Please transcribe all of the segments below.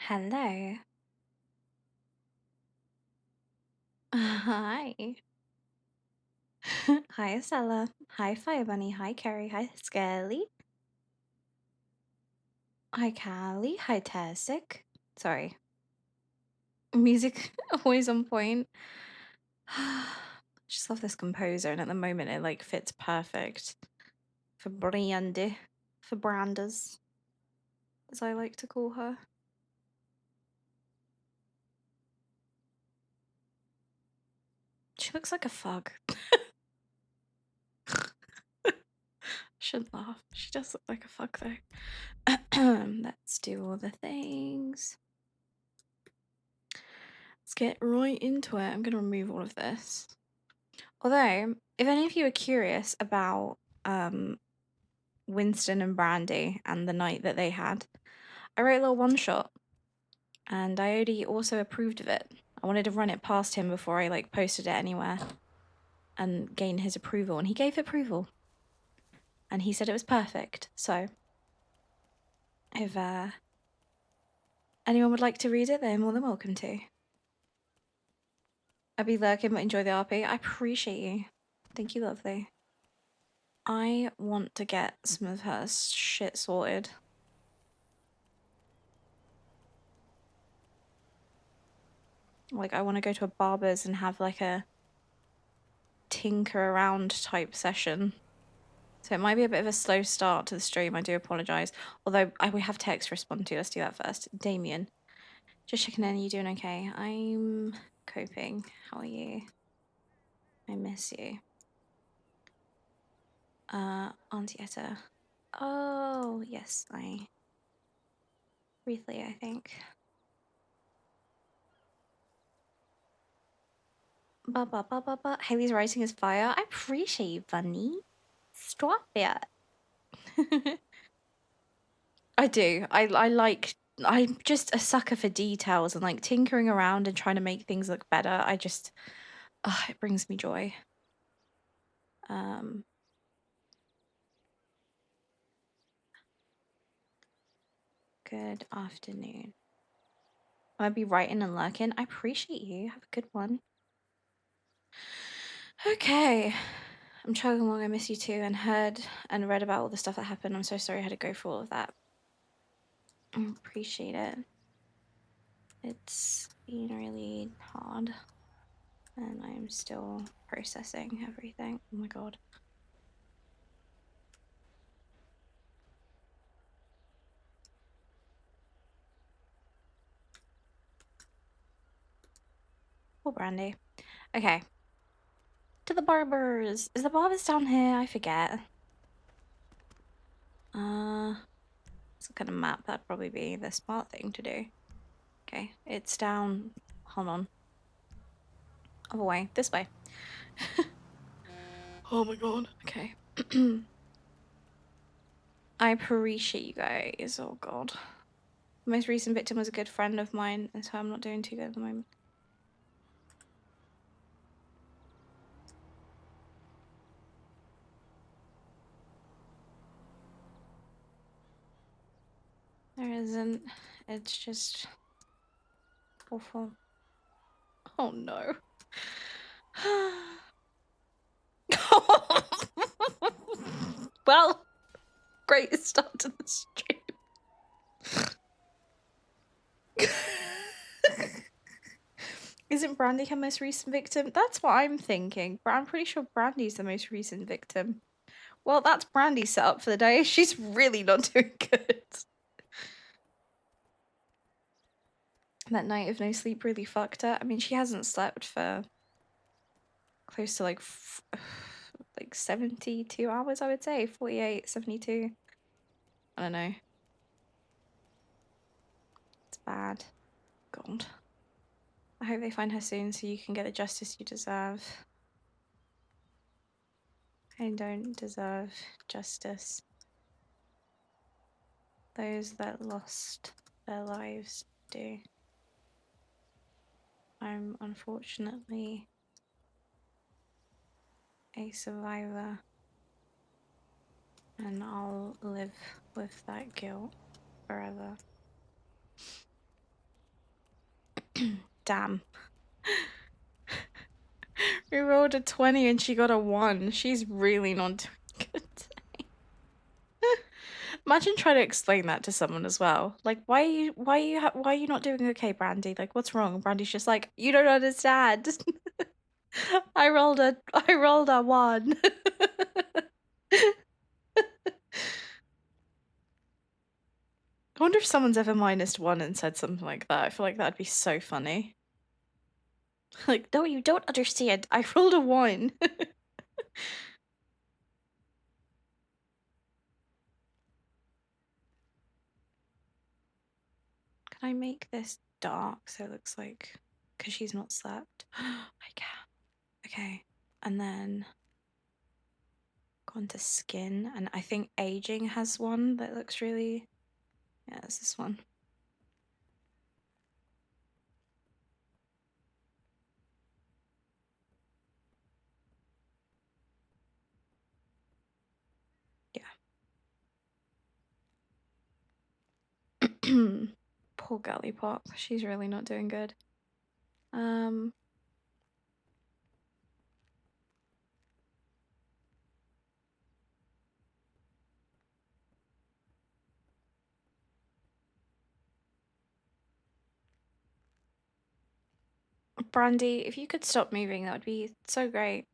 Hello. Hi. Hi, Estella. Hi, Fire Bunny. Hi, Carrie. Hi, Skelly. Hi, Callie. Hi, Tessic. Sorry. Music always on point. Just love this composer, and at the moment it like fits perfect for Brandi. For Brandas, as I like to call her. She looks like a fug. Shouldn't laugh. She does look like a fuck though. Let's do all the things. Let's get right into it. I'm going to remove all of this. Although, if any of you are curious about Winston and Brandi and the night that they had, I wrote a little one shot, and Iodi also approved of it. I wanted to run it past him before I like posted it anywhere and gain his approval, and he gave approval. And he said it was perfect. So, if anyone would like to read it, they're more than welcome to. I'd be lurking, but enjoy the RP. I appreciate you. Thank you, lovely. I want to get some of her shit sorted. Like, I want to go to a barber's and have like a tinker around type session. So it might be a bit of a slow start to the stream. I do apologise. Although we have text to respond to. Let's do that first. Damien, just checking in. Are you doing okay? I'm coping. How are you? I miss you. Auntie Etta. Oh yes, briefly I think. Ba. Haley's writing is fire. I appreciate you, Bunny. Stop it. I do. I like. I'm just a sucker for details and like tinkering around and trying to make things look better. It brings me joy. Good afternoon. I'll be writing and lurking. I appreciate you. Have a good one. Okay. I'm chugging along. I miss you too, and heard and read about all the stuff that happened. I'm so sorry I had to go through all of that. I appreciate it. It's been really hard, and I'm still processing everything. Oh my god. Poor Brandi. Okay. To the barbers. Is the barbers down here? I forget. Let's look at a map. That'd probably be the smart thing to do. Okay, it's down. Hold on. Other way. This way. Oh my god. Okay. I appreciate you guys. Oh god. The most recent victim was a good friend of mine, and so I'm not doing too good at the moment. There isn't. It's just awful. Oh no. Well, great start to the stream. Isn't Brandi her most recent victim? That's what I'm thinking. But I'm pretty sure Brandi's the most recent victim. Well, that's Brandi's set up for the day. She's really not doing good. That night of no sleep really fucked her. I mean, she hasn't slept for close to like 72 hours, I would say. 48, 72. I don't know. It's bad. God. I hope they find her soon so you can get the justice you deserve. I don't deserve justice. Those that lost their lives do. I'm unfortunately a survivor, and I'll live with that guilt forever. Damn. We rolled a 20 and she got a 1. She's really not doing good today. Imagine trying to explain that to someone as well. Like, why are you not doing okay, Brandi? Like, what's wrong? Brandi's just like, you don't understand. I rolled a 1. I wonder if someone's ever -1 and said something like that. I feel like that'd be so funny. Like, no, you don't understand. I rolled a 1. Can I make this dark so it looks like... Because she's not slept. I can. Okay. And then... Go on to skin. And I think aging has one that looks really... Yeah, it's this one. Yeah. Poor Gully Pop. She's really not doing good. Brandi, if you could stop moving, that would be so great.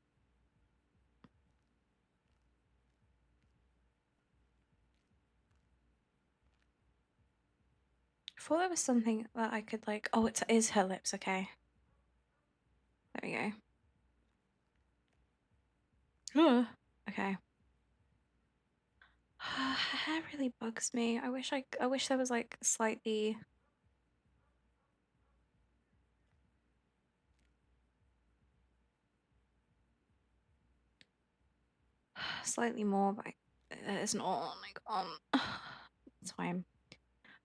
I thought there was something that I could like... Oh, it is her lips, okay. There we go. Okay. Her hair really bugs me. I wish there was like slightly... Slightly more, but it's not like it's fine.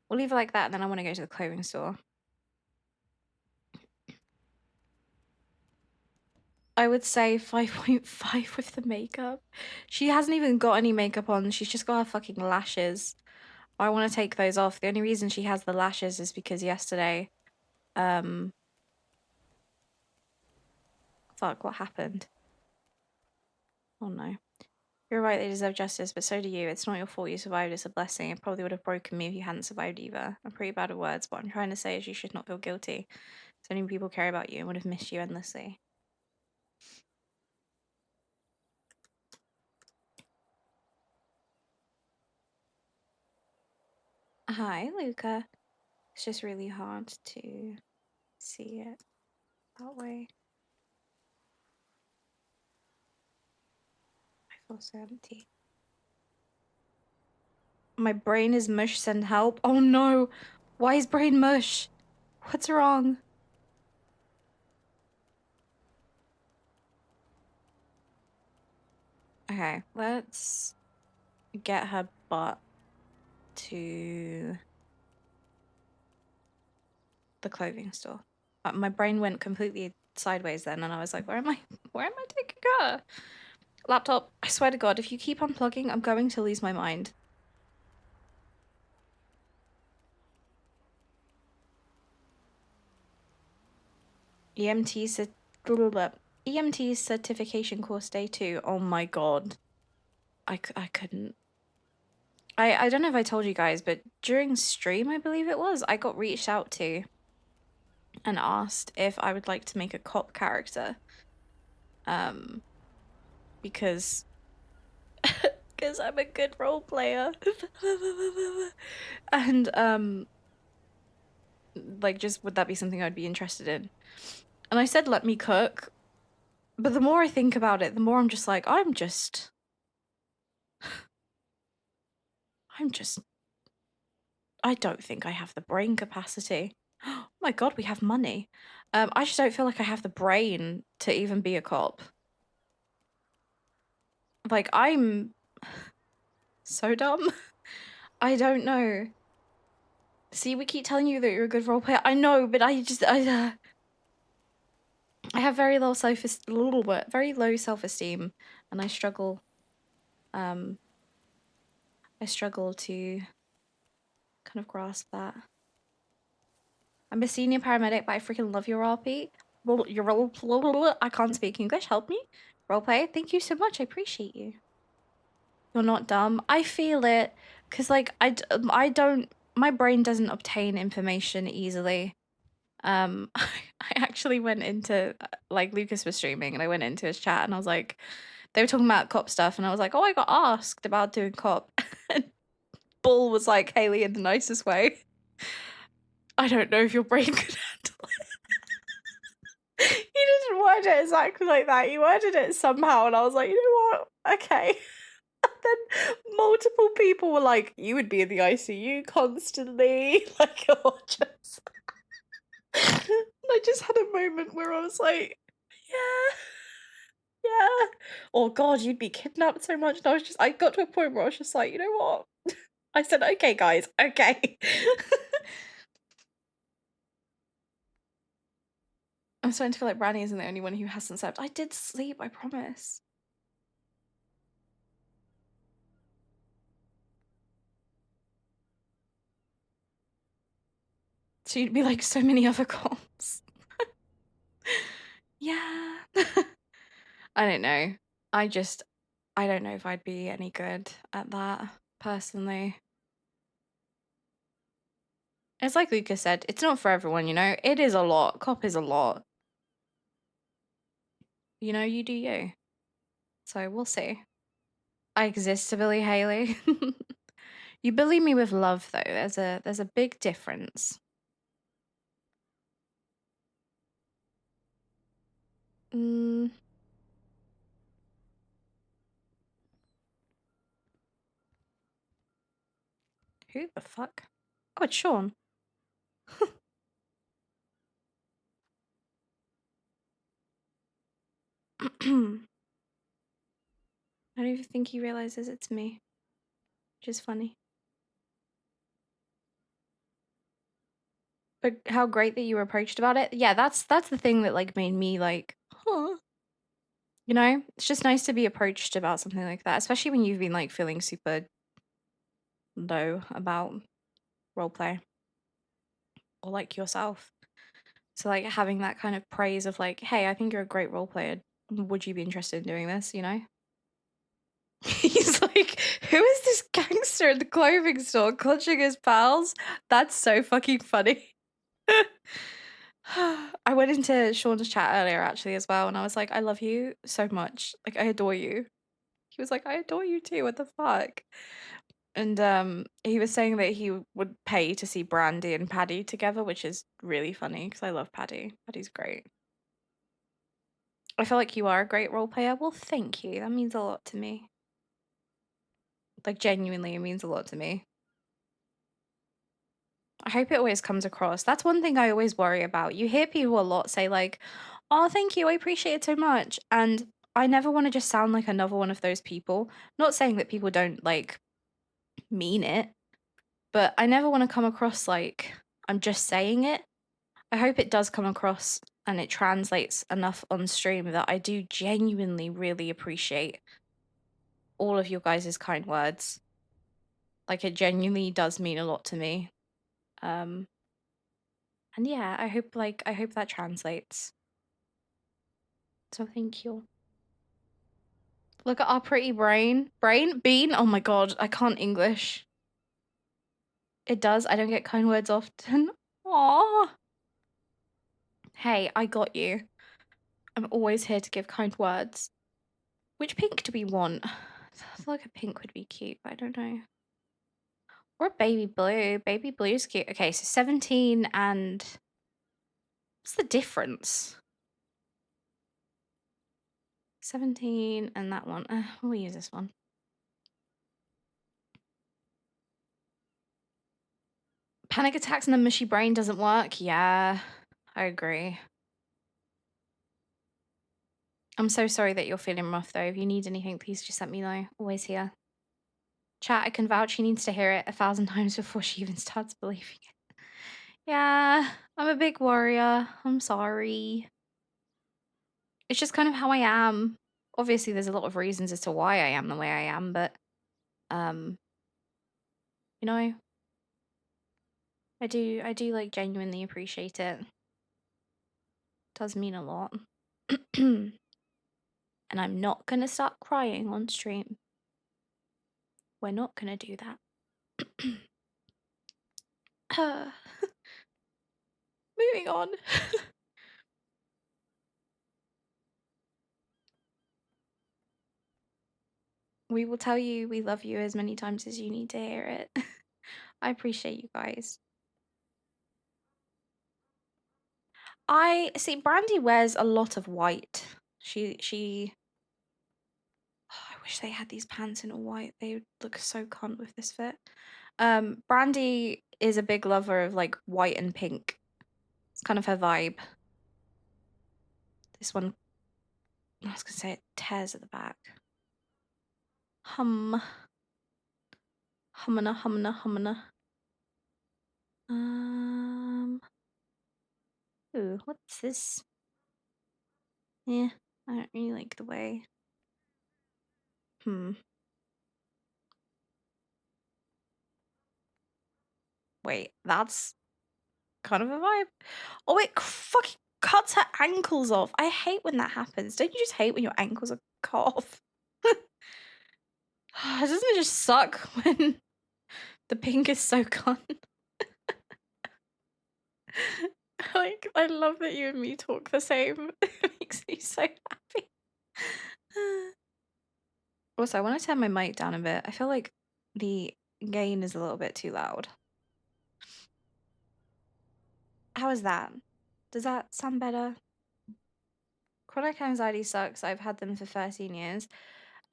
We'll leave it like that, and then I want to go to the clothing store. I would say 5.5 with the makeup. She hasn't even got any makeup on. She's just got her fucking lashes. I want to take those off. The only reason she has the lashes is because yesterday, fuck, what happened? Oh no. You're right, they deserve justice, but so do you. It's not your fault you survived, it's a blessing. It probably would have broken me if you hadn't survived either. I'm pretty bad at words, but what I'm trying to say is you should not feel guilty. So many people care about you and would have missed you endlessly. Hi, Luca. It's just really hard to see it that way. I feel so empty. My brain is mush, send help. Oh no! Why is brain mush? What's wrong? Okay, let's get her butt to the clothing store. My brain went completely sideways then, and I was like, where am I taking her? Laptop, I swear to God, if you keep unplugging, I'm going to lose my mind. EMT certification course day 2. Oh my God. I couldn't. I don't know if I told you guys, but during stream, I believe it was, I got reached out to and asked if I would like to make a cop character. Because I'm a good role player. And like, just would that be something I'd be interested in? And I said let me cook, but the more I think about it, the more I'm just like, I don't think I have the brain capacity. Oh my God, we have money. I just don't feel like I have the brain to even be a cop. Like, I'm so dumb. I don't know. See, we keep telling you that you're a good role player. I know, but I have very low self-esteem, and I struggle to kind of grasp that. I'm a senior paramedic, but I freaking love your RP. I can't speak English. Help me. Roleplay. Thank you so much. I appreciate you. You're not dumb. I feel it. Because, like, I don't... My brain doesn't obtain information easily. I actually went into... Like, Lucas was streaming, and I went into his chat, and I was like... They were talking about cop stuff, and I was like, oh, I got asked about doing cop. And Bull was like, Haley, in the nicest way. I don't know if your brain could handle it. He didn't word it exactly like that. He worded it somehow, and I was like, you know what? Okay. And then multiple people were like, you would be in the ICU constantly. Like, or just... I just had a moment where I was like, yeah. Oh God, you'd be kidnapped so much. And I got to a point where I was just like, you know what? I said, okay, guys, okay. I'm starting to feel like Brandi isn't the only one who hasn't slept. I did sleep, I promise. So you'd be like so many other comps. Yeah. I don't know. I don't know if I'd be any good at that, personally. It's like Lucas said, it's not for everyone, you know? It is a lot. Cop is a lot. You know, you do you. So we'll see. I exist to bully Haley. You bully me with love, though. There's a big difference. Who the fuck? Oh, it's Sean. I don't even think he realizes it's me, which is funny. But how great that you were approached about it. Yeah, that's the thing that like made me like, huh. You know, it's just nice to be approached about something like that, especially when you've been like feeling super low about roleplay or like yourself. So like having that kind of praise of like, hey, I think you're a great role player. Would you be interested in doing this? You know? He's like, who is this gangster in the clothing store clutching his pals? That's so fucking funny. I went into Sean's chat earlier actually as well, and I was like, I love you so much. Like, I adore you. He was like, I adore you too. What the fuck? And he was saying that he would pay to see Brandi and Paddy together, which is really funny because I love Paddy. Paddy's great. I feel like you are a great role player. Well, thank you. That means a lot to me. Like, genuinely, it means a lot to me. I hope it always comes across. That's one thing I always worry about. You hear people a lot say like, oh, thank you, I appreciate it so much. And I never want to just sound like another one of those people. Not saying that people don't like mean it, but I never want to come across like I'm just saying it. I hope it does come across and it translates enough on stream that I do genuinely really appreciate all of your guys' kind words. Like, it genuinely does mean a lot to me. And yeah, I hope that translates. So thank you. Look at our pretty bean. Oh my god, I can't English. It does. I don't get kind words often. Aww. Hey, I got you. I'm always here to give kind words. Which pink do we want? I feel like a pink would be cute, but I don't know. Or a baby blue. Baby blue's cute. Okay, so 17 and... What's the difference? 17 and that one. We'll use this one. Panic attacks and a mushy brain doesn't work? Yeah, I agree. I'm so sorry that you're feeling rough, though. If you need anything, please just let me know. Always here. Chat, I can vouch. She needs to hear it 1,000 times before she even starts believing it. Yeah, I'm a big warrior. I'm sorry. It's just kind of how I am. Obviously, there's a lot of reasons as to why I am the way I am, but, you know, I do like genuinely appreciate it. Does mean a lot. And I'm not gonna start crying on stream. We're not gonna do that. Moving on. We will tell you we love you as many times as you need to hear it. I appreciate you guys. I see Brandi wears a lot of white. She I wish they had these pants in all white. They would look so cunt with this fit. Brandi is a big lover of like white and pink. It's kind of her vibe. This one, I was gonna say it tears at the back. Hummina, hummina. Ooh, what's this? Yeah, I don't really like the way. Wait, that's kind of a vibe. Oh, it fucking cuts her ankles off. I hate when that happens. Don't you just hate when your ankles are cut off? Doesn't it just suck when the pink is so gone? Like, I love that you and me talk the same. It makes me so happy. Also, I want to turn my mic down a bit. I feel like the gain is a little bit too loud. How is that? Does that sound better? Chronic anxiety sucks. I've had them for 13 years.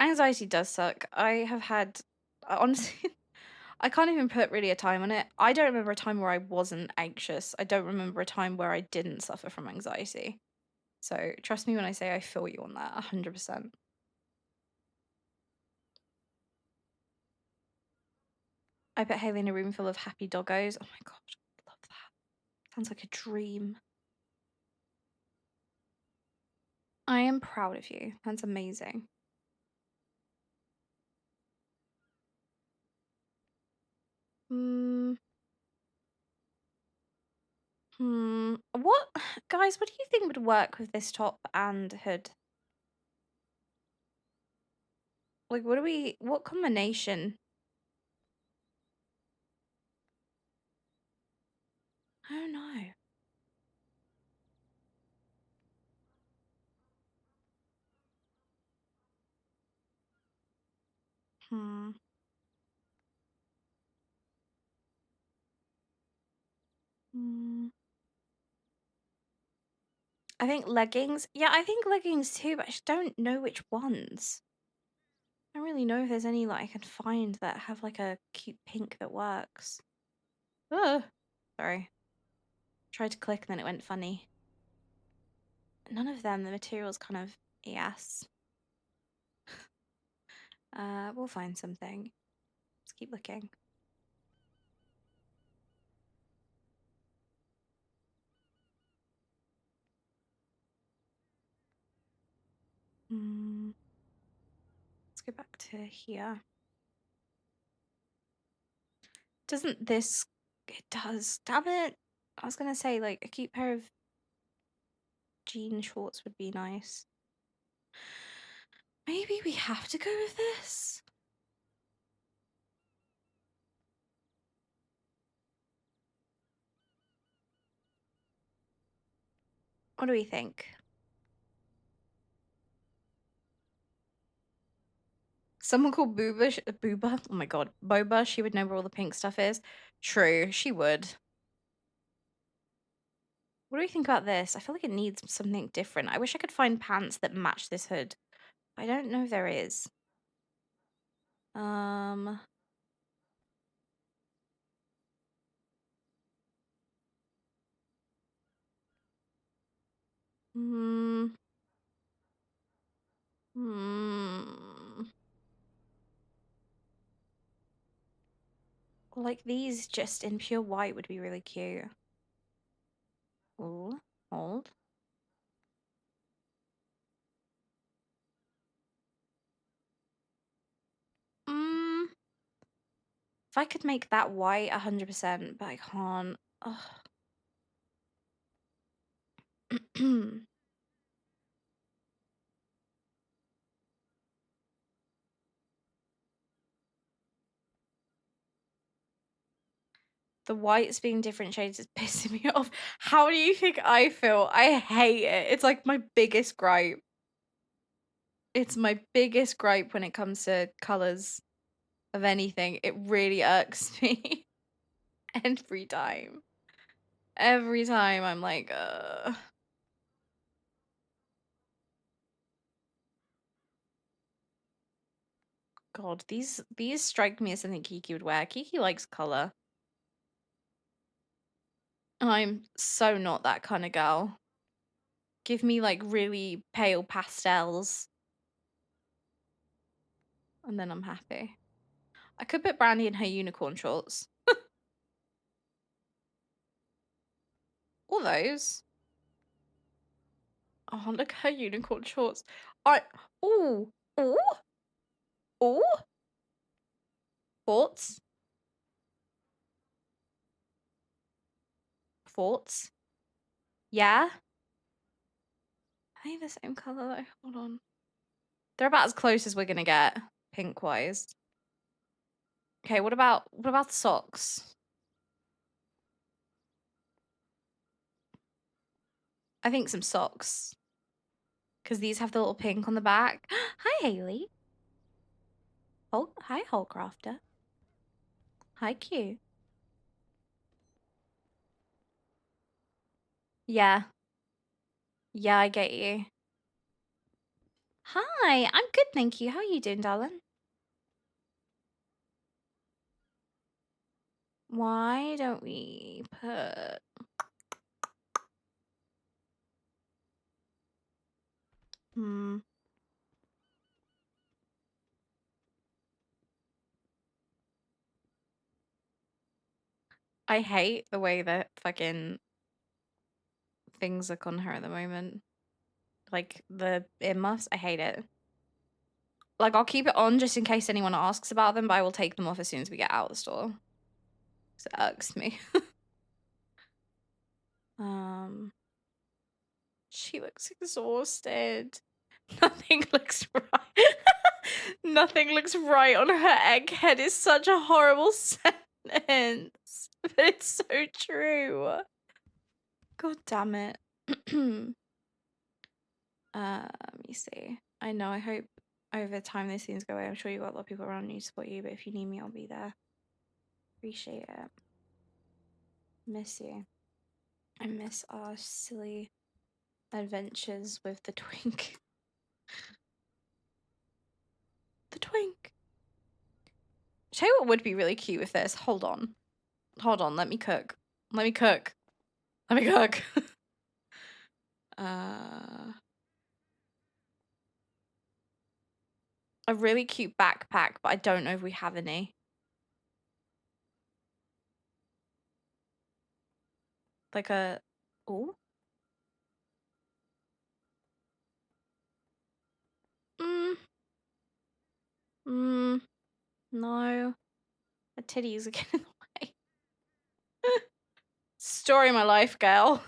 Anxiety does suck. I have had, honestly, I can't even put really a time on it. I don't remember a time where I wasn't anxious. I don't remember a time where I didn't suffer from anxiety. So trust me when I say I feel you on that 100%. I put Haley in a room full of happy doggos. Oh my god, love that. Sounds like a dream. I am proud of you. That's amazing. What, guys, what do you think would work with this top and hood? Like, what combination? I don't know. Hmm. I think leggings. Yeah, I think leggings too, but I just don't know which ones. I don't really know if there's any that I can find that have like a cute pink that works. Ugh. Sorry. Tried to click and then it went funny. None of them, the material's kind of yes. We'll find something. Let's keep looking. Let's go back to here. Doesn't this... It does. Damn it. I was gonna say, like, a cute pair of jean shorts would be nice. Maybe we have to go with this? What do we think? Someone called Booba? Oh my god. Boba, she would know where all the pink stuff is. True, she would. What do we think about this? I feel like it needs something different. I wish I could find pants that match this hood. I don't know if there is. Um... Hmm... Like these just in pure white would be really cute. Ooh, hold. I could make that white 100%, but I can't. Ugh. The whites being different shades is pissing me off. How do you think I feel? I hate it. It's like my biggest gripe. It's my biggest gripe when it comes to colors of anything. It really irks me every time. Every time I'm like, God, these strike me as something Kiki would wear. Kiki likes color. I'm so not that kind of girl. Give me like really pale pastels, and then I'm happy. I could put Brandi in her unicorn shorts. All those. Oh, look at her unicorn shorts. Ooh, ooh, ooh. Thoughts? Thoughts? Yeah? Are they the same color though? Hold on. They're about as close as we're gonna get, pink wise. Okay, what about the socks? I think some socks. Because these have the little pink on the back. Hi, Haley. Oh, hi, Holcrafter. Hi, Q. Yeah. Yeah, I get you. Hi, I'm good, thank you. How are you doing, darling? Why don't we put... I hate the way that fucking things look on her at the moment. Like the earmuffs, I hate it. Like I'll keep it on just in case anyone asks about them, but I will take them off as soon as we get out of the store. So it irks me. She looks exhausted. Nothing looks right. Nothing looks right on her egghead is such a horrible sentence. But it's so true. God damn it. Let me see. I know, I hope over time these things go away. I'm sure you got a lot of people around you to support you, but if you need me, I'll be there. Appreciate it. Miss you. I miss our silly adventures with the twink. The twink. Show you what would be really cute with this. Hold on. Hold on, let me cook. Let me cook. Let me cook. A really cute backpack, but I don't know if we have any. Like a... Ooh. No. The titties are getting in the way. Story of my life, girl.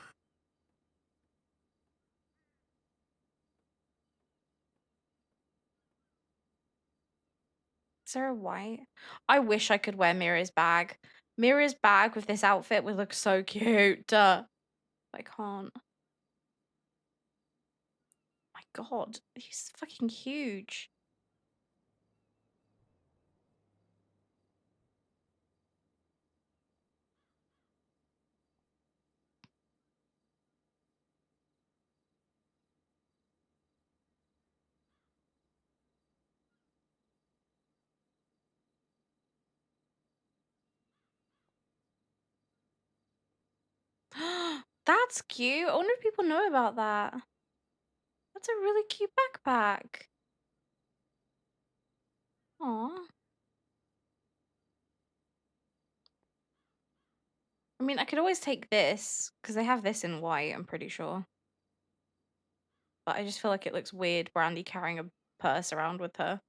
Is there a white? I wish I could wear Mira's bag. Mira's bag with this outfit would look so cute. I can't. My God, he's fucking huge. That's cute. I wonder if people know about that. That's a really cute backpack. Aw. I mean, I could always take this, because they have this in white, I'm pretty sure. But I just feel like it looks weird, Brandi carrying a purse around with her.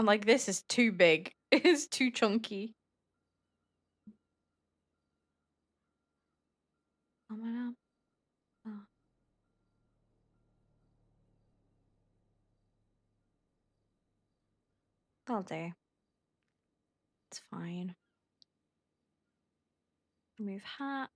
I'm like, this is too big. It's too chunky. Oh my god. Oh. That'll do. It's fine. Remove hat.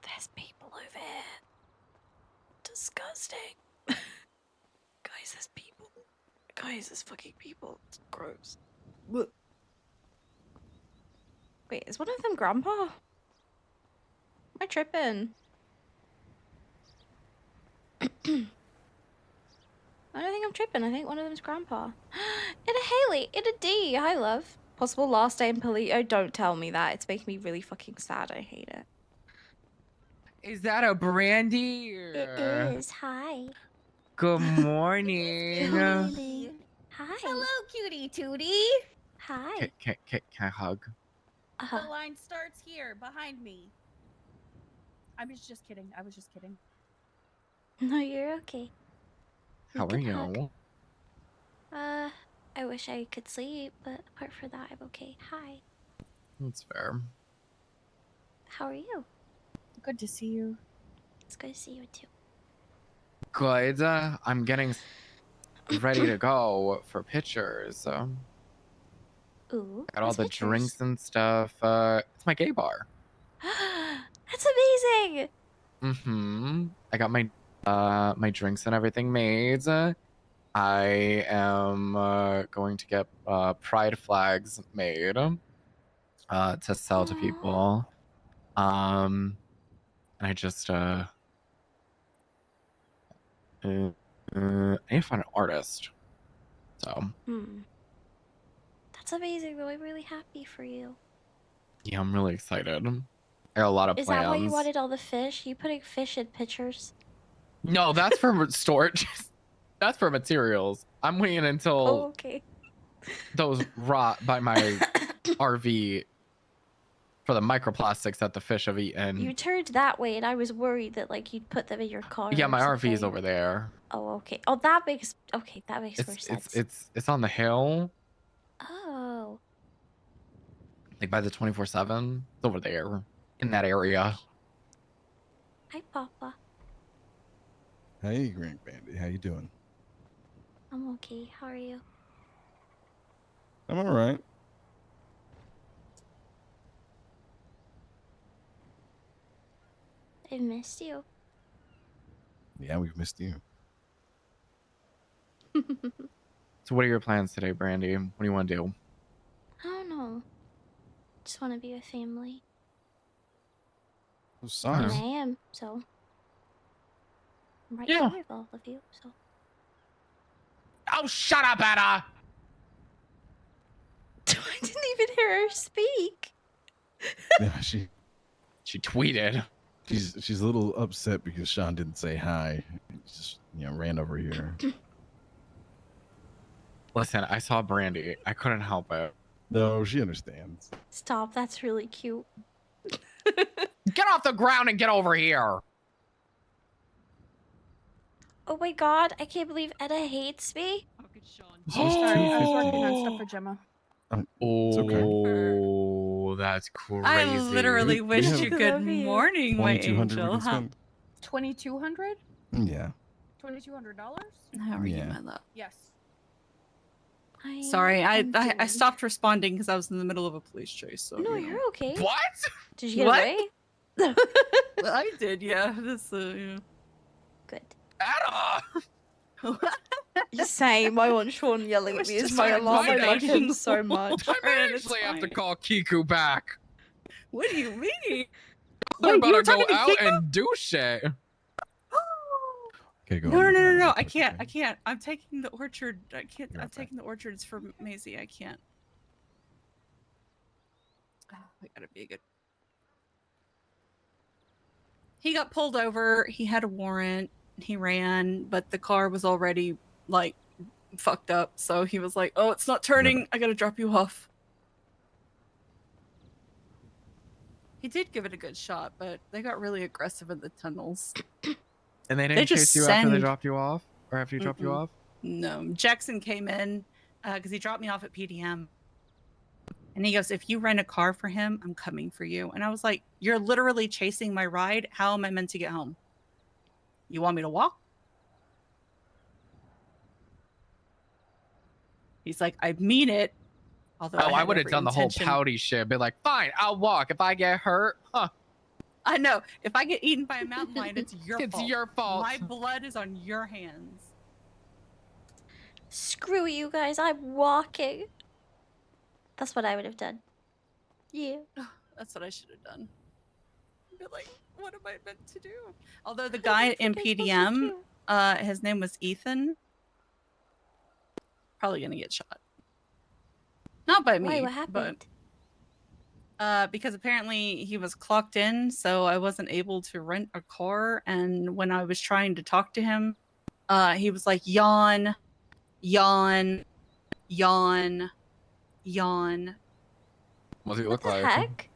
There's people over here. Disgusting. Guys, there's people. Guys, there's fucking people. It's gross. Wait, is one of them Grandpa? Am I tripping? I don't think I'm tripping. I think one of them's Grandpa. In a Haley, in a D. Hi, love. Possible last day in Polito. Don't tell me that. It's making me really fucking sad. I hate it. Is that a Brandi? It is. Hi. Good morning. Good morning. Hi. Hello, cutie tootie. Hi. Can I hug? The line starts here, behind me. I was just kidding. No, you're okay. How are you? I wish I could sleep, but apart from that, I'm okay. Hi. That's fair. How are you? Good to see you. It's good to see you too. Good. I'm getting ready to go for pictures. Ooh. Got all the drinks and stuff. It's my gay bar. That's amazing. I got my drinks and everything made. I am going to get pride flags made to sell to people. And I just I need to find an artist. So That's amazing though. I'm really happy for you. yeah, I'm really excited. I got a lot of plans. Is that why you wanted all the fish? You putting fish in pictures? No, that's for storage. That's for materials. I'm waiting until those rot by my RV for the microplastics that the fish have eaten. You turned that way, and I was worried that like you'd put them in your car. Yeah, my RV is over there. Oh, okay. Oh, that makes more sense. It's on the hill. Oh. Like by the 24/7. It's over there in that area. Hi, Papa. Hey, Grand Bandit. How you doing? I'm okay. How are you? I'm all right. I missed you. Yeah, we've missed you. So what are your plans today, Brandi? What do you want to do? I don't know. Just want to be with family. Those And socks. I am, so. I'm right Yeah. here with all of you, so. Oh, shut up, Anna! I didn't even hear her speak. Yeah, she tweeted. She's a little upset because Sean didn't say hi. He just ran over here. Listen, I saw Brandi. I couldn't help it. No, she understands. Stop, that's really cute. Get off the ground and get over here. Oh my god, I can't believe Edda hates me. Sorry, I was working on stuff for Gemma. It's okay. Oh, that's crazy. I literally wished you good morning, my 2,200 we angel. can spend. 2,200? Yeah. $2,200? How are you, my love? Yes. Sorry, I stopped responding because I was in the middle of a police chase. So No, you're okay. What? Did you get away? I did, yeah. This, yeah. Good. Anna! Same. I want Sean yelling at me as my alarm. I like him so much. I might actually have to call Kiku back. What do you mean? We're about to go out and do shit. Okay, go. No. I can't. I'm taking the orchard. I can't. I'm taking the orchards for Maisie. I can't. I gotta be a good. He got pulled over. He had a warrant. He ran, but the car was already like fucked up. So he was like, "Oh, it's not turning. I gotta drop you off." He did give it a good shot, but they got really aggressive in the tunnels. And they didn't chase you after they dropped you off, or after you dropped you off? No, Jackson came in because he dropped me off at PDM. And he goes, "If you rent a car for him, I'm coming for you." And I was like, "You're literally chasing my ride. How am I meant to get home? You want me to walk?" He's like, "I mean it." Although I would have done the whole intention. pouty shit. Be like, fine, I'll walk. If I get hurt, huh? I know. If I get eaten by a mountain lion, it's your fault. It's your fault. My blood is on your hands. Screw you guys, I'm walking. That's what I would have done. Yeah. That's what I should have done. Be like, what am I meant to do? Although the guy in PDM, his name was Ethan. Probably gonna get shot. Not by me. Why? What happened? But because apparently he was clocked in, so I wasn't able to rent a car. And when I was trying to talk to him, he was like, yawn, yawn, yawn, yawn. What does he look What the like? heck?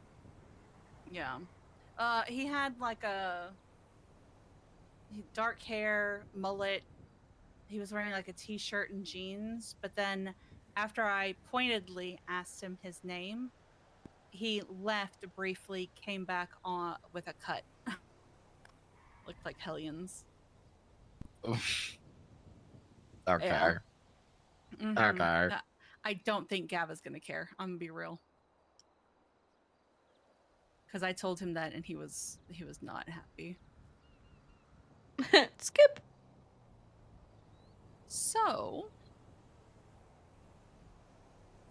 Yeah. He had like a dark hair, mullet. He was wearing like a t-shirt and jeans, but then after I pointedly asked him his name, he left briefly, came back on with a cut. Looked like hellions. Okay. Yeah. Okay. I don't think Gava's gonna care. I'm gonna be real. Because I told him that and he was not happy. Skip. So,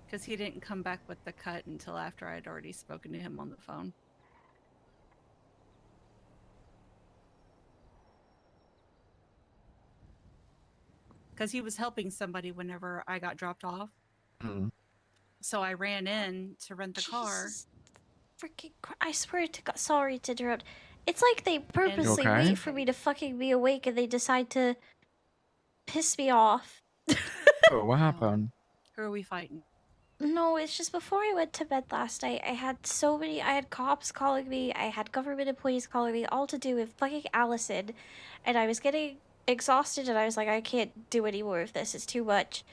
because he didn't come back with the cut until after I'd already spoken to him on the phone. Because he was helping somebody whenever I got dropped off. Mm. So I ran in to rent the car. Freaking I swear to God, sorry to interrupt. It's like they purposely okay? wait for me to fucking be awake and they decide to piss me off. Oh, what happened? Who are we fighting? No, it's just before I went to bed last night, I had cops calling me, I had government employees calling me, all to do with fucking Allison, and I was getting exhausted and I was like, I can't do any more of this, it's too much.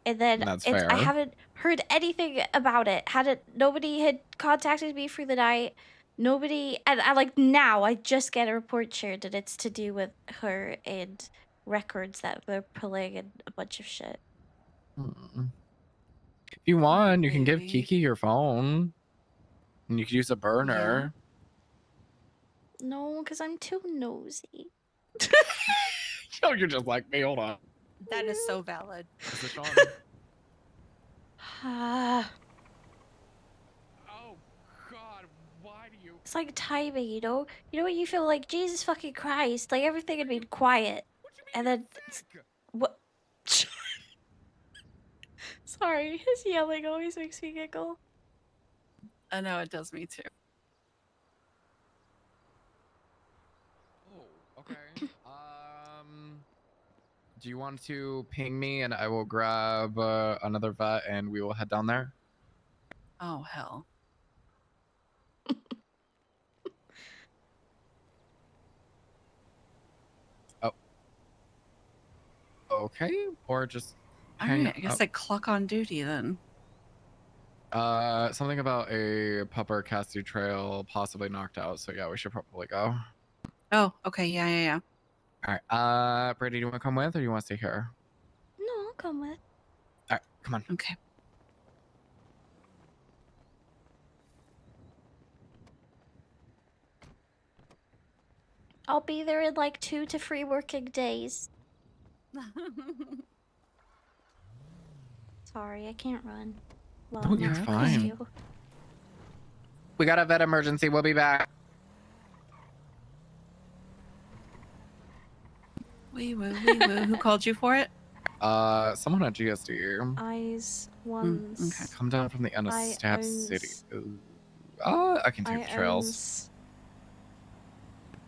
And then That's I fair. haven't heard anything about it. Nobody had contacted me for the night. Nobody, and I like now I just get a report shared that it's to do with her and records that they're pulling and a bunch of shit. If you want, you can give Maybe. Kiki your phone. And you could use a burner. No, because I'm too nosy. Yo, you're just like me. Hold on. That is so valid. Is this on? Oh, God. Why do you... It's like timing, you know? You know when you feel like, Jesus fucking Christ, like everything had been quiet. And then... What? Sorry, his yelling always makes me giggle. I know, it does me too. Oh, okay. Do you want to ping me and I will grab another vet and we will head down there? Oh, hell. Oh. Okay, or just hang Alright, I guess up. I clock on duty then. Something about a pupper Cassie trail possibly knocked out, so yeah, we should probably go. Oh, okay, yeah. Alright, Brady, do you want to come with or do you want to stay here? No, I'll come with. Alright, come on. Okay. I'll be there in like 2 to 3 working days. Sorry, I can't run. Well, Oh, I'm you're not fine. supposed to. We got a vet emergency. We'll be back. Wee woo, wee woo. Who called you for it? Someone at GSD. Eyes, ones. Okay. Come down from the end of I Stab owns- City. Ooh. I can take the trails.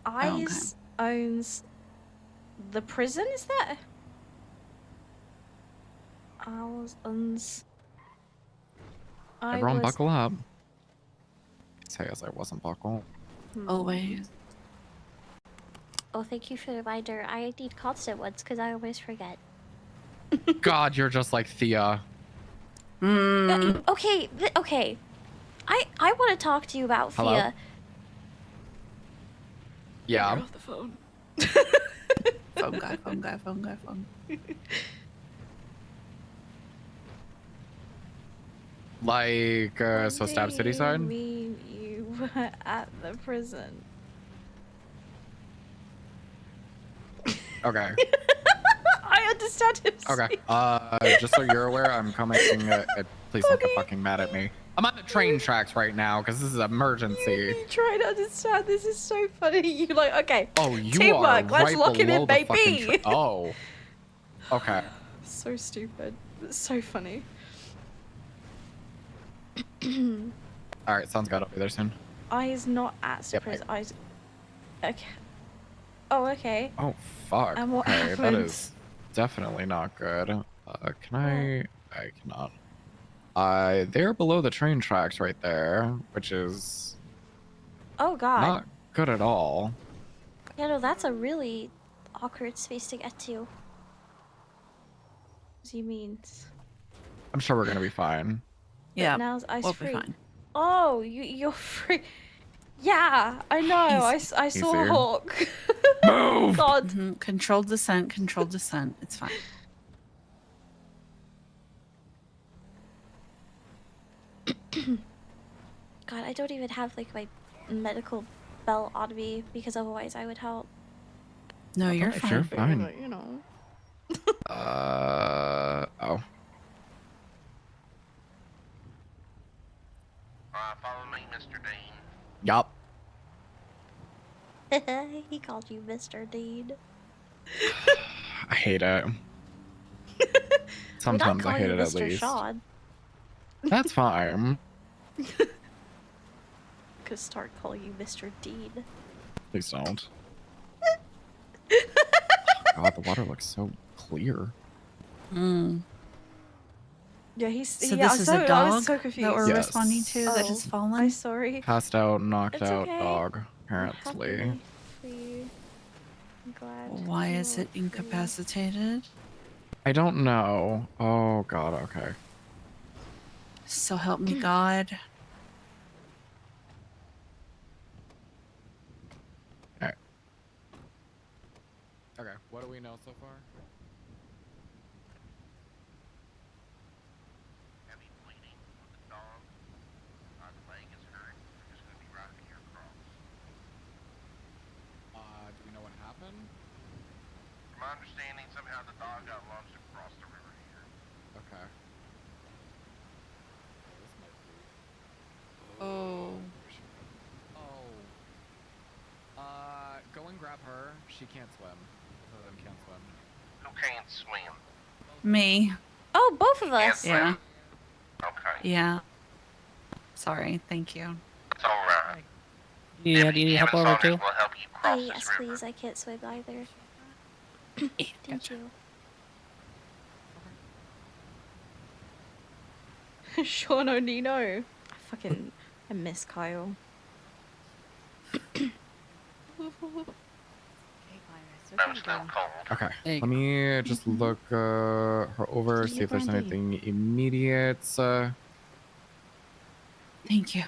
Eyes owns the prison, is that? Everyone buckle up. Say as I wasn't buckle. Always. Oh, thank you for the reminder. I need constant ones because I always forget. God, you're just like Thea. Okay, okay. I want to talk to you about Hello? Thea. Yeah. Off the phone. Phone guy, phone guy, phone guy, phone. Like, so Stab City side? Mean you were at the prison. Okay. I understand him. Okay. Just so you're aware, I'm coming. Please don't get fucking mad at me. I'm on the train tracks right now because this is an emergency. You try to understand. This is so funny. You like, okay. Oh, you Teamwork. are Let's right lock it below in, the fucking baby. oh. Okay. So stupid. It's so funny. All right, sounds good. I'll be there soon. Eyes not at prison. Eyes. Okay. Oh, okay. Oh fuck. And what Okay, that happened? is definitely not good. Can I? I cannot. They're below the train tracks right there, which is Oh God. not good at all. Yeah, no, that's a really awkward space to get to. What do you mean? I'm sure we're gonna be fine. Yeah, Now Ice we'll free. be fine. Oh, you're free. Yeah, I know. I saw Easier. Hawk. Move. God. Controlled descent, controlled descent. It's fine. God, I don't even have like my medical belt on me because otherwise I would help. No, you're If fine. you're fine. But, you know. Oh. Follow me, Mr. Dean. Yup. He called you Mr. Dean. I hate it. Sometimes I hate it at Mr. least. Sean. That's fine. Could start calling you Mr. Dean. Please don't. God, the water looks so clear. Yeah, he's. So yeah, this is so, a I dog was so confused. that we're Yes. responding to that has I'm fallen? sorry. Passed out, knocked It's out okay. dog, I'm apparently. happy for you. I'm glad. Why you is are it free. incapacitated? I don't know. Oh, God, okay. So help me God. Alright. Okay, what do we know so far? Heavy bleeding with the dog. The leg is hurt. We're just gonna be riding here across. Do we know what happened? From my understanding, somehow the dog got launched across the river here. Okay. Oh. Go and grab her. She can't swim. Both of them can't swim. Who can't swim? Me. Oh, both of Can't us. swim? Yeah. Okay. Yeah. Sorry. Thank you. It's alright. Yeah, do you need help over too? Will help you cross Yes, this river. please. I can't swim either. Thank you. Sean O'Nino. I miss Kyle. I'm still cold. Okay. Hey. Let me just look her over, see if there's Brandi. anything immediate. Thank you.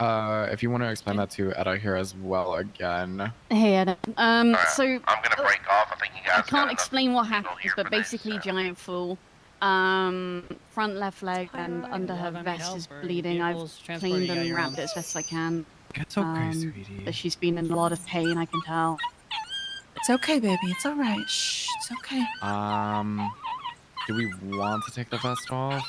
If you want to explain that to Etta here as well again. Hey, Adam. Alright, So I'm gonna break off. I think you guys I got can't enough explain what people happened, here but for this, basically so. giant fall. Front left leg and under her vest is bleeding. I've cleaned and wrapped it as best I can. It's okay, But sweetie. she's been in a lot of pain, I can tell. It's okay, baby. It's all right. Shh. It's okay. Do we want to take the vest off?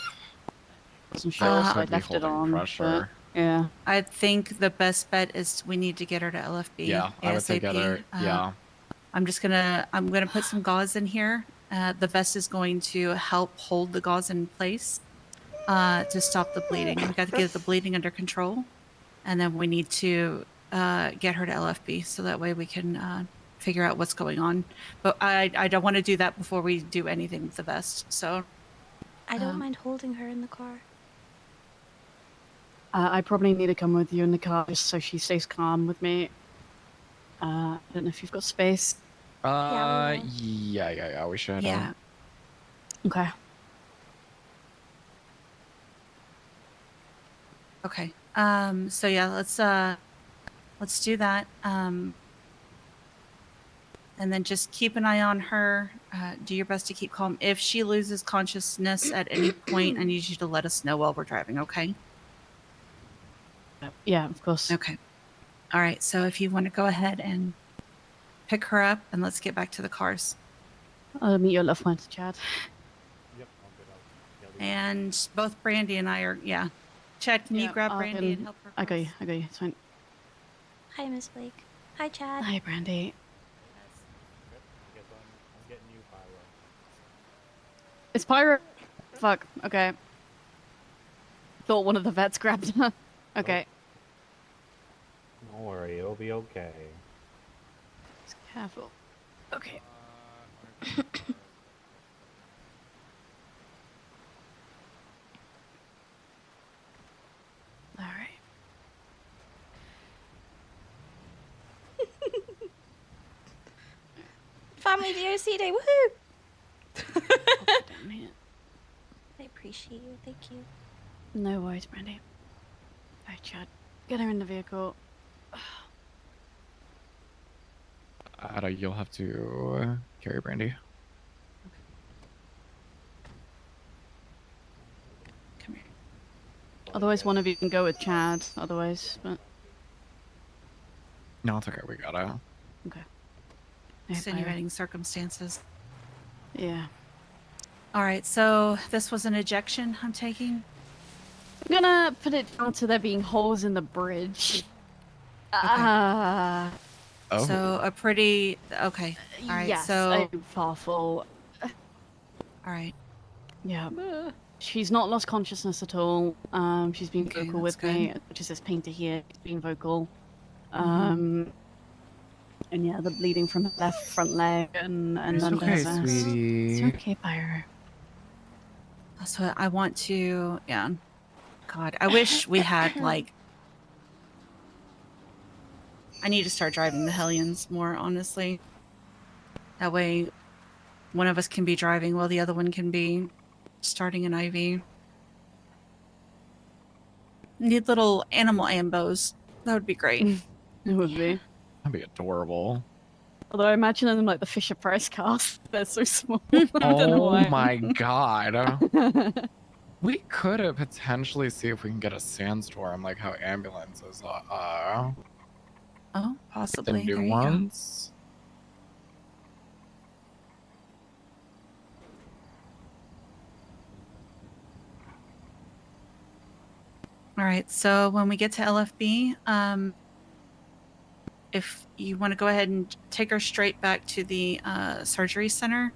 Wasn't That sure, so I could be left it holding on. pressure. But, yeah. I think the best bet is we need to get her to LFB. Yeah, I would say get her. ASAP. Yeah. I'm gonna put some gauze in here. The vest is going to help hold the gauze in place. to stop the bleeding. We got to get the bleeding under control, and then we need to get her to LFB so that way we can figure out what's going on. But I don't want to do that before we do anything with the vest. So I don't mind holding her in the car. I probably need to come with you in the car just so she stays calm with me. I don't know if you've got space. Yeah, we should. yeah. Okay. Okay. So yeah, let's do that. And then just keep an eye on her. Do your best to keep calm. If she loses consciousness at any point, I need you to let us know while we're driving, okay? Yeah, of course. Okay. All right. So if you want to go ahead and pick her up, and let's get back to the cars. I'll meet your loved ones, Chad. Yep, I'll get out. And both Brandi and I are, yeah. Chad, can you grab Brandi and help her? I got you. It's fine. Hi, Miss Blake. Hi, Chad. Hi, Brandi. I guess I'm getting you, Pyro. It's Pyro. Fuck. Okay. Thought one of the vets grabbed her. Okay. Don't worry, it'll be okay. Just careful. Okay. All right. Family DOC day, woohoo! Damn it. I appreciate you, thank you. No worries, Brandi. Alright, Chad. Get her in the vehicle. Ada, you'll have to carry Brandi. Come here. Otherwise, one of you can go with Chad. Otherwise, but No, it's okay. We gotta. okay. Hey, Extenuating circumstances. yeah. All right. So this was an ejection I'm taking. I'm gonna put it down to there being holes in the bridge. Oh. So a pretty okay. All right. Yes, So I'm far full. all right. Yeah. She's not lost consciousness at all. She's been Okay, vocal that's with me, good. which is this pain to hear. She's been vocal. Mm-hmm. And yeah, the bleeding from her left front leg and It's under okay, her vest. sweetie. It's okay, Pyro. That's what I want to. Yeah. God, I wish we had like. I need to start driving the Hellions more honestly. That way, one of us can be driving while the other one can be starting an IV. Need little animal ambos. That would be great. It would be. That'd be adorable. Although I imagine them like the Fisher Price cast. They're so small. I don't know Oh why. my god. We could have potentially see if we can get a sandstorm like how ambulances are. Oh, The possibly. new There you go. ones. All right. So when we get to LFB, if you want to go ahead and take her straight back to the surgery center,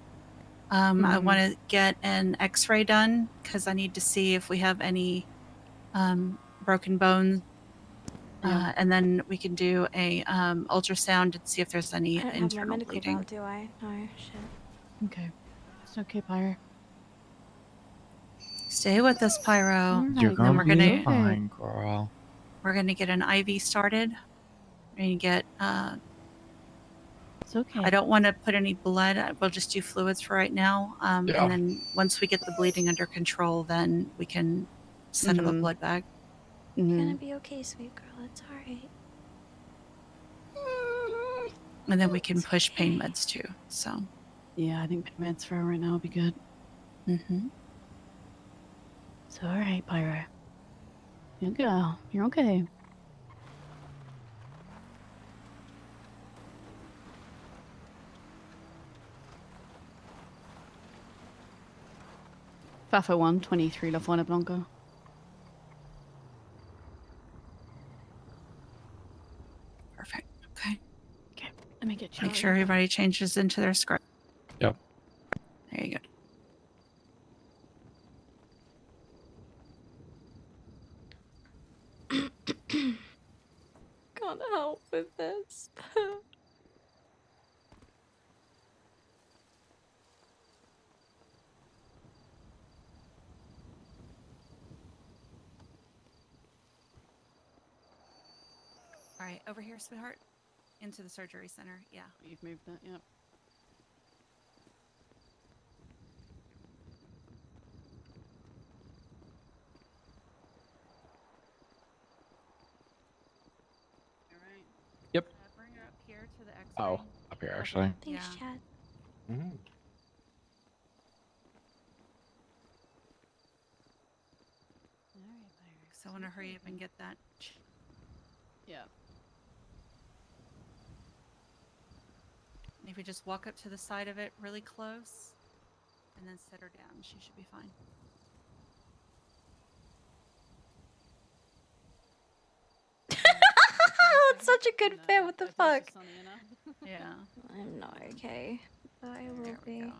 I want to get an X-ray done because I need to see if we have any broken bones, Yeah. and then we can do a ultrasound and see if there's any I don't have my internal medical bleeding. belt, do I? No, shit. Okay. It's okay, Pyro. Stay with us, Pyro. You're Alright, gonna we're be gonna- fine, girl. We're gonna get an IV started. We're gonna get. It's okay. I don't want to put any blood. We'll just do fluids for right now. Yeah. And then once we get the bleeding under control, then we can set up a Mhm. blood bag. You're Mhm. gonna be okay, sweet girl. It's alright. And then we can It's push pain okay. meds too. So, Yeah, I think meds for her right now would be good. mm-hmm. It's alright, Pyro. Good girl. You're okay. Fafo 1, 23 La Fuente Blanca. Perfect. Okay. Okay, let me get you. Make sure everybody changes into their script. Yep. There you go. can't help with this. All right, over here, sweetheart. Into the surgery center. Yeah. You've moved that, yep. Alright. Yep. Bring her up here to the X-ray. Oh, up here actually. Thanks, Yeah. Chad. Mm-hmm. Alright, Pyro. So I want to hurry up and get that. Yeah. If you just walk up to the side of it really close, and then set her down, she should be fine. That's such a good fit. What the fuck? Yeah. I'm not okay, but I will There we be. go.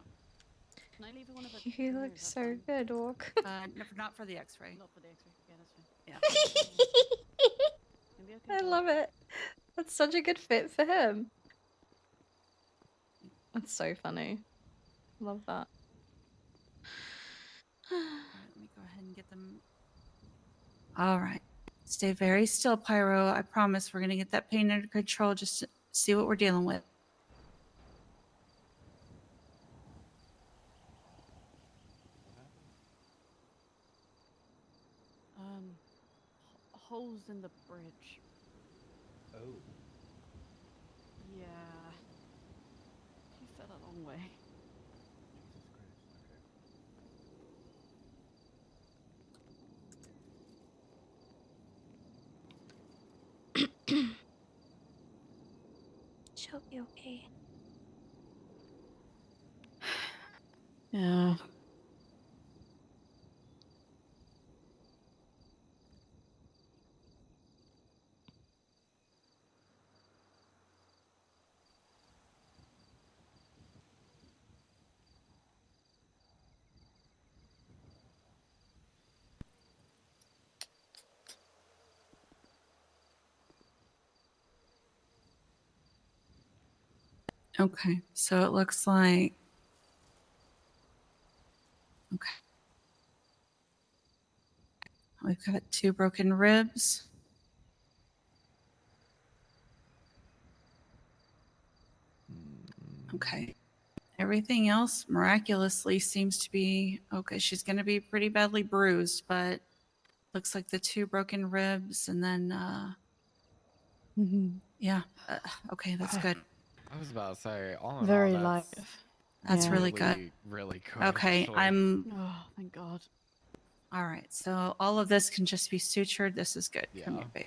Can I leave one of the You here, look is that so fine? good, Orc. No, not for the X-ray. Not for the X-ray. Yeah, that's fine. Yeah. Can be okay, I Paul. love it. That's such a good fit for him. That's so funny. Love that. All right, let me go ahead and get them. All right. Stay very still, Pyro. I promise we're going to get that pain under control just to see what we're dealing with. Holes in the bridge. Oh. Yeah. She fell a long way. She'll be okay. Yeah. Okay, so it looks like. Okay. We've got 2 broken ribs. Okay. Everything else miraculously seems to be okay. She's going to be pretty badly bruised, but looks like the 2 broken ribs and then, yeah. Okay, that's good. I was about to say, all in Very all, light. That's Yeah. really good. Really good. Okay, actually. Oh, thank God. all right. So all of this can just be sutured. This is good. Come Yeah. here, babe.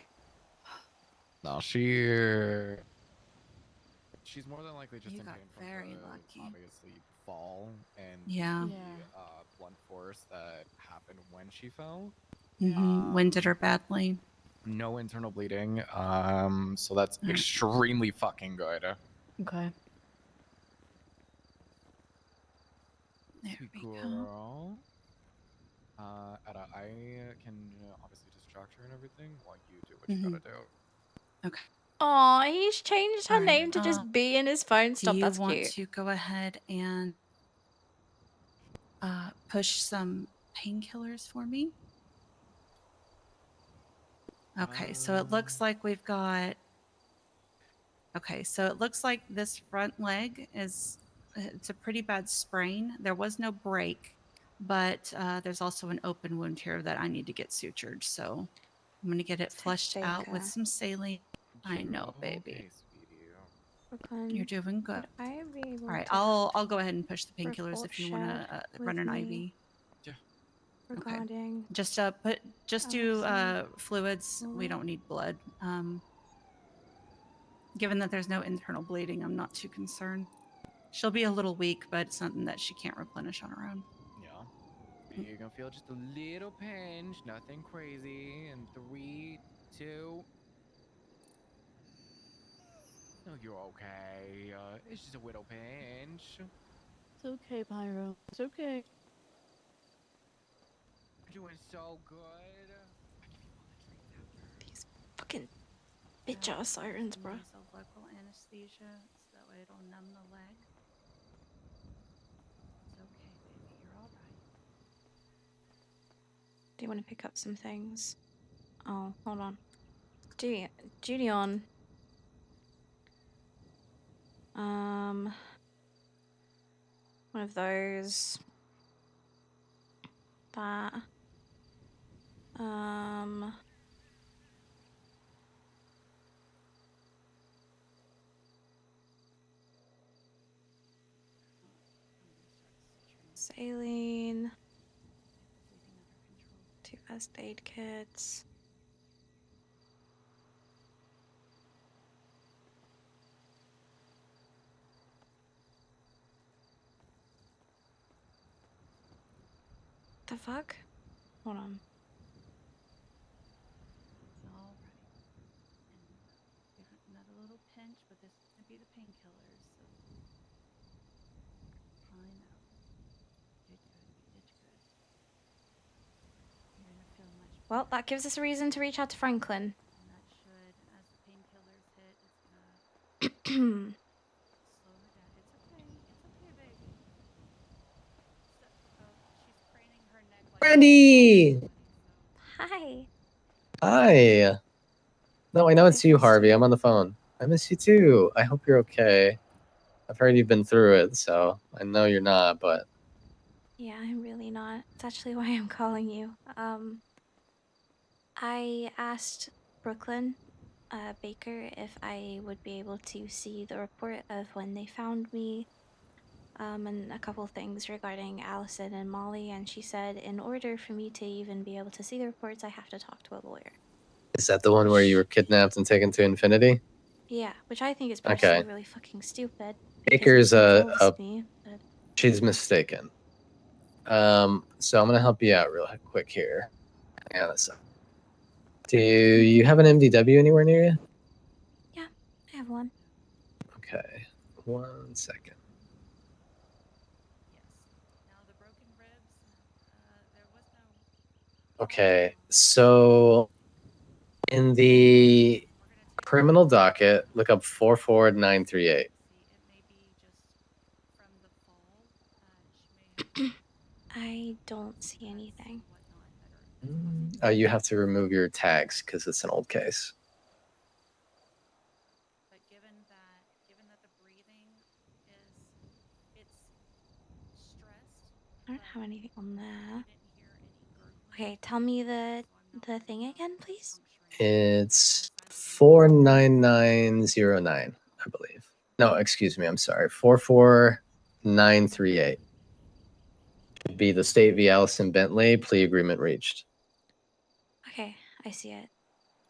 No, she's more than likely just You in got pain from very the lucky. obviously fall and Yeah. the Yeah. blunt force that happened when she fell. Winded her badly. No internal bleeding. So that's Alright. extremely fucking good. Okay. There Sweet we go. girl. Ada, I can obviously distract her and everything while you do what you gotta do. Okay. Aw, he's changed her Alright, name to just B in his phone. Do Stop, you that's want cute. to go ahead and push some painkillers for me? Okay, so it looks like we've got. Okay, so it looks like this front leg it's a pretty bad sprain. There was no break, but there's also an open wound here that I need to get sutured. So I'm going to get it flushed out with some saline. I know, baby. Okay, sweetie. You're doing good. Would I be able All right, to I'll go ahead and push the painkillers report if you want to shared run with an me IV. regarding Just do some fluids. We fluid? don't need blood. Given that there's no internal bleeding, I'm not too concerned. She'll be a little weak, but it's something that she can't replenish on her own. Yeah. You're gonna feel just a little pinch, nothing crazy. And 3, 2. No, you're okay. It's just a little pinch. It's okay, Pyro. It's okay. You're doing so good. These fucking Bitch ass sirens, bro. Myself local anesthesia, so that way it'll numb the leg. It's okay, baby. You're all right. Do you want to pick up some things? Oh, hold on. Julian. One of those. That. Saline. 2 first aid kits. The fuck? Hold on. It's all right. And give it another little pinch, but this is gonna be the painkillers. So I know. You did good. You did good. You're gonna feel much better. Well, that gives us a reason to reach out to Franklin. And that should, as the painkillers hit, it's gonna slow her down. It's okay. It's okay, baby. So, she's craning her neck like Brandi! Hi. Hi. No, I know it's you, Harvey. I'm on the phone. I miss you too. I hope you're okay. I've heard you've been through it, so I know you're not, but Yeah, I'm really not. It's actually why I'm calling you. I asked Brooklyn, Baker, if I would be able to see the report of when they found me, and a couple things regarding Allison and Molly, and she said in order for me to even be able to see the reports, I have to talk to a lawyer. is that the one where you were kidnapped and taken to Infinity? Yeah, which I think is Okay. personally really fucking stupid. Baker's involves me, but she's mistaken. So I'm gonna help you out real quick here. Hang on a sec. Do you have an MDW anywhere near you? yeah, I have one. Okay. 1 second. yes. Now the broken ribs. There was no. Okay, so in the criminal docket, look up 44938. It may be just from the fall. She may have I don't see anything. whatnot that are You have to remove your tags because it's an old case. But given that the breathing is it's stressed. I don't have anything on there. I didn't hear any gurgling. Okay, tell me the thing again, please. It's 49909, I believe. No, excuse me, I'm sorry. 44938. Should be the State v. Allison Bentley plea agreement reached. Okay, I see it.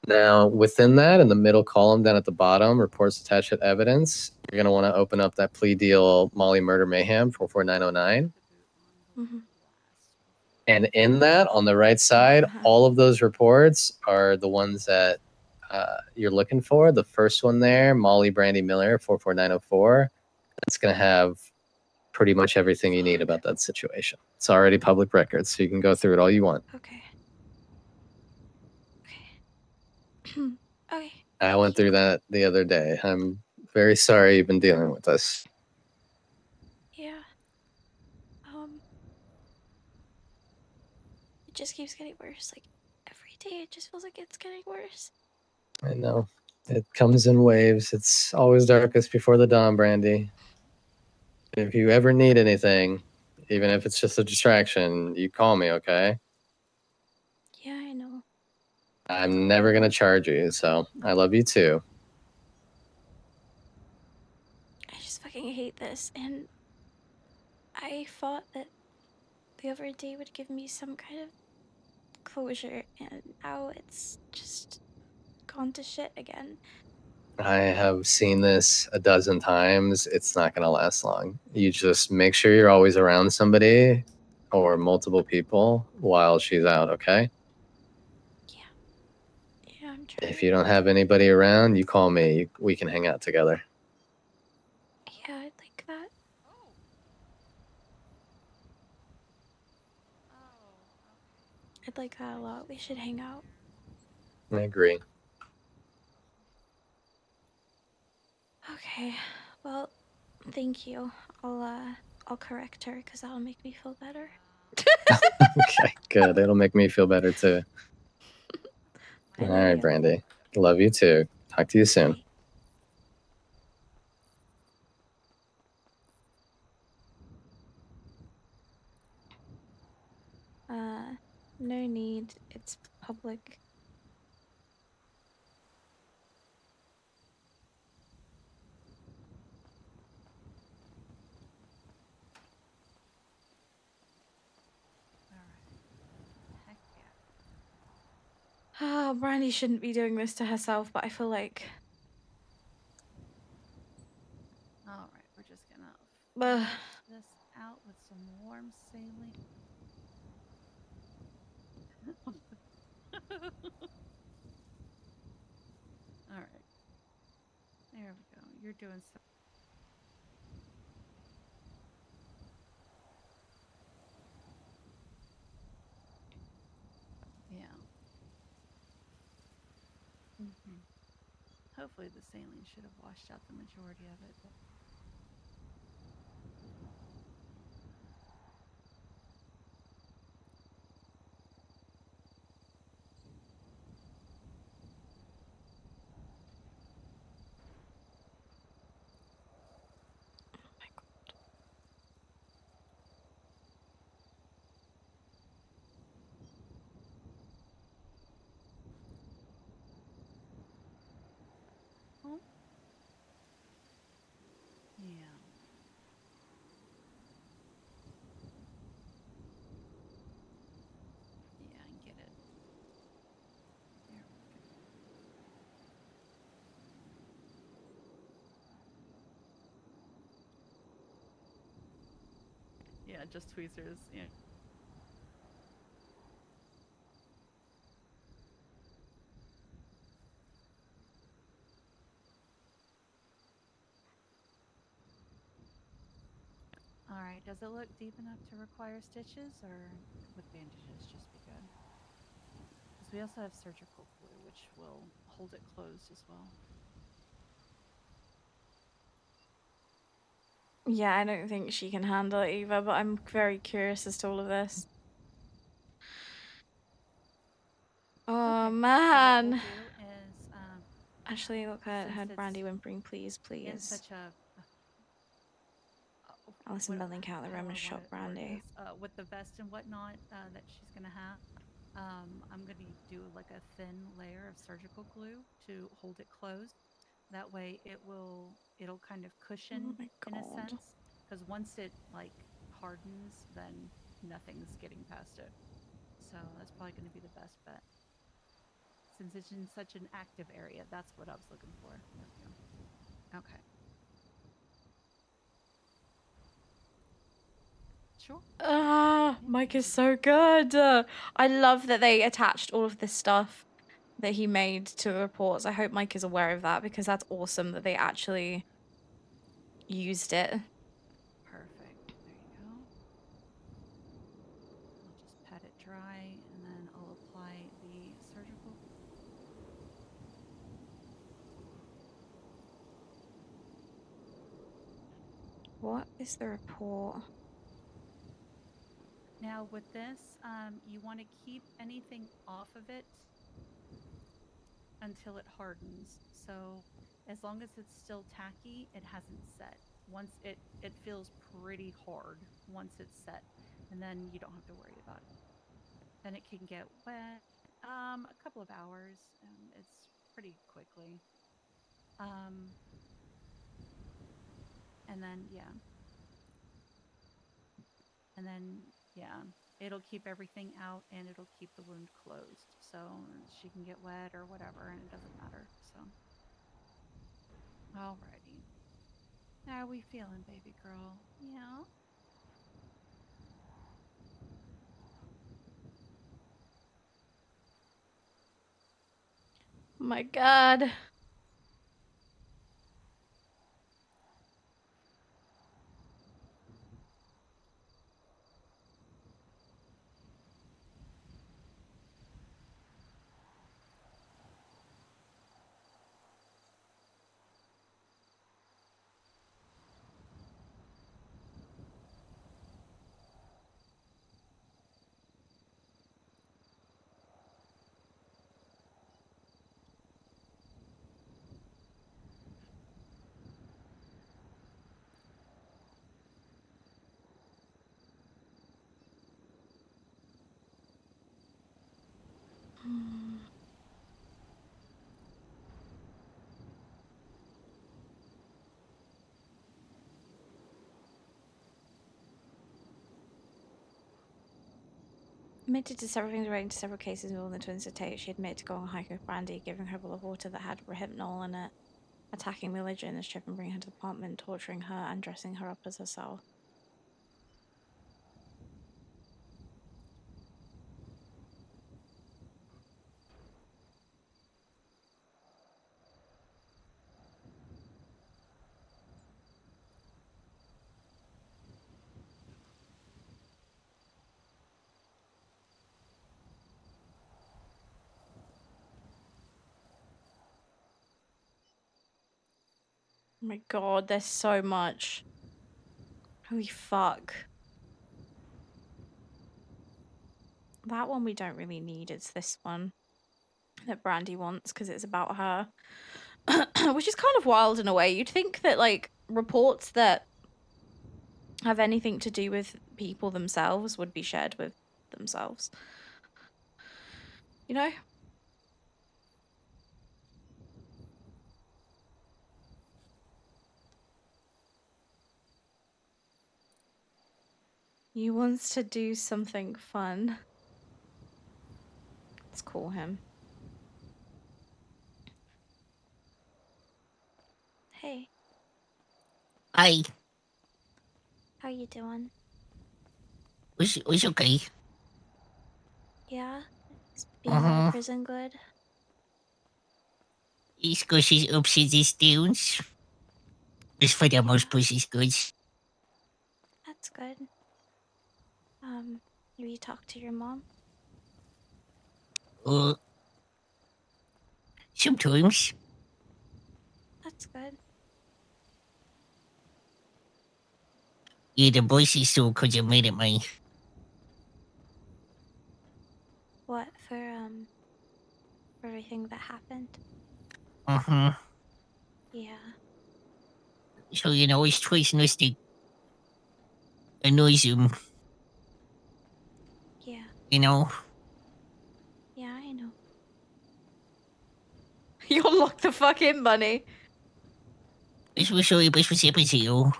Now, within that, in the middle column down at the bottom, reports attached with evidence, you're going to want to open up that plea deal, Molly Murder Mayhem, 44909. Mm-hmm. And in that, on the right side, all of those reports are the ones that you're looking for. The first one there, Molly Brandi Miller, 44904. That's going to have pretty much everything you need about that situation. It's already public record, so you can go through it all you want. Okay. Okay. Okay. I went through that the other day. I'm very sorry you've been dealing with this. Yeah. It just keeps getting worse. Like every day, it just feels like it's getting worse. I know. It comes in waves. It's always darkest before the dawn, Brandi. If you ever need anything, even if it's just a distraction, you call me, okay? Yeah, I know. I'm never going to charge you, so I love you too. I just fucking hate this, and I thought that the other day would give me some kind of closure, and now it's just gone to shit again. I have seen this a dozen times. It's not going to last long. You just make sure you're always around somebody or multiple people while she's out, okay? Yeah, I'm trying. If you don't have anybody around, you call me. We can hang out together. Yeah, I'd like that. I'd like that a lot. We should hang out. I agree. Okay. Well, thank you. I'll correct her because that'll make me feel better. Okay, good. It'll make me feel better too. I All love right, you. Brandy. Love you too. Talk to you soon. Bye. No need. It's public. Heck yeah. Oh, Brandi shouldn't be doing this to herself, but I feel like All right, we're just gonna Ugh. flush this out with some warm saline. All right, there we go. You're doing so. Yeah. Hopefully, the saline should have washed out the majority of it. But... Oh. Yeah. Yeah, I get it. There we go. Yeah, just tweezers. Yeah. All right. Does it look deep enough to require stitches, or would bandages just be good? Because we also have surgical glue, which will hold it closed as well. Yeah, I don't think she can handle it either, but I'm very curious as to all of this. Oh, Okay. man. So what we'll do is, Actually, look at since her it's Brandi whimpering, please, in please. such a Alison Building out of the room and shot how I word Brandi. this, with the vest and whatnot that she's gonna have, I'm gonna do like a thin layer of surgical glue to hold it closed. That way, it'll kind of Oh cushion my in a god. sense, because once it like hardens, then nothing's getting past it. So that's probably going to be the best bet. Since it's in such an active area, that's what I was looking for. There we go. Okay. Sure. Ah, Yeah, Mike is easy. so good. I love that they attached all of this stuff that he made to the reports. I hope Mike is aware of that because that's awesome that they actually used it. Perfect. There you go. I'll just pat it dry and then I'll apply the surgical. What is the report? Now with this, you want to keep anything off of it until it hardens. So as long as it's still tacky, it hasn't set. Once it feels pretty hard once it's set, and then you don't have to worry about it. Then it can get wet. A couple of hours. It's pretty quickly. And then yeah. And then yeah, it'll keep everything out and it'll keep the wound closed. So she can get wet or whatever, and it doesn't matter. So alrighty. How are we feeling, baby girl? Yeah. My god. Admitted to several things relating to several cases involving the twins to take. She admitted to going on a hike with Brandi, giving her a bottle of water that had rehypnol in it, attacking Mila during this trip and bringing her to the apartment, torturing her and dressing her up as herself. Oh my god, there's so much. Holy fuck. That one we don't really need. It's this one that Brandi wants because it's about her. Which is kind of wild in a way. You'd think that, like, reports that have anything to do with people themselves would be shared with themselves. You know? He wants to do something fun. Let's call him. Hey, Hi. how you doing? Was okay. Yeah? Is being out of prison good? It's because she's upset these dunes. Just for the most pussy's good. That's good. Have you talked to your mom? Sometimes. That's good. Yeah, the boys is so could you made it, man. What, for everything that happened? Yeah. So, you know, it's twice nice to annoys him, Yeah. you know? Yeah, I know. You're locked the fuck in, Bunny. This was sorry, but was able to you.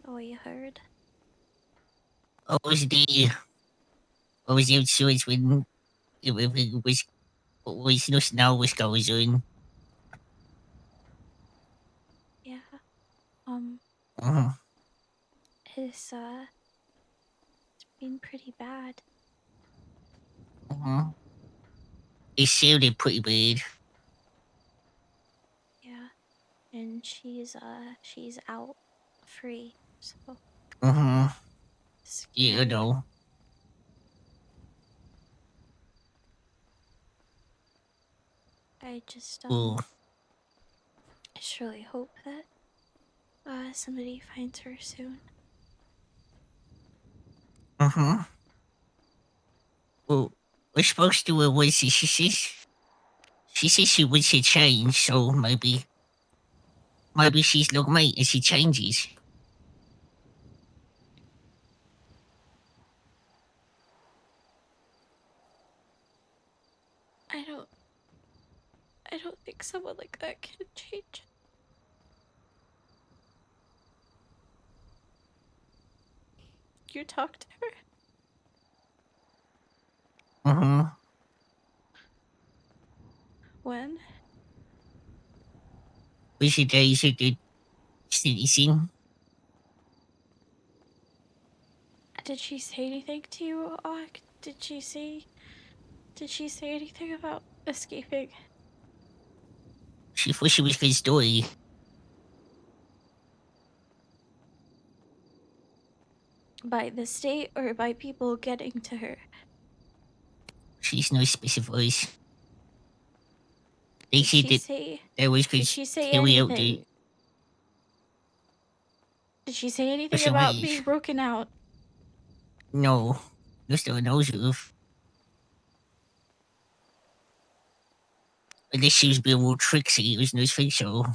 Oh, you heard? I was there. I was outside when it was no snow was going on. Yeah. Uh-huh. It's been pretty bad. Uh-huh. It sounded pretty bad. Yeah. And she's out free, so Uh-huh. Yeah, I scary. know. I just Oh. I just really hope that somebody finds her soon. Uh-huh. Well, we're supposed to was she says she wants to change, so maybe she's like me and she changes. I don't think someone like that can change. You talk to her? Uh-huh. When? Was it days at the citizen? Did she say anything to you, Og? Did she say anything about escaping? She thought she was gonna die. By the state or by people getting to her? She's no specifies. They Did said she that say they was did gonna she say carry out the anything? Did she say anything about percentage. being broken out? No. Just the nose of. Unless she was being real tricksy, it was no think so.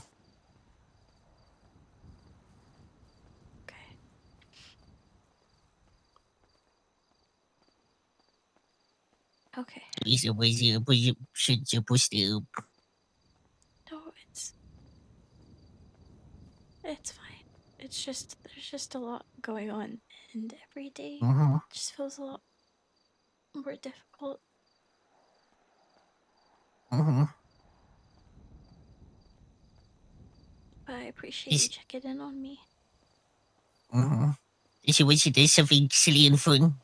supposed to. No, it's fine. It's just there's just a lot going on, and every day just feels a lot more difficult. But I appreciate you checking in on me. So there's something silly and fun.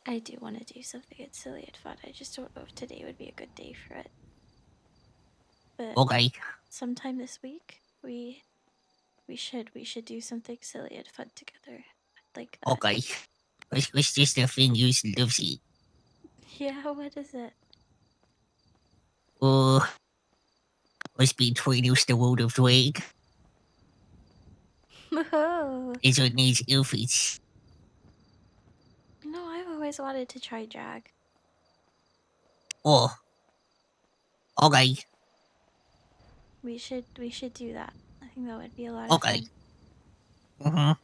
I do want to do something that's silly and fun. I just don't know if today would be a good day for it. But Okay. sometime this week we should do something silly and fun together. I'd like that. Okay. What's just a thing you loves it? Yeah, what is it? What's between us the world of drag? Oh. It's on these outfits. No, I've always wanted to try drag. Oh. Okay. We should do that. I think that would be a lot of Okay. fun.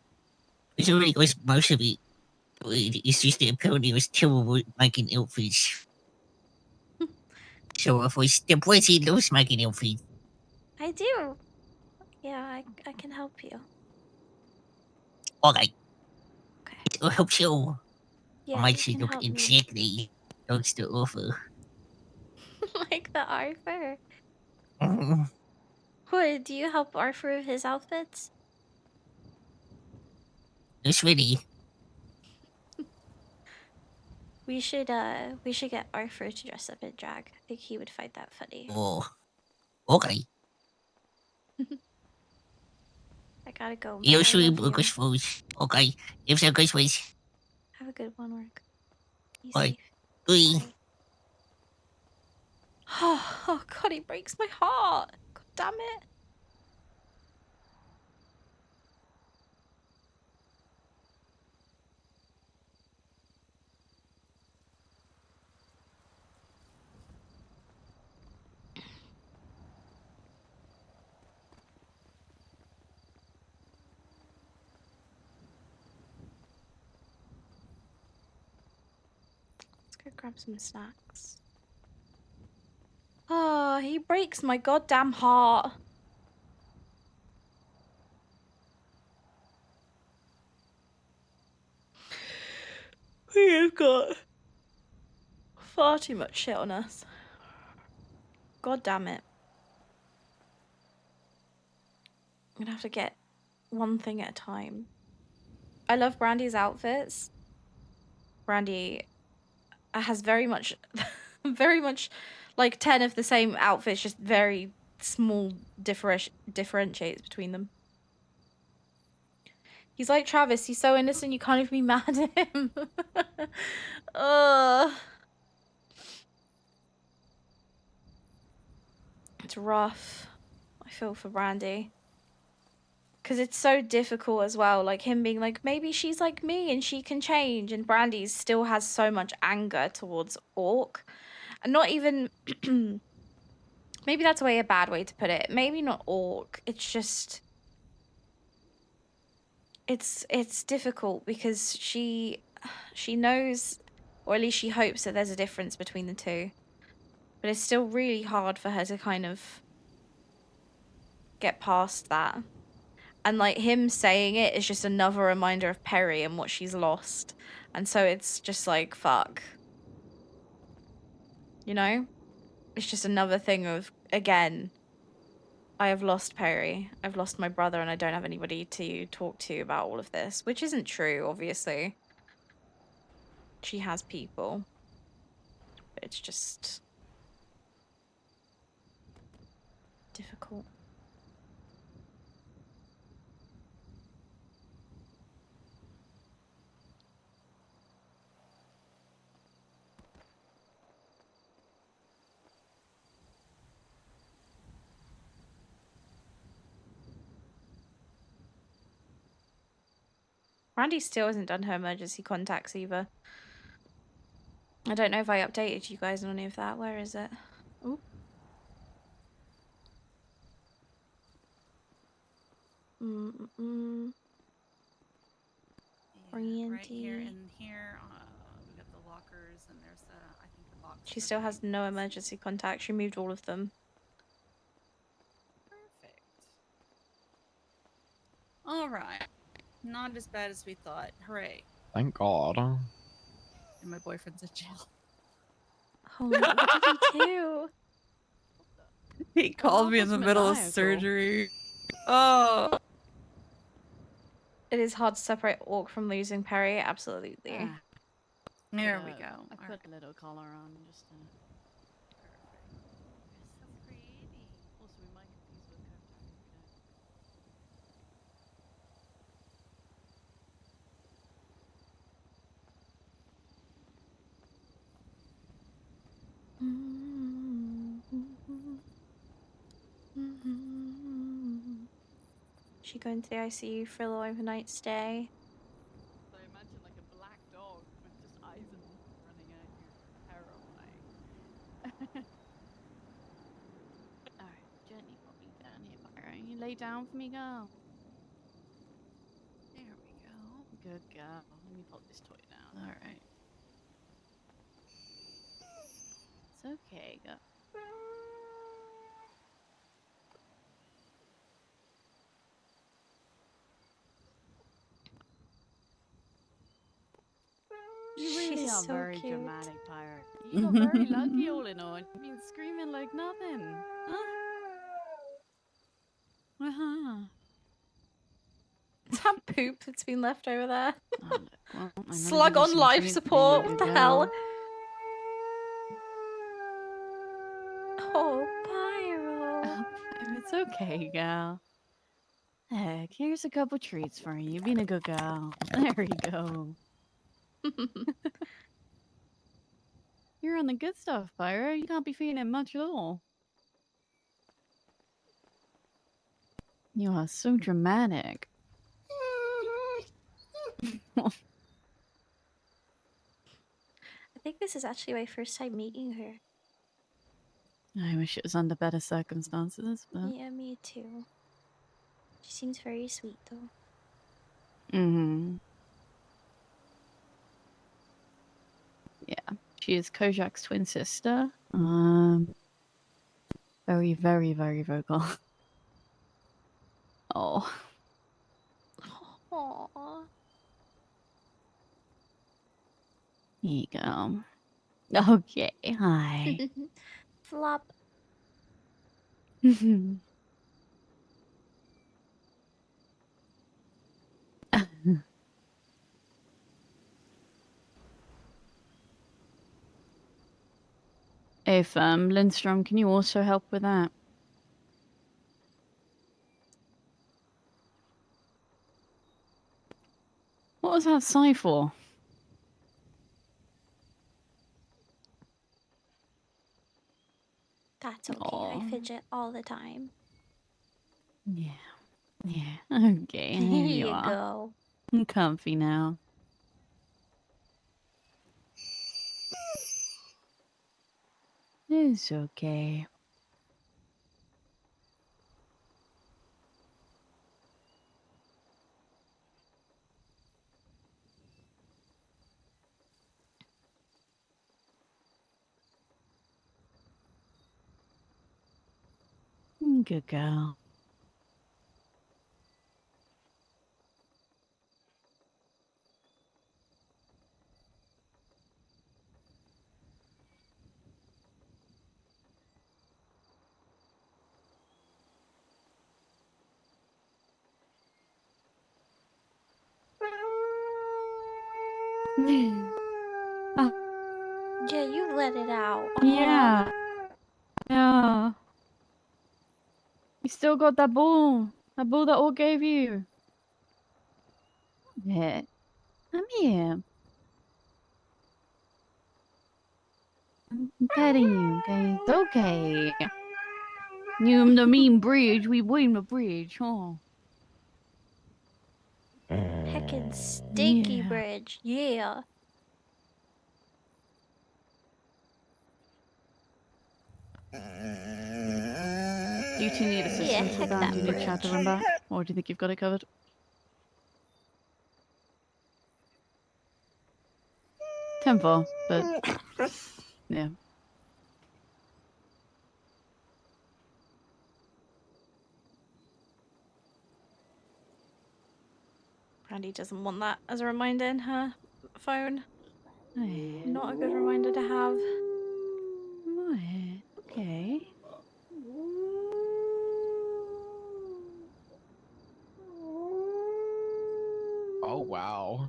It's already was most of it. It's just that apparently it was terrible at making outfits. So if we the boys loves making outfits. I do. Yeah, I can help you. Okay. I hope so. Yeah, I might you see can look help me. exactly that's the offer. Like the Arthur. Mhm. What, do you help Arthur with his outfits? It's ready. We should get Arthur to dress up in drag. I think he would find that funny. Oh. Okay. I gotta go, man. You I should love book you. us first. Okay. If so goes with. Have a good one, Work. Be Bye. safe. Bye. Bye. Oh god, he breaks my heart. God damn it. Let's go grab some snacks. Oh, he breaks my goddamn heart. We have got far too much shit on us. God damn it. I'm gonna have to get one thing at a time. I love Brandy's outfits. Brandi has very much, very much like 10 of the same outfits, just very small differentiates between them. He's like Travis, he's so innocent you can't even be mad at him. Ugh. It's rough. I feel for Brandi. Because it's so difficult as well, like him being like, maybe she's like me and she can change, and Brandi still has so much anger towards Orc. And not even... maybe that's a bad way to put it. Maybe not Orc, it's just... It's difficult because she knows, or at least she hopes that there's a difference between the two. But it's still really hard for her to kind of get past that. And like him saying it is just another reminder of Perry and what she's lost. And so it's just like, fuck. You know? It's just another thing of, again, I have lost Perry. I've lost my brother and I don't have anybody to talk to about all of this. Which isn't true, obviously. She has people. But it's just... difficult. Randy still hasn't done her emergency contacts either. I don't know if I updated you guys on any of that. Where is it? Ooh. Yeah, right here and here. and there's I think the box. She still has no emergency contacts. She moved all of them. Perfect. All right. Not as bad as we thought. Hooray. Thank God. And my boyfriend's in jail. Oh, what did he do? He called me in the middle of surgery. Oh. It is hard to separate Orc from losing Perry. Absolutely. There we go. I put a little collar on just to... So pretty. Also, we might get these with She going to the ICU for a little overnight stay. So imagine like a black dog with just eyes and running at you. Terrifying. Alright, gently pop me down here, Byron. You lay down for me, girl. There we go. Good girl. Let me pop this toy down. Alright. It's okay, girl. You really She's are so very cute. dramatic, pirate. You got very lucky all in all. You've been screaming like nothing. Is that poop that's been left over there? Oh, look, well, I'm gonna Slug give you on some life treats. support. There you What the go. hell? Oh, Pyro. It's okay, gal. Heck, here's a couple treats for you. You've been a good gal. There you go. You're on the good stuff, Pyro. You can't be feeling much at all. You are so dramatic. I think this is actually my first time meeting her. I wish it was under better circumstances, but... Yeah, me too. She seems very sweet, though. Mm-hmm. Yeah, she is Kojak's twin sister. Very, very, very vocal. Oh. Aww. Here you go. Okay, hi. Flop. If, Lindstrom, can you also help with that? What was that sigh for? That's okay. Aw. I fidget all the time. Yeah. Yeah. Okay, Here there you you are. go. I'm comfy now. It's okay. Good girl. Yeah, you let it out. Yeah. Yeah. You still got that ball. That ball that all gave you. Yeah. Come here. I'm petting you, okay? It's okay. You the mean bridge. We win the bridge, huh? Heckin' stinky Yeah. bridge. Yeah. Do you two need assistance with heck that? that Do you need chat to run back? Or do you think you've got it covered? 10-4, but yeah. Brandi doesn't want that as a reminder in her phone. Right. Not a good reminder to have. Right. Okay. Oh wow.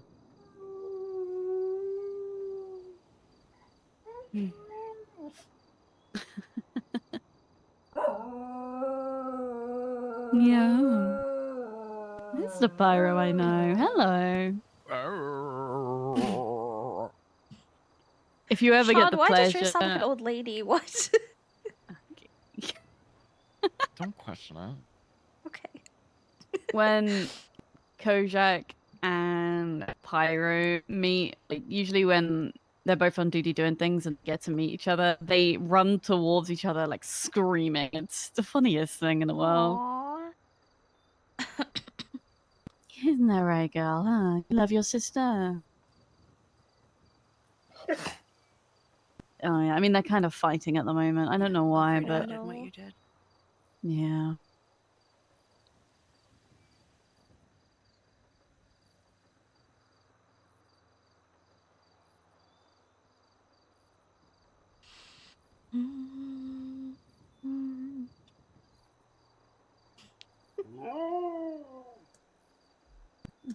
Yeah. It's the pyro I know. Hello. If you ever get Shard, the why does pleasure, yours sound like an old lady? What? Don't question it. Okay. when Kojak and Pyro meet, like usually when they're both on duty doing things and get to meet each other, they run towards each other like screaming. It's the funniest thing in the world. Aww. Isn't that right, girl? Huh? You love your sister. Oh yeah, I mean they're kind of fighting at the moment. I don't know why, but What you did. yeah.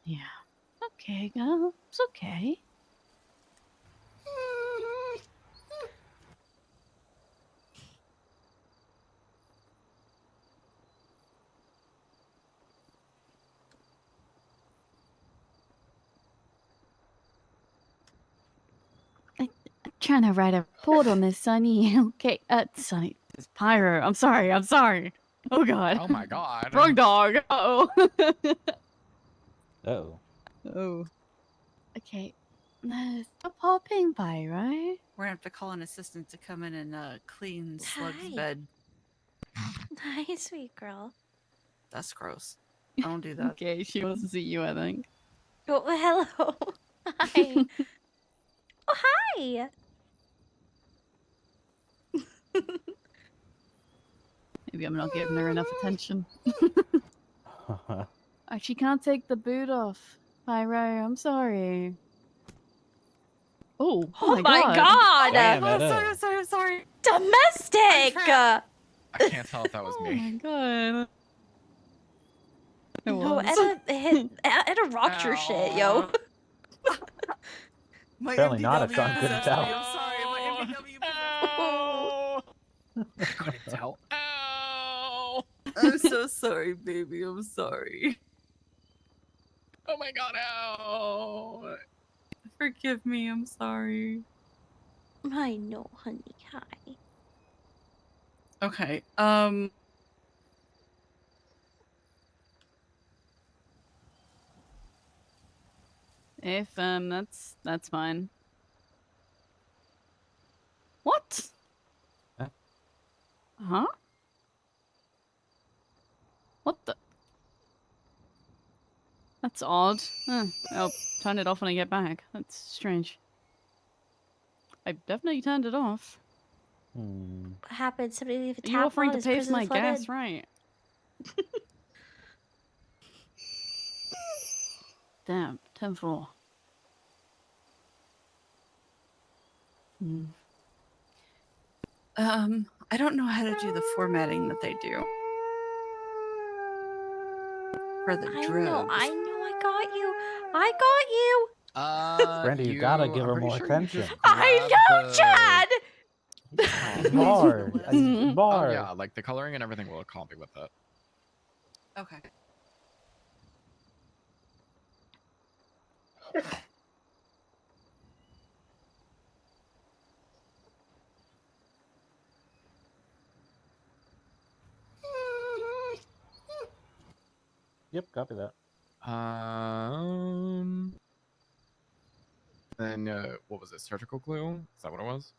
Yeah. Okay, girl. It's okay. I'm trying to write a report on this, Sonny. Okay, Sonny. It's Pyro. I'm sorry. Oh god. Oh my god. Wrong dog. Uh-oh. Oh. Oh. Okay. Stop hopping, Pyro. We're gonna have to call an assistant to come in and clean Slug's Hi. bed. Hi, sweet girl. That's gross. I don't do that. Okay, she wants to see you, I think. Oh, hello. Hi. Oh, hi. Maybe I'm not giving her enough attention. She can't take the boot off. Pyro, I'm sorry. Oh, Oh my god. Damn, I'm it sorry, is. I'm sorry, I'm sorry. Domestic. I can't tell if that was Oh me. my god. It No, was. Edda rocked your shit, yo. My Apparently not, if MPW Sean couldn't possessed me. tell. I'm sorry, my MPW Ow! I couldn't tell. Ow! I'm so sorry, baby. I'm sorry. Oh my god, ow! Forgive me. I'm sorry. I know, honey. Hi. Okay. If that's fine. What? Huh? What the? That's odd. I'll turn it off when I get back. That's strange. I definitely turned it off. What happened? Somebody leave a tap You offering on? to Is pay for prison my flooded? gas, right? Damn, 10-4. I don't know how to do the formatting that they do for the drugs. I know, I got you. I got you. Brandi, you gotta give I'm her pretty more sure you just attention. I grab know, the- Chad. More. More. Oh yeah, like the coloring and everything will copy with it. Okay. Yep, copy that. Then what was it? Surgical glue? Is that what it was?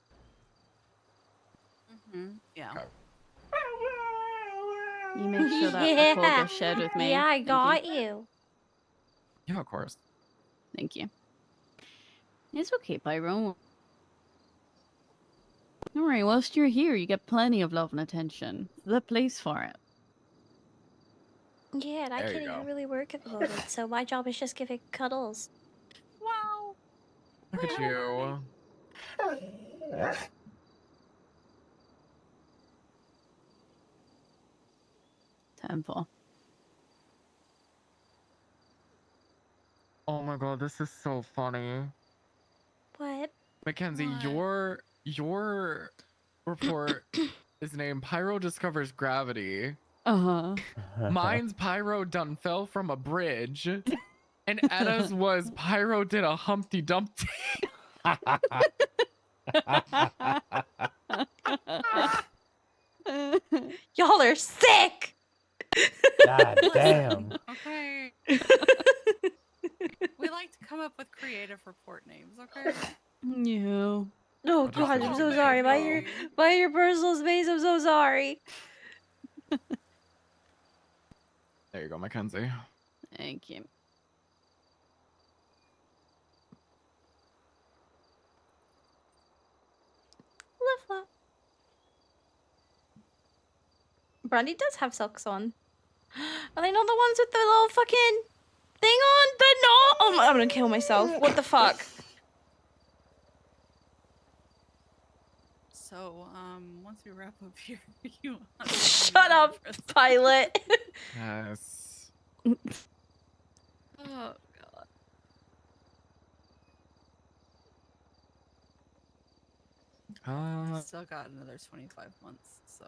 Yeah. Okay. You make sure that report gets shared with me. Yeah, I Thank got you. you. Yeah, of course. Thank you. It's okay, Pyro. Don't worry, whilst you're here, you get plenty of love and attention. The place for it. Yeah, and I There you can't even go. really work at the moment, so my job is just giving cuddles. Wow. Look at you. Temple. Oh my god, this is so funny. What? Mackenzie, What? your report is named Pyro Discovers Gravity. Uh-huh. Mine's Pyro done fell from a bridge. And Edda's was Pyro did a Humpty Dumpty. Y'all are sick! God damn. Okay. We like to come up with creative report names, okay? Yeah. Oh I'll just god, say I'm it. so sorry. By your personal space, I'm so sorry. There you go, Mackenzie. Thank you. Flip-flop. Brandi does have socks on. Are they not the ones with the little fucking thing on? They're not! Oh, I'm gonna kill myself. What the fuck? So, once we wrap up here, you Shut up, pilot. Yes. Oh god. I still got another 25 months, so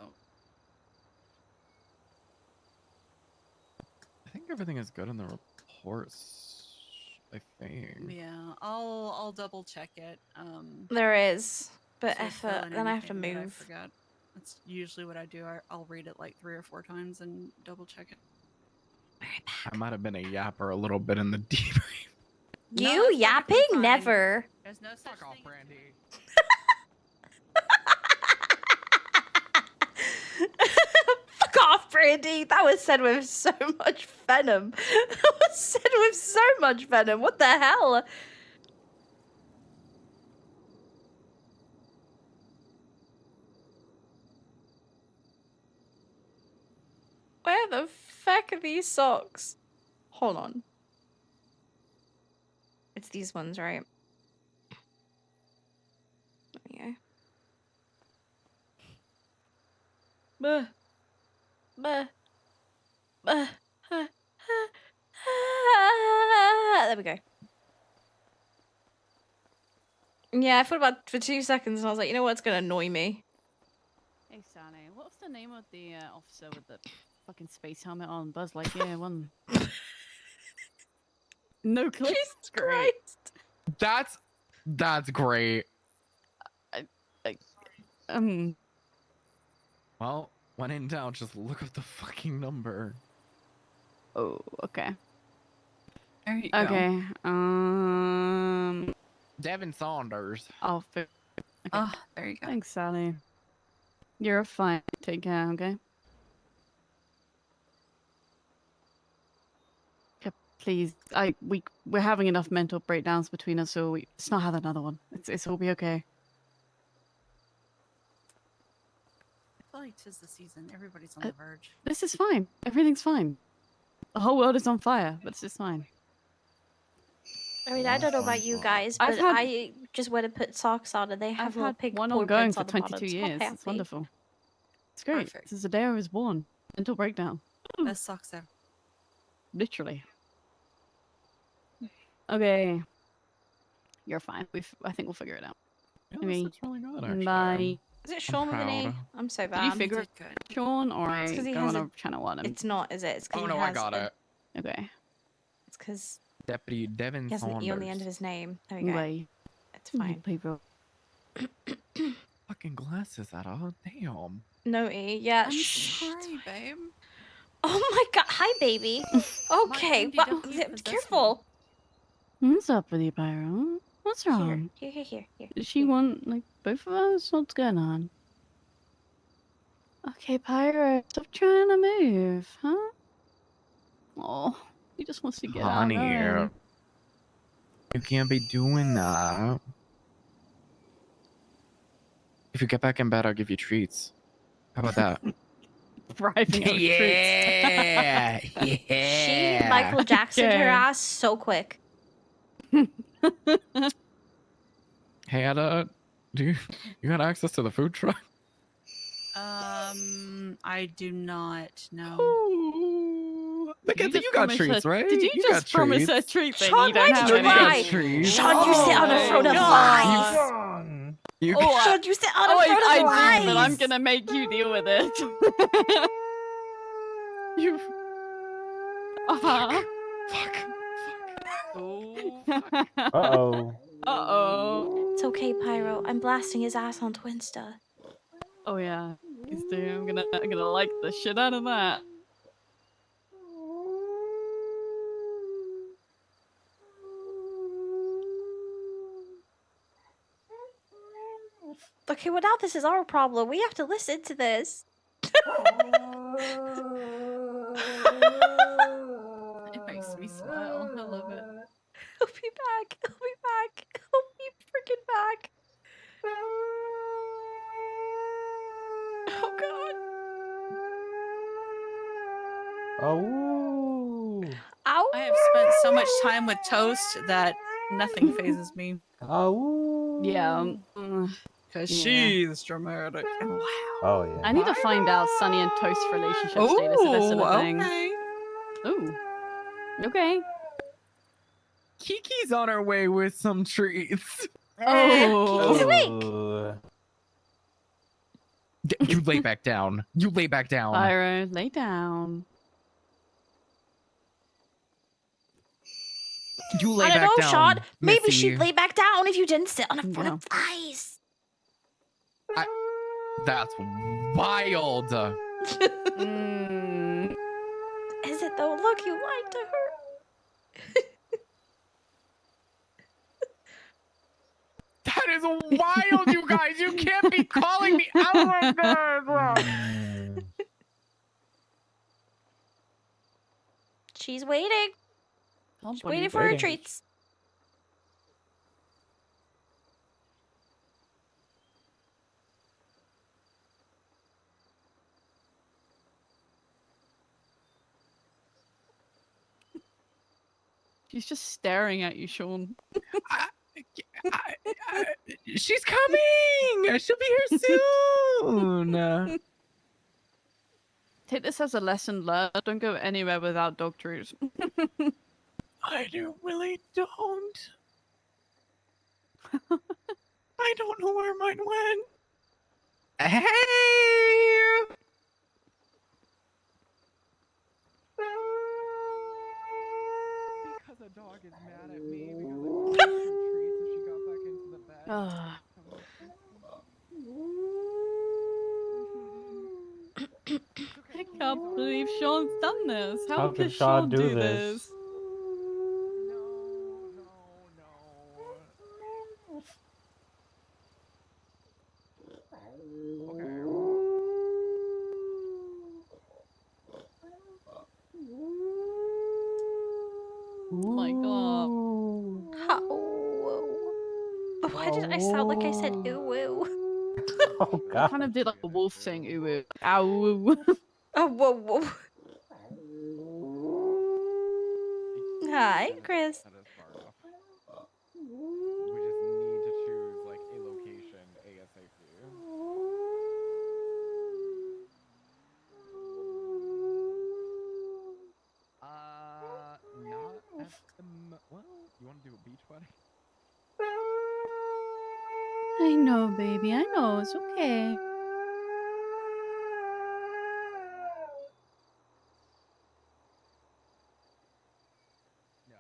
I think everything is good in the reports. I think. yeah, I'll double check it. There is, but to fill effort. in Then I have to anything that I move. forgot. That's usually what I do. I'll read it like 3 or 4 times and double check it. I might have been a yapper a little bit in the debrief. No, You that's yapping? perfectly fine. Never. There's no such Fuck off, thing as- Brandi. Fuck off, Brandi. That was said with so much venom. That was said with so much venom. What the hell? Where the feck are these socks? Hold on. It's these ones, right? There we go. There we go. Yeah, I thought about it for 2 seconds and I was like, you know what's gonna annoy me? Hey, Sane, what's the name of the officer with the fucking space helmet on? Buzz Lightyear one. No clue. Jesus Great. Christ. That's great. Well, when in doubt, just look up the fucking number. Oh, okay. There you Okay. Devin Saunders. I'll figure. Okay. Oh, there you go. Thanks, Sally. You're fine. Take care, okay? Okay, please. We're having enough mental breakdowns between us, so let's not have another one. It's all be okay. I feel like 'tis the season. Everybody's on the verge. This is fine. Everything's fine. The whole world is on fire, but it's just fine. I mean, I don't know about you guys, but I just went and put socks on and they have little pink one paw ongoing prints for on the 22 bottom, so I'm years. It's happy. wonderful. It's great. Perfect. Since the day I was born. Mental breakdown. Best socks ever. Literally. Okay. You're fine. I think we'll figure it out. Yeah, I mean, this looks really good, actually. bye. Is it Sean with an E? proud. I'm so Did bad. you figure it Good. Sean, or It's I 'cause he go has on a- a channel one? It's not, is it? It's 'cause Oh he no, I has got a- it. Okay. It's because Deputy Devin he has an Saunders. E on the end of his name. There we go. Bye. It's fine. People. Fucking glasses at all. Damn. No E. Yeah. I'm shh. sorry, babe. Oh my god. Hi, baby. Okay. Brandy Well, doesn't possess careful. What's up with you, Pyro? What's Here. wrong? Here. Does she want, like, both of us? What's going on? Okay, Pyro, stop trying to move, huh? Oh, he just wants to get Honey. out. Right? You can't be doing that. If you get back in bed, I'll give you treats. How about that? Bribing her with Yeah, She yeah. Michael Jacksoned her Okay. ass so quick. Hey, Ada, you got access to the food truck? I do not know. Ooh. Look at Did that, you got promise treats, her, right? Did you got just promise her treats. treats and Sean, you don't why have did you any? lie? Treats. Sean, you sit on a throne of lies. Sean! You Oh, Sean, you sit on a oh, throne of I lies. do, but I'm gonna make you deal with it. you Uh-huh. fuck. Oh. Uh-oh. Uh-oh. It's okay, Pyro. I'm blasting his ass on Twinsta. Oh yeah. Please do. I'm gonna like the shit out of that. Okay, well now this is our problem. We have to listen to this. It makes me smile. I love it. I'll be back. I'll be back. I'll be freaking back. Oh god. Oh. Ow. I have spent so much time with Toast that nothing phases me. Oh. Yeah. Because Yeah. she's dramatic. Wow. Oh, yeah. I need to find out Sunny and Toast's relationship status if they're still a thing. Okay. Ooh. Okay. Kiki's on her way with some treats. Kiki's awake. Oh. You lay back down. You lay back down. Pyro, lay down. You lay I don't back know, down. Sean. Maybe Missy. she'd lay back down if you didn't sit on a throne Yeah. of lies. That's wild. Mm. Is it though? Look, you lied to her. That is wild, you guys. You can't be calling me out like that. She's waiting. She's waiting for her treats. She's just staring at you, Sean. She's coming. She'll be here soon. Take this as a lesson learned. Don't go anywhere without dog treats. I really don't. I don't know where mine went. Hey! Because a dog is mad at me because I bought her treats and she got back into the bed. I can't believe Sean's done this. How could could Sean Sean do do this? this? Oh my god. Why did I sound like I said ooh woo? Oh I god. kind of did like a wolf saying ooh ooh. Ow woo. Oh whoa whoa. Hi, Chris. That is far off. We just need to choose like a location ASAP. Not at the well, you want to do a beach wedding? I know, baby. I know. It's okay. No.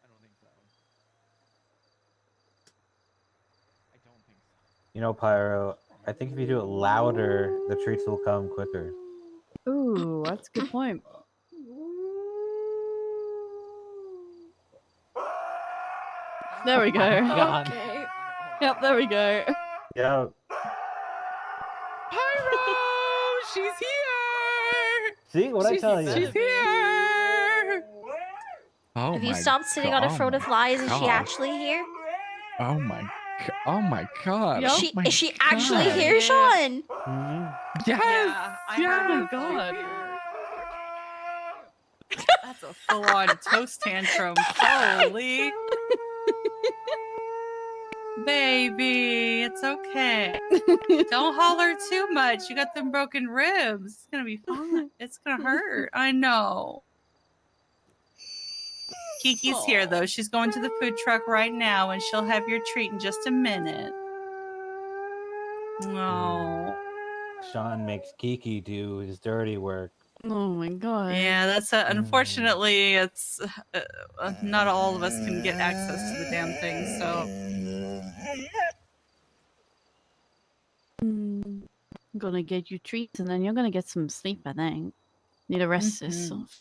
I don't think so. I don't think so. You know, Pyro, I think if you do it louder, the treats will come quicker. Ooh, that's a good point. There we go. God. Okay. Yep, there we go. Yeah. Pyro! She's here! See what I tell you? She's here! Oh Have you my stopped sitting on a throat of lies? Is she actually here? Oh my god. Yup. Oh She my is she actually God. here, Sean? Yes. Yeah, I heard Oh her my god. That's a full-on toast tantrum. Holy. Baby, it's okay. Don't holler too much. You got them broken ribs. It's gonna be fine. It's gonna hurt. I know. Kiki's here though. She's going to the food truck right now and she'll have your treat in just a minute. No. Sean makes Kiki do his dirty work. Oh my god. Yeah, that's unfortunately it's not all of us can get access to the damn thing. So I'm gonna get you treats and then you're gonna get some sleep, I think. Need to rest yourself.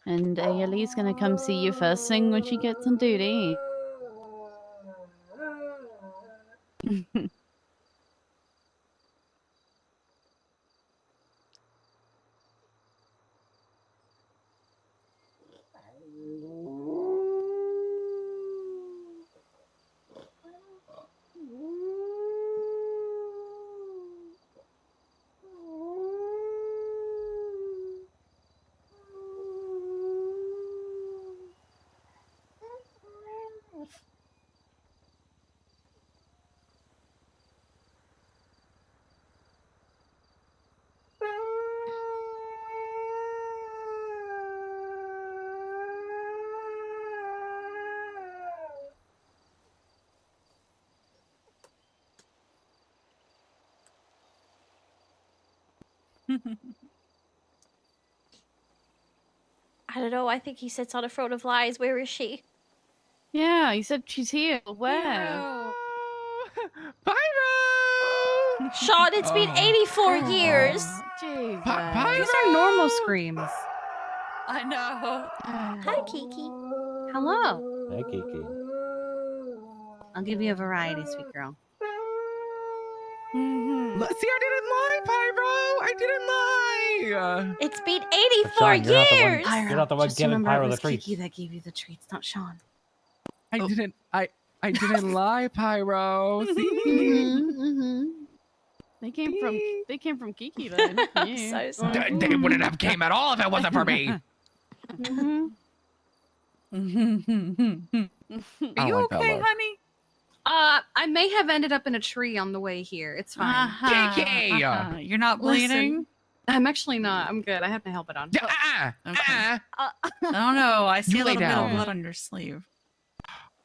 And Ayali's gonna come see you first thing when she gets on duty. I don't know. I think he sits on a throne of lies. Where is she? Yeah, you said she's here. Where? Pyro! Sean, it's been 84 years. Jesus. These are normal screams. I know. Hi, Kiki. Hello. Hey, Kiki. I'll give you a variety, sweet girl. See, I didn't lie, Pyro. I didn't lie. It's been But 84 Sean, you're not the one. years. You're not the one Just giving remember Pyro it the was treats. Kiki that gave you the treats, not Sean. I didn't lie, Pyro. See? They came from Kiki then. not from you. So sorry. They wouldn't have came at all if it wasn't for me. Are I you like that okay, look. honey? I may have ended up in a tree on the way here. It's fine. Kiki! You're not bleeding? Listen, I'm actually not. I'm good. I have my helmet on. Okay. I don't know. I see You a lay little bit down. of blood on your sleeve.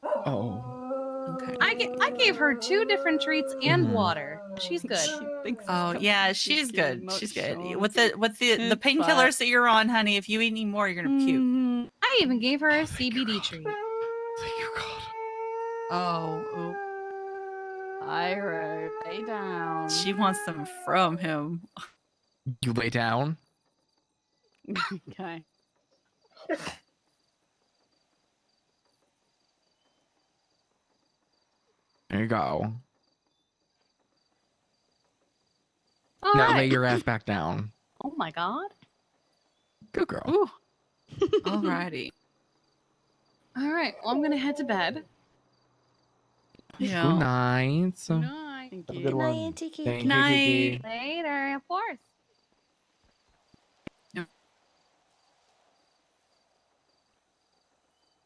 Oh. Okay. I gave her 2 different treats and water. She's good. Oh yeah, she's good. not She's good. Sean. With the It's painkillers that you're on, honey, if you eat any more, you're gonna puke. I even gave her a CBD treat. Thank you, God. Oh, Pyro, lay down. she wants them from him. You lay down. Okay. There you go. All Now lay right. your ass back down. Oh my god. Good girl. Ooh. Alrighty. All right. Well, I'm gonna head to bed. Yeah. Good night. Good night. Thank Have a you. good Good night, one. Auntie Kiki. Thank you, Night. Kiki. Later, of course.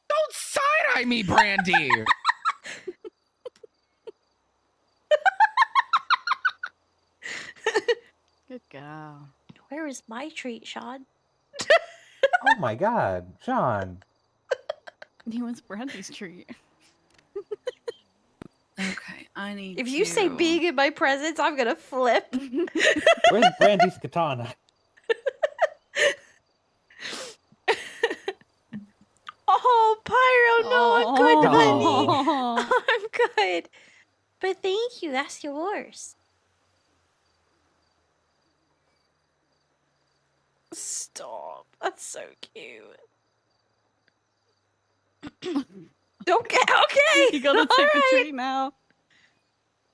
Don't side-eye me, Brandi. Good girl. Where is my treat, Sean? Oh my God, Sean. He wants Brandy's treat. Okay, I need. If you say to- being in my presence, I'm gonna flip. Where's Brandy's katana? Oh, Pyro, no, I'm good, honey. Oh. I'm good. But thank you, that's yours. Stop. That's so cute. Okay. You gotta All take a right. treat now.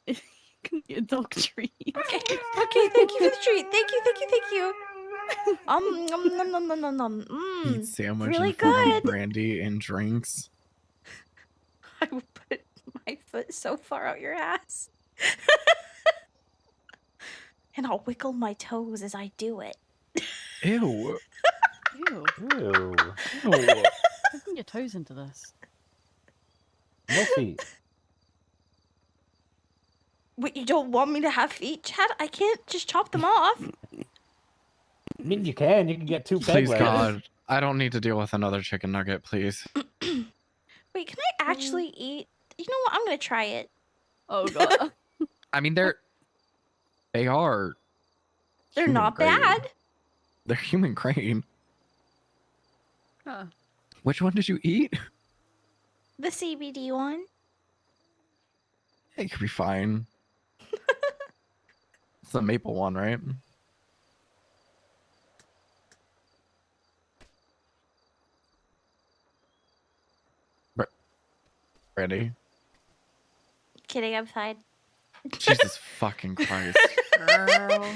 You can get a dog treat. Okay, thank you for the treat. Thank you. Nom, nom, nom, nom, nom. Meat sandwich really and fucking good. brandy and drinks. I will put my foot so far out your ass. And I'll wiggle my toes as I do it. Ew. Ew. Ew. Ew. Putting your toes into this. No feet. Wait, you don't want me to have feet, Chad? I can't just chop them off. I mean, you can. You can get 2 peg Please, legs. God. I don't need to deal with another chicken nugget, please. Wait, can I actually eat? You know what? I'm gonna try it. Oh god. I mean, they are. They're human not grade. bad. They're human grade. Huh. Which one did you eat? The CBD one. It could be fine. It's the maple one, right? Ready? Kidding, I'm fine. Jesus fucking Christ. Girl.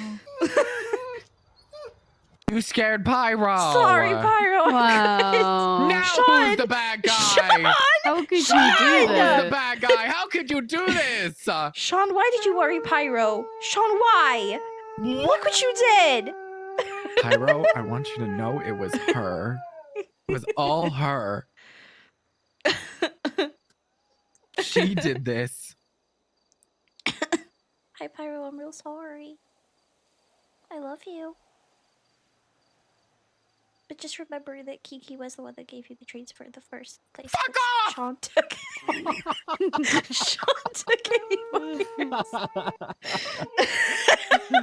You scared Pyro. Sorry, Pyro. Wow. Now Sean! who's the bad guy? Sean! How could you Sean! do Who's the this? bad guy? How could you do this? Sean, why did you worry Pyro? Sean, why? Look what you did. Pyro, I want you to know it was her. It was all her. She did this. Hi, Pyro. I'm real sorry. I love you. But just remember that Kiki was the one that gave you the treats for the first place. Fuck off! Sean took Sean took it. It was me! No,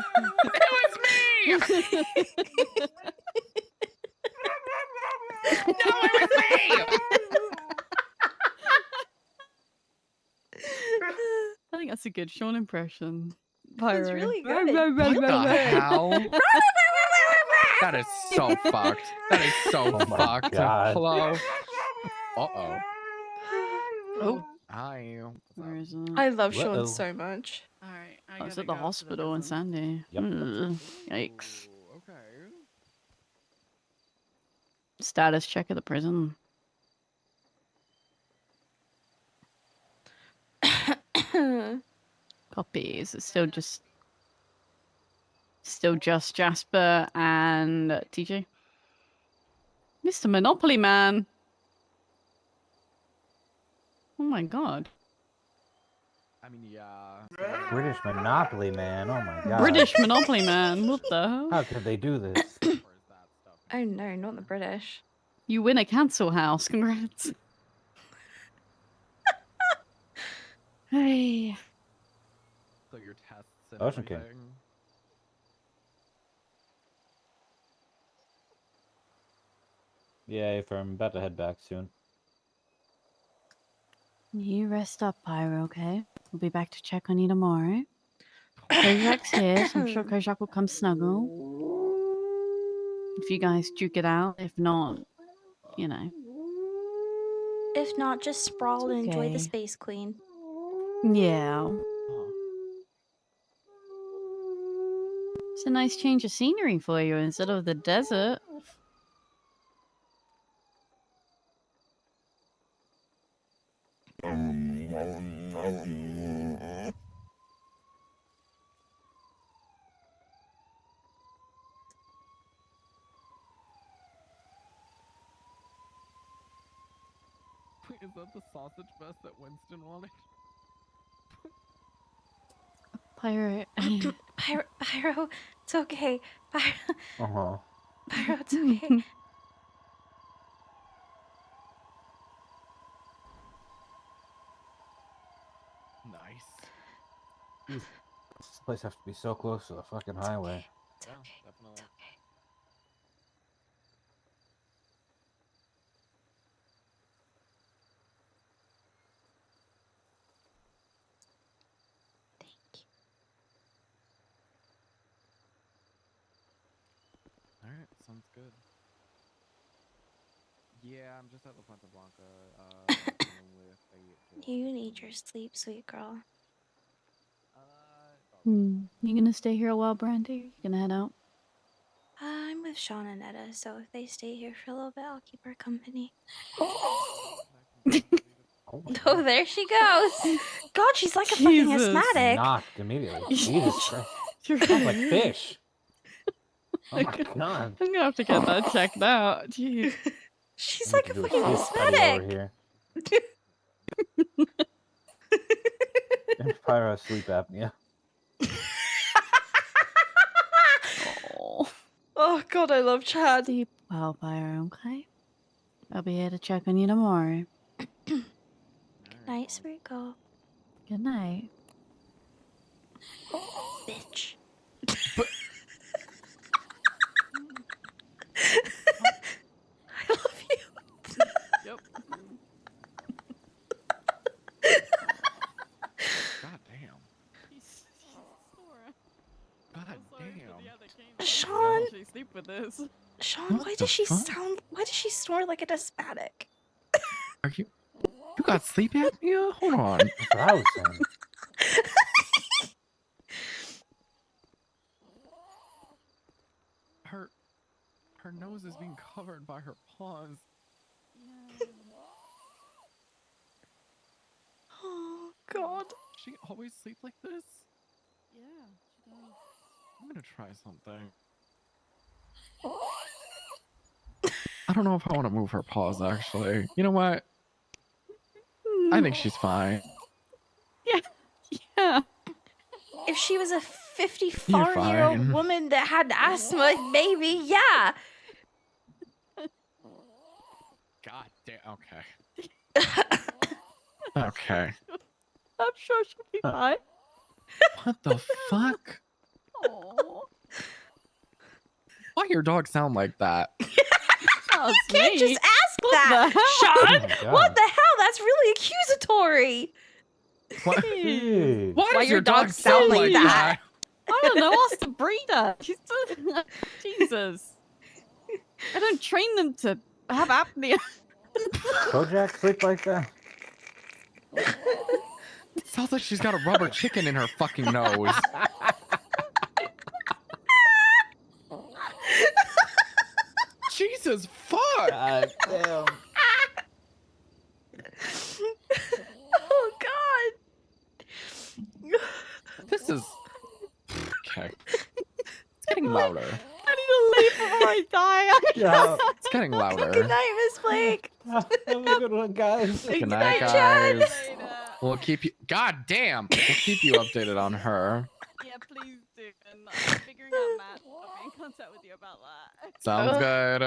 it was me! I think that's a good Sean impression. That's really good. What the hell? That is so fucked. That is so Oh my fucked. God. Hello? Uh-oh. Oh. Hi. Where is it? I love Uh-oh. Sean so much. All right. I was at the hospital in Sandy. Yep. Ugh, yikes. Okay. Status check of the prison. Copies. It's still just Jasper and TJ. Mr. Monopoly Man. Oh my god. I mean, yeah. British Monopoly Man. Oh my god. British Monopoly Man. What the hell? How could they do this? Oh no, not the British. You win a cancel house. Congrats. Hey. So your tests and Ocean King. everything. Yeah, if I'm about to head back soon. You rest up, Pyro, okay? We'll be back to check on you tomorrow. Kojak's here, so I'm sure Kojak will come snuggle. If you guys duke it out, if not, you know. If not, just sprawl and enjoy the okay. Space Queen. Yeah. It's a nice change of scenery for you instead of the desert. Wait, is that the sausage vest that Winston wanted? Pyro. Pyro, it's okay. Pyro, Uh-huh. Pyro, it's okay. Nice. This place has to be so close to the fucking highway. It's Yeah, okay. definitely. It's okay. Thank you. Alright, sounds good. Yeah, I'm just at La Puente Blanca. Dealing with a You need your sleep, sweet girl. You gonna stay here a while, Brandi? You gonna head out? I'm with Sean and Etta, so if they stay here for a little bit, I'll keep her company. Oh, there she goes. God, she's like a fucking asthmatic. Knocked immediately. Jesus Christ. Sounds like fish. Oh my god. I'm gonna have to get that checked out. Jeez. She's I need like a to do fucking sleep study over asthmatic. here. There's Pyro sleep apnea. Oh God, I love Chad. Sleep well, Pyro, okay? I'll be here to check on you tomorrow. Good night, sweet girl. Good night. Bitch. I love you. Yep. God damn. God damn. Sean. Sleep with this. Sean, What why the does she fuck? sound? Why does she snore like an asthmatic? Are you? You got sleep apnea? Hold on. That's what I was saying. Her nose is being covered by her paws. Oh God. She always sleep like this? Yeah, she does. I'm gonna try something. I don't know if I want to move her paws, actually. You know what? I think she's fine. Yeah. If she was a You're 54-year-old fine. woman that had asthma, maybe, yeah. God damn. Okay. Okay. I'm sure she'll be fine. What the fuck? Aww. Why your dog sound like that? You Can't just ask What that, the hell? Sean. Oh my What God. the hell? That's really accusatory. What? Jeez. Why Why does your your dog dog sound sound like like that? that? I don't know. Ask the breeder. She's Jesus. I don't train them to have apnea. Kojak sleep like that? It sounds like she's got a rubber chicken in her fucking nose. Jesus fuck! God damn. Oh God. This is okay. It's getting louder. I need to leave before I die. Yeah. It's getting Good louder. night, Miss Blake. Have a good one, guys. Good Good night, night, Chad. guys. We'll keep you. God damn. We'll keep you updated on her. Yeah, please do. And I'm figuring out Matt. I'll be in contact with you about that. Sounds good.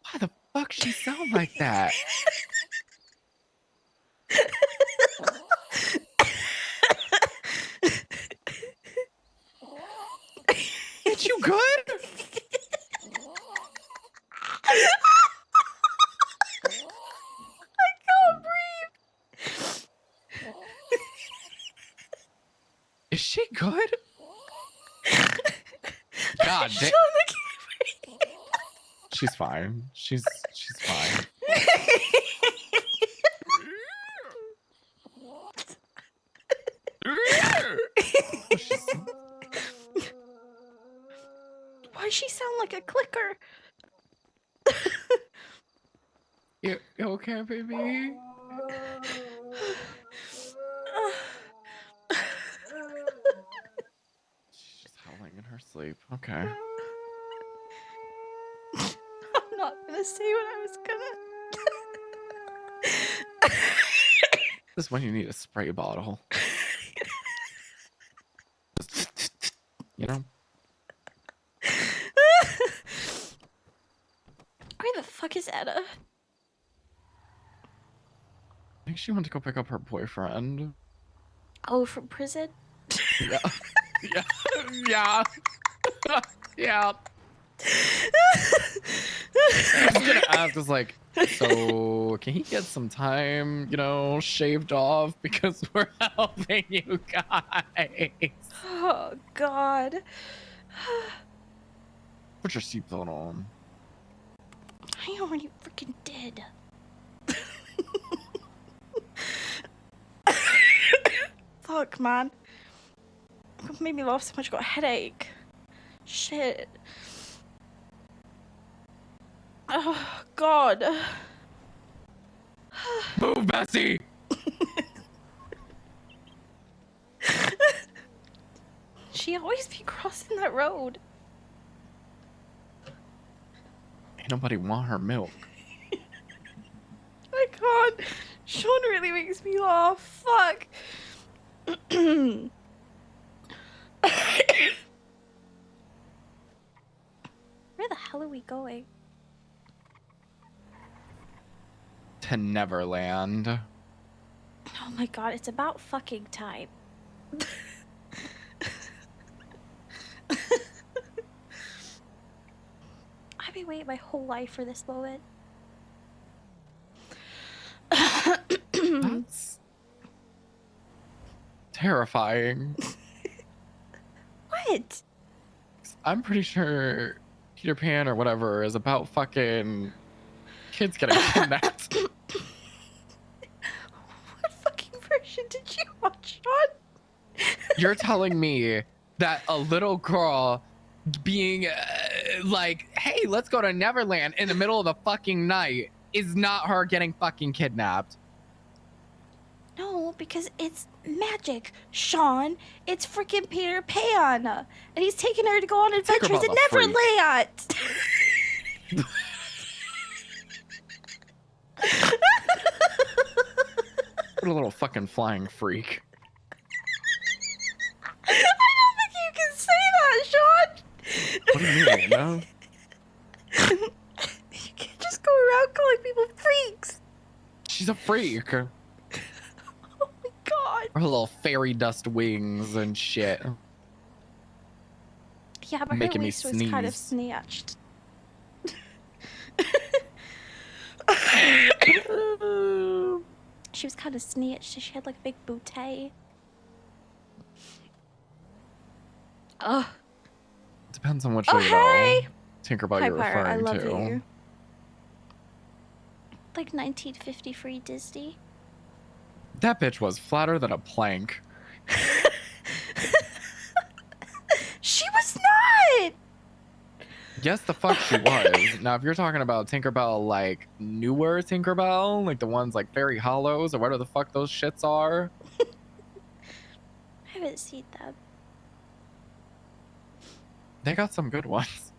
Why the fuck she sound like that? Bitch, you good? I can't breathe. Is she good? God damn. Sean, I can't breathe. She's fine. She's fine. Why does she sound like a clicker? You okay, baby? She's just howling in her sleep. Okay. I'm not gonna say what I was gonna. This is when you need a spray bottle. You know? Where the fuck is Etta? I think she went to go pick up her boyfriend. Oh, from prison? Yeah. Yeah. Yeah. Yeah. I was gonna ask, is like, so can he get some time, you know, shaved off because we're helping you guys? Oh, God. Put your seatbelt on. I already freaking did. Fuck, man. It made me laugh so much, I got a headache. Shit. Oh, God. Move, Bessie! She always be crossing that road. Ain't nobody want her milk. I can't. Sean really makes me laugh. Fuck. Where the hell are we going? To Neverland. Oh my god, it's about fucking time. I've been waiting my whole life for this moment. That's terrifying. What? I'm pretty sure Peter Pan or whatever is about fucking kids getting kidnapped. What fucking version did you watch, Sean? You're telling me that a little girl being like, hey, let's go to Neverland in the middle of the fucking night is not her getting fucking kidnapped. No, because it's magic, Sean. It's freaking Peter Pan. And he's taking her to go on adventures in Neverland. What a little fucking flying freak. I don't think you can say that, Sean. What do you mean, no? You can't just go around calling people freaks. She's a freak. Oh my god. Her little fairy dust wings and shit. Yeah, but making her me waist was kind of sneeze. snatched. She was kind of snatched. She had like a big bootay. Oh. Depends on which Oh, little hey! Tinkerbell Hi, you're Pirate, I referring love to. you. Like 1953 Disney. That bitch was flatter than a plank. She was not! Yes, the fuck she was. Now, if you're talking about Tinkerbell, like newer Tinkerbell, like the ones like Fairy Hollows or whatever the fuck those shits are, I haven't seen them. they got some good ones.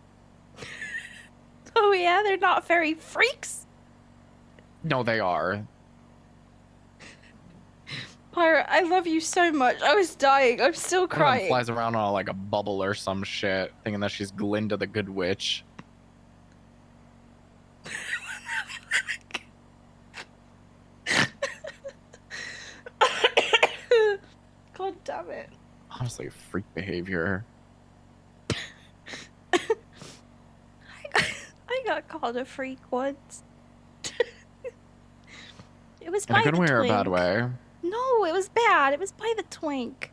Oh yeah, they're not fairy freaks. No, they are. Pirate, I love you so much. I was dying. I'm still One of them crying. flies around on like a bubble or some shit, thinking that she's Glinda the Good Witch. God damn it. Honestly, freak behavior. I got called a freak once. It was In by a good the way or a twink. bad way? No, it was bad. It was by the twink.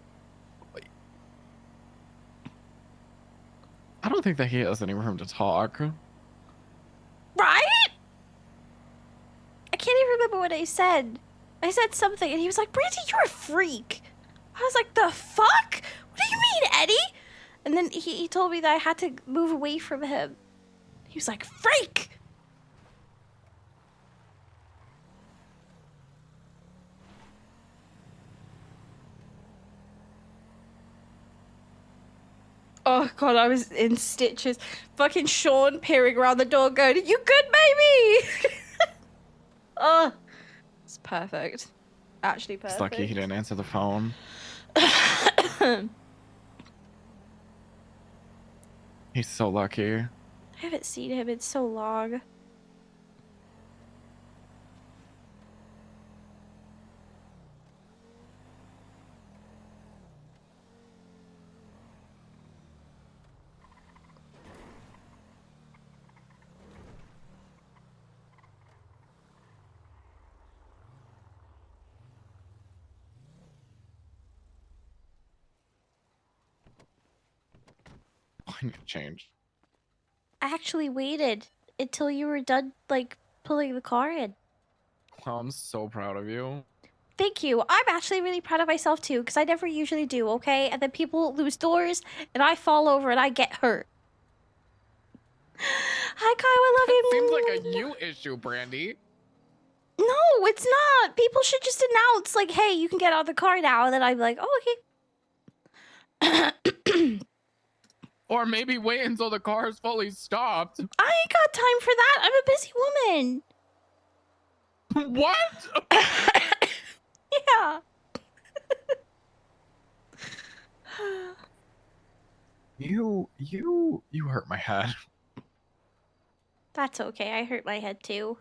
I don't think that he has any room to talk. Right? I can't even remember what I said. I said something and he was like, Brandi, you're a freak. I was like, the fuck? What do you mean, Eddie? And then he told me that I had to move away from him. He was like, freak! Oh god, I was in stitches. Fucking Sean peering around the door going, you good, baby? Oh, it's perfect. Actually perfect. It's lucky he didn't answer the phone. He's so lucky. I haven't seen him in so long. I need to change. I actually waited until you were done, like, pulling the car in. Well, I'm so proud of you. Thank you. I'm actually really proud of myself too, because I never usually do, okay? And then people lose doors, and I fall over and I get hurt. Hi, Kyle, I love you. Seems like a you issue, Brandi. No, it's not. People should just announce, like, hey, you can get out of the car now, and then I'd be like, oh, okay. Or maybe wait until the car is fully stopped. I ain't got time for that. I'm a busy woman. What? Yeah. You hurt my head. That's okay. I hurt my head too.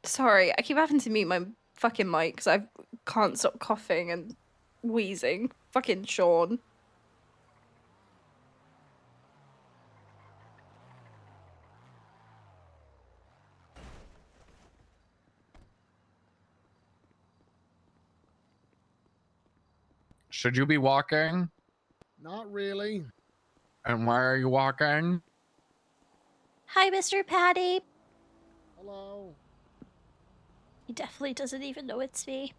Sorry, I keep having to mute my fucking mic because I can't stop coughing and wheezing. Fucking Sean. Should you be walking? Not really. And why are you walking? Hi, Mr. Patty. Hello. He definitely doesn't even know it's me.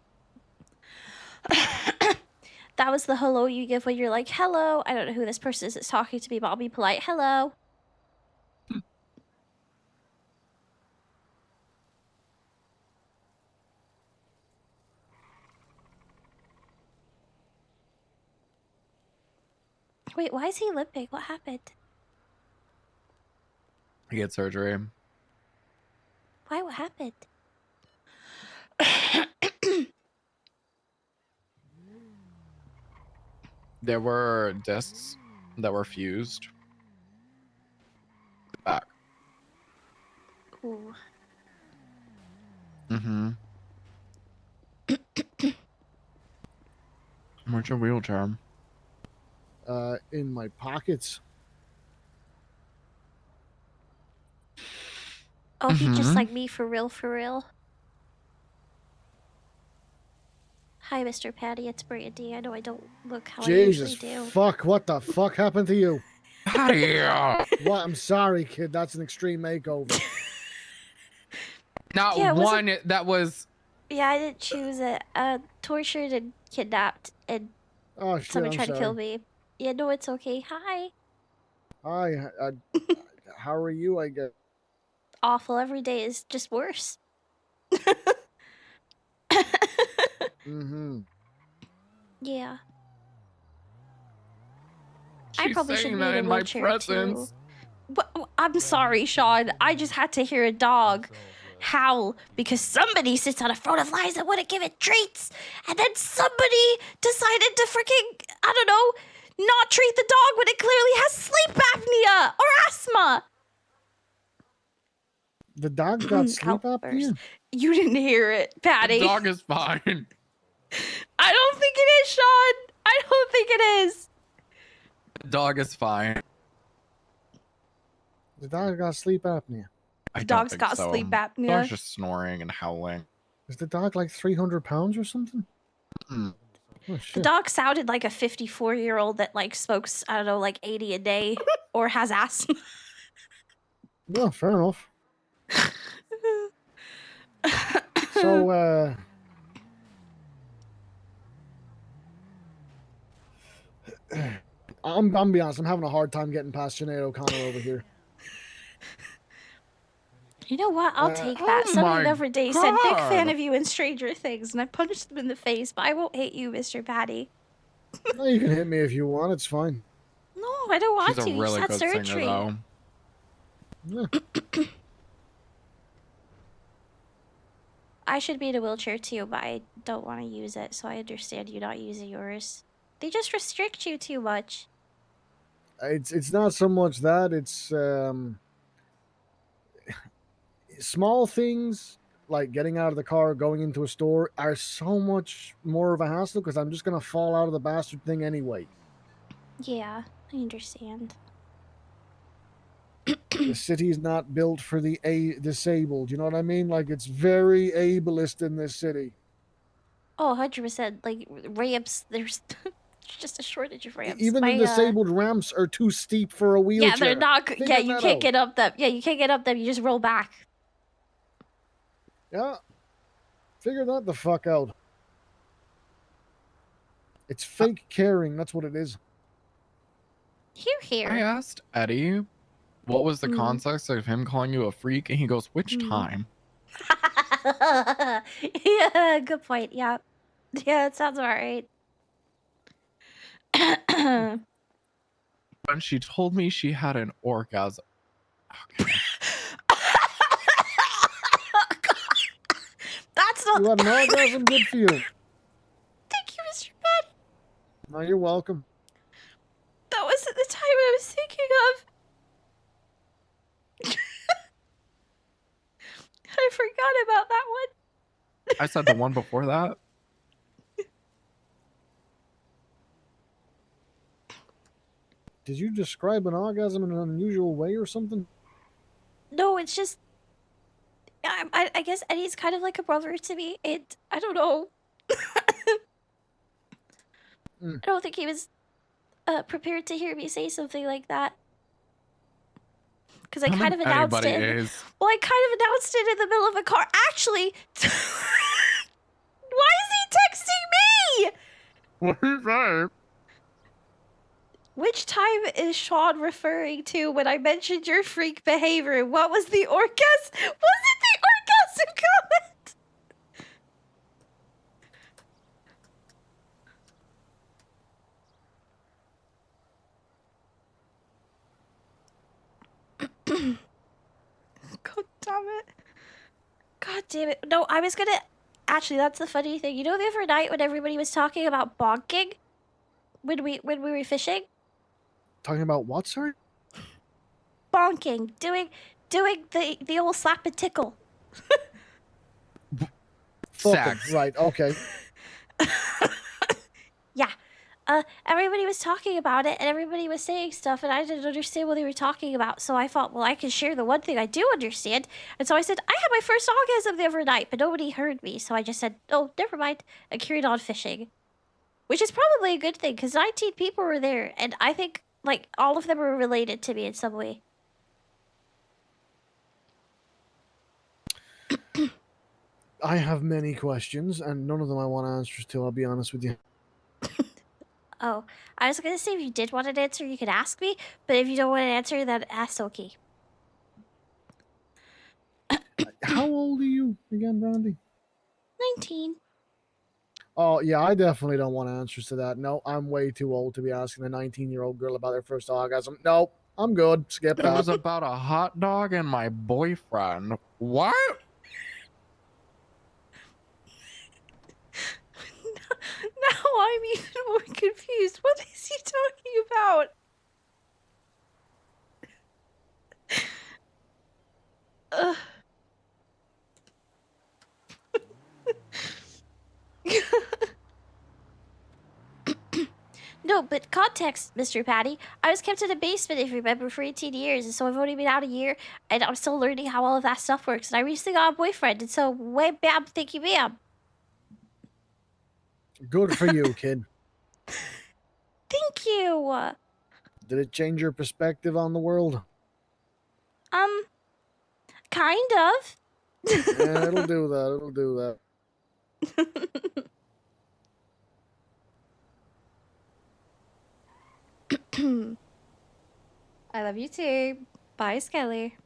That was the hello you give when you're like, hello. I don't know who this person is that's talking to me, but I'll be polite. Hello. Wait, why is he limping? What happened? He had surgery. Why? What happened? There were discs that were fused back. Ooh. Mm-hmm. Where's your wheelchair? In my pockets. Oh, he just like me for real, for real. Hi, Mr. Patty. It's Brandi. I know I don't look how Jesus I usually do. fuck! What the fuck happened to you? Patty! What? I'm sorry, kid. That's an extreme makeover. Not Yeah, one that was. Yeah, I didn't choose it. Tortured and kidnapped, and Oh shit! someone I'm tried sorry. to kill me. Yeah, no, it's okay. Hi. Hi. How are you? I guess. Awful. Every day is just worse. Mm-hmm. Yeah. I She's probably should saying be that in a in my wheelchair presence. too. But I'm sorry, Sean. I just had to hear a dog howl because somebody sits on a throne of lies that wouldn't give it treats, and then somebody decided to freaking, I don't know, not treat the dog when it clearly has sleep apnea or asthma. The dog got sleep apnea. You didn't hear it, Patty. The dog is fine. I don't think it is, Sean. I don't think it is. The dog is fine. The dog got sleep apnea. I The don't dog's think got so. sleep apnea. Dog's just snoring and howling. Is the dog like 300 pounds or something? Mm. Oh The shit! dog sounded like a 54-year-old that like smokes, I don't know, like 80 a day or has asthma. Well, fair enough. So, I'm gonna be honest. I'm having a hard time getting past Sinead O'Connor over here. You know what? I'll take that. oh Somebody the my other day said, big fan God. of you in Stranger Things, and I punched them in the face, but I won't hit you, Mr. Patty. No, you can hit me if you want. It's fine. No, I don't want She's to. a You really just had good singer, surgery. though. Yeah. I should be in a wheelchair too, but I don't want to use it, so I understand you not using yours. They just restrict you too much. It's not so much that it's small things like getting out of the car, going into a store are so much more of a hassle because I'm just gonna fall out of the bastard thing anyway. Yeah, I understand. The city's not built for the disabled. You know what I mean? Like it's very ableist in this city. Oh, 100%. Like, ramps, there's just a shortage of ramps. Even the disabled ramps are too steep for a wheelchair. Yeah, they're not. Yeah, Figure you that can't out. get up them. Yeah, you can't get up them. You just roll back. Yeah. Figure that the fuck out. It's fake caring. That's what it is. Here. I asked Eddie what was the Mm. context of him calling you a freak, and he goes, "Which time?" Yeah, good point. Yeah. Yeah, it sounds about right. When she told me she had an orgasm. Okay. That's not. You had an orgasm. Good for you. Thank you, Mr. Patty. No, you're welcome. That wasn't the time I was thinking of. I forgot about that one. I said the one before that. Did you describe an orgasm in an unusual way or something? No, it's just. I guess Eddie's kind of like a brother to me. I don't know. Mm. I don't think he was prepared to hear me say something like that. Because I kind of announced it. Is. Well, I kind of announced it in the middle of a car. Actually, why is he texting me? What is that? Which time is Sean referring to when I mentioned your freak behavior? What was the orgasm? Was it the orgasm comment? God damn it. God damn it. No, I was gonna... Actually, that's the funny thing. You know the other night when everybody was talking about bonking? When we were fishing? Talking about what, sorry? Bonking. Doing the old slap and tickle. Fucking. Right, okay. Yeah. Everybody was talking about it, and everybody was saying stuff, and I didn't understand what they were talking about. So I thought, well, I can share the one thing I do understand. And so I said, I had my first orgasm the other night, but nobody heard me. So I just said, oh, never mind. I carried on fishing. Which is probably a good thing, because 19 people were there, and I think, like, all of them were related to me in some way. I have many questions, and none of them I want answers to, I'll be honest with you. Oh, I was gonna say if you did want an answer, you could ask me, but if you don't want an answer, then ask okay. How old are you again, Brandi? 19. Oh, yeah, I definitely don't want answers to that. No, I'm way too old to be asking a 19-year-old girl about her first orgasm. No, I'm good. Skip It that. was about a hot dog and my boyfriend. What? Now I'm even more confused. What is he talking about? No, but context, Mr. Patty. I was kept in a basement, if you remember, for 18 years, and so I've only been out a year, and I'm still learning how all of that stuff works. And I recently got a boyfriend, and so, wham, bam, thank you, ma'am. Good for you, kid. Thank you. Did it change your perspective on the world? Kind of. Yeah, it'll do that. It'll do that. I love you too. Bye, Skelly.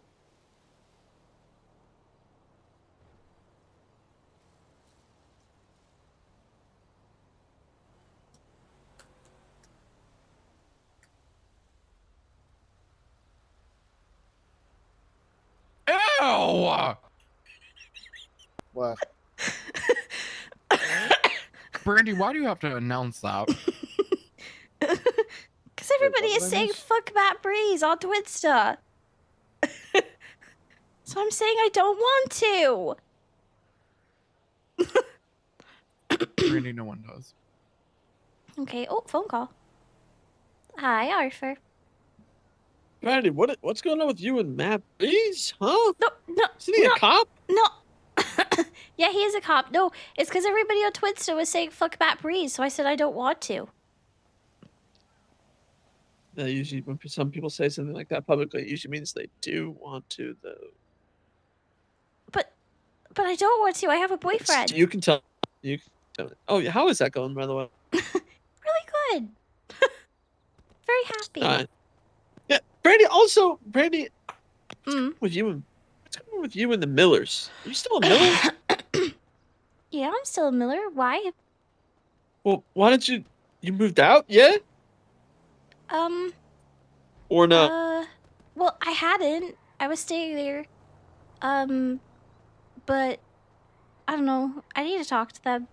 Ew! What? Brandi, why do you have to announce that? Because everybody is saying fuck Matt Breeze on Twinsta. So I'm saying I don't want to. Brandi, no one does. Okay, oh, phone call. Hi, Arthur. Brandi, what's going on with you and Matt Breeze, huh? No. Isn't he a cop? No. Yeah, he is a cop. No, it's because everybody on Twinsta was saying fuck Matt Breeze, so I said I don't want to. Usually when some people say something like that publicly, it usually means they do want to, though. But But I don't want to. I have a boyfriend. You can tell. You can tell me. Oh, how is that going, by the way? Really good. Very happy. Yeah, Brandi. Also, Brandi, Mm. what's going on with you and the Millers? Are you still a Miller? Yeah, I'm still a Miller. Why? Well, why don't you moved out yet? Or no? Well, I hadn't. I was staying there. But I don't know. I need to talk to them.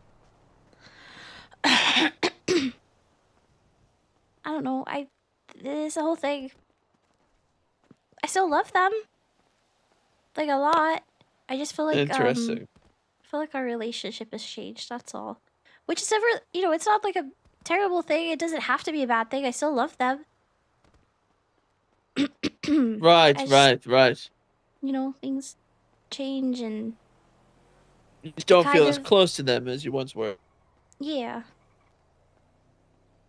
I don't know. This whole thing. I still love them. Like a lot. I just feel like Interesting. I feel like our relationship has changed, that's all. Which is never, it's not like a terrible thing. It doesn't have to be a bad thing. I still love them. Right. Things change and You just don't feel kind as of- close to them as you once were. Yeah.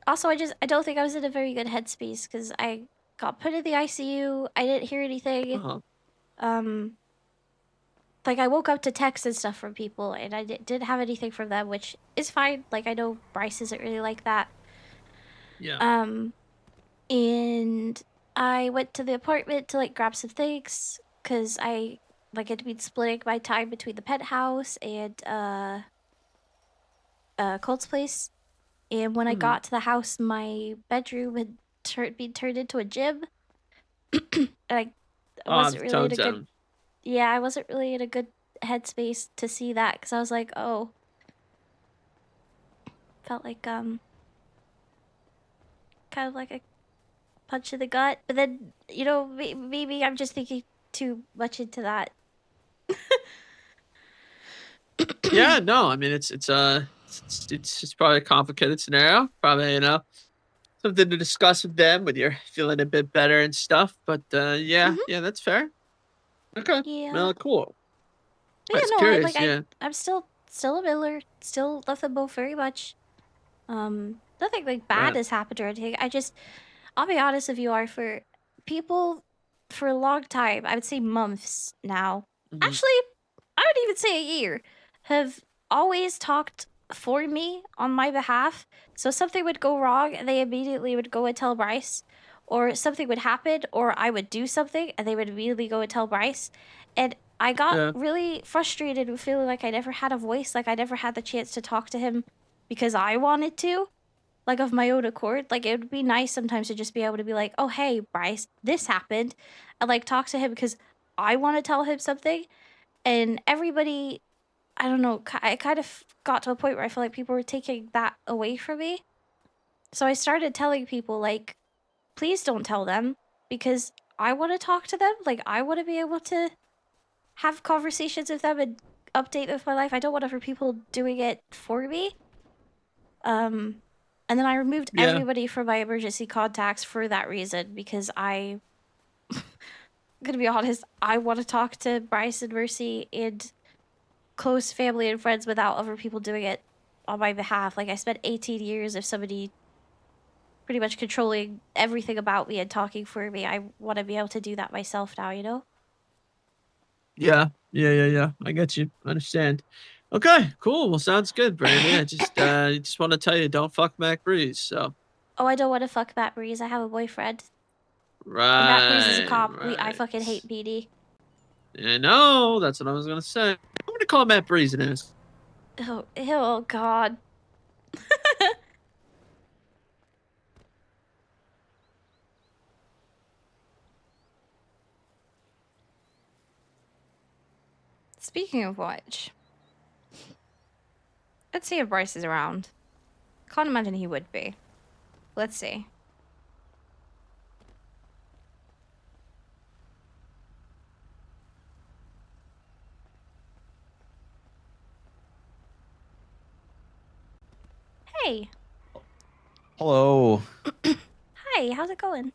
Also, I don't think I was in a very good headspace because I got put in the ICU. I didn't hear anything. Like I woke up to texts and stuff from people, and I didn't have anything from them, which is fine. Like I know Bryce isn't really like that. Yeah. And I went to the apartment to like grab some things because I had been splitting my time between the penthouse and Colt's place. And when I got to the house, my bedroom had been turned into a gym. And I wasn't really in a good. Yeah, I wasn't really in a good headspace to see that because I was like, oh, felt like kind of like a punch in the gut. But then maybe I'm just thinking too much into that. Yeah, no, I mean it's probably a complicated scenario. Probably something to discuss with them when you're feeling a bit better and stuff. But yeah, that's fair. Okay. Yeah. Cool. Yeah, That's no, curious. Yeah. I'm still a Miller. Still love them both very much. Nothing like bad Right. has happened or anything. I'll be honest with you, are for people for a long time, I would say months now. Actually, I would even say a year, have always talked for me on my behalf. So something would go wrong and they immediately would go and tell Bryce, or something would happen, or I would do something and they would immediately go and tell Bryce. And I got really frustrated with feeling like I never had a voice, like I never had the chance to talk to him because I wanted to, like of my own accord. Like it would be nice sometimes to just be able to be like, oh, hey, Bryce, this happened. And like talk to him because I want to tell him something. And everybody, I don't know, I kind of got to a point where I feel like people were taking that away from me. So I started telling people, like, please don't tell them because I want to talk to them. Like, I want to be able to have conversations with them and update with my life. I don't want other people doing it for me. And then I removed everybody from my emergency contacts for that reason because I'm gonna be honest, I want to talk to Bryce and Mercy and close family and friends without other people doing it on my behalf. Like I spent 18 years of somebody pretty much controlling everything about me and talking for me. I want to be able to do that myself now, you know? Yeah. I get you. I understand. Okay, cool. Well, sounds good, Brandi. I just want to tell you, don't fuck Mac Breeze. So. Oh, I don't want to fuck Matt Breeze. I have a boyfriend. Right. And Matt Breeze is a cop. Right. I fucking hate BD. I know. That's what I was gonna say. I'm gonna call Matt Breeze and ask. Oh God. Speaking of which, let's see if Bryce is around. Can't imagine he would be. Let's see. Hey. Hello. Hi, how's it going?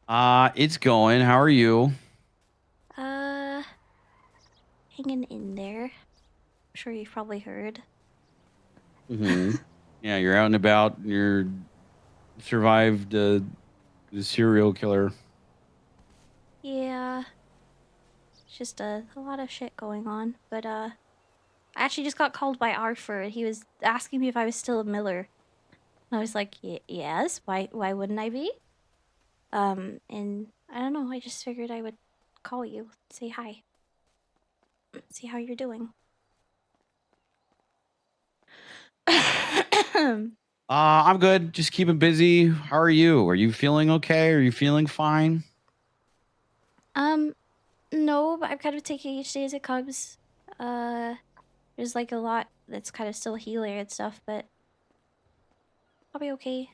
It's going. How are you? Hanging in there. I'm sure you've probably heard. Mm-hmm. Yeah, you're out and about. You're survived the serial killer. Yeah. just a lot of shit going on. But I actually just got called by Arthur. He was asking me if I was still a Miller. And I was like, yes. Why wouldn't I be? And I don't know. I just figured I would call you, say hi, see how you're doing. I'm good. Just keeping busy. How are you? Are you feeling okay? Are you feeling fine? No, but I'm kind of taking each day as it comes. There's like a lot that's kind of still healing and stuff, but I'll be okay.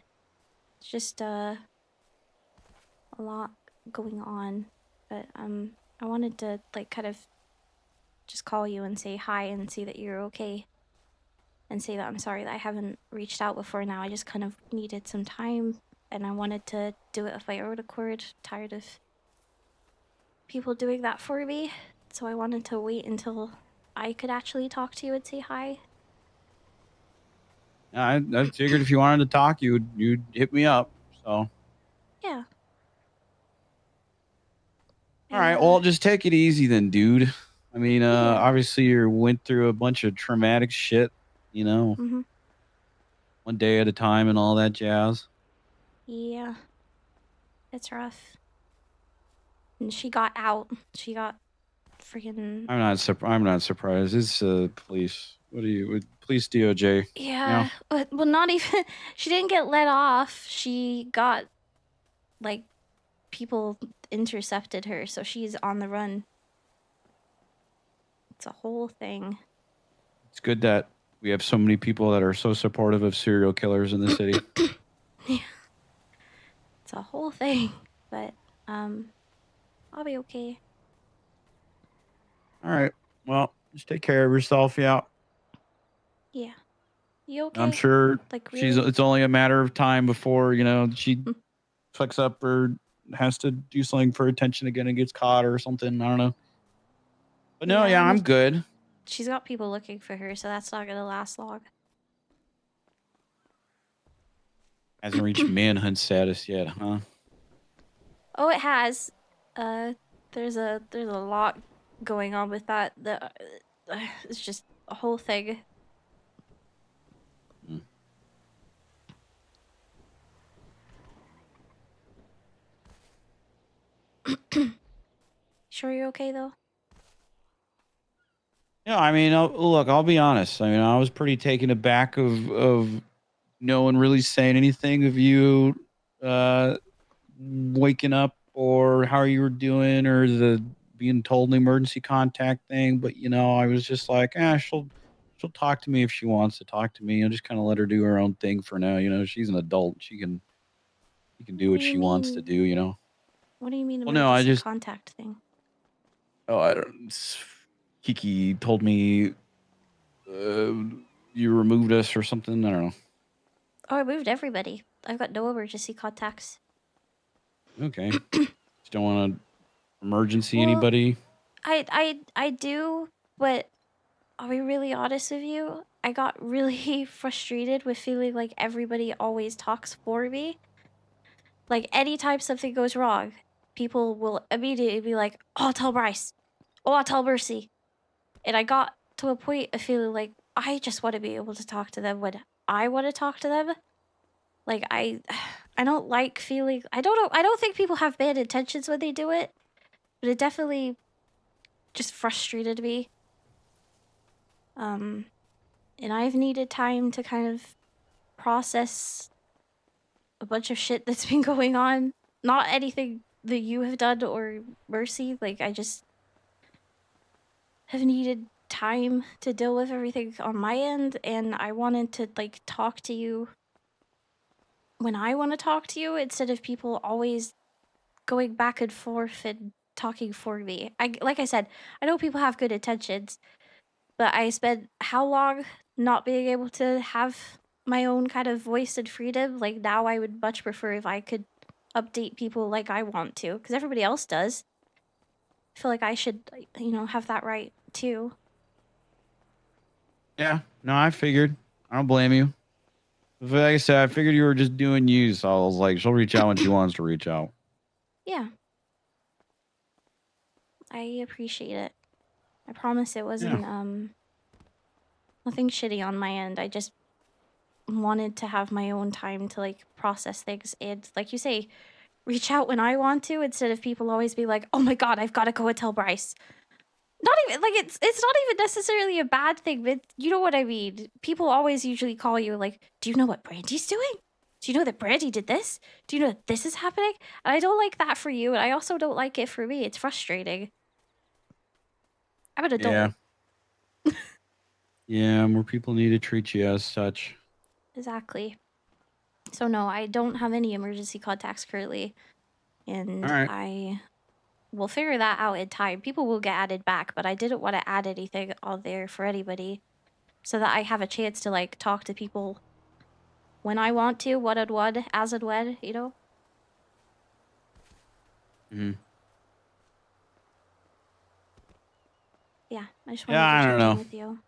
It's just a lot going on, but I wanted to like kind of just call you and say hi and see that you're okay, and say that I'm sorry that I haven't reached out before now. I just kind of needed some time, and I wanted to do it of my own accord. Tired of people doing that for me, so I wanted to wait until I could actually talk to you and say hi. I figured if you wanted to talk, you'd hit me up. So. Yeah. All right. Well, just take it easy then, dude. I mean, Yeah. obviously you went through a bunch of traumatic shit, you know, one day at a time and all that jazz. Yeah. It's rough. And she got out. She got freaking... I'm not surprised. It's police. Police DOJ. Yeah. Well, not even... She didn't get let off. She got, like, people intercepted her, so she's on the run. It's a whole thing. It's good that we have so many people that are so supportive of serial killers in the city. Yeah. It's a whole thing. But, I'll be okay. All right. Well, just take care of yourself. Yeah. Yeah. You okay? I'm sure Like, really? it's only a matter of time before, she fucks up or has to do something for attention again and gets caught or something. I don't know. But no, yeah, I'm good. She's got people looking for her, so that's not gonna last long. Hasn't reached manhunt status yet, huh? Oh, it has. There's a lot going on with that. It's just a whole thing. Sure you're okay though? Yeah, I mean, look, I'll be honest. I mean, I was pretty taken aback of no one really saying anything of you waking up or how you were doing or the being told an emergency contact thing. But I was just like, she'll talk to me if she wants to talk to me. I'll just kind of let her do her own thing for now. She's an adult. She can do what she wants to do. What do you mean Well, no, I emergency just contact thing? Oh, I don't. Kiki told me you removed us or something. I don't know. Oh, I moved everybody. I've got no emergency contacts. Okay. Just don't want to emergency Well, anybody. I do, but I'll be really honest with you. I got really frustrated with feeling like everybody always talks for me. Like, anytime something goes wrong, people will immediately be like, oh, I'll tell Bryce. Oh, I'll tell Mercy. And I got to a point of feeling like I just want to be able to talk to them when I want to talk to them. Like, I don't like feeling... I don't know. I don't think people have bad intentions when they do it. But it definitely just frustrated me. And I've needed time to kind of process a bunch of shit that's been going on. Not anything that you have done or Mercy. Like, I just have needed time to deal with everything on my end, and I wanted to, like, talk to you when I want to talk to you instead of people always going back and forth and talking for me. Like I said, I know people have good intentions, but I spent how long not being able to have my own kind of voice and freedom? Like, now I would much prefer if I could update people like I want to, because everybody else does. I feel like I should, have that right too. Yeah. No, I figured. I don't blame you. Like I said, I figured you were just doing you. So I was like, she'll reach out when she wants to reach out. Yeah. I appreciate it. I promise it wasn't nothing shitty on my end. I just wanted to have my own time to like process things and, like you say, reach out when I want to instead of people always be like, "Oh my god, I've got to go and tell Bryce." Not even like it's not even necessarily a bad thing, but you know what I mean. People always usually call you like, "Do you know what Brandy's doing? Do you know that Brandy did this? Do you know that this is happening?" And I don't like that for you, and I also don't like it for me. It's frustrating. I'm an adult. Yeah, more people need to treat you as such. Exactly. So no, I don't have any emergency contacts currently, and Alright. I will figure that out in time. People will get added back, but I didn't want to add anything on there for anybody, so that I have a chance to like talk to people when I want to, one on one, as and when, you know. Yeah, I just wanted Yeah, to I don't check in know. with you.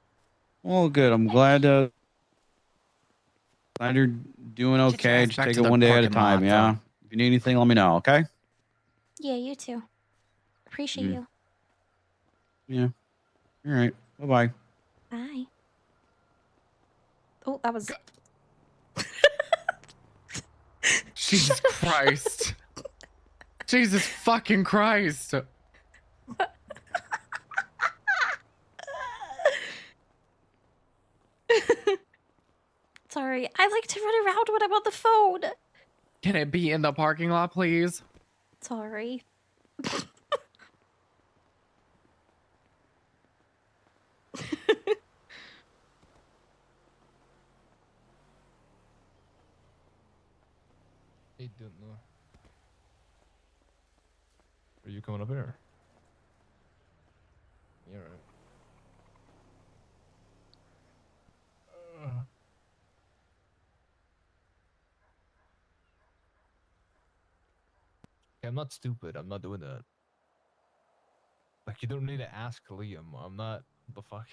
Well, good. I'm glad you're doing Get your okay. ass Just back take to it the one day at a parking time, lot, yeah? If you need anything, let me know, okay? Yeah, you too. Appreciate you. Yeah. All right. Bye-bye. Bye. Oh, that was. Jesus Christ. Jesus fucking Christ. Sorry, I like to run around when I'm on the phone. Can it be in the parking lot, please? Sorry. Hey, don't know. Are you coming up here? Yeah, right. I'm not stupid. I'm not doing that. Like, you don't need to ask Liam. I'm not. What the fuck?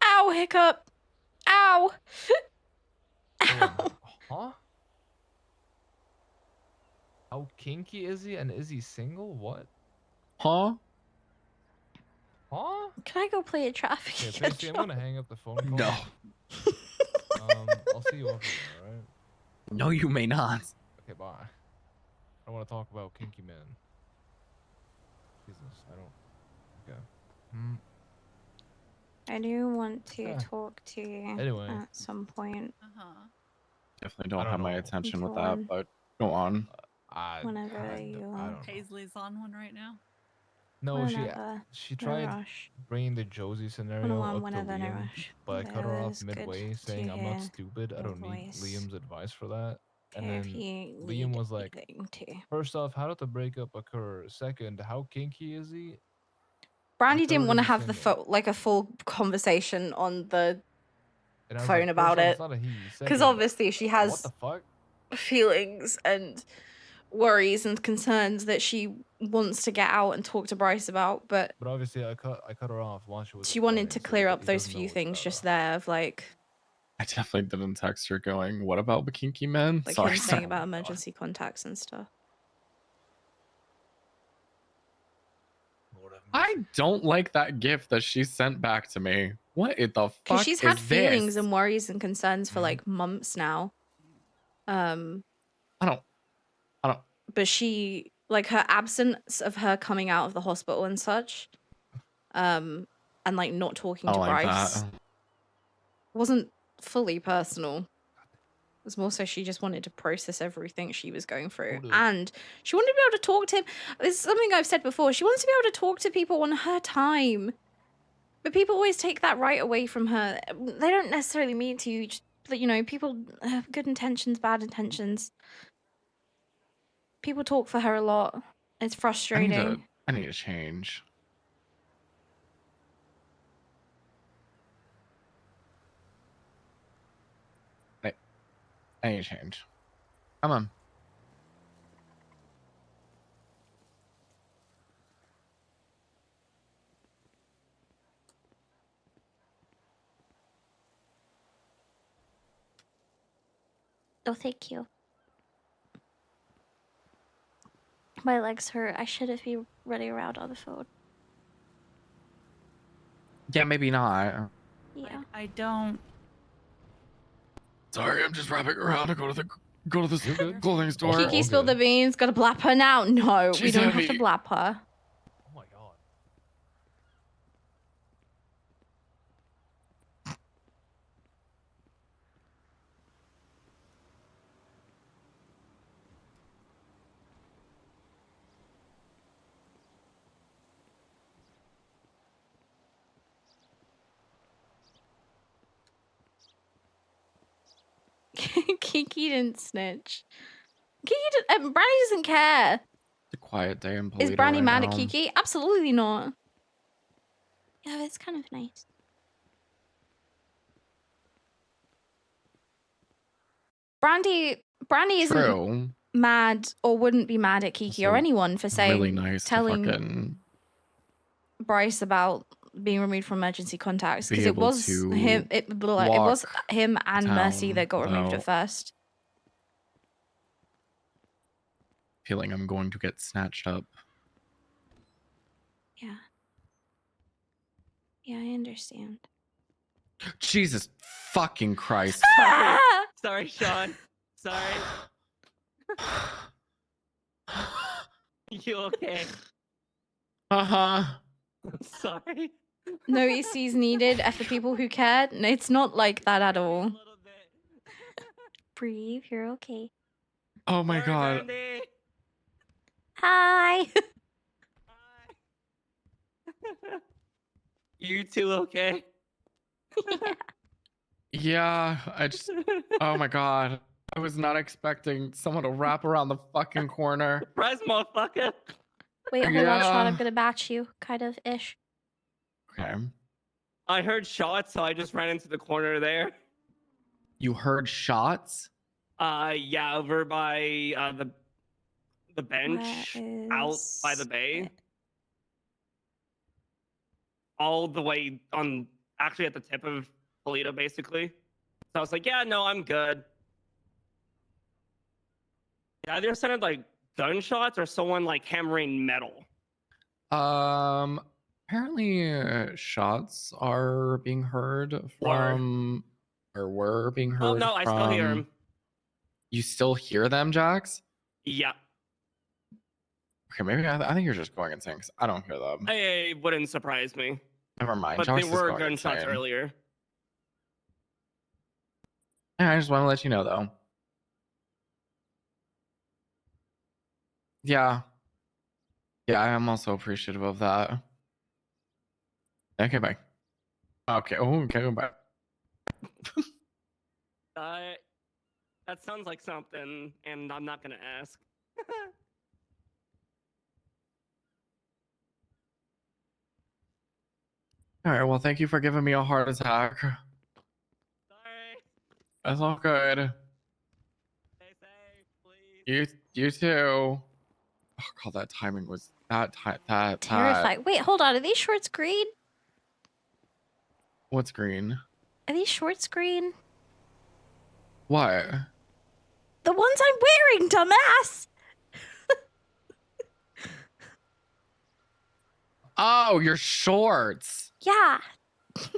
Ow, hiccup. Ow. Huh? How kinky is he? And is he single? What? Huh? Huh? Can I go play a traffic? Okay, Tracy, I'm gonna hang up the phone call. No. I'll see you over there, alright? No, you may not. Okay, bye. I want to talk about kinky men. Jesus, I don't. Okay. I do want to talk to you Anyway. at some point. Definitely don't I have don't my know. attention with Go that, on. but go on. Whenever you I want. don't know. Paisley's on one right now. No, Whenever. she No tried rush. bringing the Josie scenario One up to whenever, no Liam, rush. but I cut her off Always good midway, to saying I'm not hear stupid. I your don't need voice. Liam's advice for that. And Okay, if then you Liam need was like, anything to. first off, how did the breakup occur? Second, how kinky is he? Brandy And didn't third, want to is he have the single? like a full conversation on the And I was phone like, about first off, it it's not a he. because Second, obviously she what the has fuck? feelings and worries and concerns that she wants to get out and talk to Bryce about, but But obviously, I cut her off while she was she wanted explaining, to so clear up he those doesn't know few what's things about just her. there of like I definitely didn't text her going, what about the kinky men? him Sorry. saying about emergency contacts and stuff. I don't like that gift that she sent back to me. What in the Because fuck she's had is feelings this? and worries and concerns for like months now. I don't. But she like her absence of her coming out of the hospital and such, and like not talking I to don't like Bryce that. wasn't fully personal. It was more so she just wanted to process everything she was going through. And she wanted to be able to talk to him. This is something I've said before. She wants to be able to talk to people on her time. But people always take that right away from her. They don't necessarily mean to you, just, you know, people have good intentions, bad intentions. People talk for her a lot. It's frustrating. I need to change. I need to change. Come on. Oh, thank you. My legs hurt. I shouldn't be running around on the phone. Yeah, maybe not. Yeah. I don't. Sorry, I'm just wrapping around to go to the clothing store. Kiki spilled the beans. Gotta blap her now. No, we She's don't have to heavy. blap her. Oh my god. Kiki didn't snitch. Brandy doesn't care. It's a quiet day in Polito Is Brandy right mad now. at Kiki? Absolutely not. Yeah, it's kind of nice. Brandy isn't True. mad or wouldn't be mad at Kiki or Also, anyone for saying really nice to telling fucking Bryce about being removed from emergency contacts be because it able was to him. It was him and Mercy town that got removed at without first. feeling I'm going to get snatched up. Yeah. Yeah, I understand. Jesus fucking Christ. Sorry. Sorry, Sean. Sorry. You okay? Uh-huh. Sorry. No ECs needed for people who cared. No, it's not like that at all. Breathe, you're okay. Oh my god. Brandi. Hi. You two okay? Yeah, I just oh my god. I was not expecting someone to wrap around the fucking corner. Surprise, motherfucker. Wait, hold on, Sean. I'm Yeah. gonna batch you, kind of ish. Okay. I heard shots, so I just ran into the corner there. You heard shots? Yeah, over by the bench out by the bay. All the way on, actually at the tip of Polito, basically. So I was like, yeah, no, I'm good. It either sounded like gunshots or someone like hammering metal. Apparently shots are being heard from or were being heard Oh no, I still hear from- him. You still hear them, Jax? Yeah. Okay, maybe I think you're just going insane because I don't hear them. It wouldn't surprise me. Never mind. But Jax they is were going gunshots insane. earlier. Yeah, I just want to let you know though. Yeah. Yeah, I am also appreciative of that. Okay, bye. Okay, okay, bye. That sounds like something, and I'm not gonna ask. All right, well, thank you for giving me a heart attack. Sorry. That's all good. Stay safe, please. You too. Oh god, that timing was that. Terrifying. Wait, hold on. Are these shorts green? What's green? Are these shorts green? What? The ones I'm wearing, dumbass! Oh, your shorts. Yeah. What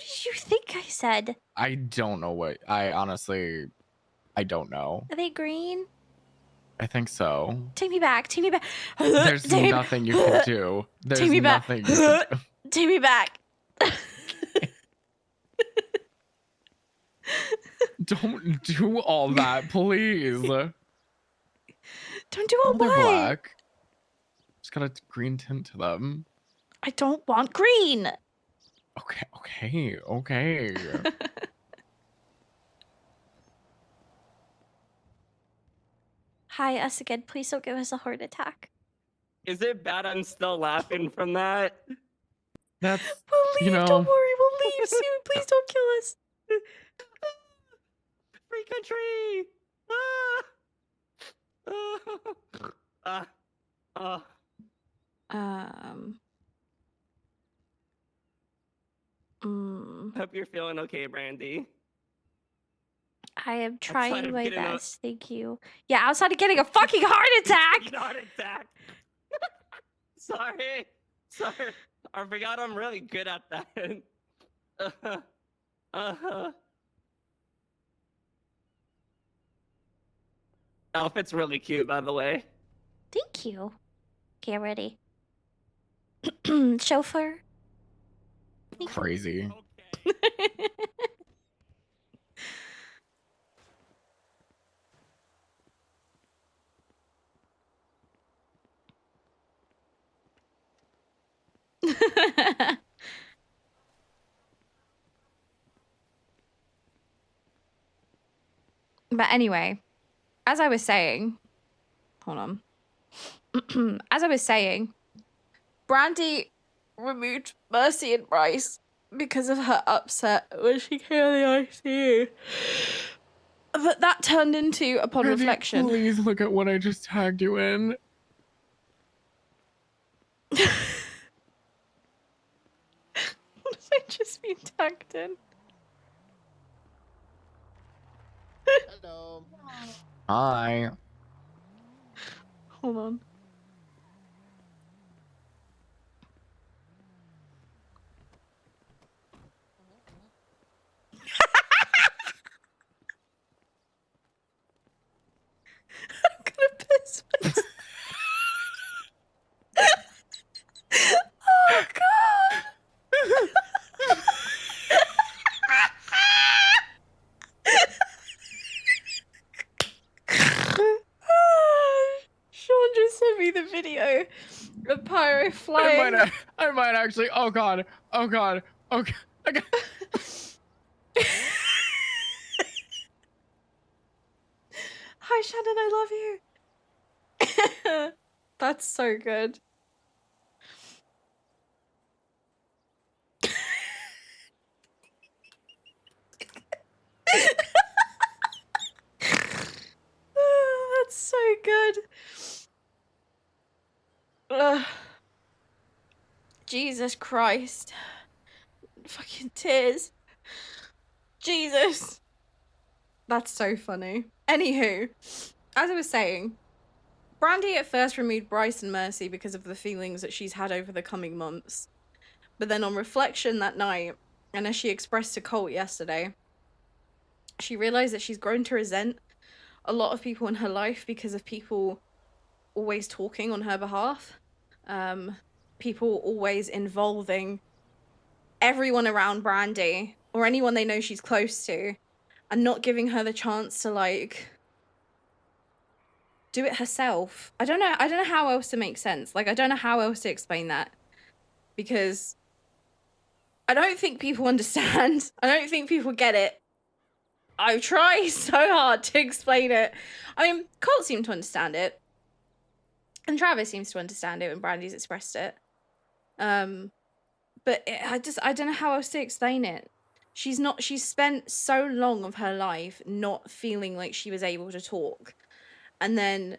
did you think I said? I don't know what. I honestly, I don't know. Are they green? I think so. Take me back. Take me back. There's Take me- nothing you can do. There's Take me back. nothing you can do. Take me back. Don't do all that, please. Don't do all They're what? black. Just got a green tint to them. I don't want green. Okay. Hi, us again. Please don't give us a heart attack. Is it bad I'm still laughing from that? That's We'll leave. you know. Don't worry. We'll leave soon. Please don't kill us. Free country! Ah. Hope you're feeling okay, Brandi. I am Outside trying of my getting a- best. Thank you. Yeah, outside of getting a fucking heart attack. Heart attack. Sorry. I forgot I'm really good at that. Outfit's really cute, by the way. Thank you. Get ready. Chauffeur. Crazy. But anyway, as I was saying, hold on. As I was saying, Brandi removed Mercy and Bryce because of her upset when she came out of the ICU. But that turned into, upon Brandy, reflection. please look at what I just tagged you in. What have I just been tagged in? Hello. Hi. Hold on. I'm gonna piss myself. Oh god. Sean just sent me the video of Pyro flying. I might actually. Oh god. Oh god. Okay. Hi Shannon, I love you. That's so good. That's so good. Ugh. Jesus Christ. Fucking tears. Jesus. That's so funny. Anywho, as I was saying, Brandi at first removed Bryce and Mercy because of the feelings that she's had over the coming months. But then on reflection that night, and as she expressed to Colt yesterday, she realized that she's grown to resent a lot of people in her life because of people always talking on her behalf. People always involving everyone around Brandi or anyone they know she's close to and not giving her the chance to like do it herself. I don't know how else to make sense. Like I don't know how else to explain that because I don't think people understand. I don't think people get it. I try so hard to explain it. I mean, Colt seemed to understand it. And Travis seems to understand it when Brandy's expressed it. But I don't know how else to explain it. She's spent so long of her life not feeling like she was able to talk. And then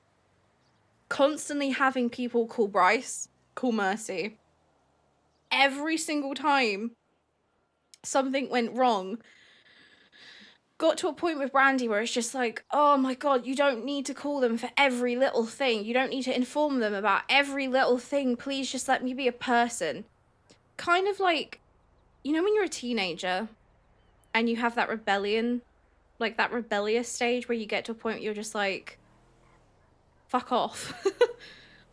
constantly having people call Bryce, call Mercy. Every single time something went wrong, got to a point with Brandi where it's just like, oh my god, you don't need to call them for every little thing. You don't need to inform them about every little thing. Please just let me be a person. Kind of like, you know when you're a teenager and you have that rebellion, like that rebellious stage where you get to a point where you're just like, fuck off.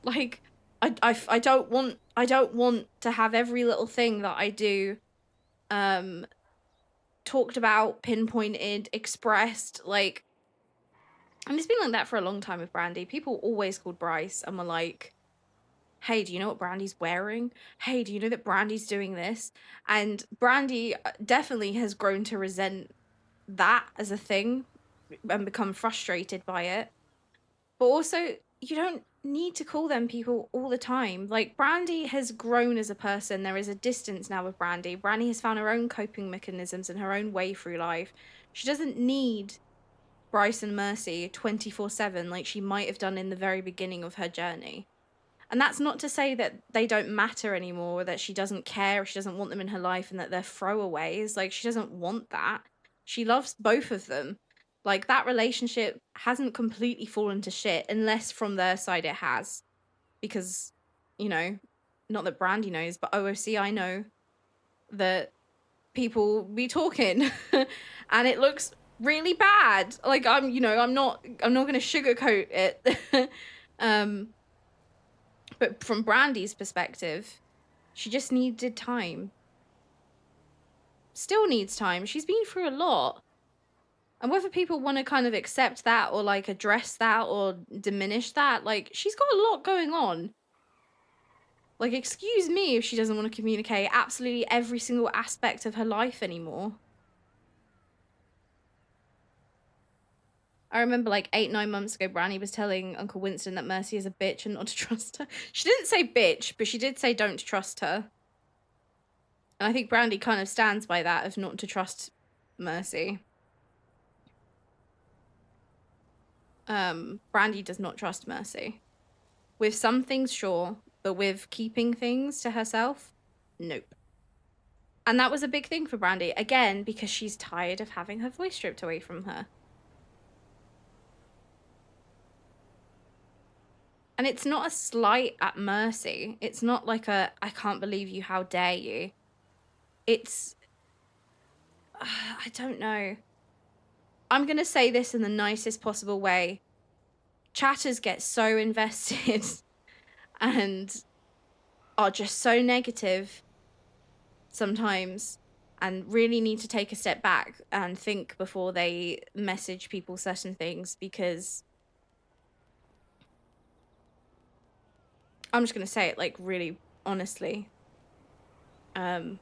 Like, I don't want to have every little thing that I do talked about, pinpointed, expressed, like, and it's been like that for a long time with Brandi. People always called Bryce and were like, hey, do you know what Brandi's wearing? Hey, do you know that Brandi's doing this? And Brandi definitely has grown to resent that as a thing and become frustrated by it. But also, you don't need to call them people all the time. Like, Brandi has grown as a person. There is a distance now with Brandi. Brandi has found her own coping mechanisms and her own way through life. She doesn't need Bryce and Mercy 24/7 like she might have done in the very beginning of her journey. And that's not to say that they don't matter anymore, or that she doesn't care, or she doesn't want them in her life, and that they're throwaways. Like, she doesn't want that. She loves both of them. Like, that relationship hasn't completely fallen to shit, unless from their side it has. Because, you know, not that Brandi knows, but OOC, I know that people be talking and it looks really bad. Like, I'm not gonna sugarcoat it. But from Brandi's perspective, she just needed time. Still needs time. She's been through a lot. And whether people want to kind of accept that or like address that or diminish that, like, she's got a lot going on. Like, excuse me if she doesn't want to communicate absolutely every single aspect of her life anymore. I remember like 8-9 months ago, Brandi was telling Uncle Winston that Mercy is a bitch and not to trust her. She didn't say bitch, but she did say don't trust her. And I think Brandi kind of stands by that of not to trust Mercy. Brandi does not trust Mercy. With some things, sure, but with keeping things to herself, nope. And that was a big thing for Brandi, again, because she's tired of having her voice stripped away from her. And it's not a slight at Mercy. It's not like a, I can't believe you, how dare you. It's, I don't know. I'm going to say this in the nicest possible way. Chatters get so invested and are just so negative sometimes and really need to take a step back and think before they message people certain things, because I'm just going to say it like really honestly. The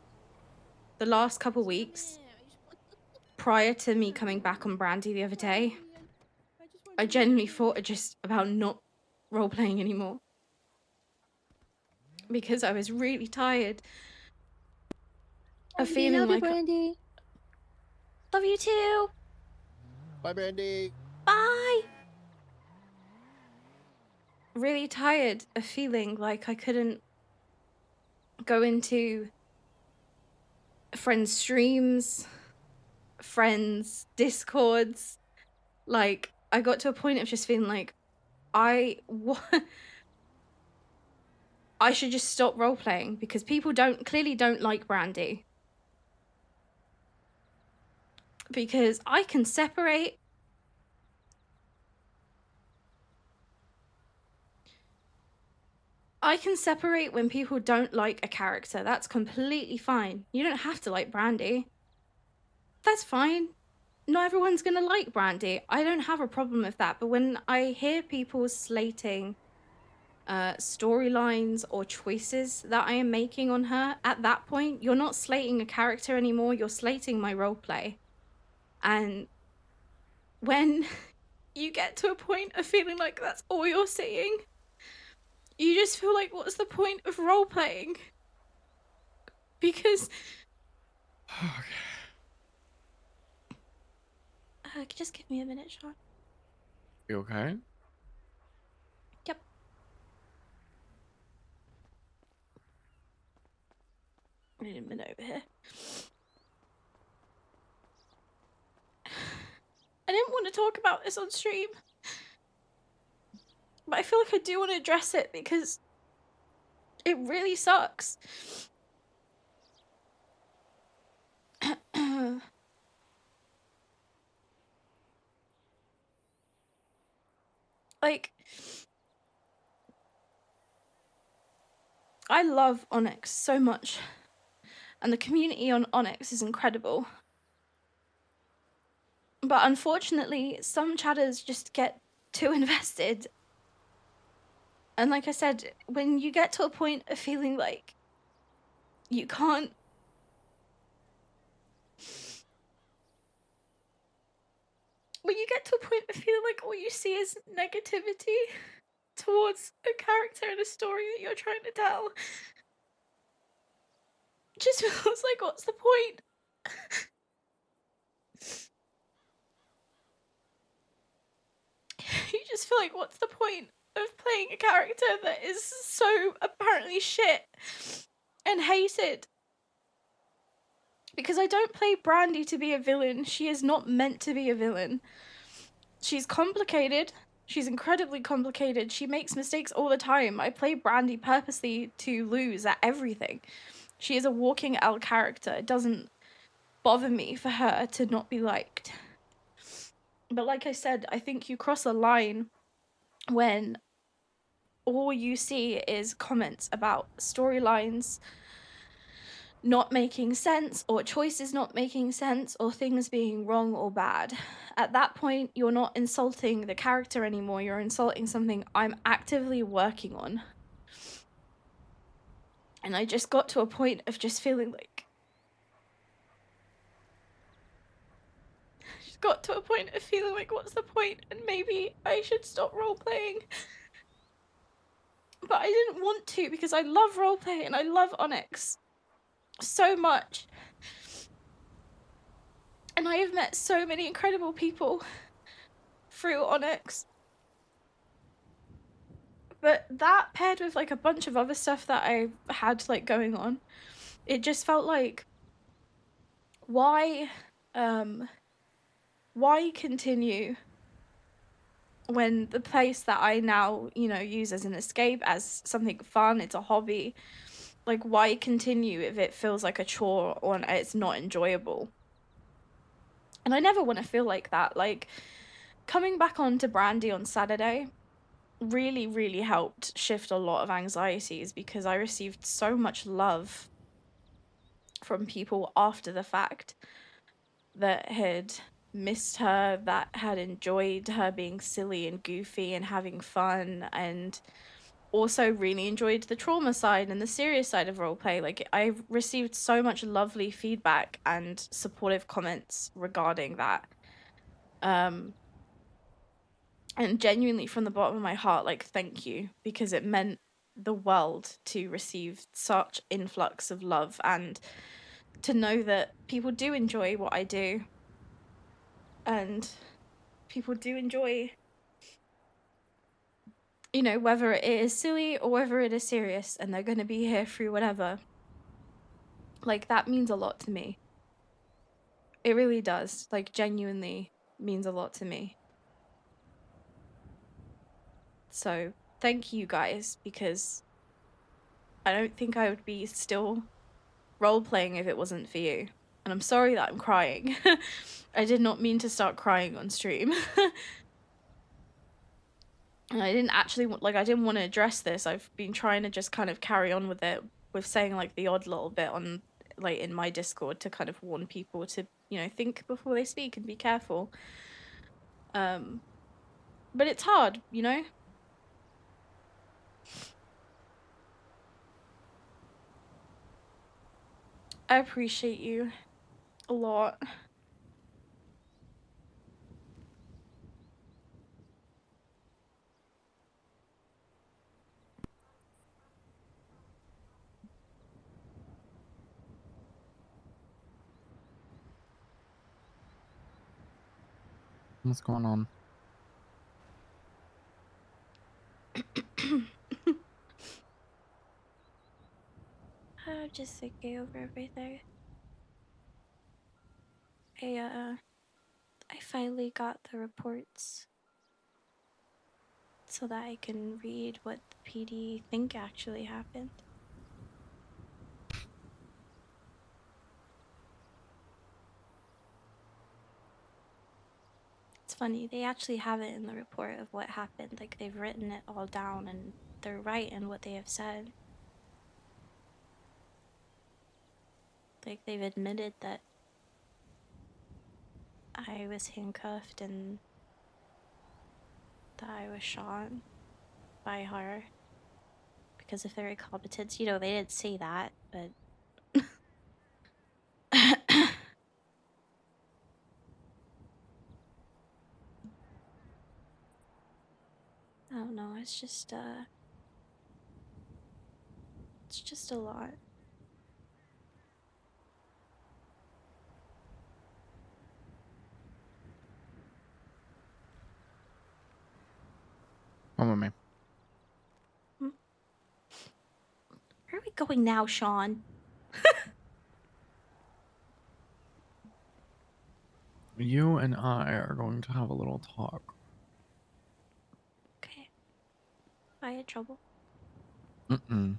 last couple weeks prior to me coming back on Brandi the other day, I genuinely thought just about not role-playing anymore. Because I was really tired of feeling like... Brandi. Love you too. Bye, Brandi. Bye. Really tired of feeling like I couldn't go into friends' streams, friends' discords. Like, I got to a point of just feeling like I should just stop role-playing because people clearly don't like Brandi. Because I can separate when people don't like a character. That's completely fine. You don't have to like Brandi. That's fine. Not everyone's gonna like Brandi. I don't have a problem with that. But when I hear people slating storylines or choices that I am making on her, at that point, you're not slating a character anymore. You're slating my roleplay. And when you get to a point of feeling like that's all you're seeing, you just feel like, what's the point of role-playing? Because... just give me a minute, Sean. You okay? Yep. I need a minute over here. I didn't want to talk about this on stream, but I feel like I do want to address it because it really sucks. Like, I love ONX so much, and the community on ONX is incredible. But unfortunately, some chatters just get too invested. And like I said, when you get to a point of feeling like you can't... When you get to a point of feeling like all you see is negativity towards a character and a story that you're trying to tell, it just feels like, what's the point? You just feel like, what's the point of playing a character that is so apparently shit and hated? Because I don't play Brandi to be a villain. She is not meant to be a villain. She's complicated. She's incredibly complicated. She makes mistakes all the time. I play Brandi purposely to lose at everything. She is a walking L character. It doesn't bother me for her to not be liked. But like I said, I think you cross a line when all you see is comments about storylines not making sense, or choices not making sense, or things being wrong or bad. At that point, you're not insulting the character anymore, you're insulting something I'm actively working on. And I just got to a point of just feeling like... got to a point of feeling like, what's the point? And maybe I should stop role-playing. But I didn't want to, because I love roleplay and I love ONX so much. And I have met so many incredible people through ONX. But that paired with like a bunch of other stuff that I had like going on, it just felt like, why continue when the place that I now, you know, use as an escape, as something fun, it's a hobby. Like, why continue if it feels like a chore or it's not enjoyable? And I never want to feel like that. Like, coming back onto Brandi on Saturday really, really helped shift a lot of anxieties, because I received so much love from people after the fact that had missed her, that had enjoyed her being silly and goofy and having fun, and also really enjoyed the trauma side and the serious side of roleplay. Like, I received so much lovely feedback and supportive comments regarding that. And genuinely from the bottom of my heart, like, thank you, because it meant the world to receive such influx of love and to know that people do enjoy what I do. And people do enjoy, you know, whether it is silly or whether it is serious, and they're going to be here through whatever. Like, that means a lot to me. It really does. Like, genuinely means a lot to me. So, thank you guys, because I don't think I would be still role-playing if it wasn't for you. And I'm sorry that I'm crying. I did not mean to start crying on stream. And I didn't actually I didn't want to address this. I've been trying to just kind of carry on with it, with saying like the odd little bit on like in my Discord to kind of warn people to, you know, think before they speak and be careful. But it's hard, you know? I appreciate you a lot. What's going on? I'm just thinking over everything. I finally got the reports so that I can read what the PD think actually happened. It's funny, they actually have it in the report of what happened. Like, they've written it all down and they're right in what they have said. Like, they've admitted that I was handcuffed and that I was shot by her because of their incompetence. You know, they didn't say that, but I don't know, it's just a lot. Come with me. Where are we going now, Sean? You and I are going to have a little talk. Okay. I had trouble. Mm-mm.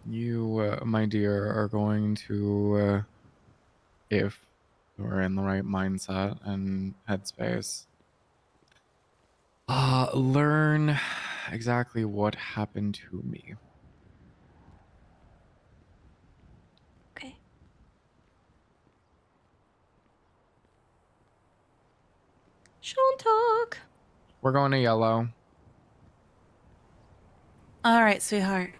You, my dear, are going to, if you're in the right mindset and headspace, learn exactly what happened to me. Okay. Sean talk. We're going to yellow. All right, sweetheart.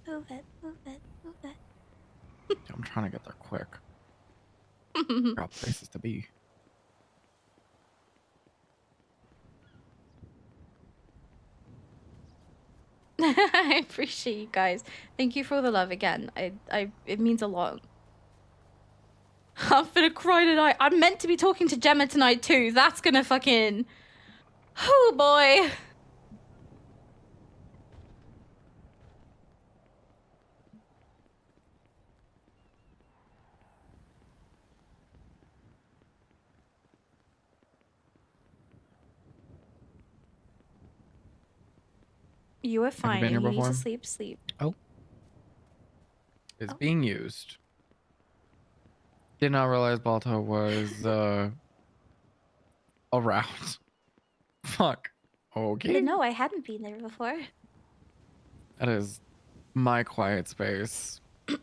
Move it, move it, move it. I'm trying to get there quick. Got places to be. I appreciate you guys. Thank you for all the love again. It means a lot. I'm gonna cry tonight. I'm meant to be talking to Gemma tonight too. That's gonna fucking... Oh boy. You were Have you fine. been If here you need before? to sleep, sleep. Oh. It's Oh. being used. Did not realize Balto was, around. Fuck. Okay. No, I hadn't been there before. That is my quiet space. I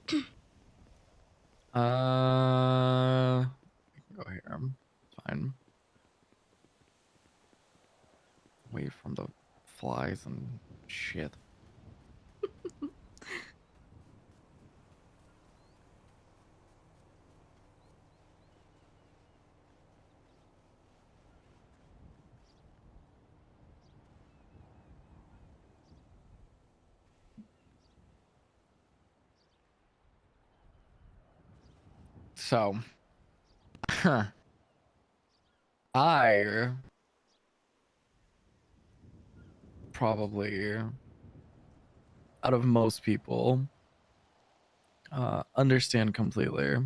can go here. Fine. Away from the flies and shit. So, I probably, out of most people, understand completely.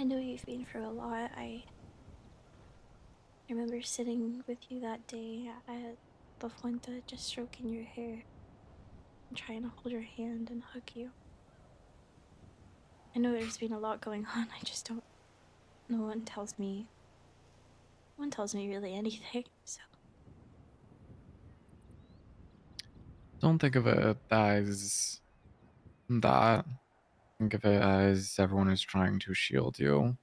I know you've been through a lot. I remember sitting with you that day at the Fuente, just stroking your hair and trying to hold your hand and hug you. I know there's been a lot going on. I just don't... No one tells me... No one tells me really anything, so... Don't think of it as that. Think of it as everyone is trying to shield you.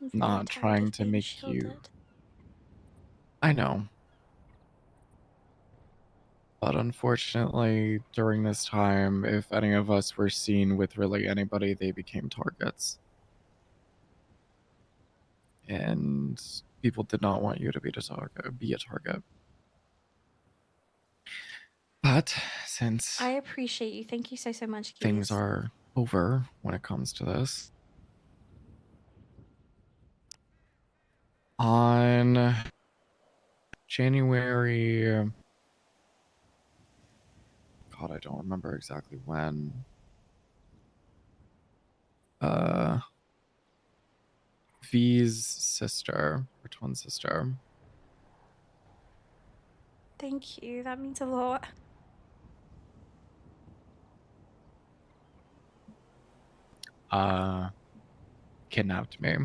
I'm very Not tired trying of to being make you... shielded. I know. But unfortunately, during this time, if any of us were seen with really anybody, they became targets. And people did not want you to be a target. But since I appreciate you. Thank you so much, things Keys. are over when it comes to this, on January... God, I don't remember exactly when. V's sister, her twin sister, Thank you. That means a lot. kidnapped me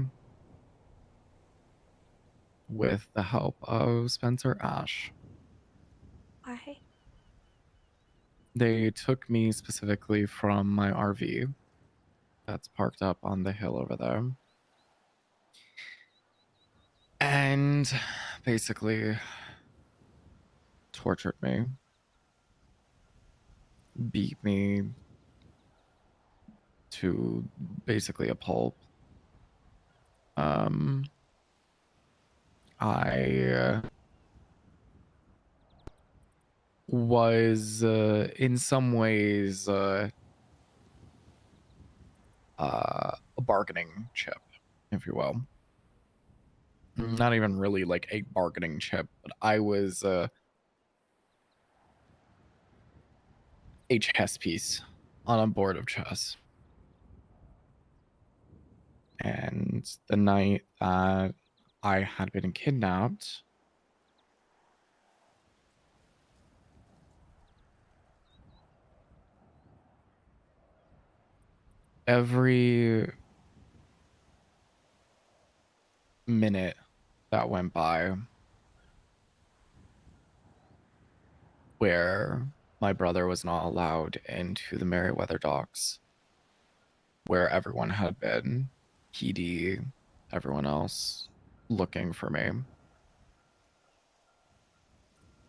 with the help of Spencer Ash. Why? They took me specifically from my RV that's parked up on the hill over there. And basically tortured me, beat me to basically a pulp. I was in some ways a bargaining chip. if you will. Not even really like a bargaining chip, but I was a chess piece on a board of chess. And the night that I had been kidnapped, every minute that went by where my brother was not allowed into the Merriweather docks, where everyone had been, PD, everyone else looking for me,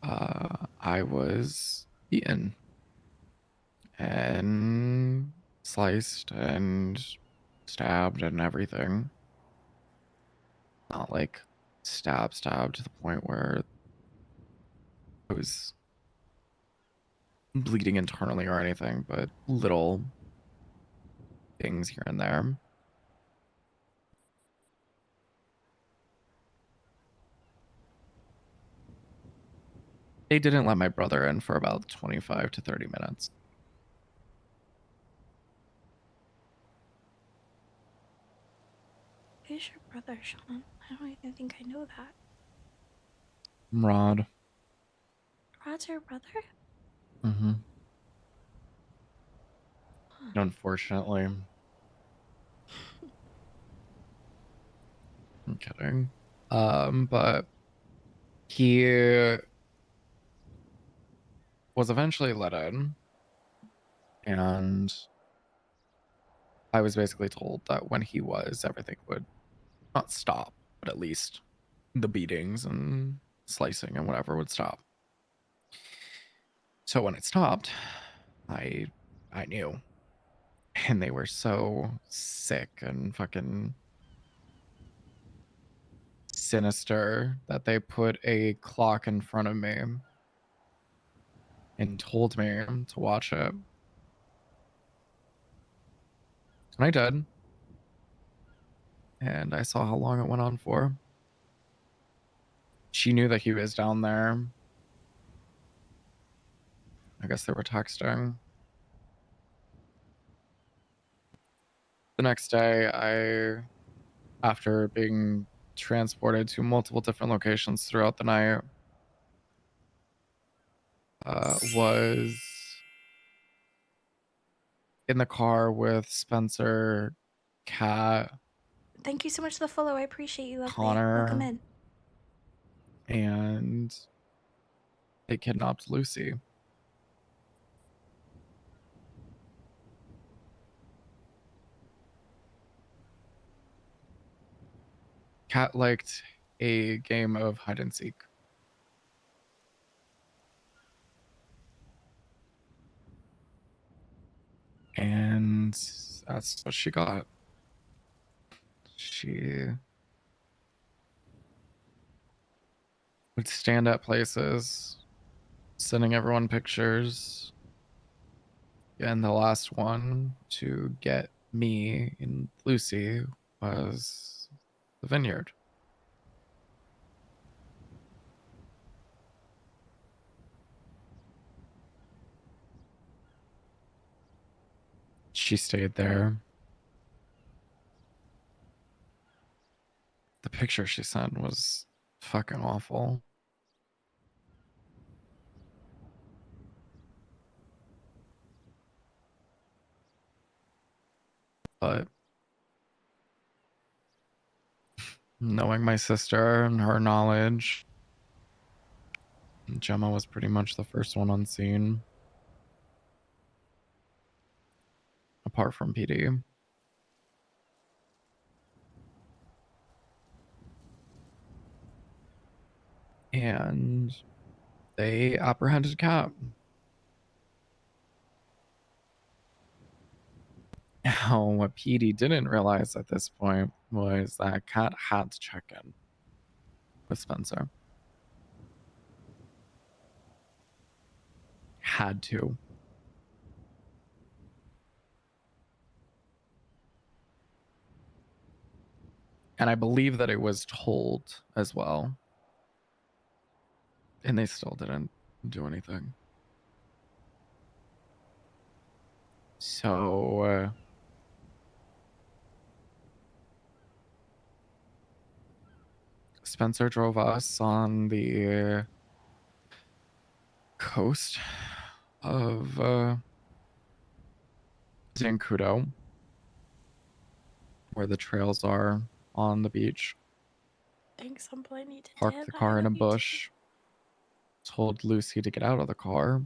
I was beaten and sliced and stabbed and everything. Not like stabbed to the point where I was bleeding internally or anything, but little things here and there. They didn't let my brother in for about 25 to 30 minutes. Who's your brother, Sean? I don't even think I know that. Rod. Rod's your brother? Mm-hmm. Unfortunately. I'm kidding. But he was eventually let in, and I was basically told that when he was, everything would not stop, but at least the beatings and slicing and whatever would stop. So when it stopped, I knew. And they were so sick and fucking sinister that they put a clock in front of me and told me to watch it. And I did. And I saw how long it went on for. She knew that he was down there. I guess they were texting. The next day, after being transported to multiple different locations throughout the night, was in the car with Spencer, Kat, Thank you so much for the follow. I appreciate you, lovely. Welcome Connor, in. and they kidnapped Lucy. Kat liked a game of hide and seek. And that's what she got. She would stand at places, sending everyone pictures. And the last one to get me and Lucy was the vineyard. She stayed there. The picture she sent was fucking awful. But knowing my sister and her knowledge, Gemma was pretty much the first one on scene. Apart from PD. And they apprehended Kat. Now, what PD didn't realize at this point was that Kat had to check in with Spencer. Had to. And I believe that it was told as well. And they still didn't do anything. So, Spencer drove us on the coast of Zancudo, where the trails are on the beach. Thanks, Humble. I needed to Parked hear the that. car I in a love you too. bush. Told Lucy to get out of the car.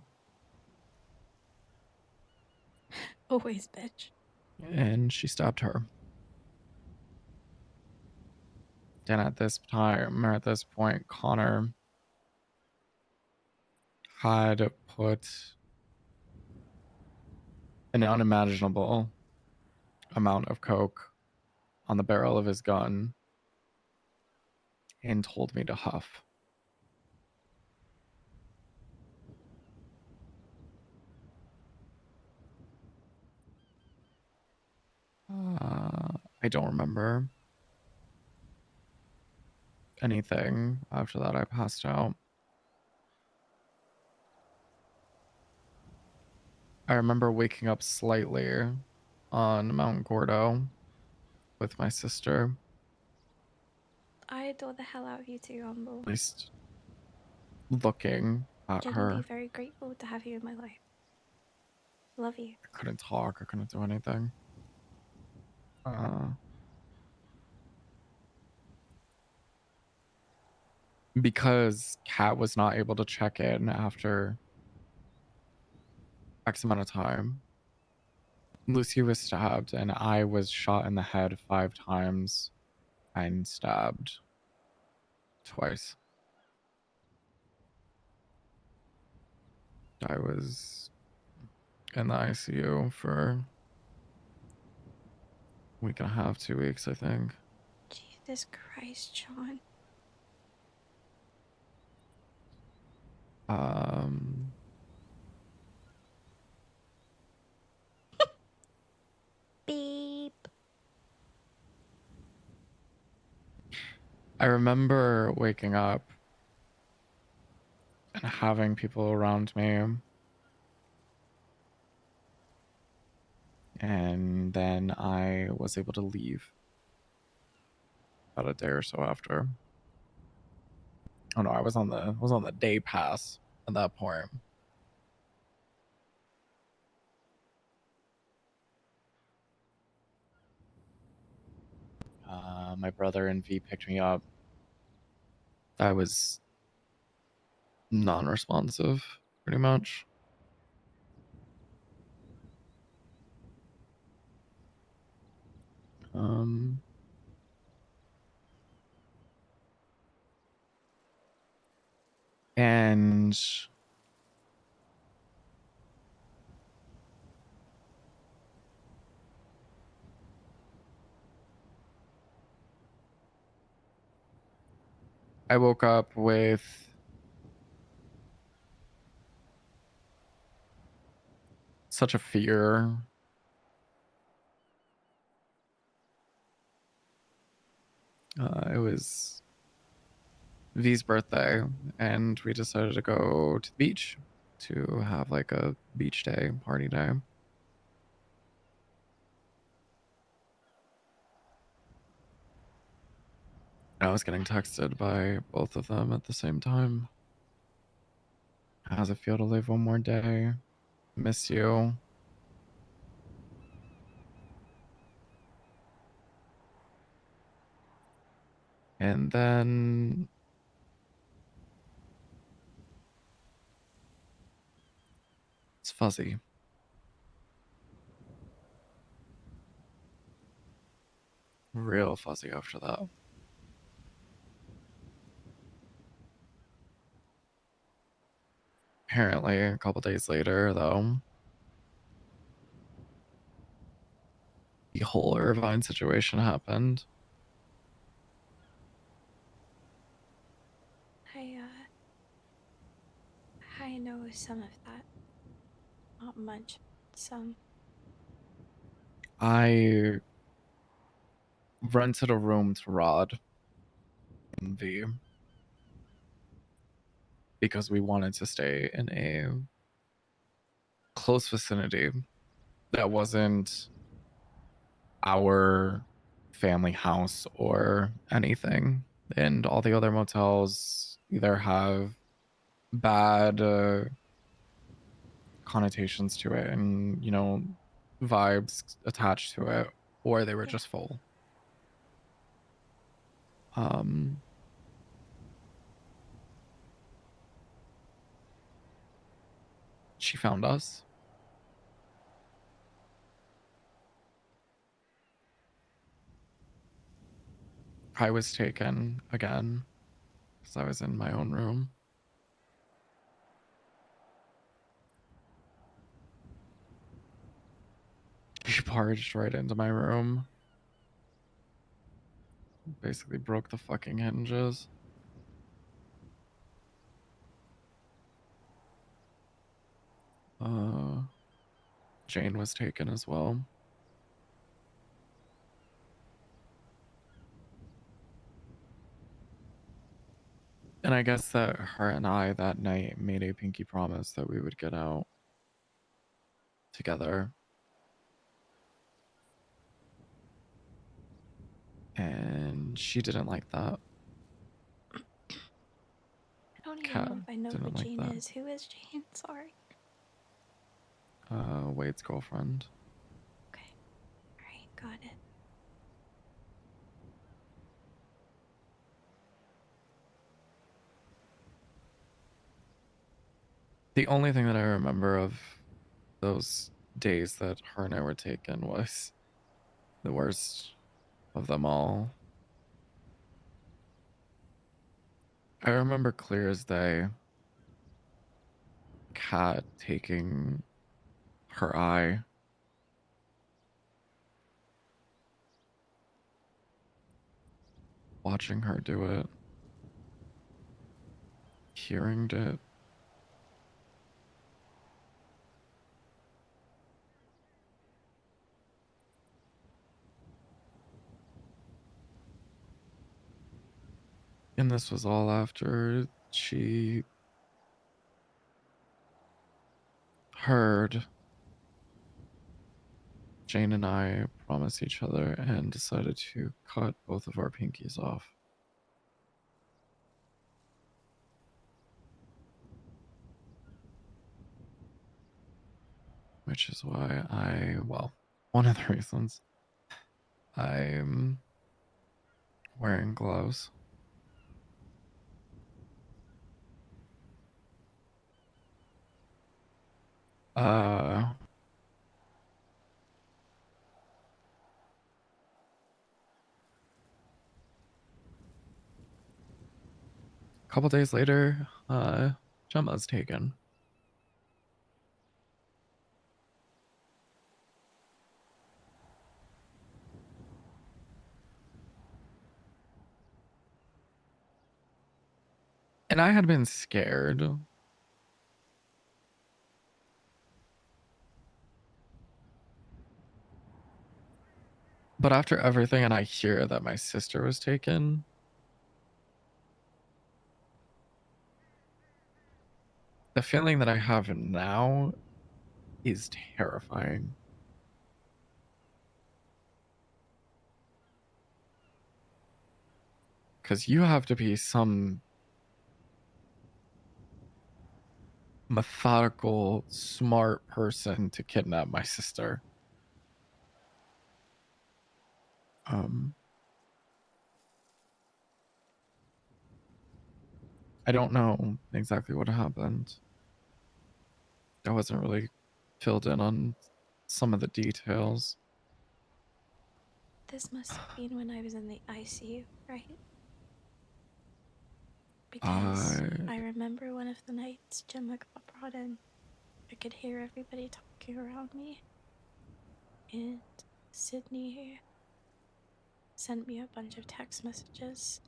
Always, bitch. And she stabbed her. Then at this time, or at this point, Connor had put an unimaginable amount of coke on the barrel of his gun and told me to huff. I don't remember anything after that. I passed out. I remember waking up slightly on Mount Gordo with my sister. I adore the hell out of you too, Humble. At least looking at Genuinely her. very grateful to have you in my life. Love you. I couldn't talk. I couldn't do anything. Because Kat was not able to check in after X amount of time. Lucy was stabbed and I was shot in the head 5 times and stabbed twice. I was in the ICU for a week and a half, 2 weeks, I think. Jesus Christ, Sean. Beep. I remember waking up and having people around me. And then I was able to leave about a day or so after. Oh no, I was on the day pass at that point. My brother and V picked me up. I was non-responsive, pretty much. And I woke up with such a fear. It was V's birthday, and we decided to go to the beach to have like a beach day, party day. I was getting texted by both of them at the same time. How's it feel to live one more day? Miss you. And then it's fuzzy. Real fuzzy after that. Apparently, a couple days later, though, the whole Irvine situation happened. I know some of that. Not much. Some. I rented a room to Rod in V because we wanted to stay in a close vicinity that wasn't our family house or anything. And all the other motels either have bad connotations to it and, you know, vibes attached to it, or they were just full. She found us. I was taken again because I was in my own room. She barged right into my room. Basically broke the fucking hinges. Jane was taken as well. And I guess that her and I that night made a pinky promise that we would get out together. And she didn't like that. I don't even Kat know if I know who didn't like Jane that. is. Who is Jane? Sorry. Wade's girlfriend. Alright, got it. The only thing that I remember of those days that her and I were taken was the worst of them all. I remember clear as day Kat taking her eye. Watching her do it. Hearing it. And this was all after she heard Jane and I promise each other and decided to cut both of our pinkies off. Which is why well, one of the reasons I'm wearing gloves. A couple days later, Gemma's taken. And I had been scared. But after everything, and I hear that my sister was taken, the feeling that I have now is terrifying. Because you have to be some methodical, smart person to kidnap my sister. I don't know exactly what happened. I wasn't really filled in on some of the details. This must have been when I was in the ICU, right? Because I remember one of the nights Gemma got brought in, I could hear everybody talking around me. And Sydney sent me a bunch of text messages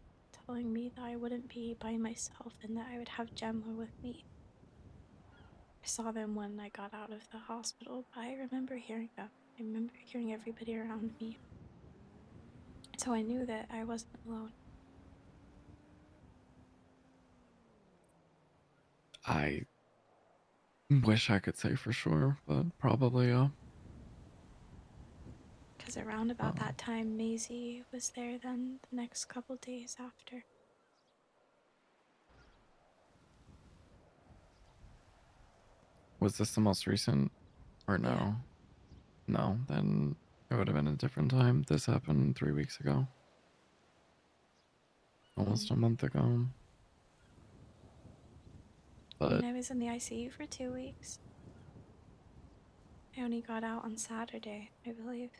telling me that I wouldn't be by myself and that I would have Gemma with me. I saw them when I got out of the hospital, but I remember hearing them. I remember hearing everybody around me So I knew that I wasn't alone. I wish I could say for sure, but probably, yeah. Because around about that time, Maisie was there then the next couple days after. Was this the most recent? Or no? Yeah. No, then it would have been a different time. This happened 3 weeks ago. Almost a month ago. I mean, But I was in the ICU for 2 weeks. I only got out on Saturday, I believe.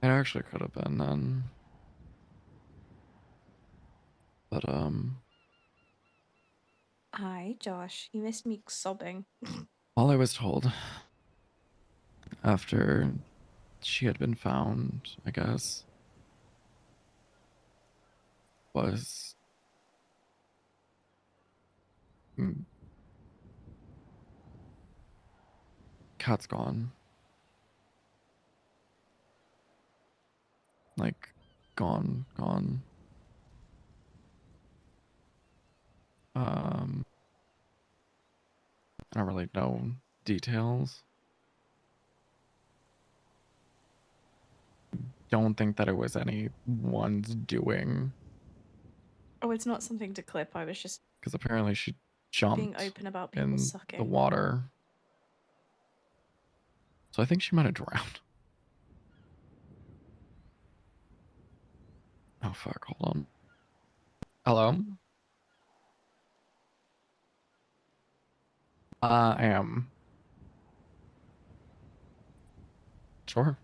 it actually could have been then. But Hi, Josh. You missed me sobbing. all I was told after she had been found, I guess, was mm, Cat's gone. Like, gone. I don't really know details. Don't think that it was anyone's doing. Oh, it's not something to clip. I was just Because apparently she being jumped open about people in the sucking. water. So I think she might have drowned. Oh, fuck. Hold on. Hello? I am. Sure.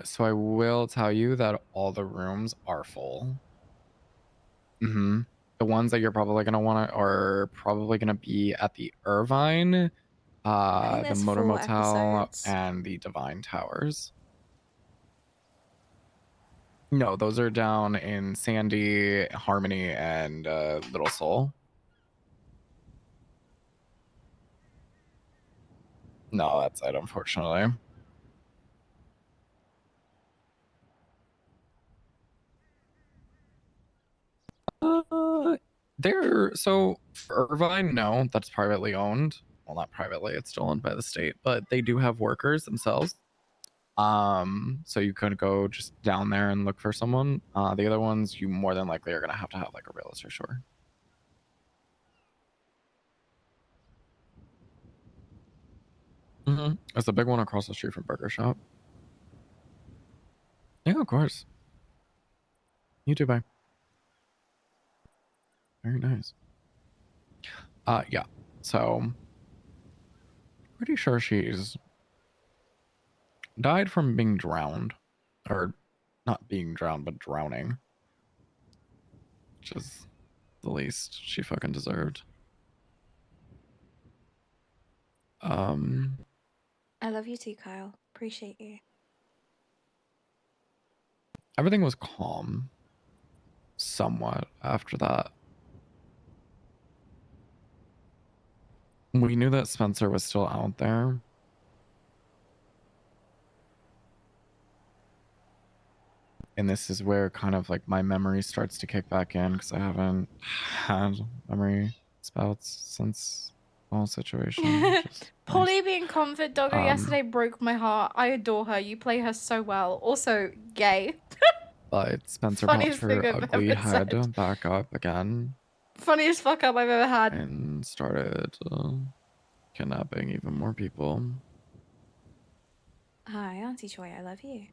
So I will tell you that all the rooms are full. Mm-hmm. The ones that you're probably gonna want to are probably gonna be at the Irvine, I think the there's Motor 4 Motel, episodes. and the Divine Towers. No, those are down in Sandy, Harmony, and Little Soul. No, that's it, unfortunately. They're so for Irvine, no, that's privately owned. Well, not privately, it's still owned by the state, but they do have workers themselves. So you could go just down there and look for someone. The other ones, you more than likely are gonna have like a realtor, sure. Mm-hmm. It's the big one across the street from Burger Shop. Yeah, of course. You too, bye. Very nice. Yeah. So pretty sure she's died from being drowned, or not being drowned, but drowning, which is the least she fucking deserved. I love you too, Kyle. Appreciate you. Everything was calm somewhat after that. We knew that Spencer was still out there. And this is where kind of like my memory starts to kick back in because I haven't had memory spouts since the whole situation. Which is Polly nice. being comfort dogger yesterday broke my heart. I adore her. You play her so well. Also, gay. But Spencer popped Funniest thing her I've ugly ever head said. back up again Funniest fuck up I've ever had. and started kidnapping even more people. Hi, Auntie Joy. I love you.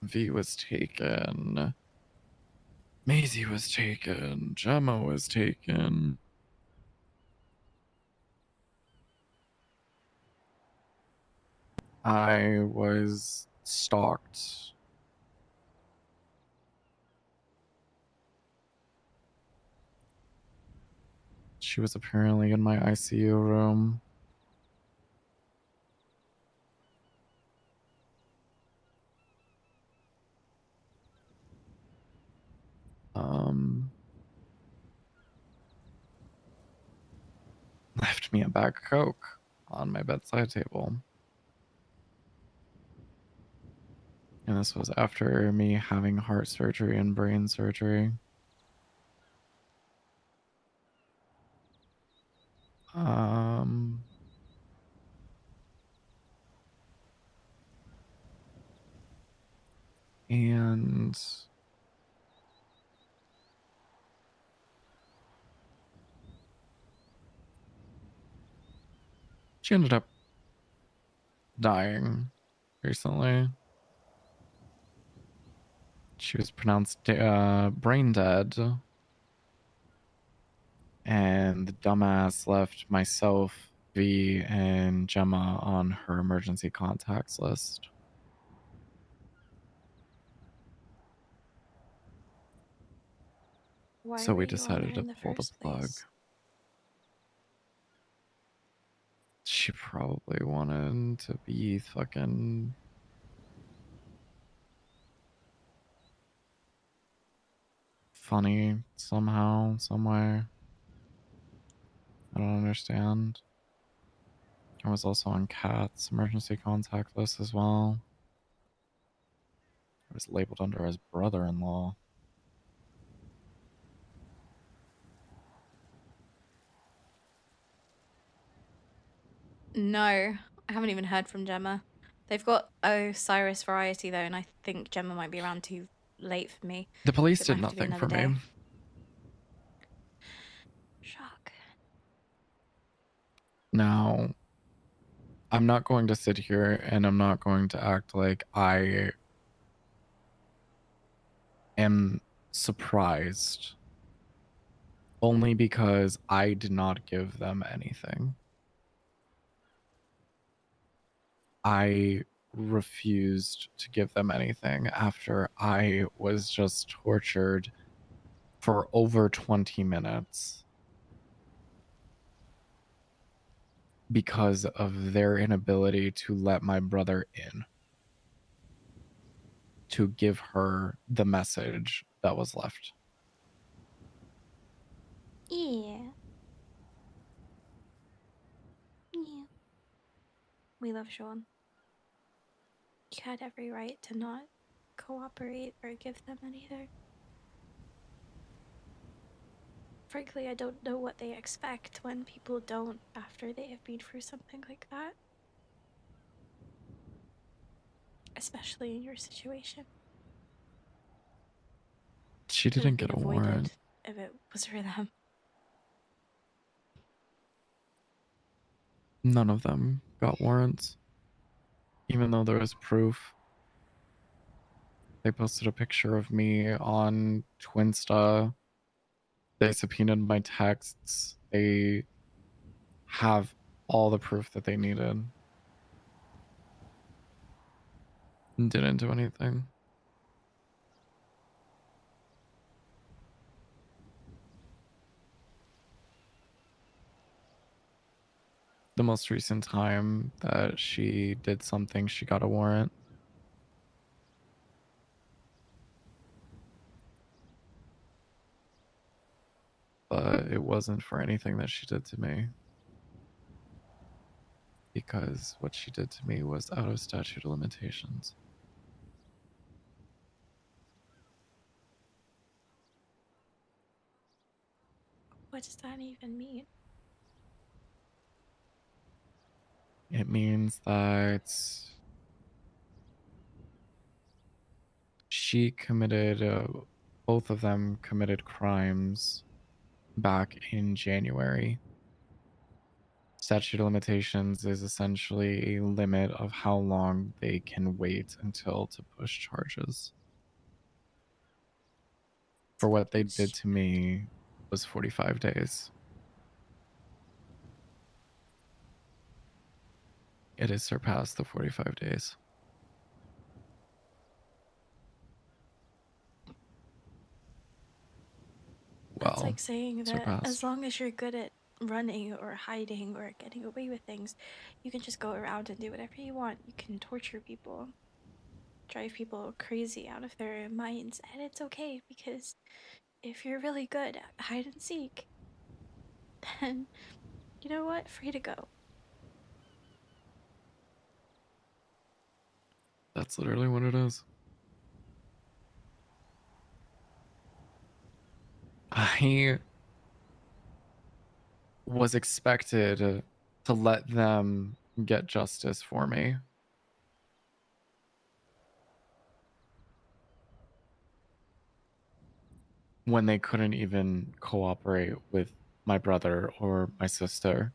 V was taken. Maisie was taken. Gemma was taken. I was stalked. She was apparently in my ICU room. me a bag of Coke on my bedside table. And this was after me having heart surgery and brain surgery. And she ended up dying recently. She was pronounced brain dead. And the dumbass left myself, V, and Gemma on her emergency contacts list. Why So were we you on decided her to in the pull the first plug. place? She probably wanted to be fucking funny somehow, someway. I don't understand. I was also on Kat's emergency contact list as well. I was labeled under his brother-in-law. No, I haven't even heard from Gemma. They've got Osiris Variety though, and I think Gemma might be around too late for me. The police So it did might have to be nothing another for day. me. Shock. Now, I'm not going to sit here and I'm not going to act like I am surprised only because I did not give them anything. I refused to give them anything after I was just tortured for over 20 minutes because of their inability to let my brother in to give her the message that was left. Yeah. Yeah. We love Sean. You had every right to not cooperate or give them anything. Frankly, I don't know what they expect when people don't after they have been through something like that. Especially in your situation. She Could didn't have get been a avoided warrant. if it was for them. None of them got warrants, even though there was proof. They posted a picture of me on Twinsta. They subpoenaed my texts. They have all the proof that they needed. And didn't do anything. The most recent time that she did something, she got a warrant. But it wasn't for anything that she did to me. Because what she did to me was out of statute of limitations. What does that even mean? It means that she committed, both of them committed crimes back in January. Statute of limitations is essentially a limit of how long they can wait until to push charges. For what they did to me was 45 days. It has surpassed the 45 days. That's Well, like saying that surpassed. as long as you're good at running or hiding or getting away with things, you can just go around and do whatever you want. You can torture people, drive people crazy out of their minds, and it's okay because if you're really good at hide and seek, then You know what? Free to go. That's literally what it is. I was expected to let them get justice for me. When they couldn't even cooperate with my brother or my sister.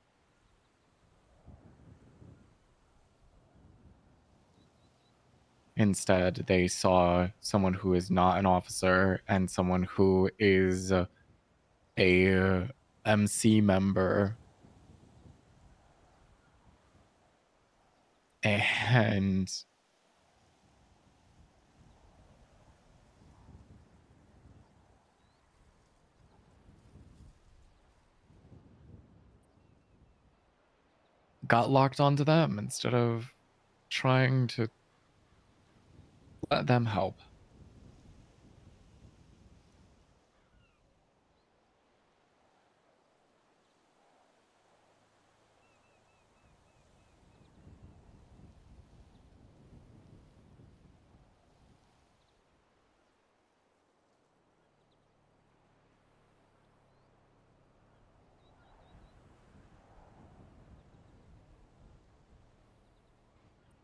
Instead, they saw someone who is not an officer and someone who is a MC member and got locked onto them instead of trying to let them help.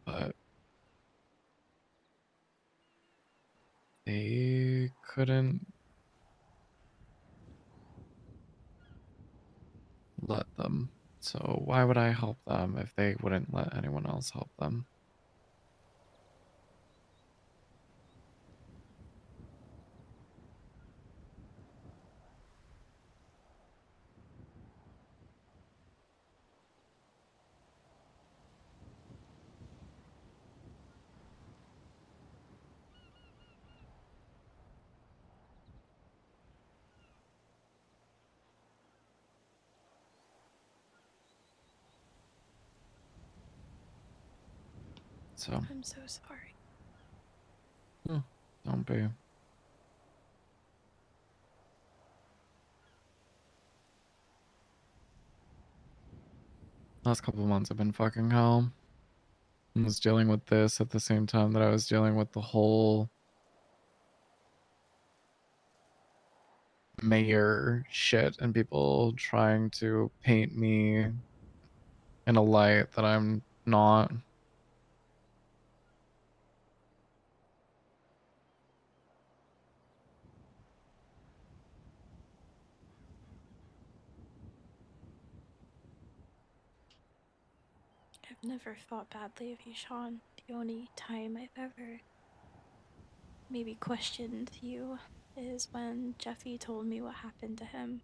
But they couldn't let them. So why would I help them if they wouldn't let anyone else help them? So I'm so sorry. don't be. Last couple of months have been fucking hell. I was dealing with this at the same time that I was dealing with the whole mayor shit and people trying to paint me in a light that I'm not. I've never thought badly of you, Sean. The only time I've ever maybe questioned you is when Jeffy told me what happened to him.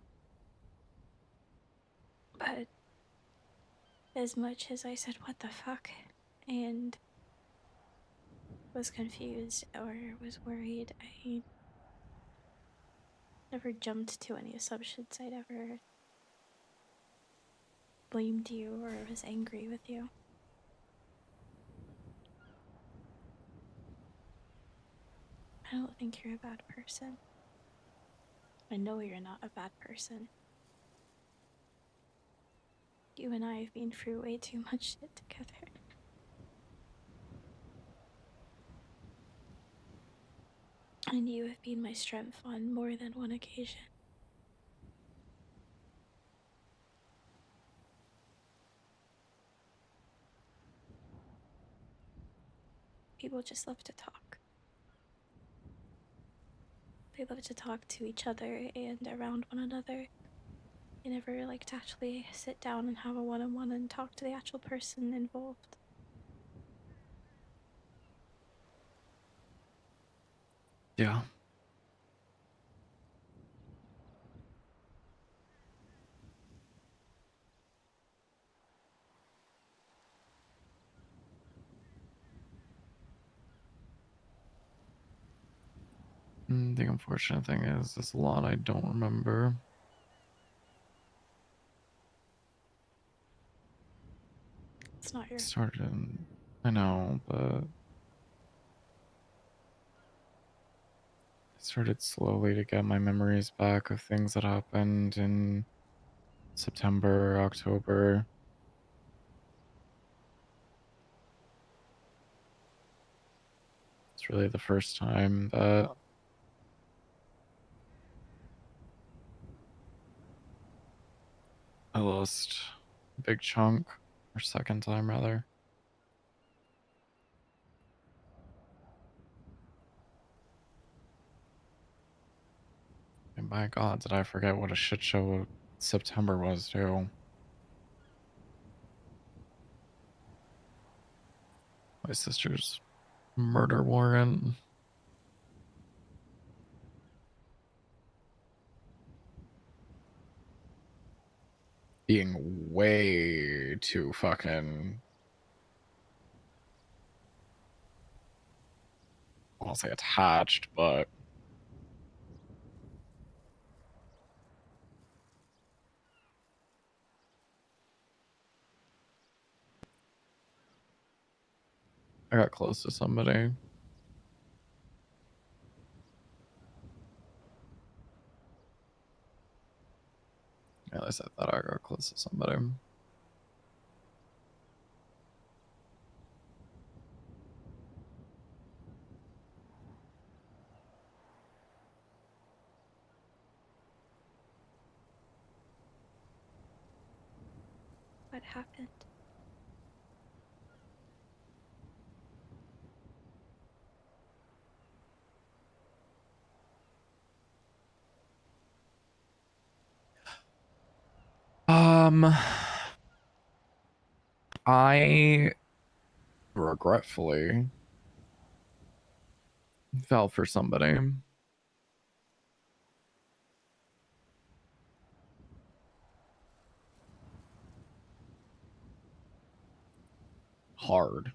But as much as I said, what the fuck, and was confused or was worried, I never jumped to any assumptions. I'd ever blamed you or was angry with you. I don't think you're a bad person. I know you're not a bad person. You and I have been through way too much shit together. And you have been my strength on more than one occasion. People just love to talk. They love to talk to each other and around one another. They never like to actually sit down and have a one-on-one and talk to the actual person involved. Yeah. The unfortunate thing is, there's a lot I don't remember. It's not your Started, I know, but I started slowly to get my memories back of things that happened, and September, October. It's really the first time that I lost a big chunk, or second time rather. And by God, did I forget what a shit show September was too. My sister's murder warrant. Being way too fucking, I'll say attached, but I got close to somebody. At least I thought I got close to somebody. What happened? I regretfully fell for somebody. Hard.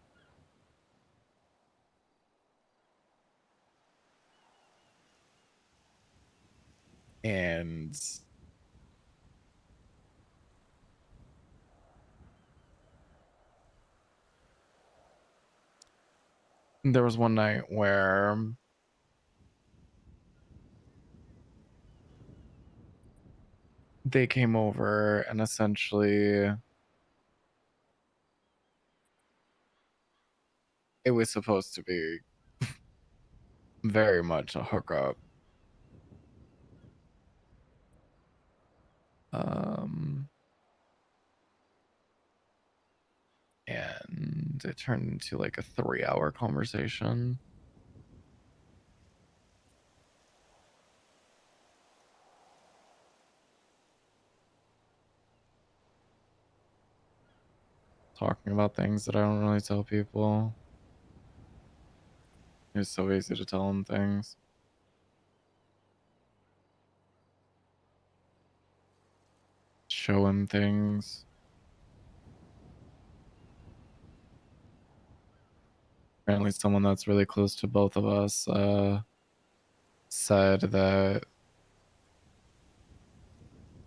And there was one night where they came over and essentially it was supposed to be very much a hookup. And it turned into like a 3-hour conversation. Talking about things that I don't really tell people. It's so easy to tell them things. Show him things. Apparently someone that's really close to both of us said that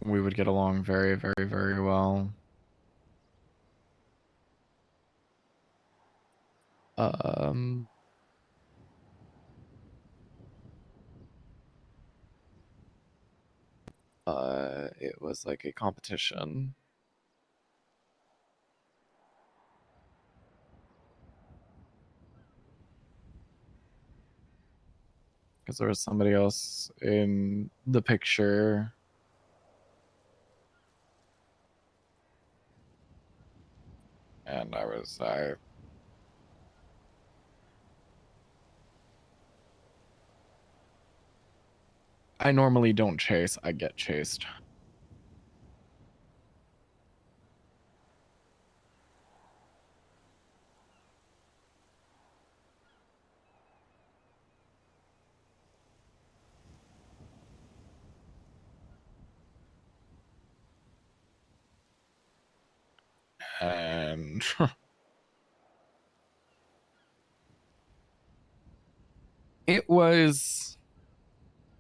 we would get along very, very, very well. It was like a competition. Because there was somebody else in the picture. And I normally don't chase, I get chased. And it was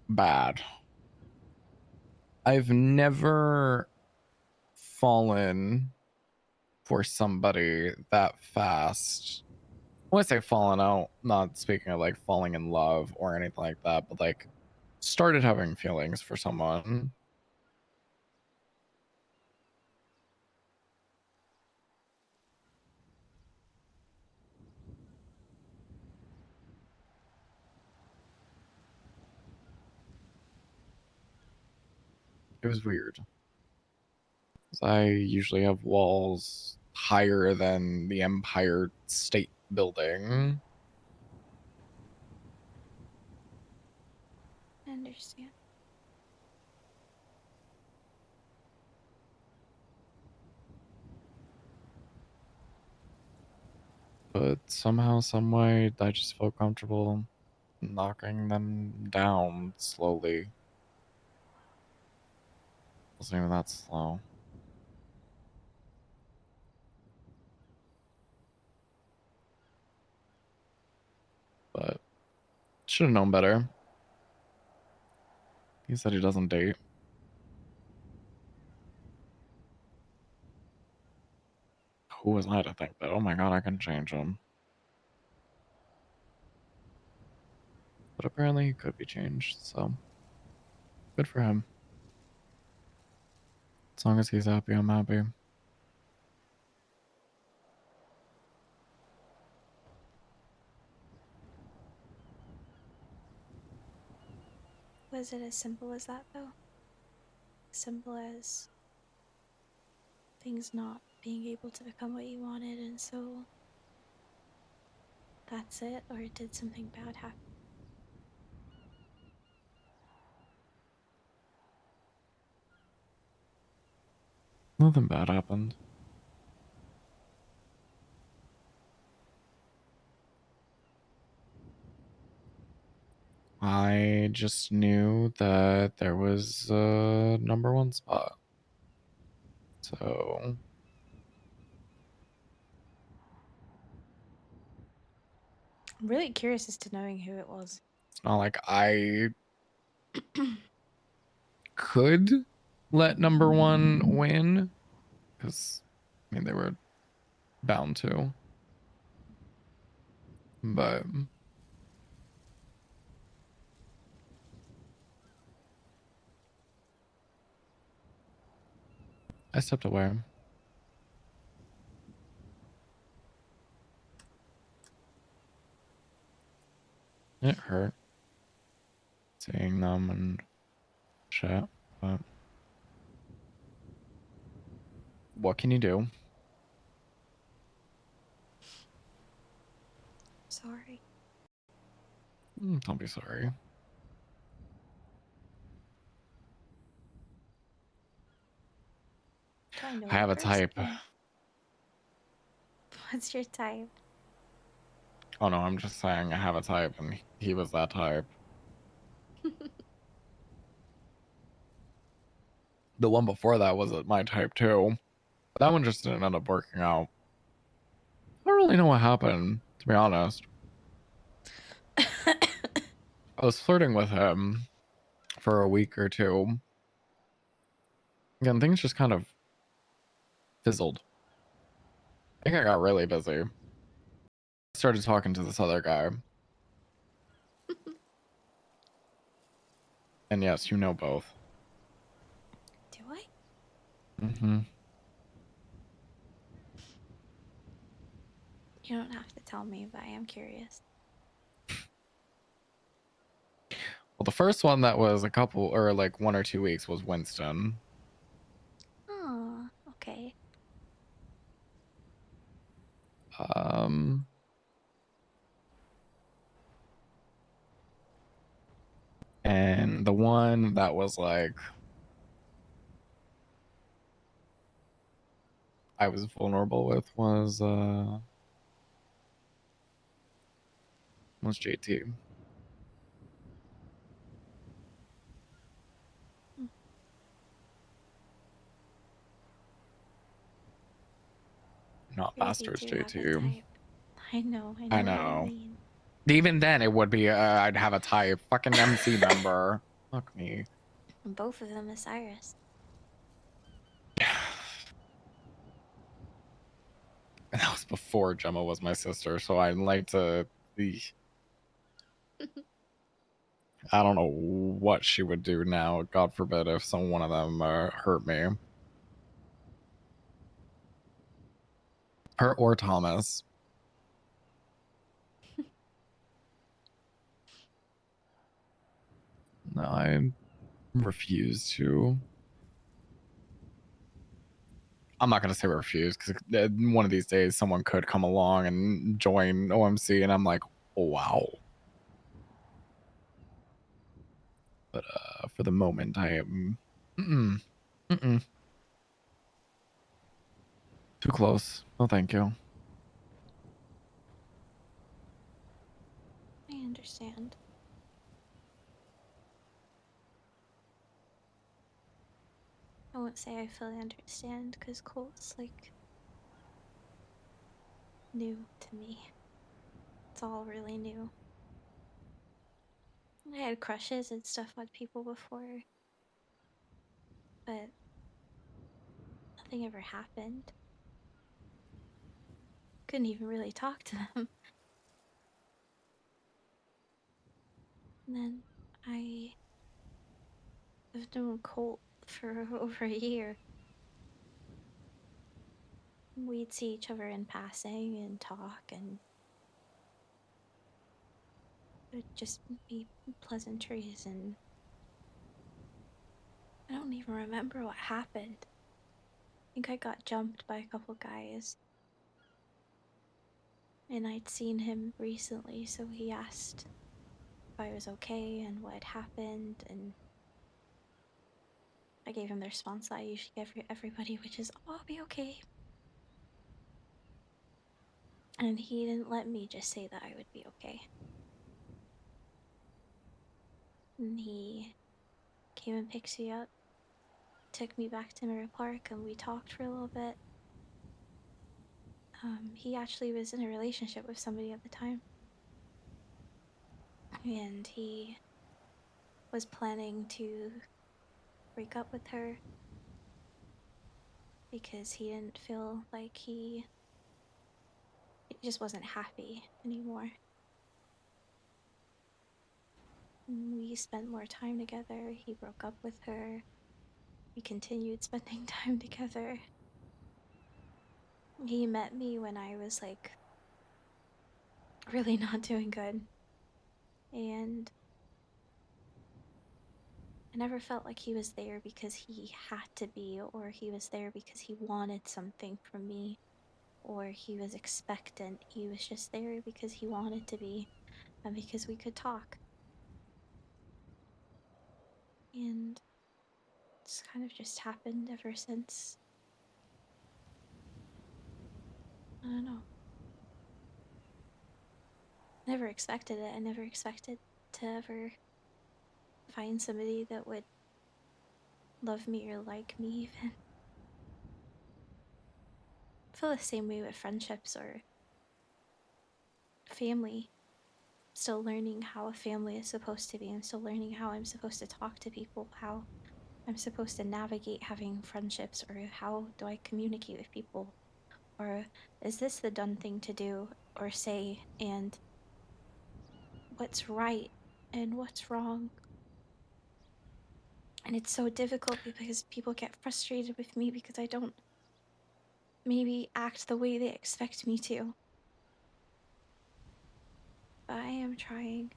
bad. I've never fallen for somebody that fast. When I say fallen out, not speaking of like falling in love or anything like that, but like started having feelings for someone It was weird. 'Cause I usually have walls higher than the Empire State Building. I understand. But somehow, someway, I just felt comfortable knocking them down slowly. Wasn't even that slow. But should have known better. He said he doesn't date. Who was I to think that? Oh my god, I can change him. But apparently he could be changed, so good for him. As long as he's happy, I'm happy. Was it as simple as that, though? Simple as things not being able to become what you wanted, and so that's it? Or did something bad happen? Nothing bad happened. I just knew that there was a #1 spot. So I'm really curious as to knowing who it was. it's not like I could let #1 win. Because, I mean, they were bound to. But I stepped away. It hurt seeing them and shit, but what can you do? Sorry. Don't be sorry. Do I know I have the a type. person? What's your type? Oh no, I'm just saying I have a type, and he was that type. The one before that was my type too. But that one just didn't end up working out. I don't really know what happened, to be honest. I was flirting with him for a week or two. Again, things just kind of fizzled. I think I got really busy. I started talking to this other guy. And yes, you know both. Do I? Mm-hmm. You don't have to tell me, but I am curious. Well, the first one that was a couple, or like 1 or 2 weeks, was Winston. Oh, okay. And the one that was like I was vulnerable with was JT. Not Crazy bastards, to have a JT. type. I know I what you know. mean. Even then, it would be I'd have a type. Fucking MC member. Fuck me. Both of them is Cyrus. And that was before Gemma was my sister, so I'd like to be. I don't know what she would do now. God forbid if some one of them hurt me. Her or Thomas. No, I refuse to. I'm not gonna say refuse because one of these days someone could come along and join OMC, and I'm like, oh, wow. But for the moment, I am too close. No, thank you. I understand. I won't say I fully understand because Colt's like new to me. It's all really new. I had crushes and stuff on people before, but nothing ever happened. Couldn't even really talk to them. And then I have known Colt for over a year. We'd see each other in passing and talk, and it'd just be pleasantries, and I don't even remember what happened. I think I got jumped by a couple guys. And I'd seen him recently, so he asked if I was okay and what had happened, and I gave him the response that I usually give everybody, which is, oh, I'll be okay. And he didn't let me just say that I would be okay. And he came and picked me up, took me back to Mirror Park, and we talked for a little bit. He actually was in a relationship with somebody at the time. And he was planning to break up with her because he didn't feel like he just wasn't happy anymore. And we spent more time together. He broke up with her. We continued spending time together. He met me when I was like really not doing good. And I never felt like he was there because he had to be, or he was there because he wanted something from me, or he was expectant. He was just there because he wanted to be and because we could talk. And it's kind of just happened ever since. I don't know. Never expected it. I never expected to ever find somebody that would love me or like me even. I feel the same way with friendships or family. Still learning how a family is supposed to be. I'm still learning how I'm supposed to talk to people, how I'm supposed to navigate having friendships, or how do I communicate with people, or is this the done thing to do or say, and what's right and what's wrong. And it's so difficult because people get frustrated with me because I don't maybe act the way they expect me to. But I am trying.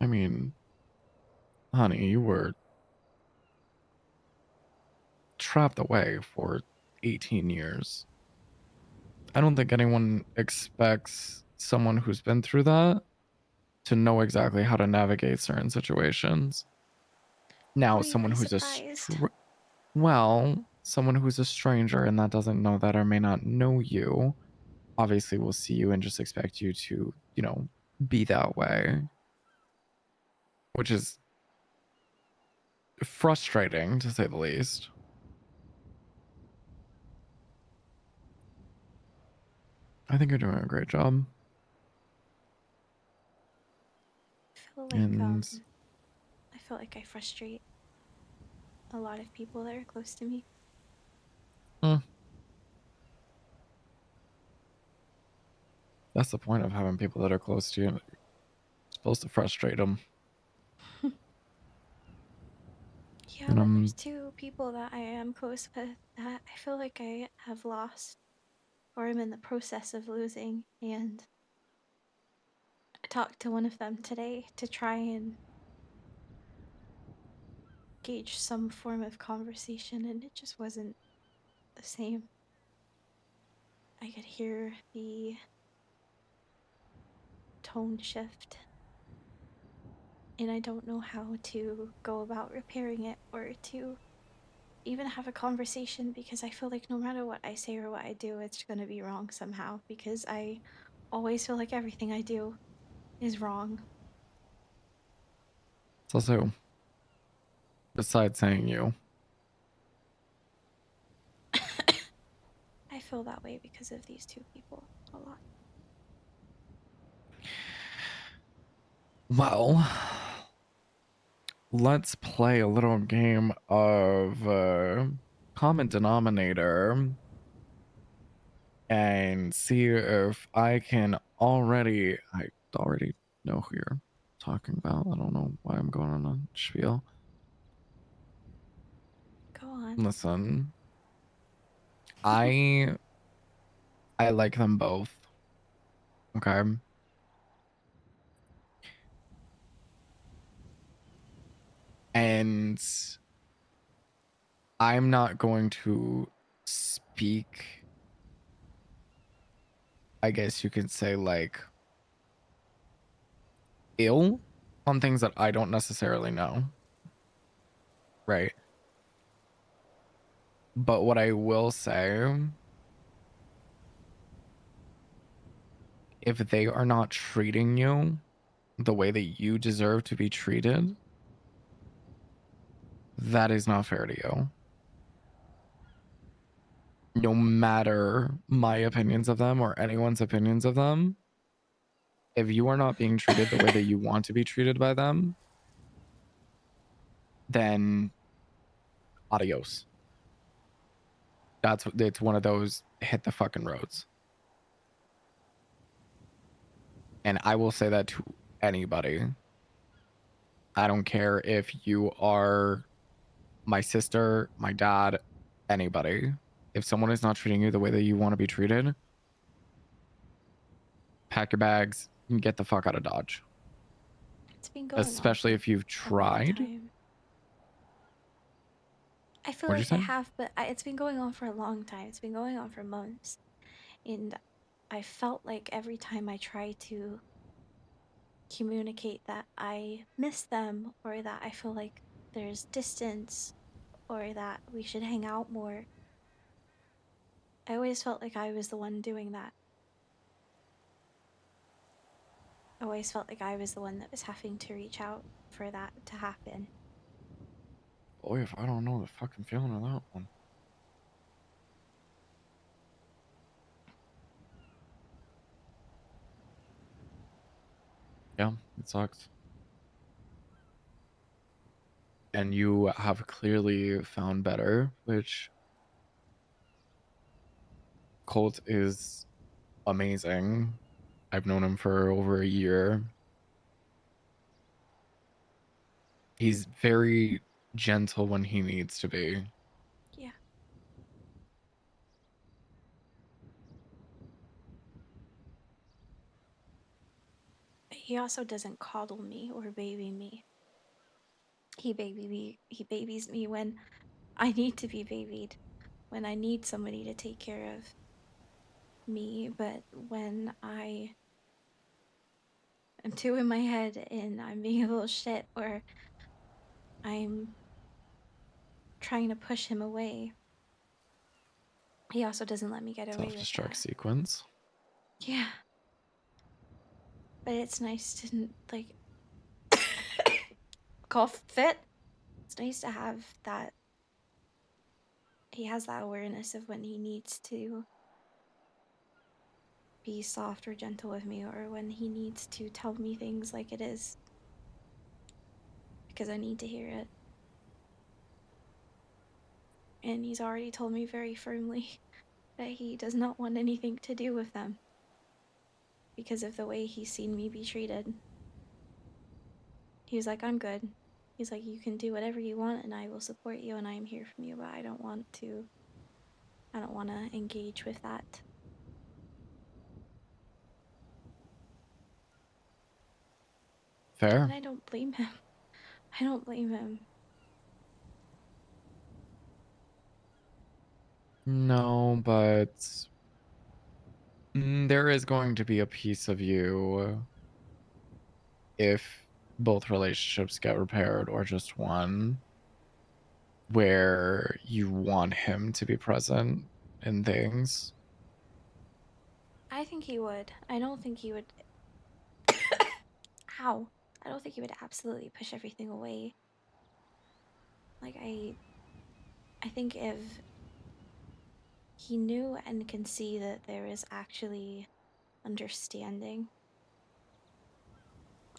I mean, honey, you were trapped away for 18 years. I don't think anyone expects someone who's been through that to know exactly how to navigate certain situations. Now, Oh, you'd someone be who's surprised. someone who's a stranger and that doesn't know that or may not know you, obviously will see you and just expect you to, be that way, which is frustrating to say the least. I think you're doing a great job. And I feel like I frustrate a lot of people that are close to me. that's the point of having people that are close to you. You're supposed to frustrate them. Yeah, And but there's two people that I am close with that I feel like I have lost, or I'm in the process of losing, and I talked to one of them today to try and gauge some form of conversation, and it just wasn't the same. I could hear the tone shift. And I don't know how to go about repairing it or to even have a conversation because I feel like no matter what I say or what I do, it's gonna be wrong somehow because I always feel like everything I do is wrong. It's also, besides saying you, I feel that way because of these two people a lot. well, let's play a little game of common denominator and see if I already know who you're talking about. I don't know why I'm going on a spiel. Go on. Listen, I like them both. Okay. And I'm not going to speak, I guess you could say, like, ill on things that I don't necessarily know. Right. But what I will say, if they are not treating you the way that you deserve to be treated, that is not fair to you. No matter my opinions of them or anyone's opinions of them, if you are not being treated the way that you want to be treated by them, then adios. It's one of those hit the fucking roads. And I will say that to anybody. I don't care if you are my sister, my dad, anybody. If someone is not treating you the way that you want to be treated, pack your bags and get the fuck out of Dodge. It's been going Especially on if you've for a long tried. time. I feel What'd you like I say? have, but it's been going on for a long time. It's been going on for months. And I felt like every time I try to communicate that I miss them or that I feel like there's distance or that we should hang out more, I always felt like I was the one doing that. I always felt like I was the one that was having to reach out for that to happen. Boy, if I don't know the fucking feeling of that one. Yeah, it sucks. And you have clearly found better, which Colt is amazing. I've known him for over a year. He's very gentle when he needs to be. Yeah. But he also doesn't coddle me or baby me. He babies me when I need to be babied, when I need somebody to take care of me, but when I am too in my head and I'm being a little shit or I'm trying to push him away, he also doesn't let me get away with Self-destruct that. sequence. Yeah. But it's nice to, like, cough fit. It's nice to have that. He has that awareness of when he needs to be soft or gentle with me or when he needs to tell me things like it is. Because I need to hear it. And he's already told me very firmly that he does not want anything to do with them. Because of the way he's seen me be treated. He was like, I'm good. He's like, you can do whatever you want and I will support you and I am here for you, but I don't want to engage with that. Fair. And I don't blame him. I don't blame him. No, but there is going to be a piece of you if both relationships get repaired or just one where you want him to be present in things. I think he would. I don't think he would. How? I don't think he would absolutely push everything away. Like I think if he knew and can see that there is actually understanding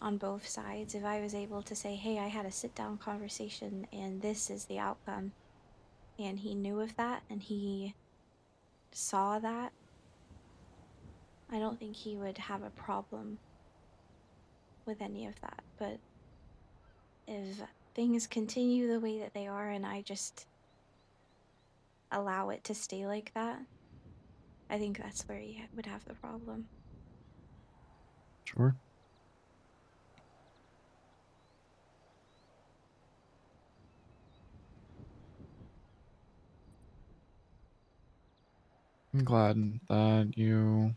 on both sides, if I was able to say, hey, I had a sit down conversation and this is the outcome, and he knew of that and he saw that, I don't think he would have a problem with any of that. But if things continue the way that they are and I just allow it to stay like that, I think that's where he would have the problem. Sure. I'm glad that you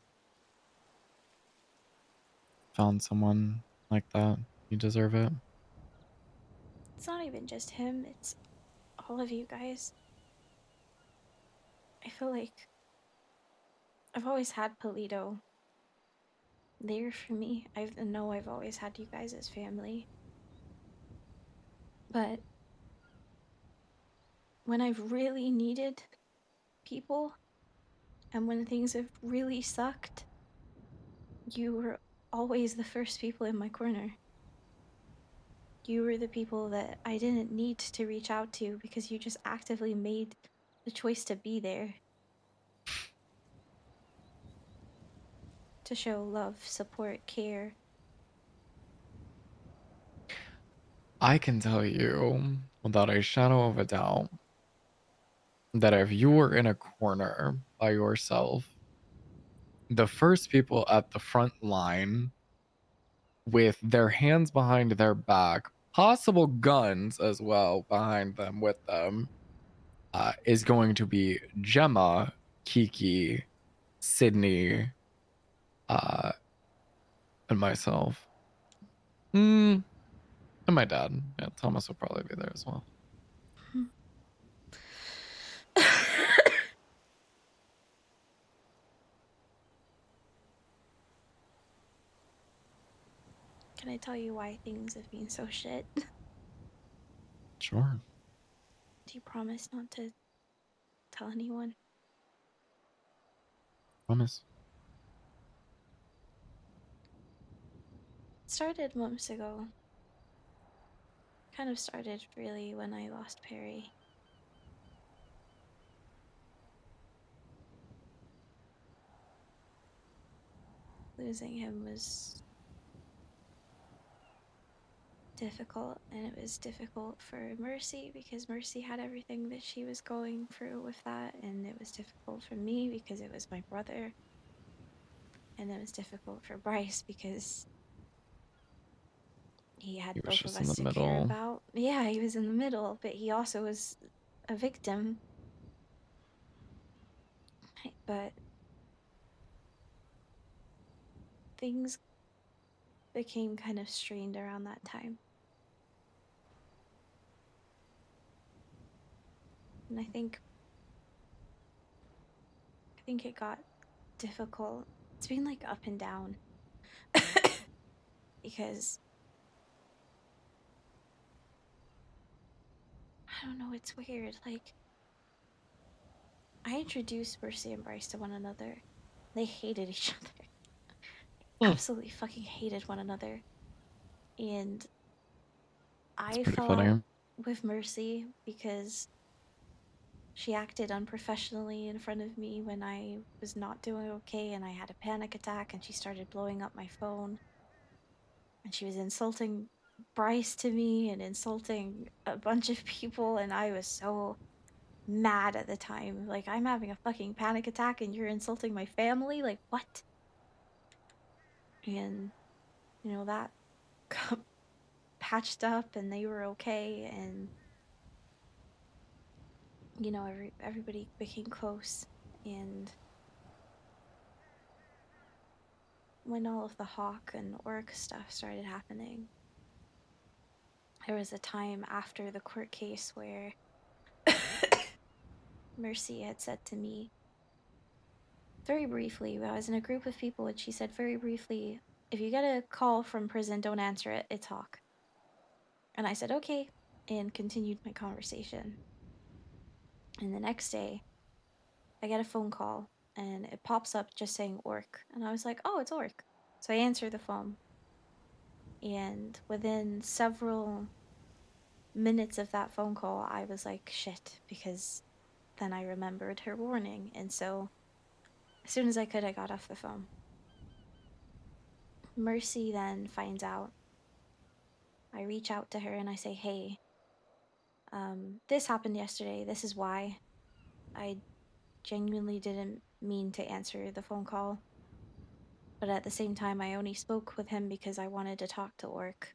found someone like that. You deserve it. It's not even just him, it's all of you guys. I feel like I've always had Polito there for me. I know I've always had you guys as family. But when I've really needed people and when things have really sucked, you were always the first people in my corner. You were the people that I didn't need to reach out to because you just actively made the choice to be there. To show love, support, care. I can tell you without a shadow of a doubt that if you were in a corner by yourself, the first people at the front line with their hands behind their back, possible guns as well behind them with them, is going to be Gemma, Kiki, Sydney, uh, and myself. And my dad. Yeah, Thomas will probably be there as well. Can I tell you why things have been so shit? Sure. Do you promise not to tell anyone? Promise. It started months ago. Kind of started really when I lost Perry. Losing him was difficult, and it was difficult for Mercy because Mercy had everything that she was going through with that, and it was difficult for me because it was my brother, and it was difficult for Bryce because he had He was both of just in us the to care middle. about. Yeah, he was in the middle, but he also was a victim. But things became kind of strained around that time. And I think it got difficult. It's been like up and down because I don't know, it's weird. Like I introduced Mercy and Bryce to one another. They hated each other. Absolutely fucking hated one another. And It's I pretty fell out funny. with Mercy because she acted unprofessionally in front of me when I was not doing okay and I had a panic attack and she started blowing up my phone. And she was insulting Bryce to me and insulting a bunch of people, and I was so mad at the time. Like, I'm having a fucking panic attack and you're insulting my family? Like, what? And, that got patched up and they were okay. And you know, everybody became close. And when all of the Hawk and Orc stuff started happening, there was a time after the court case where Mercy had said to me, very briefly, I was in a group of people, and she said very briefly, if you get a call from prison, don't answer it, it's Hawk. And I said, okay, and continued my conversation. And the next day, I get a phone call, and it pops up just saying Orc. And I was like, oh, it's Orc. So I answer the phone. And within several minutes of that phone call, I was like, shit, because then I remembered her warning. And so as soon as I could, I got off the phone. Mercy then finds out. I reach out to her and I say, hey, this happened yesterday. This is why. I genuinely didn't mean to answer the phone call. But at the same time, I only spoke with him because I wanted to talk to Orc.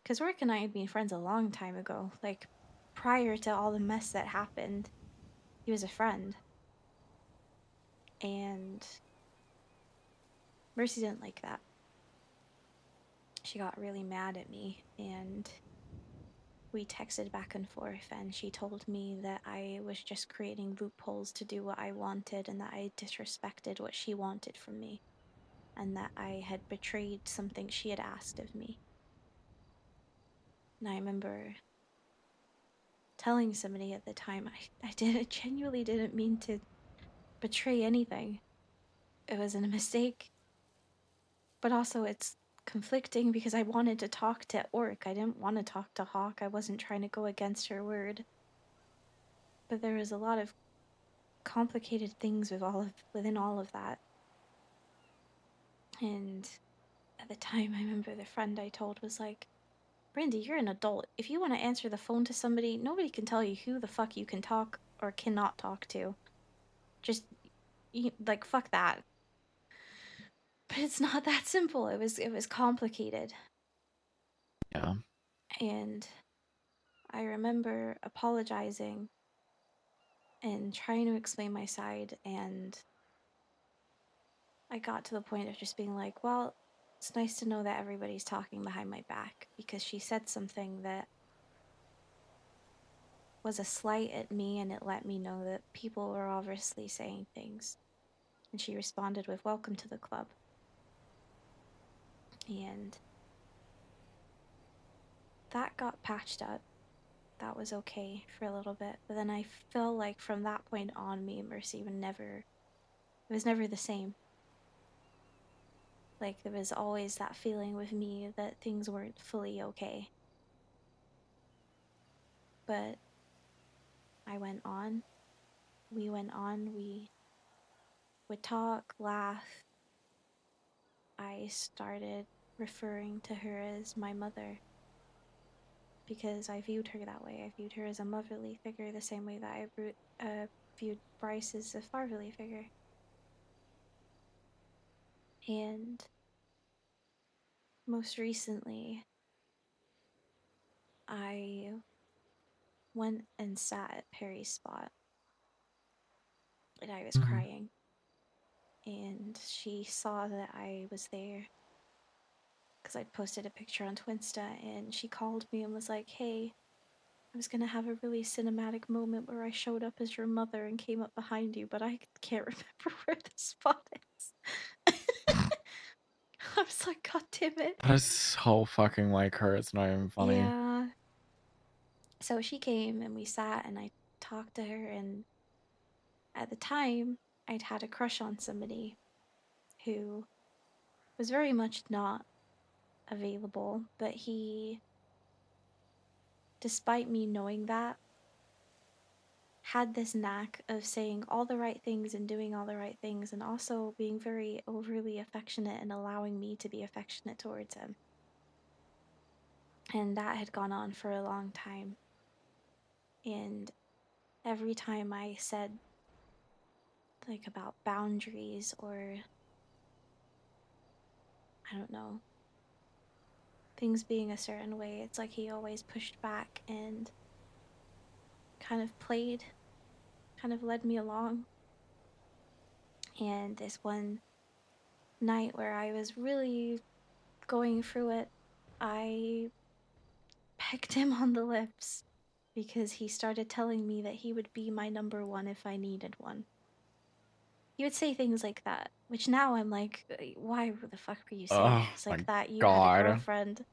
Because Orc and I had been friends a long time ago. Like, prior to all the mess that happened, he was a friend. And Mercy didn't like that. She got really mad at me, and we texted back and forth, and she told me that I was just creating loopholes to do what I wanted, and that I disrespected what she wanted from me, and that I had betrayed something she had asked of me. And I remember telling somebody at the time, I genuinely didn't mean to betray anything. It was a mistake. But also it's conflicting because I wanted to talk to Orc. I didn't want to talk to Hawk. I wasn't trying to go against her word. But there was a lot of complicated things within all of that. And at the time, I remember the friend I told was like, Brandi, you're an adult. If you want to answer the phone to somebody, nobody can tell you who the fuck you can talk or cannot talk to. Just, like, fuck that. But it's not that simple. It was complicated. Yeah. And I remember apologizing and trying to explain my side, and I got to the point of just being like, well, it's nice to know that everybody's talking behind my back, because she said something that was a slight at me, and it let me know that people were obviously saying things. And she responded with, welcome to the club. And that got patched up. That was okay for a little bit. But then I felt like from that point on, me and Mercy it was never the same. Like, there was always that feeling with me that things weren't fully okay. But I went on. We went on. We would talk, laugh. I started referring to her as my mother, because I viewed her that way. I viewed her as a motherly figure the same way that I viewed Bryce as a fatherly figure. And most recently, I went and sat at Perry's spot, and I was crying. And she saw that I was there because I'd posted a picture on Twinsta, and she called me and was like, hey, I was gonna have a really cinematic moment where I showed up as your mother and came up behind you, but I can't remember where the spot is. I was like, god damn it. That is so fucking like her. It's not even funny. Yeah. So she came and we sat and I talked to her, and at the time I'd had a crush on somebody who was very much not available, but he, despite me knowing that, had this knack of saying all the right things and doing all the right things, and also being very overly affectionate and allowing me to be affectionate towards him. And that had gone on for a long time. And every time I said, like, about boundaries or, I don't know, things being a certain way, it's like he always pushed back and kind of played, kind of led me along. And this one night where I was really going through it, I pecked him on the lips because he started telling me that he would be my number one if I needed one. He would say things like that, which now I'm like, why the fuck were you saying Oh things my like that? You had a God. girlfriend.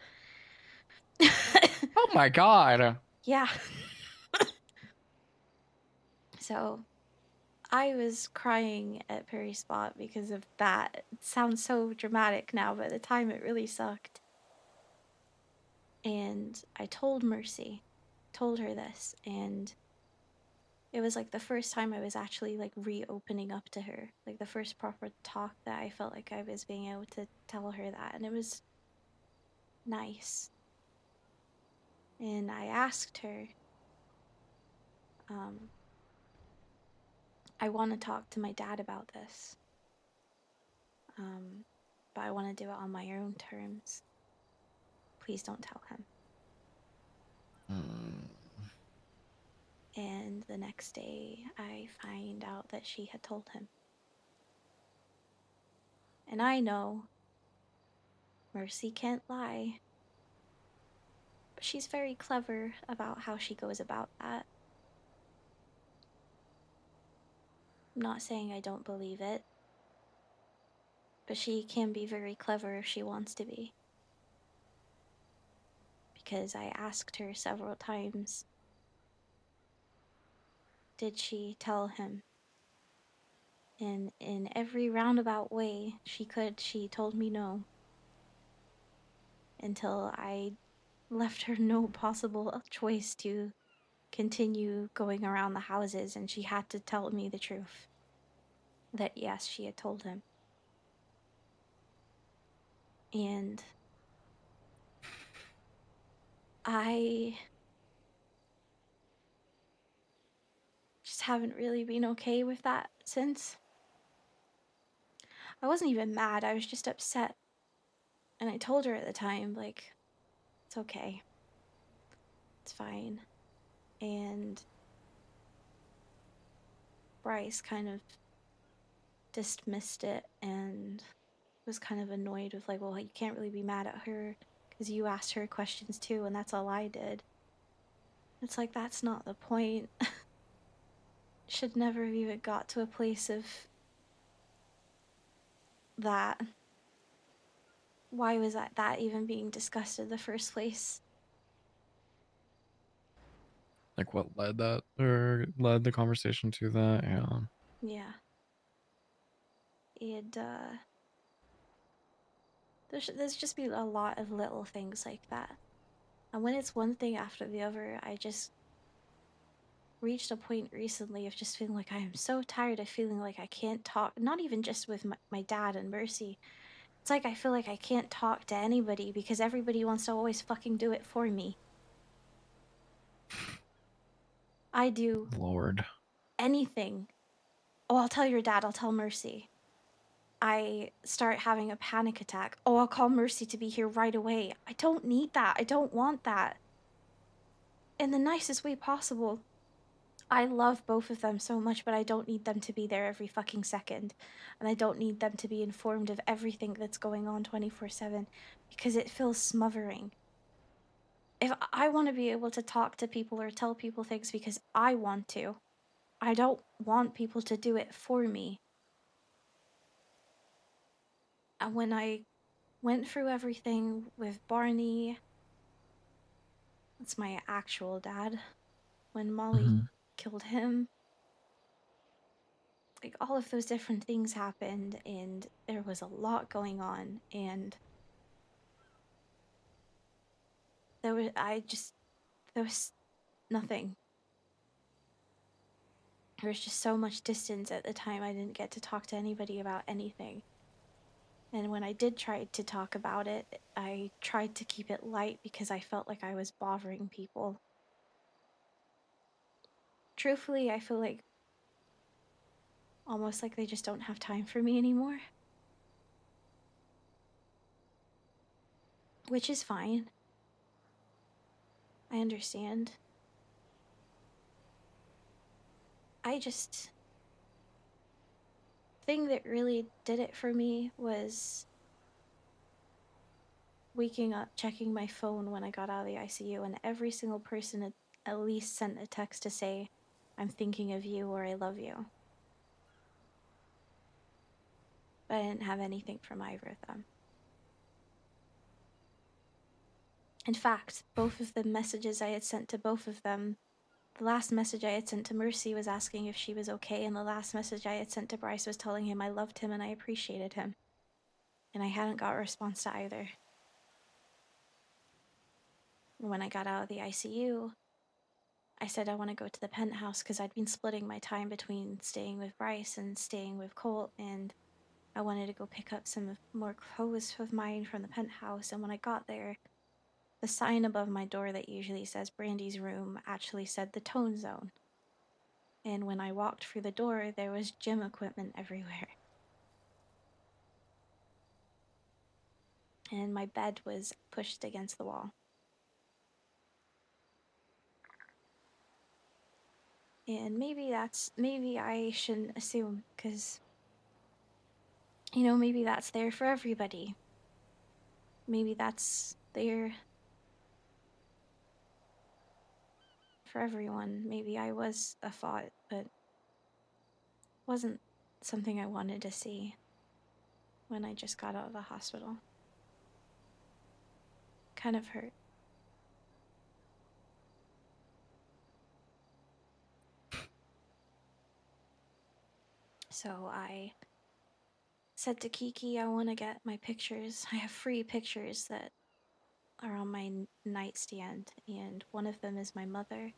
Oh my God. Yeah. So I was crying at Perry Spot because of that. It sounds so dramatic now, but at the time it really sucked. And I told Mercy, told her this, and it was like the first time I was actually like reopening up to her, like the first proper talk that I felt like I was being able to tell her that, and it was nice. And I asked her, I want to talk to my dad about this, but I want to do it on my own terms. Please don't tell him. And the next day, I find out that she had told him. And I know Mercy can't lie, but she's very clever about how she goes about that. I'm not saying I don't believe it, but she can be very clever if she wants to be. Because I asked her several times, did she tell him? And in every roundabout way she could, she told me no. Until I left her no possible choice to continue going around the houses, and she had to tell me the truth. That yes, she had told him. And I just haven't really been okay with that since. I wasn't even mad, I was just upset. And I told her at the time, like, it's okay. It's fine. And Bryce kind of dismissed it and was kind of annoyed with, like, well, you can't really be mad at her because you asked her questions too, and that's all I did. It's like, that's not the point. Should never have even got to a place of that. Why was that even being discussed in the first place? Like what led that or led the conversation to that? Yeah. Yeah. And there's just been a lot of little things like that. And when it's one thing after the other, I just reached a point recently of just feeling like I am so tired of feeling like I can't talk, not even just with my dad and Mercy. It's like I feel like I can't talk to anybody because everybody wants to always fucking do it for me. I do Lord. anything. Oh, I'll tell your dad, I'll tell Mercy. I start having a panic attack. Oh, I'll call Mercy to be here right away. I don't need that. I don't want that. In the nicest way possible. I love both of them so much, but I don't need them to be there every fucking second. And I don't need them to be informed of everything that's going on 24/7 because it feels smothering. If I want to be able to talk to people or tell people things because I want to, I don't want people to do it for me. And when I went through everything with Barney, that's my actual dad, when Molly killed him, like all of those different things happened and there was a lot going on, and there was nothing. There was just so much distance at the time. I didn't get to talk to anybody about anything. And when I did try to talk about it, I tried to keep it light because I felt like I was bothering people. Truthfully, I feel like almost like they just don't have time for me anymore. Which is fine. I understand. I just, thing that really did it for me was waking up, checking my phone when I got out of the ICU, and every single person had at least sent a text to say, I'm thinking of you or I love you. But I didn't have anything from either of them. In fact, both of the messages I had sent to both of them, the last message I had sent to Mercy was asking if she was okay, and the last message I had sent to Bryce was telling him I loved him and I appreciated him. And I hadn't got a response to either. When I got out of the ICU, I said I want to go to the penthouse because I'd been splitting my time between staying with Bryce and staying with Colt, and I wanted to go pick up some more clothes of mine from the penthouse. And when I got there, the sign above my door that usually says Brandy's room actually said the tone zone. And when I walked through the door, there was gym equipment everywhere. And my bed was pushed against the wall. And maybe I shouldn't assume, because, you know, maybe that's there for everybody. Maybe that's there for everyone. Maybe I was a thought, but wasn't something I wanted to see when I just got out of the hospital. Kind of hurt. So I said to Kiki, I want to get my pictures. I have 3 pictures that are on my nightstand, and one of them is my mother.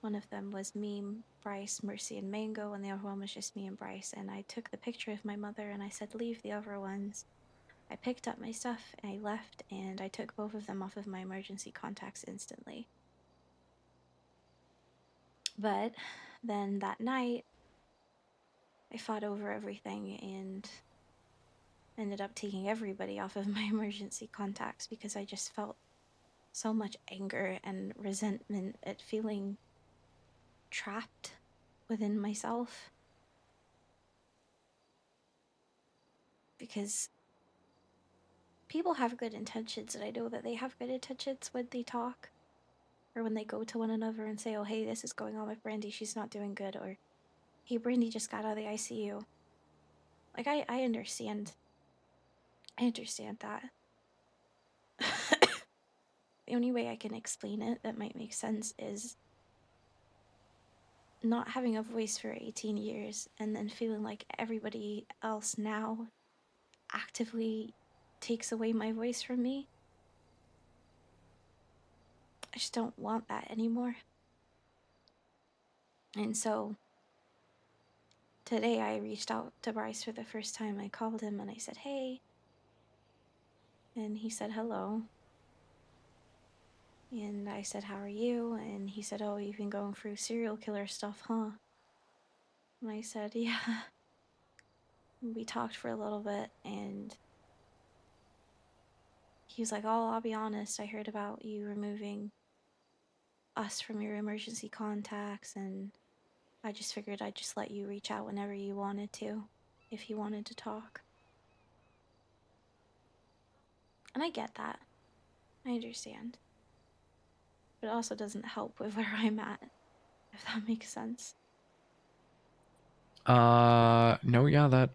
One of them was me, Bryce, Mercy, and Mango, and the other one was just me and Bryce. And I took the picture of my mother and I said, leave the other ones. I picked up my stuff and I left, and I took both of them off of my emergency contacts instantly. But then that night, I fought over everything and ended up taking everybody off of my emergency contacts because I just felt so much anger and resentment at feeling trapped within myself. Because people have good intentions, and I know that they have good intentions when they talk or when they go to one another and say, oh, hey, this is going on with Brandi, she's not doing good, or hey, Brandi just got out of the ICU. Like, I understand. I understand that. The only way I can explain it that might make sense is not having a voice for 18 years and then feeling like everybody else now actively takes away my voice from me. I just don't want that anymore. And so today I reached out to Bryce for the first time. I called him and I said, hey. And he said, hello. And I said, how are you? And he said, oh, you've been going through serial killer stuff, huh? And I said, yeah. We talked for a little bit, and he was like, oh, I'll be honest, I heard about you removing us from your emergency contacts, and I just figured I'd just let you reach out whenever you wanted to, if you wanted to talk. And I get that. I understand. But it also doesn't help with where I'm at, if that makes sense. No, yeah,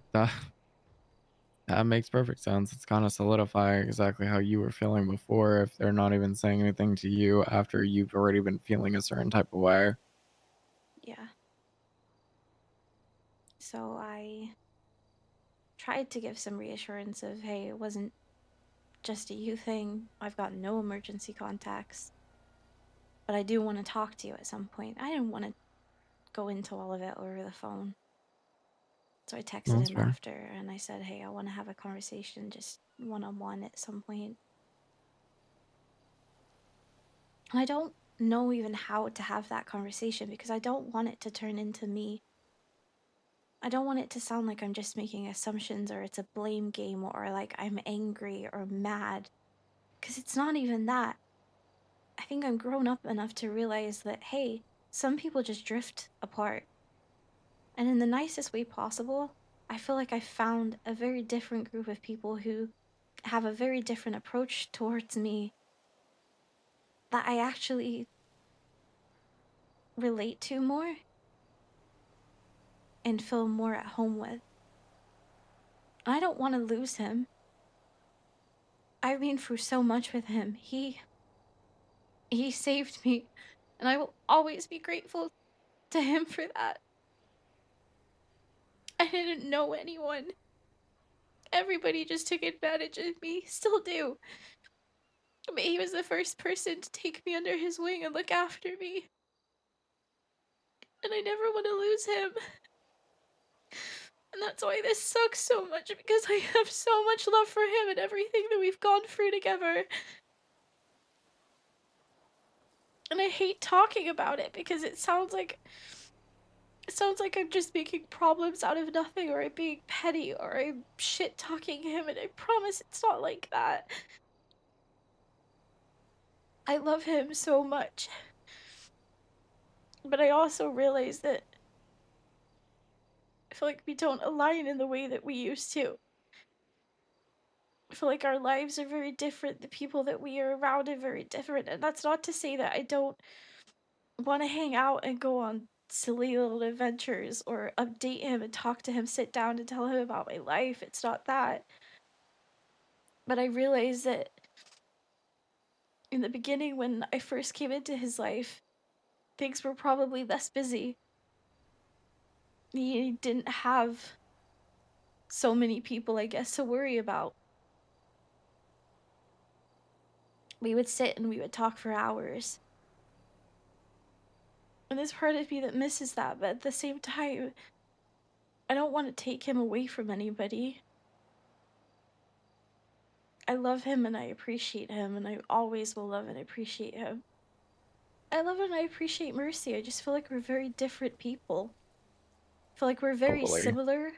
that makes perfect sense. It's kind of solidifying exactly how you were feeling before if they're not even saying anything to you after you've already been feeling a certain type of way. Yeah. So I tried to give some reassurance of, hey, it wasn't just a you thing. I've got no emergency contacts. But I do want to talk to you at some point. I didn't want to go into all of it over the phone. So I texted That's him fair. after and I said, hey, I want to have a conversation just one-on-one at some point. And I don't know even how to have that conversation because I don't want it to turn into me. I don't want it to sound like I'm just making assumptions or it's a blame game or like I'm angry or mad. Because it's not even that. I think I'm grown up enough to realize that, hey, some people just drift apart And in the nicest way possible, I feel like I found a very different group of people who have a very different approach towards me that I actually relate to more and feel more at home with. I don't want to lose him. I've been through so much with him. He saved me, and I will always be grateful to him for that. I didn't know anyone. Everybody just took advantage of me, still do. But he was the first person to take me under his wing and look after me. And I never want to lose him. And that's why this sucks so much, because I have so much love for him and everything that we've gone through together. And I hate talking about it because it sounds like I'm just making problems out of nothing, or I'm being petty, or I'm shit talking him, and I promise it's not like that. I love him so much. But I also realize that I feel like we don't align in the way that we used to. I feel like our lives are very different. The people that we are around are very different. And that's not to say that I don't want to hang out and go on silly little adventures or update him and talk to him, sit down and tell him about my life. It's not that. But I realize that in the beginning, when I first came into his life, things were probably less busy. He didn't have so many people, I guess, to worry about. We would sit and we would talk for hours. And there's part of me that misses that, but at the same time, I don't want to take him away from anybody. I love him and I appreciate him, and I always will love and appreciate him. I love and I appreciate Mercy. I just feel like we're very different people. I feel like we're very Totally. similar,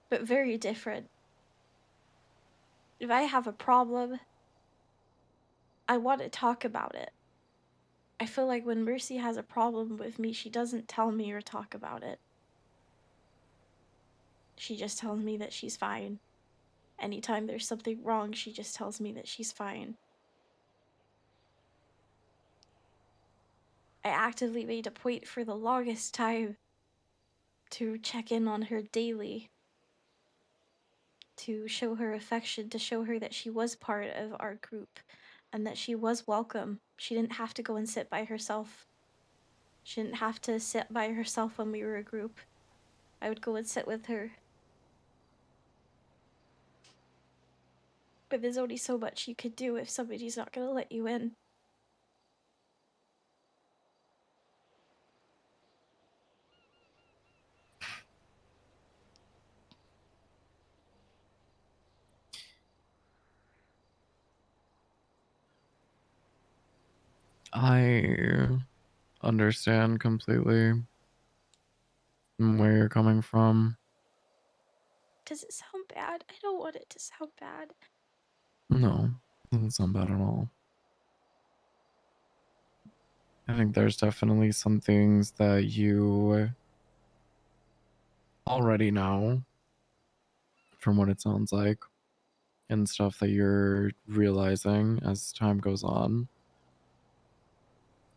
but very different. If I have a problem, I want to talk about it. I feel like when Mercy has a problem with me, she doesn't tell me or talk about it. She just tells me that she's fine. Anytime there's something wrong, she just tells me that she's fine. I actively made a point for the longest time to check in on her daily, to show her affection, to show her that she was part of our group and that she was welcome. She didn't have to go and sit by herself. She didn't have to sit by herself when we were a group. I would go and sit with her. But there's only so much you could do if somebody's not gonna let you in. I understand completely where you're coming from. Does it sound bad? I don't want it to sound bad. No, doesn't sound bad at all. I think there's definitely some things that you already know from what it sounds like, and stuff that you're realizing as time goes on.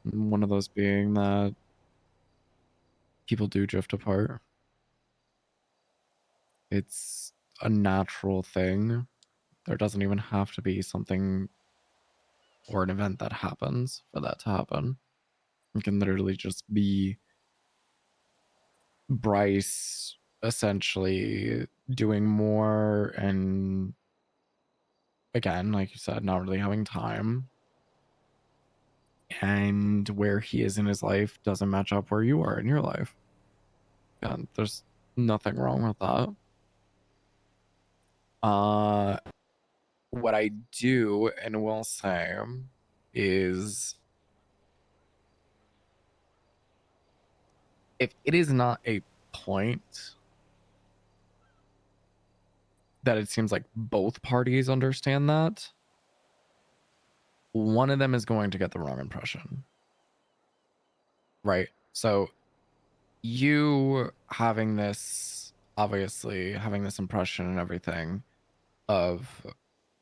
One of those being that people do drift apart. It's a natural thing. There doesn't even have to be something or an event that happens for that to happen. It can literally just be Bryce essentially doing more and, again, like you said, not really having time. And where he is in his life doesn't match up where you are in your life. And there's nothing wrong with that. What I do and will say is, if it is not a point that it seems like both parties understand that, one of them is going to get the wrong impression. Right? So you having this, obviously having this impression and everything of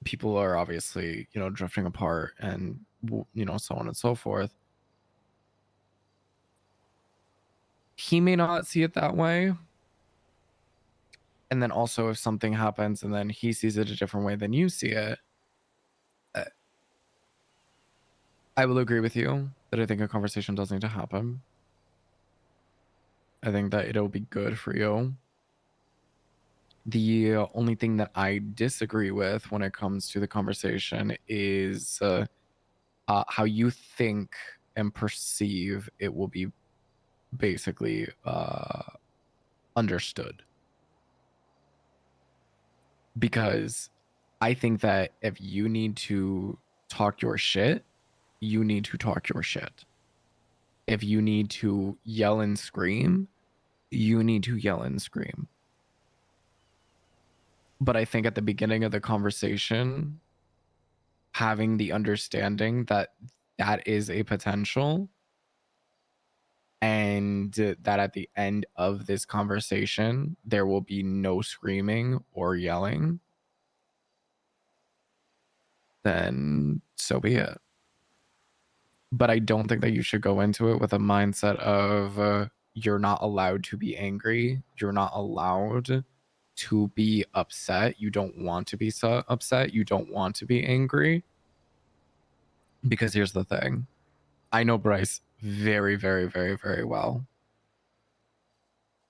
people are obviously, you know, drifting apart and, you know, so on and so forth. He may not see it that way. And then also if something happens and then he sees it a different way than you see it, I will agree with you that I think a conversation does need to happen. I think that it'll be good for you. The only thing that I disagree with when it comes to the conversation is how you think and perceive it will be basically understood. Because I think that if you need to talk your shit, you need to talk your shit. If you need to yell and scream, you need to yell and scream. But I think at the beginning of the conversation, having the understanding that that is a potential and that at the end of this conversation, there will be no screaming or yelling, then so be it. But I don't think that you should go into it with a mindset of you're not allowed to be angry. You're not allowed to be upset. You don't want to be so upset. You don't want to be angry. Because here's the thing. I know Bryce very, very, very, very well.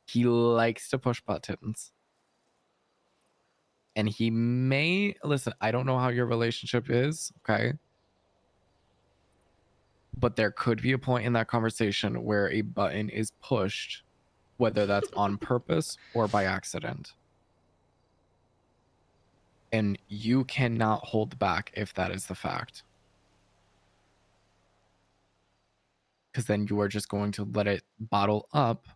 He likes to push buttons. And he may, listen, I don't know how your relationship is, okay? But there could be a point in that conversation where a button is pushed, whether that's on purpose or by accident. And you cannot hold back if that is the fact. Because then you are just going to let it bottle up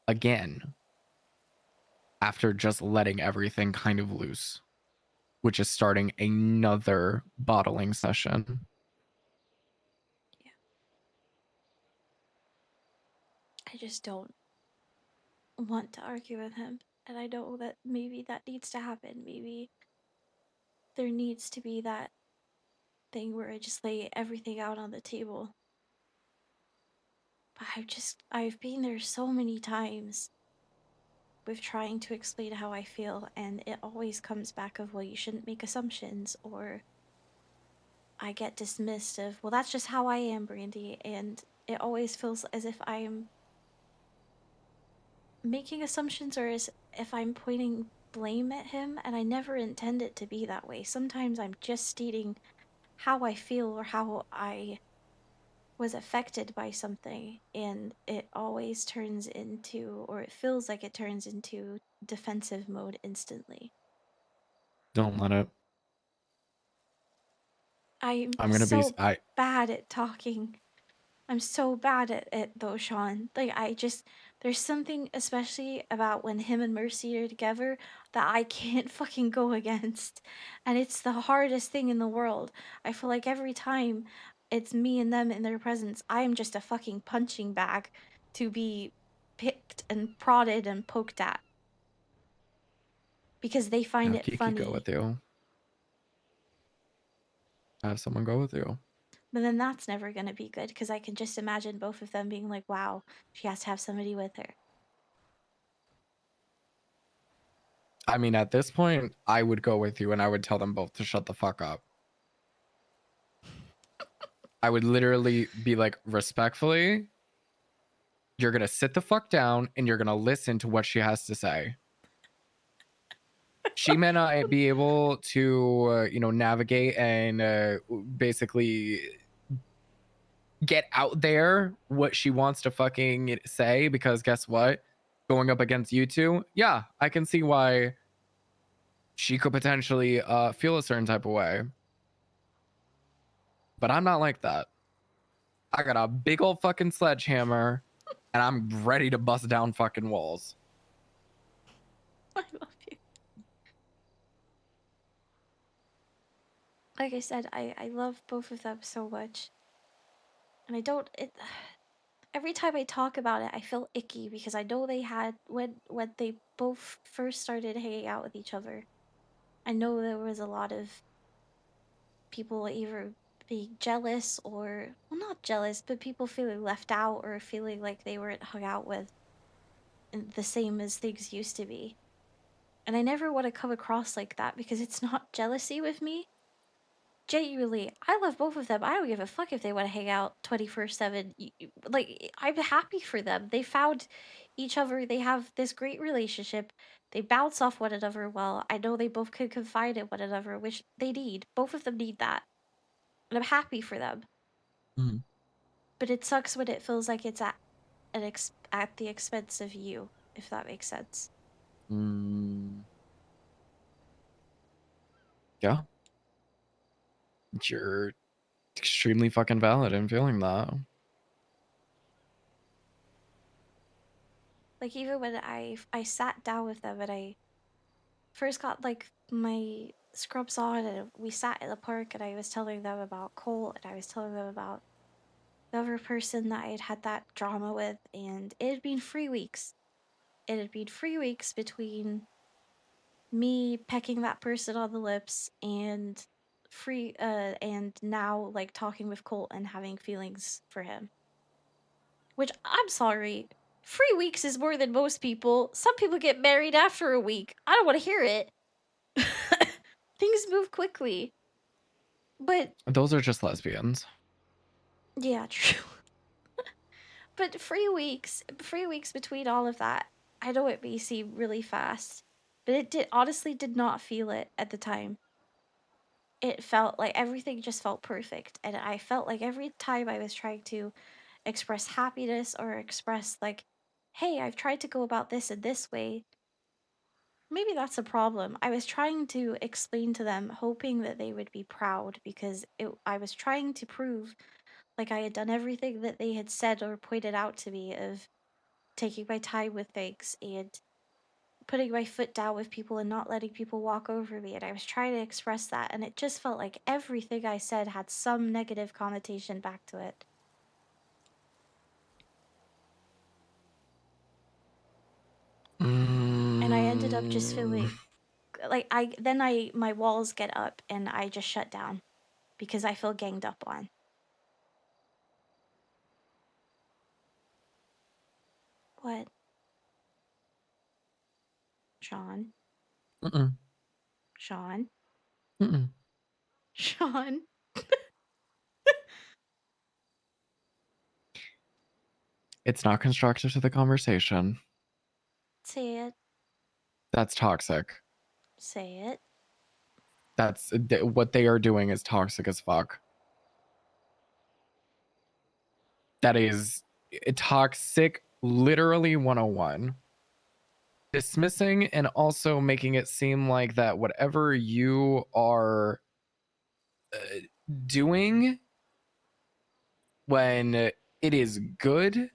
again after just letting everything kind of loose, which is starting another bottling session. I just don't want to argue with him. And I know that maybe that needs to happen. Maybe there needs to be that thing where I just lay everything out on the table. But I've been there so many times with trying to explain how I feel, and it always comes back of, well, you shouldn't make assumptions, or I get dismissed of, well, that's just how I am, Brandi, and it always feels as if I'm making assumptions or as if I'm pointing blame at him, and I never intend it to be that way. Sometimes I'm just stating how I feel or how I was affected by something, and it always turns into, or it feels like it turns into, defensive mode instantly. Don't let it. I'm I'm gonna be. so bad at talking. I'm so bad at it though, Sean. Like there's something especially about when him and Mercy are together that I can't fucking go against. And it's the hardest thing in the world. I feel like every time it's me and them in their presence, I am just a fucking punching bag to be picked and prodded and poked at. Because they find Have it Kiki go funny. with you. Have someone go with you. But then that's never gonna be good because I can just imagine both of them being like, wow, she has to have somebody with her. I mean, at this point, I would go with you and I would tell them both to shut the fuck up. I would literally be like, respectfully, you're going to sit the fuck down and you're going to listen to what she has to say. She may not be able to, you know, navigate and basically get out there what she wants to fucking say, because guess what? Going up against you two, yeah, I can see why she could potentially feel a certain type of way. But I'm not like that. I got a big old fucking sledgehammer and I'm ready to bust down fucking walls. I love you. Like I said, I love both of them so much. And I every time I talk about it, I feel icky because I know they had when they both first started hanging out with each other. I know there was a lot of people either being jealous or, well, not jealous, but people feeling left out or feeling like they weren't hung out with the same as things used to be. And I never want to come across like that because it's not jealousy with me. Genuinely, I love both of them. I don't give a fuck if they want to hang out 24/7. Like, I'm happy for them. They found each other. They have this great relationship. They bounce off one another well. I know they both can confide in one another, which they need. Both of them need that. And I'm happy for them. Mhm. But it sucks when it feels like it's at the expense of you, if that makes sense. Mm. Yeah. You're extremely fucking valid in feeling that. Like, even when I sat down with them and I first got like my scrubs on and we sat in the park and I was telling them about Cole and I was telling them about the other person that I had had that drama with, and it had been 3 weeks. It had been 3 weeks between me pecking that person on the lips and now like talking with Colt and having feelings for him. Which, I'm sorry, 3 weeks is more than most people. Some people get married after a week. I don't want to hear it. Things move quickly. But Those are just lesbians. yeah, true. But 3 weeks between all of that. I know it may seem really fast, but it honestly did not feel it at the time. It felt like everything just felt perfect, and I felt like every time I was trying to express happiness or express like, hey, I've tried to go about this in this way. Maybe that's a problem. I was trying to explain to them, hoping that they would be proud because I was trying to prove like I had done everything that they had said or pointed out to me of taking my time with things and putting my foot down with people and not letting people walk over me. And I was trying to express that, and it just felt like everything I said had some negative connotation back to it. And I ended up just feeling like my walls get up and I just shut down because I feel ganged up on. What? Sean? Mm-mm. Sean? Mm-mm. Sean? It's not constructive to the conversation. Say it. That's toxic. Say it. That's what they are doing is toxic as fuck. That is toxic, literally 101. Dismissing and also making it seem like that whatever you are doing when it is good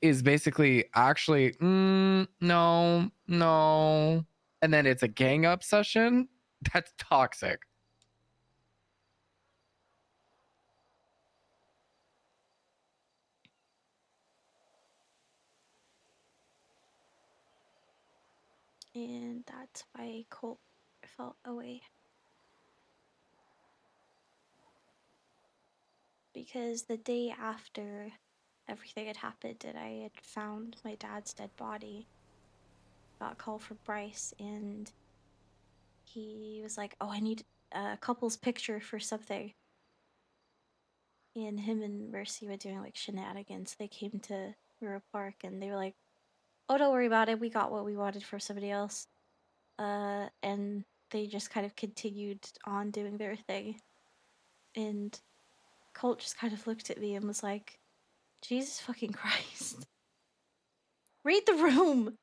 is basically actually no, and then it's a gang up session. That's toxic. And that's why Colt felt away. Because the day after everything had happened and I had found my dad's dead body, got a call from Bryce and he was like, oh, I need a couple's picture for something. And him and Mercy were doing like shenanigans. They came to River Park and they were like, oh, don't worry about it. We got what we wanted for somebody else. And they just kind of continued on doing their thing. And Colt just kind of looked at me and was like, Jesus fucking Christ. Read the room.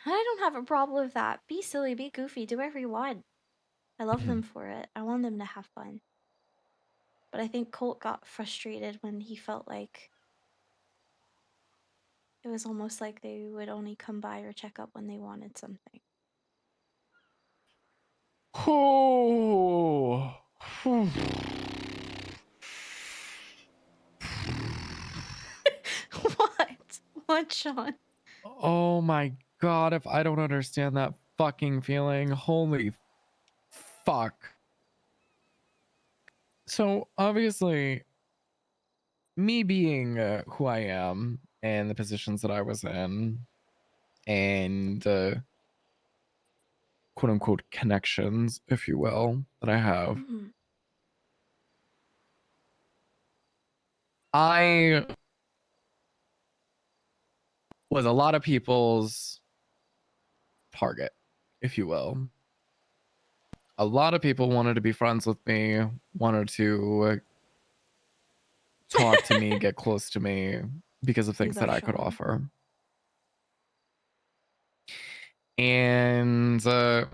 I don't have a problem with that. Be silly, be goofy, do whatever you want. I love them for it. I want them to have fun. But I think Colt got frustrated when he felt like it was almost like they would only come by or check up when they wanted something. Oh. God, Sean. Oh my god, if I don't understand that fucking feeling, holy fuck. So obviously, me being who I am and the positions that I was in and quote unquote connections, if you will, that I have, I was a lot of people's target, if you will. A lot of people wanted to be friends with me, wanted to talk to me, get close to me because of things that I could offer. And there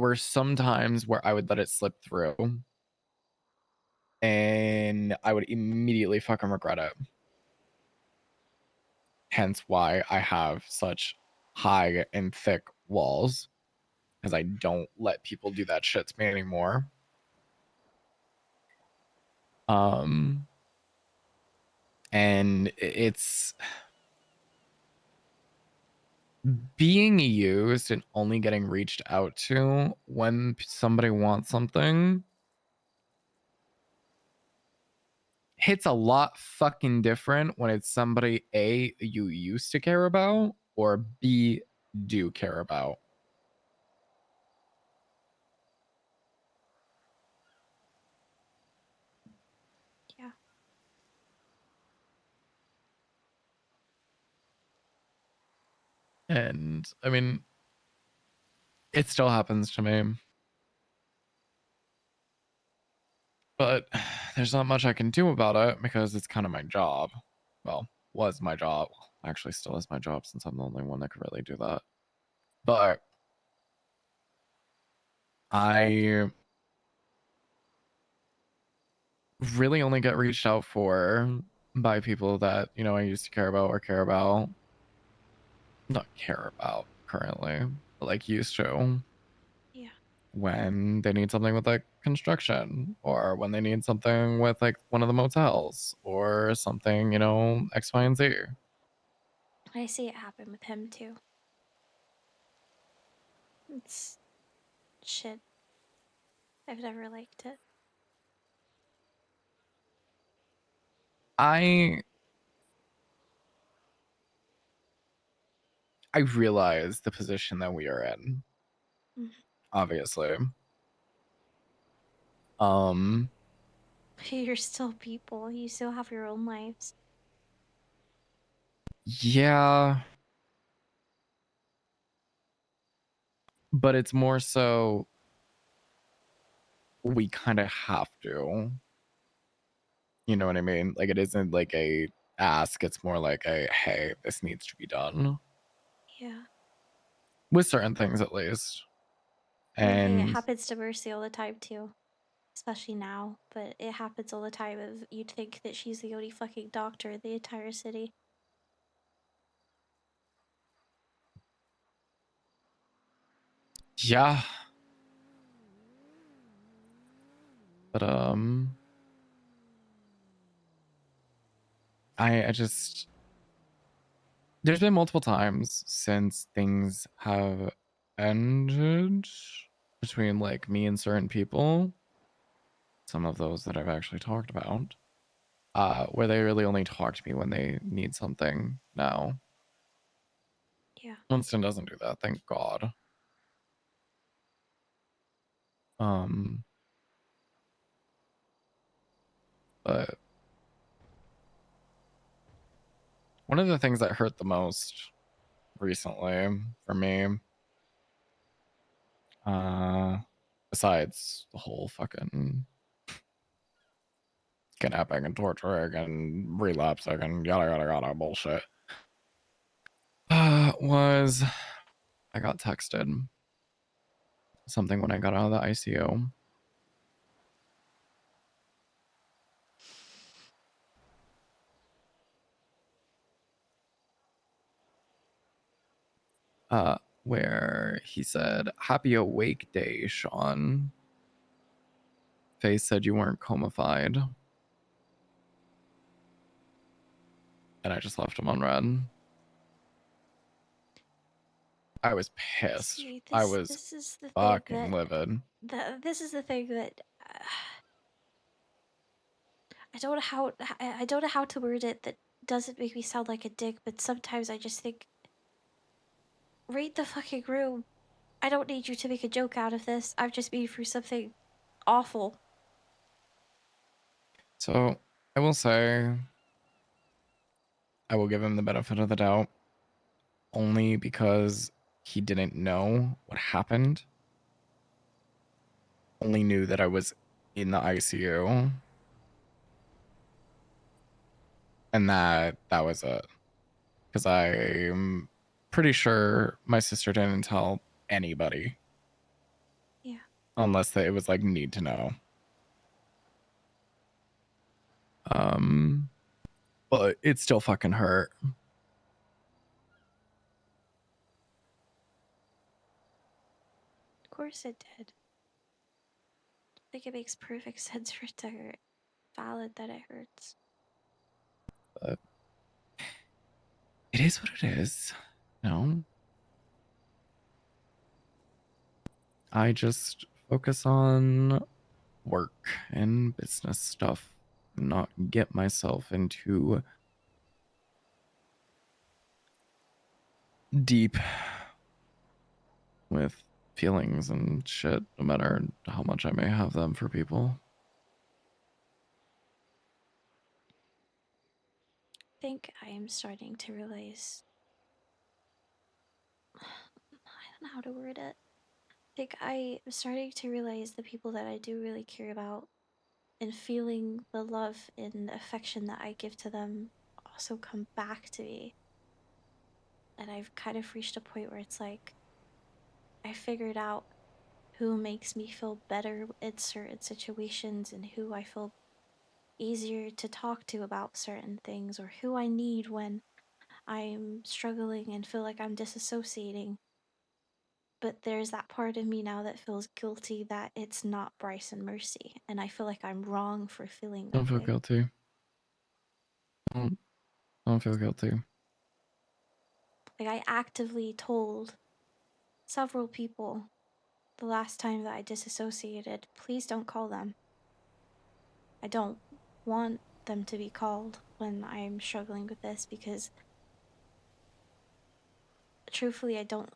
were some times where I would let it slip through and I would immediately fucking regret it. Hence why I have such high and thick walls, because I don't let people do that shit to me anymore. And it's being used and only getting reached out to when somebody wants something hits a lot fucking different when it's somebody A, you used to care about, or B, do care about. Yeah. And I mean, it still happens to me. But there's not much I can do about it because it's kind of my job. Well, was my job. Actually, still is my job since I'm the only one that could really do that. But I really only get reached out for by people that, you know, I used to care about or care about. Not care about currently, but like used to. Yeah. When they need something with like construction, or when they need something with like one of the motels, or something, you know, X, Y, and Z. I see it happen with him too. It's shit. I've never liked it. I realize the position that we are in. Obviously. You're still people. You still have your own lives. Yeah. But it's more so we kind of have to. You know what I mean? Like, it isn't like a ask, it's more like a, hey, this needs to be done. Yeah. With certain things, at least. I mean, hey, it And happens to Mercy all the time too. Especially now, but it happens all the time of you'd think that she's the only fucking doctor in the entire city. yeah. But I just, there's been multiple times since things have ended between like me and certain people, some of those that I've actually talked about, where they really only talk to me when they need something now. Yeah. Winston doesn't do that, thank God. But one of the things that hurt the most recently for me, besides the whole fucking kidnapping and torturing and relapsing and yada yada yada bullshit, was I got texted something when I got out of the ICU. Where he said, "Happy awake day, Sean." Faye said you weren't comified. and I just left him on red. I was pissed. See, I this was this is the thing fucking that livid. this is the thing that I don't know how I don't know how to word it that doesn't make me sound like a dick, but sometimes I just think, read the fucking room. I don't need you to make a joke out of this. I've just been through something awful. So I will say, I will give him the benefit of the doubt, only because he didn't know what happened. Only knew that I was in the ICU. And that was it. Because I'm pretty sure my sister didn't tell anybody. Yeah. Unless it was like need to know. But it still fucking hurt. Of course it did. I think it makes perfect sense for it to hurt. Valid that it hurts. But it is what it is. No. I just focus on work and business stuff, not get myself into deep with feelings and shit, no matter how much I may have them for people. I think I am starting to realize, I don't know how to word it. I think I am starting to realize the people that I do really care about and feeling the love and affection that I give to them also come back to me. And I've kind of reached a point where it's like, I figured out who makes me feel better in certain situations and who I feel easier to talk to about certain things, or who I need when I'm struggling and feel like I'm disassociating. But there's that part of me now that feels guilty that it's not Bryce and Mercy, and I feel like I'm wrong for feeling Don't that feel way. guilty. Don't feel guilty. Like, I actively told several people the last time that I disassociated, please don't call them. I don't want them to be called when I'm struggling with this, because truthfully, I don't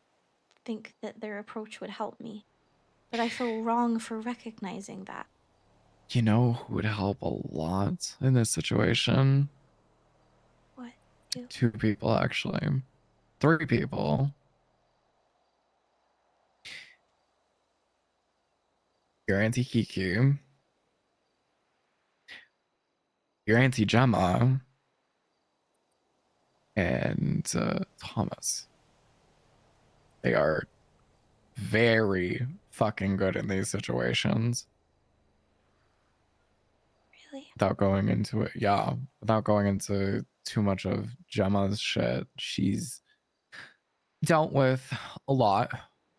think that their approach would help me. But I feel wrong for recognizing that. You know who would help a lot in this situation? What? You? 2 people, actually. 3 people. Your Auntie Kiki, your Auntie Gemma, and Thomas. They are very fucking good in these situations. Really? Without going into it, yeah. Without going into too much of Gemma's shit, she's dealt with a lot,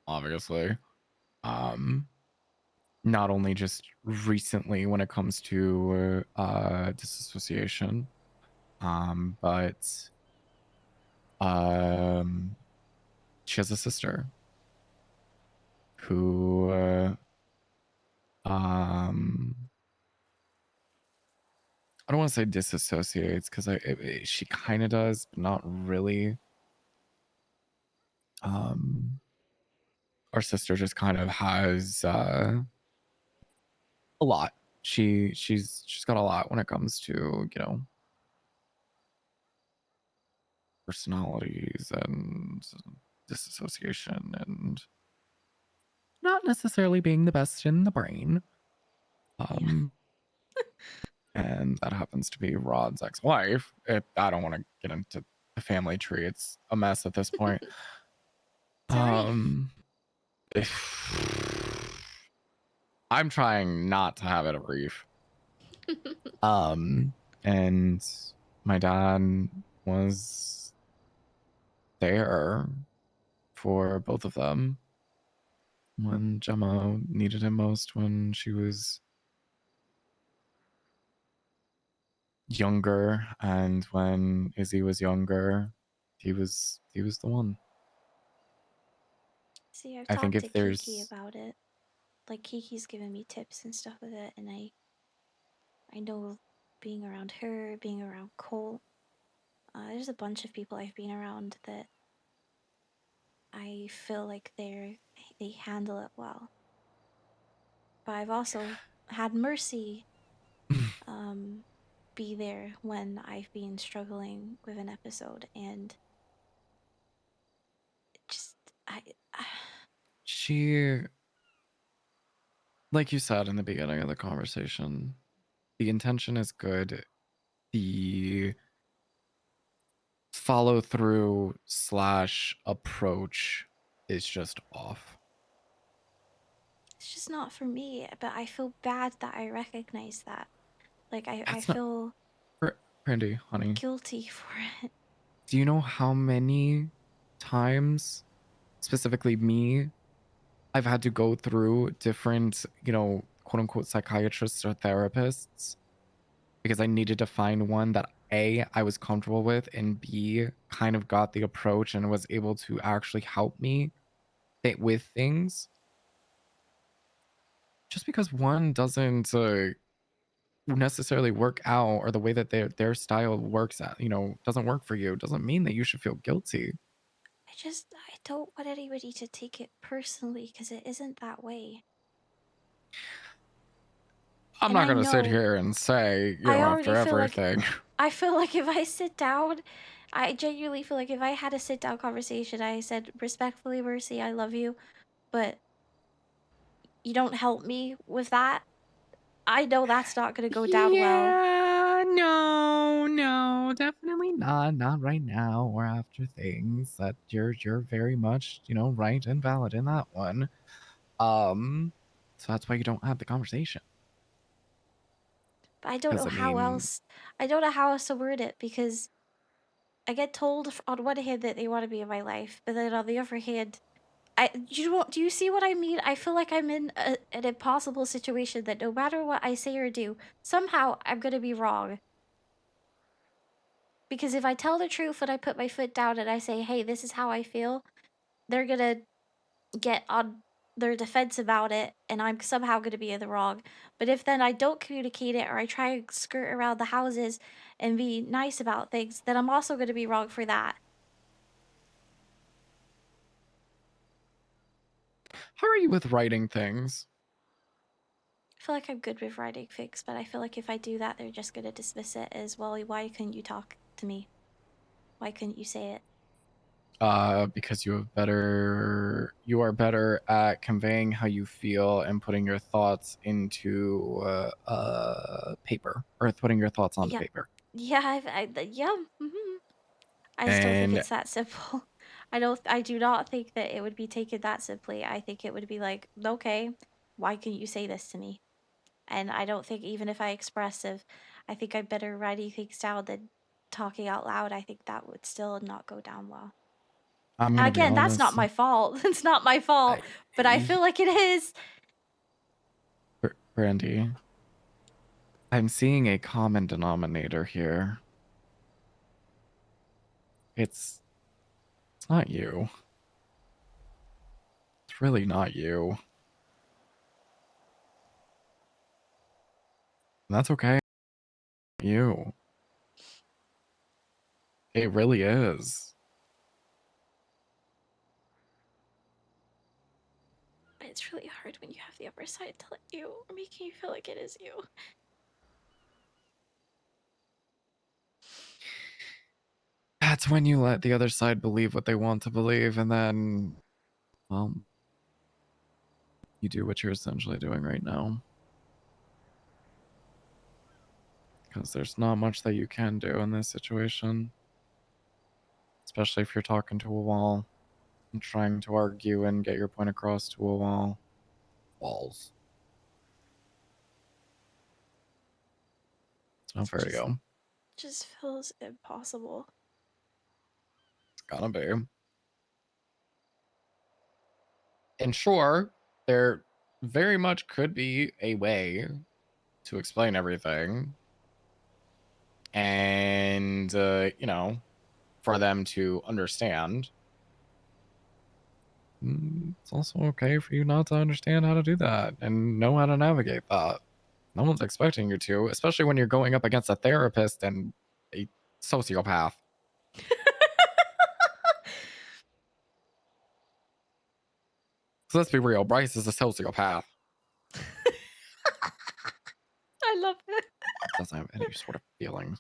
obviously. Not only just recently when it comes to disassociation, but she has a sister who I don't want to say disassociates, because she kind of does, but not really. Our sister just kind of has a lot. She's got a lot when it comes to, you know, personalities and disassociation and not necessarily being the best in the brain. And that happens to be Rod's ex-wife. I don't want to get into the family tree. It's a mess at this point. I'm trying not to have it a reef. And my dad was there for both of them when Gemma needed him most, when she was younger, and when Izzy was younger, he was the one. See, I've I think talked if to Kiki there's about it. Like Kiki's given me tips and stuff with it, and I know being around her, being around Cole. There's a bunch of people I've been around that I feel like they handle it well. But I've also had Mercy be there when I've been struggling with an episode, and just I she, like you said in the beginning of the conversation, the intention is good. The follow through / approach is just off. it's just not for me. But I feel bad that I recognize that. Like I That's not feel Brandi, honey. guilty for it. Do you know how many times, specifically me, I've had to go through different, quote unquote psychiatrists or therapists because I needed to find one that A, I was comfortable with, and B, kind of got the approach and was able to actually help me with things. Just because one doesn't necessarily work out, or the way that their style works out, doesn't work for you, doesn't mean that you should feel guilty. I don't want anybody to take it personally because it isn't that way. I'm And not I gonna sit know here and say, I after already feel like everything. I feel like if I sit down, I genuinely feel like if I had a sit down conversation, I said respectfully, Mercy, I love you, but you don't help me with that. I know that's not gonna go down well. Yeah, no, definitely not. Not right now or after things. That you're very much, right and valid in that one. So that's why you don't have the conversation. But I don't know 'Cause, I how mean, else. I don't know how else to word it because I get told on one hand that they want to be in my life, but then on the other hand, do you see what I mean? I feel like I'm in an impossible situation that no matter what I say or do, somehow I'm gonna be wrong. Because if I tell the truth and I put my foot down and I say, hey, this is how I feel, they're gonna get on their defense about it and I'm somehow gonna be in the wrong. But if then I don't communicate it or I try and skirt around the houses and be nice about things, then I'm also gonna be wrong for that. how are you with writing things? I feel like I'm good with writing things, but I feel like if I do that, they're just gonna dismiss it as, well, why couldn't you talk to me? Why couldn't you say it? Because you are better at conveying how you feel and putting your thoughts into paper, or putting your thoughts onto Yeah. paper. Yeah, yeah. I just don't think And it's that simple. I do not think that it would be taken that simply. I think it would be like, okay, why couldn't you say this to me? And I don't think even if I express I think I'm better writing things down than talking out loud. I think that would still not go down well. I'm And gonna be again, that's not honest, my fault. It's not my fault, but I feel like it is. Brandy, I'm seeing a common denominator here. It's not you. It's really not you. And that's okay. You. It really is. It's really hard when you have the upper side telling you or making you feel like it is you. That's when you let the other side believe what they want to believe, and then, well, you do what you're essentially doing right now. Because there's not much that you can do in this situation. Especially if you're talking to a wall and trying to argue and get your point across to a wall. Walls. It's not fair to go. Just feels impossible. It's gotta be. And sure, there very much could be a way to explain everything. and you know, for them to understand. It's also okay for you not to understand how to do that and know how to navigate that. No one's expecting you to, especially when you're going up against a therapist and a sociopath. So let's be real, Bryce is a sociopath. I love it. Doesn't have any sort of feelings.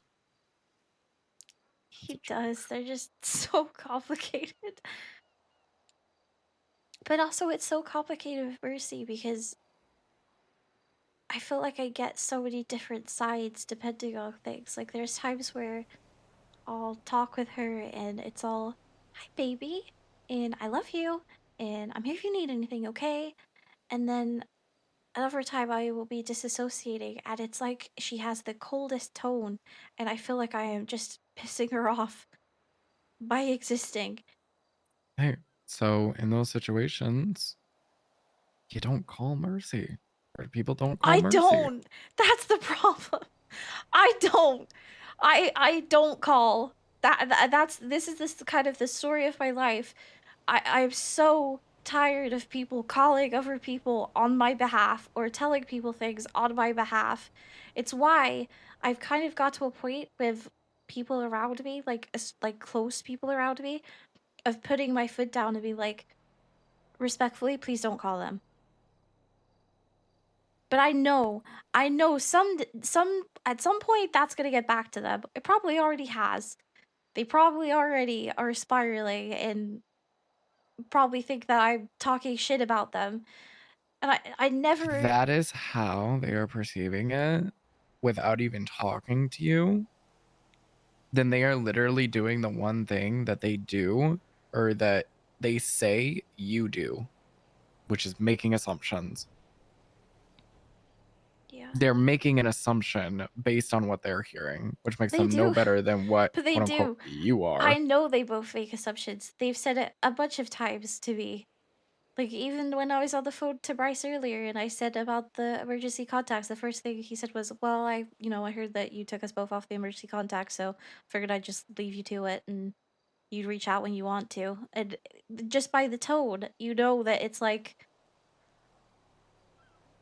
He does. They're just so complicated. But also, it's so complicated with Mercy because I feel like I get so many different sides depending on things. Like, there's times where I'll talk with her and it's all, hi, baby, and I love you, and I'm here if you need anything, okay? And then another time I will be disassociating, and it's like she has the coldest tone, and I feel like I am just pissing her off by existing. Hey, so in those situations, you don't call Mercy. Or people don't call I Mercy. don't. That's the problem. I don't. I don't call. That's this is this kind of the story of my life. I'm so tired of people calling other people on my behalf or telling people things on my behalf. It's why I've kind of got to a point with people around me, like close people around me, of putting my foot down and be like, respectfully, please don't call them. But I know some at some point that's gonna get back to them. It probably already has. They probably already are spiraling and probably think that I'm talking shit about them. And I never. That is how they are perceiving it without even talking to you. Then they are literally doing the one thing that they do or that they say you do, which is making assumptions. Yeah. They're making an assumption based on what they're hearing, which makes They them no do. better than what But they quote unquote do. you are. I know they both make assumptions. They've said it a bunch of times to me. Like, even when I was on the phone to Bryce earlier and I said about the emergency contacts, the first thing he said was, well, I heard that you took us both off the emergency contact, so figured I'd just leave you to it and you'd reach out when you want to. And just by the tone, you know that it's like,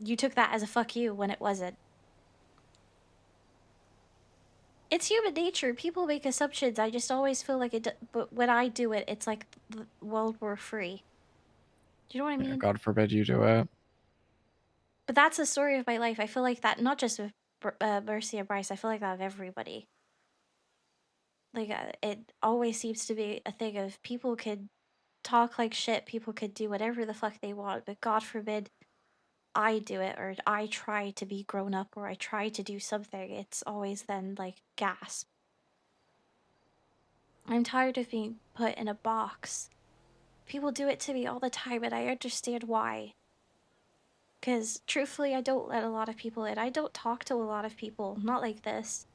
you took that as a fuck you when it wasn't. It's human nature. People make assumptions. I just always feel like but when I do it, it's like, well, we're free. Do you know what I mean? God forbid you do it. But that's the story of my life. I feel like that, not just with Mercy and Bryce, I feel like that with everybody. Like, it always seems to be a thing of people could talk like shit, people could do whatever the fuck they want, but God forbid I do it, or I try to be grown up, or I try to do something. It's always then, like, gasp. I'm tired of being put in a box. People do it to me all the time, and I understand why. Because, truthfully, I don't let a lot of people in. I don't talk to a lot of people, not like this.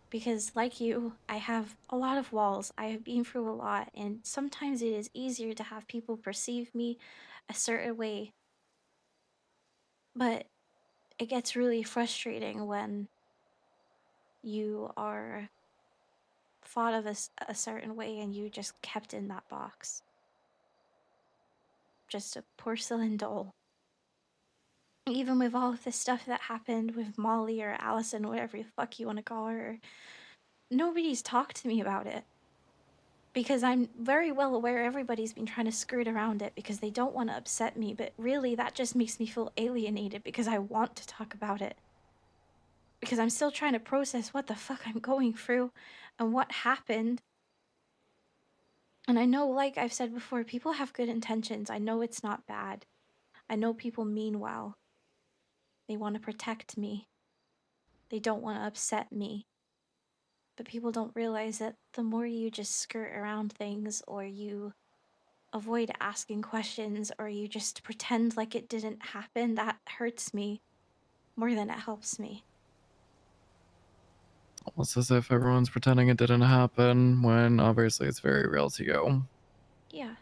Because, like you, I have a lot of walls. I have been through a lot, and sometimes it is easier to have people perceive me a certain way. But it gets really frustrating when you are thought of as a certain way and you just kept in that box. Just a porcelain doll. Even with all of this stuff that happened with Molly or Allison, whatever the fuck you want to call her, nobody's talked to me about it. Because I'm very well aware everybody's been trying to skirt around it because they don't want to upset me, but really that just makes me feel alienated because I want to talk about it. Because I'm still trying to process what the fuck I'm going through and what happened. And I know, like I've said before, people have good intentions. I know it's not bad. I know people mean well. They want to protect me. They don't want to upset me. But people don't realize that the more you just skirt around things, or you avoid asking questions, or you just pretend like it didn't happen, that hurts me more than it helps me. Almost as if everyone's pretending it didn't happen when obviously it's very real to you. Yeah.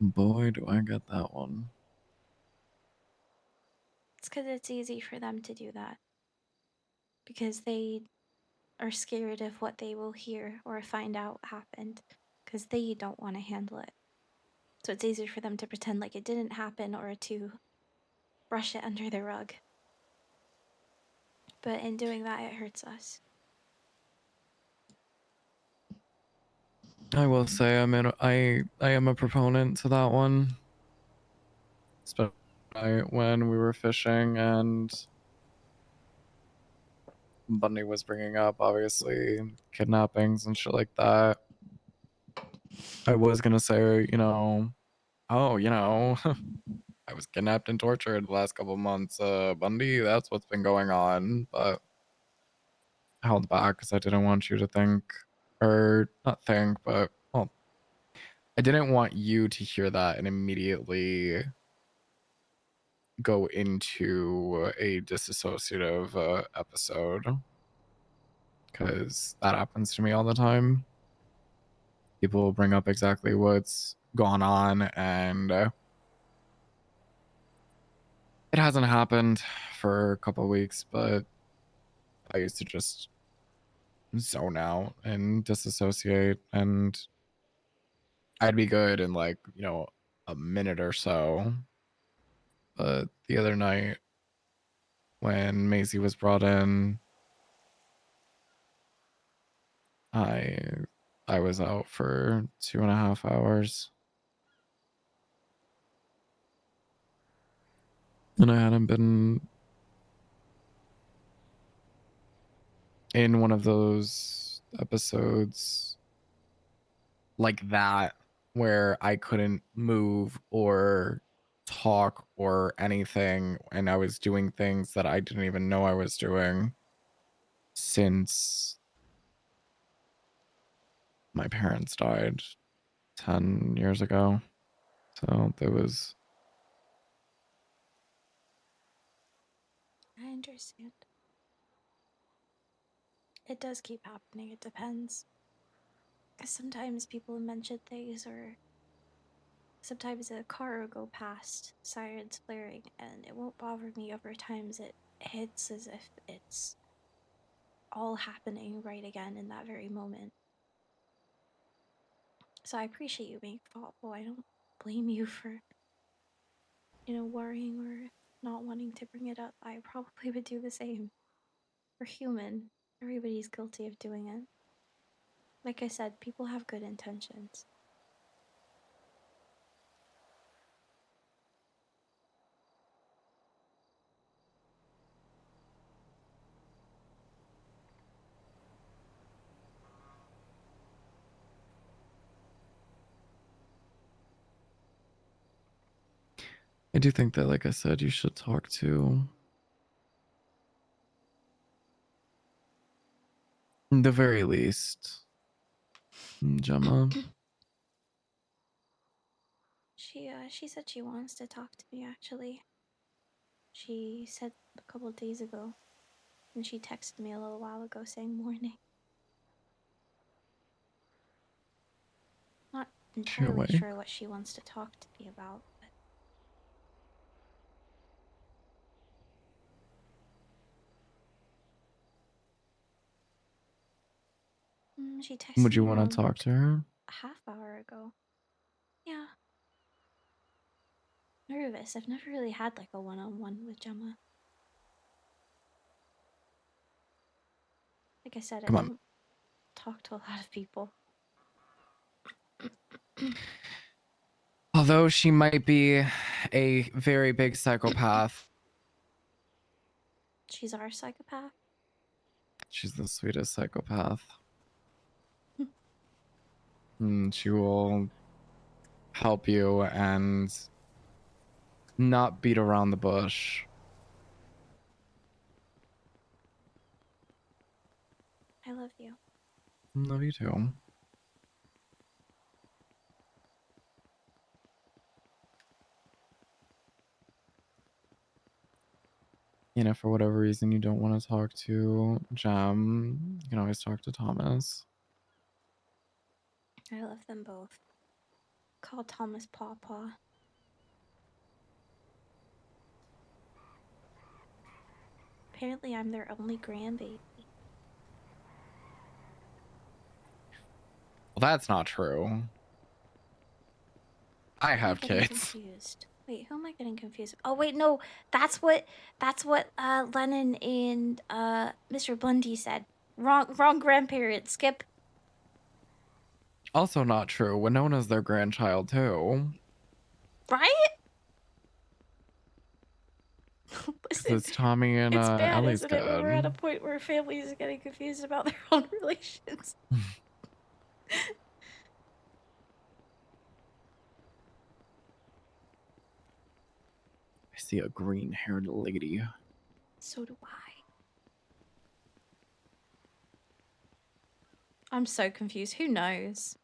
Boy, do I get that one. It's because it's easy for them to do that. because they are scared of what they will hear or find out happened because they don't want to handle it. So it's easier for them to pretend like it didn't happen or to brush it under the rug. But in doing that, it hurts us. I will say I am a proponent to that one. Especially when we were fishing and Bundy was bringing up obviously kidnappings and shit like that. I was gonna say, oh, I was kidnapped and tortured the last couple months. Bundy, that's what's been going on, but I held back because I didn't want you to think, or not think, but well, I didn't want you to hear that and immediately go into a disassociative episode, because that happens to me all the time. People will bring up exactly what's gone on, and it hasn't happened for a couple weeks, but I used to just zone out and disassociate, and I'd be good in like, a minute or so. But the other night when Maisie was brought in, I was out for 2.5 hours. And I hadn't been in one of those episodes like that where I couldn't move or talk or anything, and I was doing things that I didn't even know I was doing since my parents died 10 years ago. So there was I understand. It does keep happening. It depends. Because sometimes people mention things, or sometimes a car will go past, sirens blaring, and it won't bother me. Other times it hits as if it's all happening right again in that very moment. So I appreciate you being thoughtful. I don't blame you for, worrying or not wanting to bring it up. I probably would do the same. We're human. Everybody's guilty of doing it. Like I said, people have good intentions. I do think that, like I said, you should talk to the very least Gemma. She said she wants to talk to me, actually. She said a couple of days ago, and she texted me a little while ago saying morning. Not entirely away? sure what she wants to talk to me about, but she texted Would you me want to around talk to her? a half hour ago. Yeah. Nervous. I've never really had like a one-on-one with Gemma. Like I said, I Come on. don't talk to a lot of people. Although she might be a very big psychopath, She's our psychopath. she's the sweetest psychopath. And she will help you and not beat around the bush. I love you. Love you too. For whatever reason you don't want to talk to Jem, you can always talk to Thomas. I love them both. Call Thomas Pawpaw. apparently I'm their only grandbaby. Well, that's not true. I Am I have getting kids. confused? Wait, who am I getting confused? Oh wait, no, that's what Lennon and Mr. Bundy said. Wrong grandparent. Skip. Also not true. Winona's their grandchild too. Right? Because it's Tommy and It's bad, Ellie's isn't it? When we're at a kid. point where families are getting confused about their own relations. I see a green-haired lady. So do I. I'm so confused. Who knows?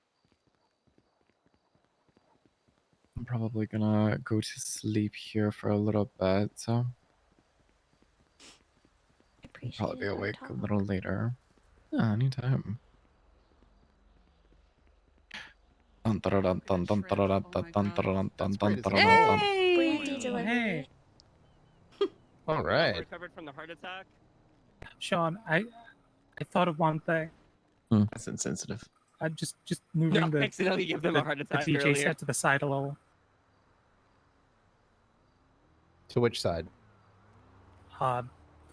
I'm probably gonna go to sleep here for a little bit, so I'll probably be awake a little later. Yeah, anytime. Brandy delivery. All right. Recovered from the heart attack. Sean, I thought of one thing. That's insensitive. I'm just moving No, accidentally give them a heart attack the DJ earlier. set to the side a little. To which side? The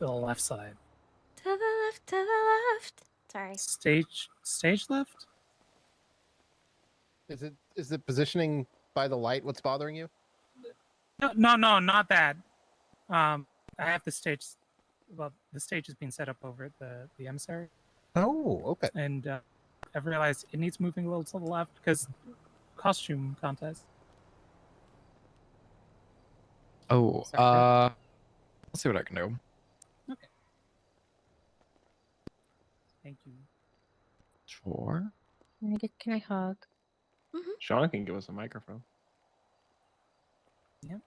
left side. To the left, to the left. Sorry. Stage left? Is the positioning by the light what's bothering you? No, not that. I have the stage. Well, the stage is being set up over at the emissary. Oh, okay. And I've realized it needs moving a little to the left because costume contest. Oh, I'll see what I can do. Okay. Thank you. Sure. Can I hug? Sean can give us a microphone. Yep.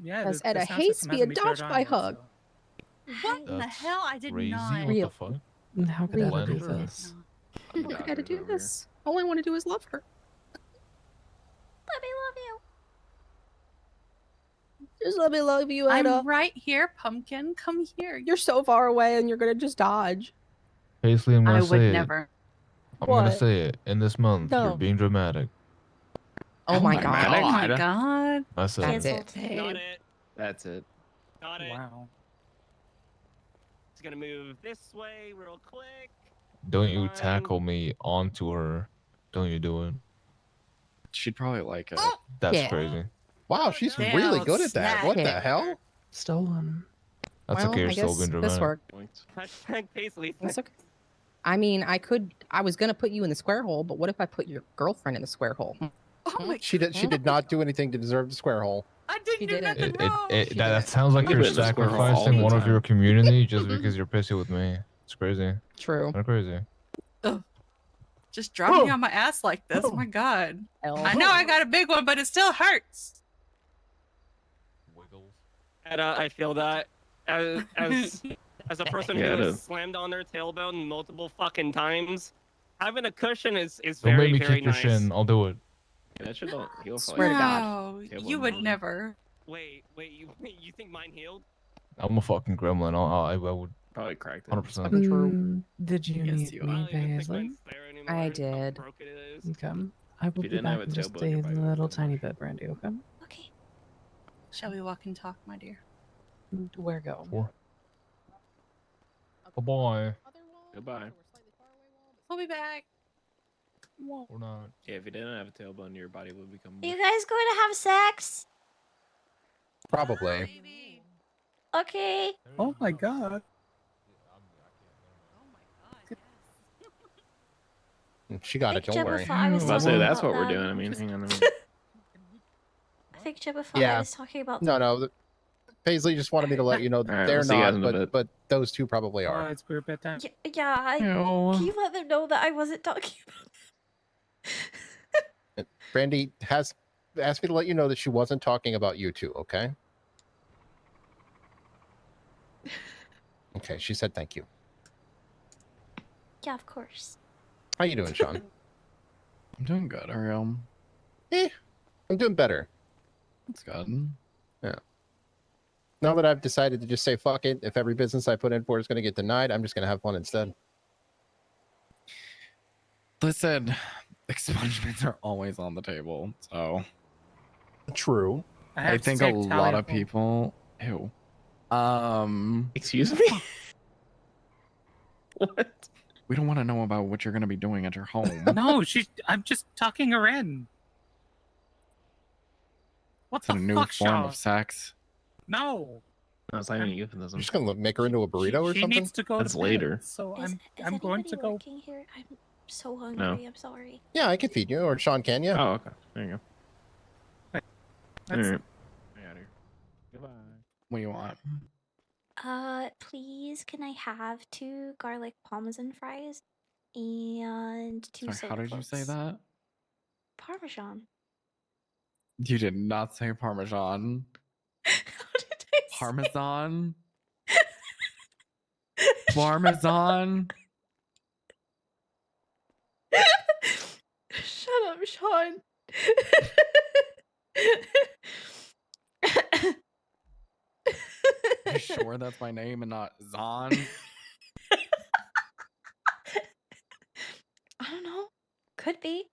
Yeah. As the Etta sound hates system being hasn't been turned dodged on by yet, hug. What in the That's hell? I did crazy. not. What the fuck? How could Etta do Blender. this? I'm not Etta do this. All I want to do is love her. Let me love you. Just let me love you, Etta. I'm right here, Pumpkin. Come here. You're so far away and you're gonna just dodge. Paisley, I'm gonna I say would it. never. I'm gonna What? say it. In this month, No. you're being dramatic. Oh my god. Oh my god. That's it. That's Canceled. it. Not it. That's it. Not it. Wow. It's gonna move this way real quick. Don't you tackle me onto her. Don't you do it. She'd probably like it. That's Yeah. crazy. Wow, she's Damn, really good at that. What the snap. hell? Stolen. That's Well, okay, you're I still guess being this dramatic. worked. Hashtag Paisley. That's okay. I mean, I was gonna put you in the square hole, but what if I put your girlfriend in the square hole? Oh my She did not do anything to deserve the square hole. I didn't She do didn't. nothing wrong. That sounds like You you're put in the square hole all sacrificing the one of time. your community just because you're pissy with me. It's crazy. True. Kind of crazy. Just dropping me on my ass like this. Oh my god. I know I got a big one, but it still hurts. Wiggles. And I feel that as a person Yeah, who it has is. slammed on their tailbone multiple fucking times, having a cushion is Don't very make me very kick your nice. shin. I'll do it. Yeah, that shit don't heal for Swear to God. No, Table you would motion. never. Wait, you think mine healed? I'm a fucking gremlin. I would Probably cracked it. 100%. Fucking true. Did you Yes, need you me, are. I don't even think Paisley? mine's there anymore. I How did. broken it is. Okay. I will you be didn't have back a in just tailbone, a you're probably little tiny bit, Brandy, okay? Okay. Shall we walk and talk, my dear? To where go? Bye-bye. Goodbye. We'll be back. Or not. Yeah, if you didn't have a tailbone, your body would become. You guys going to have sex? Probably. Okay. Oh my god. She got it. think Don't Jebba worry. thought I was I was about to say talking that's about what we're them. doing. I mean, hang on a minute. I think Jebba thought I Yeah. was talking about No. Paisley just wanted me to let you know that Alright, they're we'll see you guys not, in a bit. but those two probably Oh, are. it's weird bedtime. Yeah, can you let them know that I wasn't talking about Brandy has asked me to let you know that she wasn't talking about you two, okay? Okay, she said thank you. Yeah, of course. How you doing, Sean? I'm doing good, Ariel. I'm doing better. That's good. Yeah. Now that I've decided to just say fuck it, if every business I put in for is going to get denied, I'm just going to have one instead. Listen, expungements are always on the table, so. True. I think a lot of people. Ew. Excuse me? What? We don't want to know about what you're going to be doing at your home. No, I'm just tucking her in. What It's the a new fuck, form Sean? of sex. No. No, it's not even a euphemism. You're just going to make her into a burrito or She something? needs to go That's to bed, later. so Is I'm going to anybody go. working here? I'm so hungry. I'm sorry. Yeah, I could feed you, or Sean can you? Oh, okay. There you go. That's- Alright. Goodbye. What do you want? Please, can I have 2 garlic parmesan fries and 2 Sorry, soda how did you say flakes? that? Parmesan. You did not say Parmesan. Parmesan? Parmesan? Shut up, Sean. You sure that's my name and not Zon? I don't know. Could be.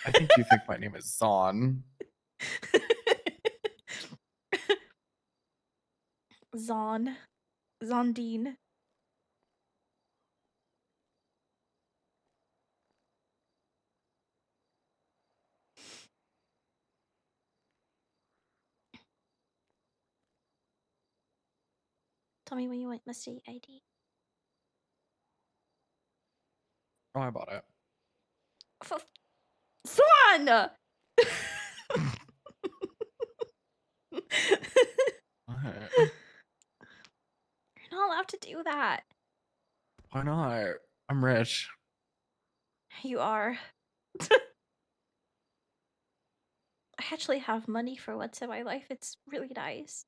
I think you think my name is Zon. Zon. Zondine. Tell me when you want my state ID. Oh, I bought it. Zon! What? You're not allowed to do that. Why not? I'm rich. You are. I actually have money for once in my life. It's really nice.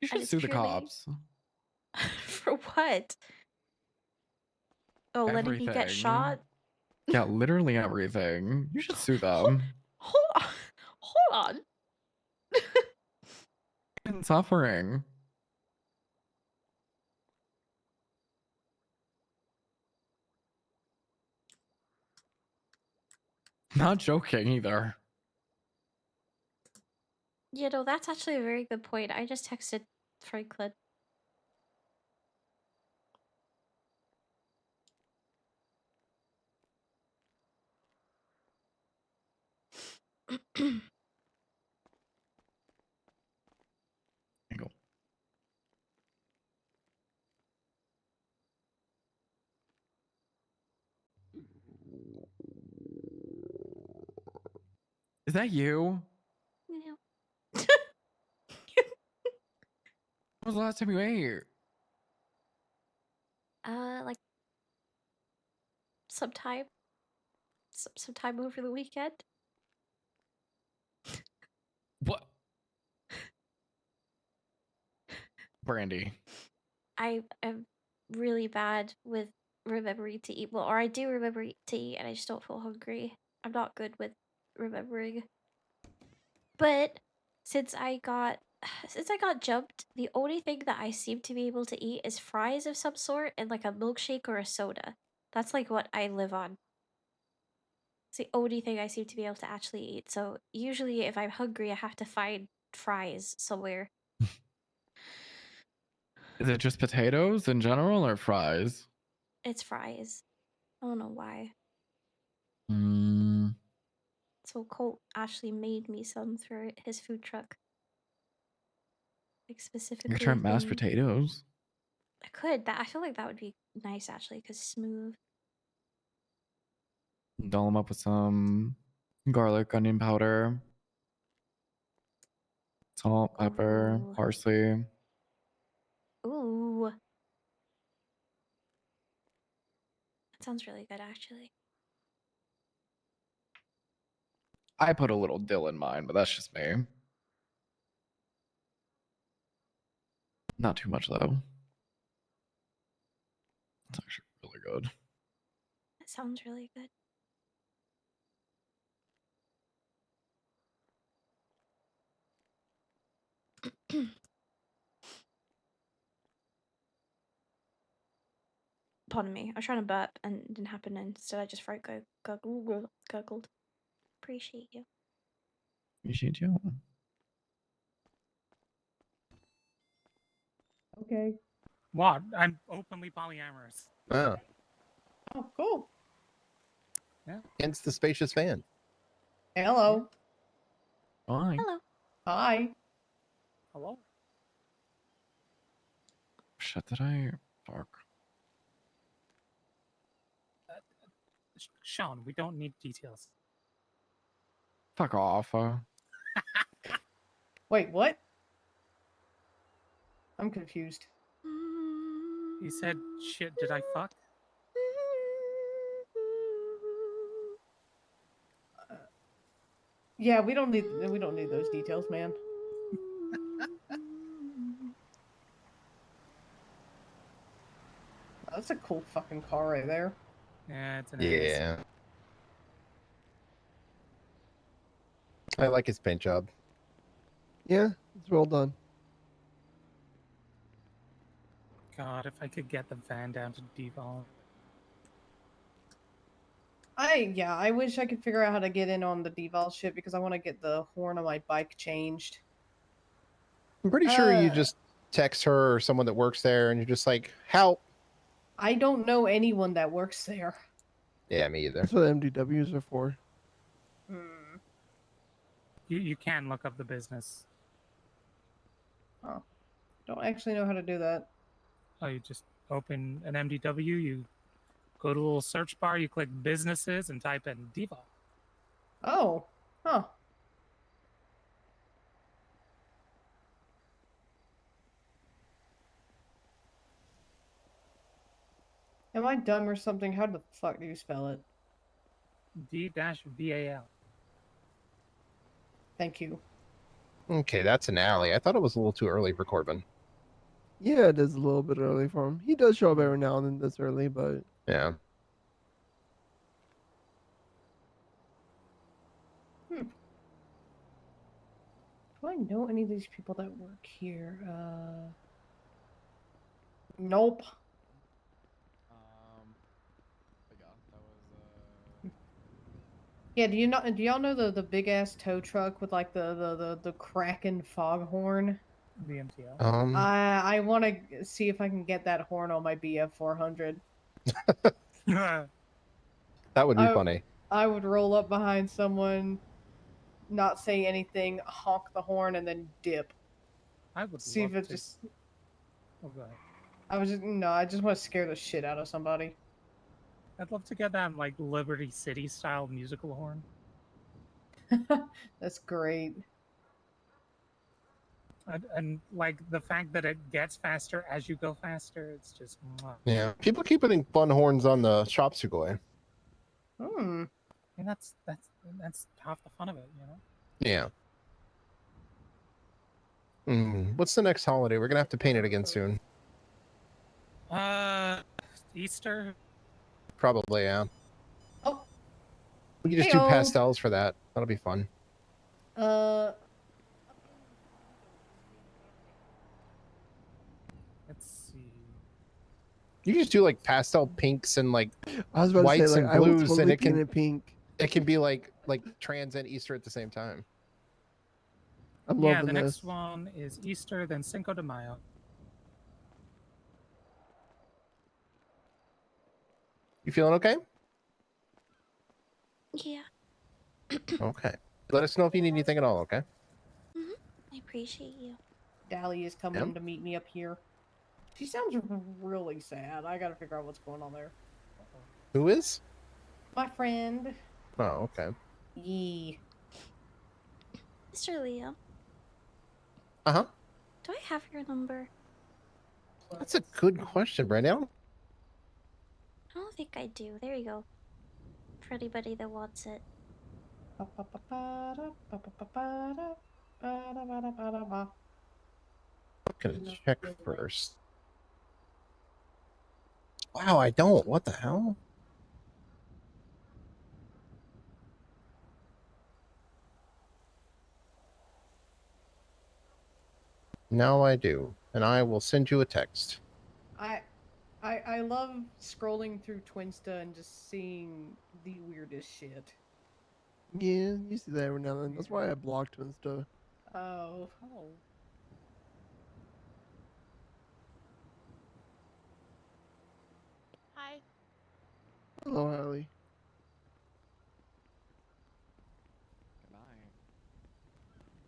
You And should it's sue the purely- cops. For what? Oh, letting you get Everything. shot? Yeah, literally everything. You should sue them. Hold on. Hold on. And suffering. Not joking either. You know, that's actually a very good point. I just texted Franklin. Go. Is that you? No. When was the last time you ate? Like sometime over the weekend. What? Brandi. I am really bad with remembering to eat. Well, or I do remember to eat, and I just don't feel hungry. I'm not good with remembering. But since I got jumped, the only thing that I seem to be able to eat is fries of some sort and like a milkshake or a soda. That's like what I live on. It's the only thing I seem to be able to actually eat. So usually if I'm hungry, I have to find fries somewhere. Is it just potatoes in general or fries? It's fries. I don't know why. Mm, So Colt actually made me some through his food truck. Like you specifically. can try mashed thing- potatoes. I could. I feel like that would be nice actually, because smooth. Doll them up with some garlic, onion powder, salt, pepper, Ooh. parsley. Ooh. That sounds really good actually. I put a little dill in mine, but that's just me. Not too much though. It's actually really good. That sounds really good. Pardon me. I was trying to burp and it didn't happen. And instead, I just throat gurgled. Appreciate you. Appreciate you. Okay. What? I'm openly polyamorous. Oh, Oh, cool. Yeah. hence the spacious fan. Hello. Fine. Hello. Hi. Hello. Shit, did I? Fuck. Sean, we don't need details. Fuck off. Wait, what? I'm confused. He said, "Shit, did I fuck?" Yeah, we don't need those details, man. That's a cool fucking car right there. Yeah, it's an Yeah. I like his paint job. Yeah, it's well done. God, if I could get the van down to devolve. I wish I could figure out how to get in on the deval shit because I want to get the horn on my bike changed. I'm pretty sure you just text her or someone that works there and you're just like, help. I don't know anyone that works there. Yeah, me either. That's what MDWs are for. You can look up the business. Oh, don't actually know how to do that. Oh, you just open an MDW, you go to a little search bar, you click businesses and type in devolve. Oh, huh. Am I dumb or something? How the fuck do you spell it? D-VAL. Thank you. Okay, that's an alley. I thought it was a little too early for Corbin. Yeah, it is a little bit early for him. He does show up every now and then this early, but Yeah. Do I know any of these people that work here? Nope. Yeah, do y'all know the big ass tow truck with like the Kraken foghorn? The MTL. I want to see if I can get that horn on my BF 400. That would be funny. I would roll up behind someone, not say anything, honk the horn, and then dip. I would See if love it to. just. Oh, go ahead. I just want to scare the shit out of somebody. I'd love to get that like Liberty City style musical horn. That's great. And like the fact that it gets faster as you go faster, it's just. Mwah. Yeah. People keep putting fun horns on the shop Sugoi. Hmm. And that's half the fun of it, you know. Yeah. What's the next holiday? We're gonna have to paint it again soon. Easter. Probably, yeah. Oh. We can just do Heyo. pastels for that. That'll be fun. Let's see. You can just do like pastel pinks and like I was about to say, whites like, and I will blues, totally and it paint can it pink. It can be like trans and Easter at the same time. I'm Yeah, loving the this. next one is Easter, then Cinco de Mayo. You feeling okay? Yeah. Okay. Let us know if you need anything at all. Okay. I appreciate you. Dally is coming Yep. to meet me up here. She sounds really sad. I gotta figure out what's going on there. Who is? My friend. Oh, okay. Yee. Mr. Leo, Uh huh. do I have your number? That's a good question, Brandi. I don't think I do. There you go. For anybody that wants it. I'm gonna check first. Wow, I don't. What the hell? Now I do, and I will send you a text. I love scrolling through Twinsta and just seeing the weirdest shit. Yeah, you see that every now and then. That's why I blocked him and stuff. Oh. Hi. Hello, Allie. Good night.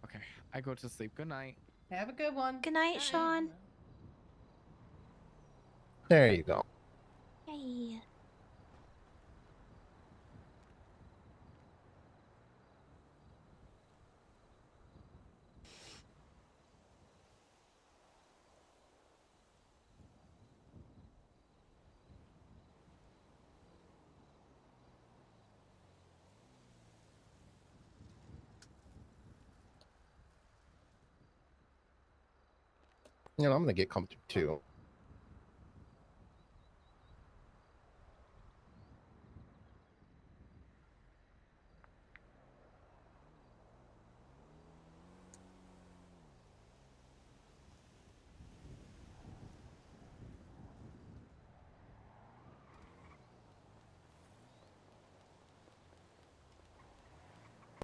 Okay, I go to sleep. Good night. Have a good one. Good night, Sean. There you go. Hey. You know, I'm gonna get comfortable too.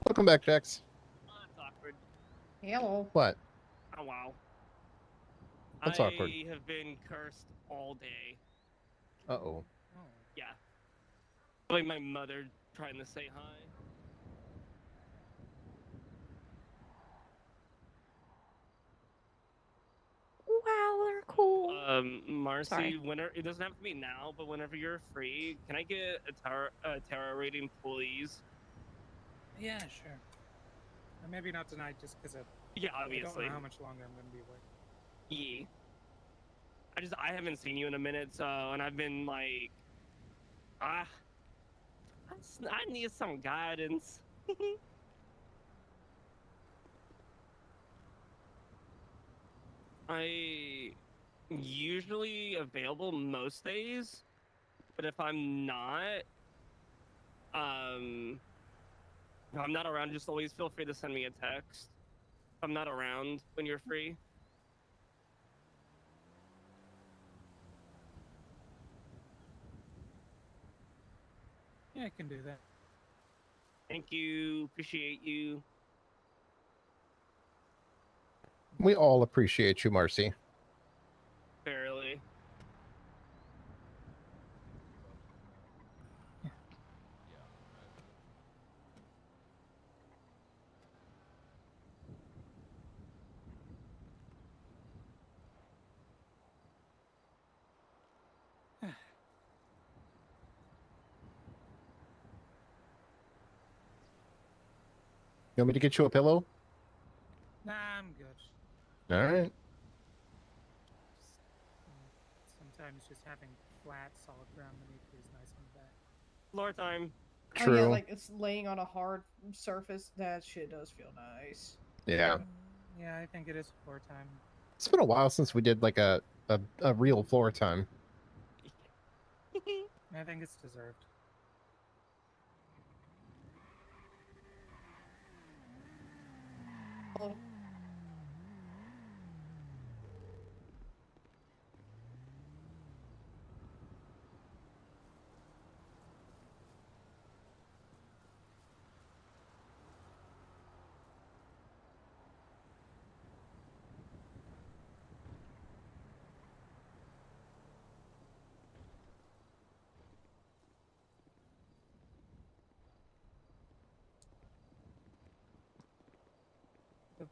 Welcome back, Jax. That's awkward. Hello. What? Oh wow. What's I awkward? have been cursed all day. Uh-oh. Yeah. Like my mother trying to say hi. Wow, they're cool. Marcy, Sorry. whenever it doesn't have to be now, but whenever you're free, can I get a tarot reading, please? Yeah, sure. Maybe not tonight, just because Yeah, I don't obviously. know how much longer I'm gonna be awake. Yeah. I haven't seen you in a minute, so and I've been like, I need some guidance. I usually available most days, but if I'm not, if I'm not around, just always feel free to send me a text. If I'm not around when you're free. Yeah, I can do that. Thank you. Appreciate you. We all appreciate you, Marcy. Barely. You want me to get you a pillow? Nah, I'm good. All right. Sometimes just having flat, solid ground beneath you is nice on the back. Floor time. Oh yeah, like it's laying on a hard surface. That shit does feel nice. Yeah. Yeah, I think it is floor time. It's been a while since we did like a real floor time. I think it's deserved. Oh.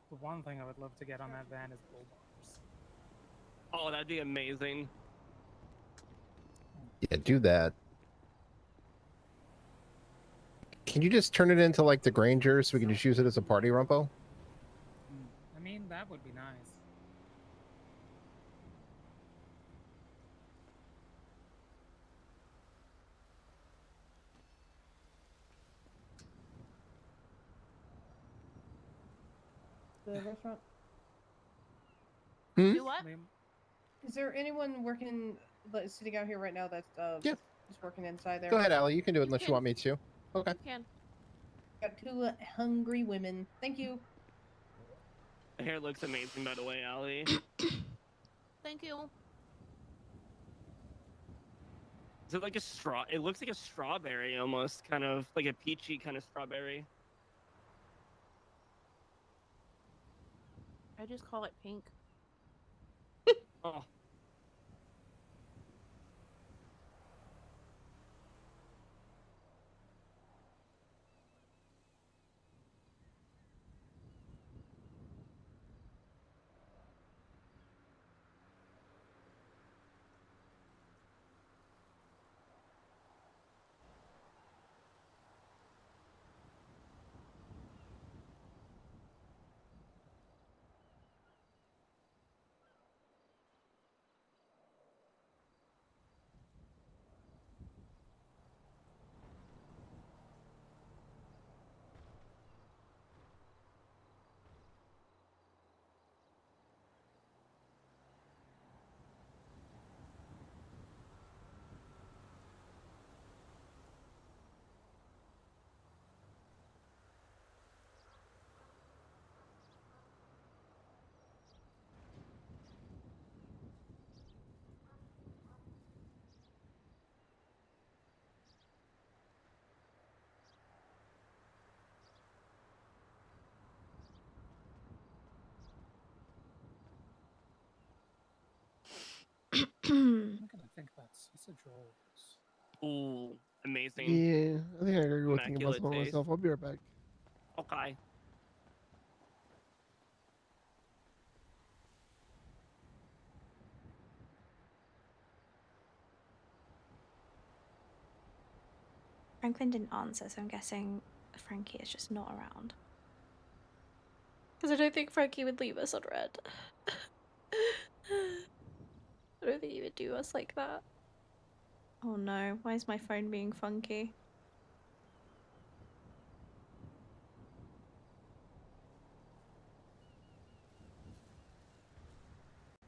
The one thing I would love to get on that van is bull bars. Oh, that'd be amazing. Yeah, do that. Can you just turn it into like the Granger so we can just use it as a party rumpo? I mean, that would be nice. The restaurant. Do what? Is there anyone working, sitting out here right now that's just working inside there? Go ahead, Allie. You can do it unless you want me to. Okay. You can. Got two hungry women. Thank you. The hair looks amazing, by the way, Allie. Thank you. Is it like a straw? It looks like a strawberry almost, kind of like a peachy kind of strawberry. I just call it pink. Oh. I'm gonna think about sausage rolls. Ooh, amazing. Yeah, I think I gotta go think about Immaculate some taste. myself. I'll be right back. Okay. Franklin didn't answer, so I'm guessing Frankie is just not around. Because I don't think Frankie would leave us on red. I don't think he would do us like that. Oh no, why is my phone being funky?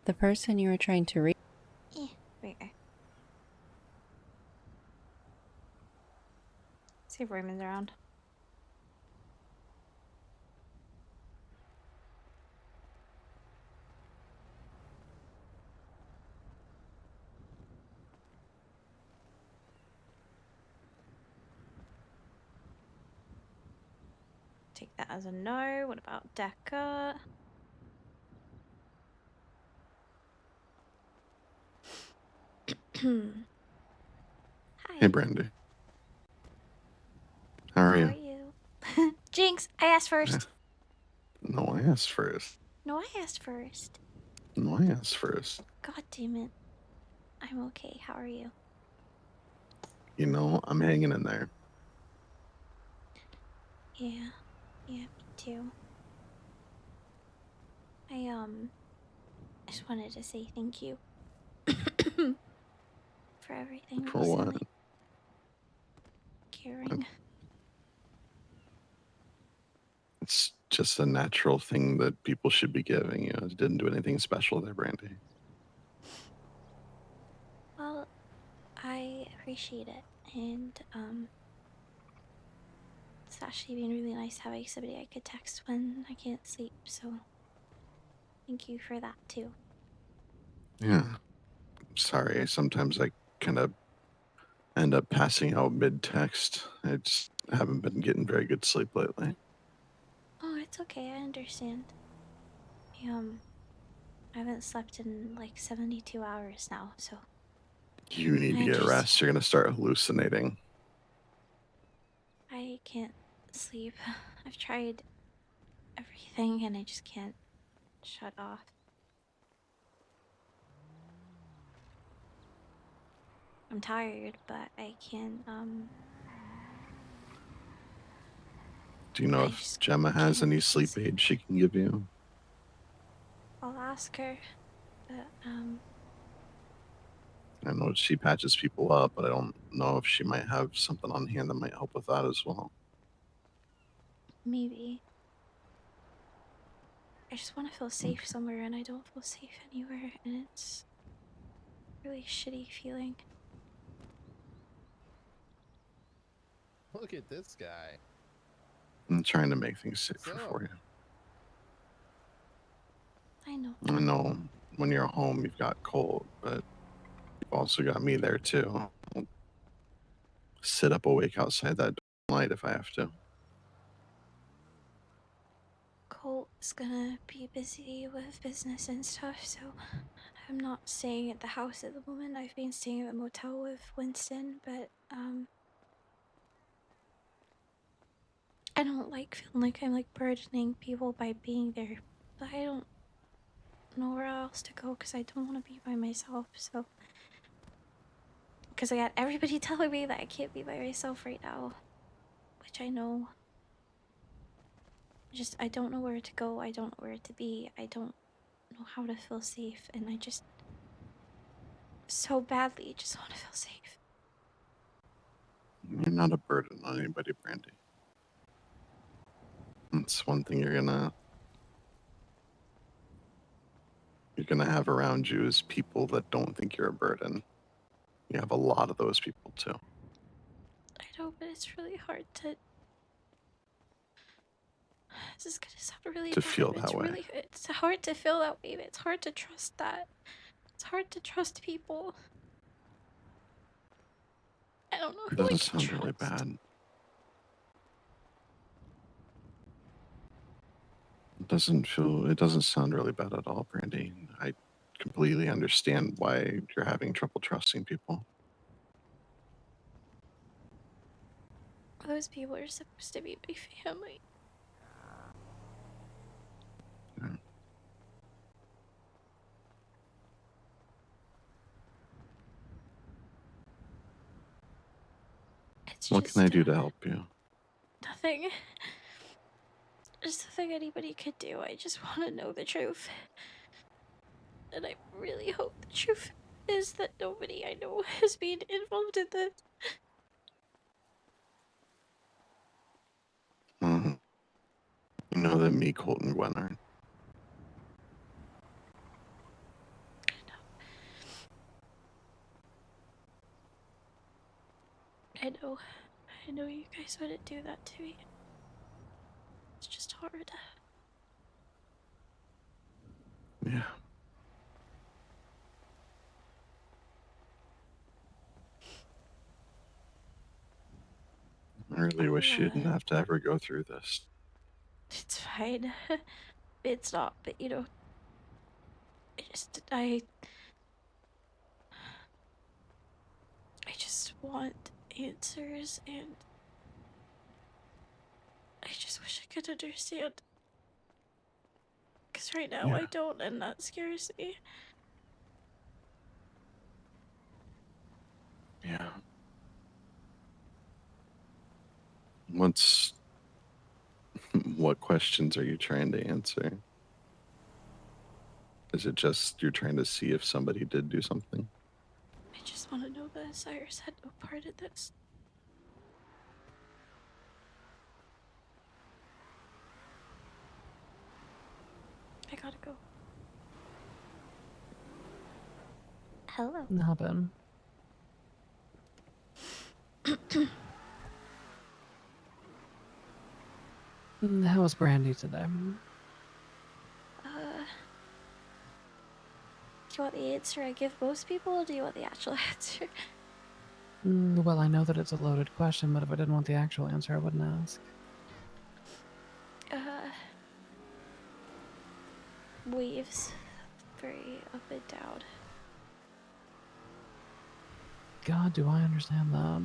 The person you were trying to reach. Yeah, there you go. See if Raymond's around. Take that as a no. What about Decker? Hey, Brandi. How are you? you? Jinx, I asked first. No, I asked first. No, I asked first. No, I asked first. God damn it. I'm okay. How are you? You know, I'm hanging in there. Yeah. Yeah, me too. I just wanted to say thank you for everything For recently. what? Caring. It's just a natural thing that people should be giving you. It didn't do anything special there, Brandi. Well, I appreciate it, and it's actually been really nice having somebody I could text when I can't sleep. So, thank you for that too. Yeah. Sorry, sometimes I kind of end up passing out mid-text. I just haven't been getting very good sleep lately. Oh, it's okay. I understand. I haven't slept in like 72 hours now, so You need I to get understand. rest. You're going to start hallucinating. I can't sleep. I've tried everything and I just can't shut off. I'm tired, but I can't, Do you know I if just Gemma has can't any sleep aids she can give you? I'll ask her, but, I know she patches people up, but I don't know if she might have something on hand that might help with that as well. maybe. I just want to feel safe somewhere and I don't feel safe anywhere and it's a really shitty feeling. Look at this guy. I'm trying to make things safer So, for you. I know. I know when you're home you've got cold, but you've also got me there too. I'll sit up awake outside that light if I have to. Colt's gonna be busy with business and stuff, so I'm not staying at the house at the moment. I've been staying at a motel with Winston, but I don't like feeling like I'm like burdening people by being there. But I don't know where else to go because I don't want to be by myself. So, because I got everybody telling me that I can't be by myself right now, which I know. I don't know where to go. I don't know where to be. I don't know how to feel safe, and I just so badly just want to feel safe. You're not a burden on anybody, Brandi. That's one thing you're gonna have around you is people that don't think you're a burden. You have a lot of those people too. I know, but it's really hard to. This is gonna sound really To bad. feel But that way. it's hard to feel that way. But it's hard to trust that. It's hard to trust people. I don't know It who I doesn't can sound trust. really bad. It doesn't sound really bad at all, Brandi. I completely understand why you're having trouble trusting people. Those people are supposed to be my family. What can I do to help you? Nothing. There's nothing anybody could do. I just want to know the truth. And I really hope the truth is that nobody I know has been involved in this. You know that me, Colt, and Gwen aren't. I know you guys wouldn't do that to me. It's just hard. Yeah. I really wish you didn't have to ever go through this. It's fine. It's not, but you know, I just want answers, and I just wish I could understand. Because right now I don't, and that scares me. Yeah. What questions are you trying to answer? Is it just you're trying to see if somebody did do something? I just want to know that Cyrus had no part in this. I gotta go. Hello. Happen. How was Brandi today? Do you want the answer I give most people, or do you want the actual answer? Well, I know that it's a loaded question, but if I didn't want the actual answer, I wouldn't ask. Waves. Very up and down. God, do I understand that.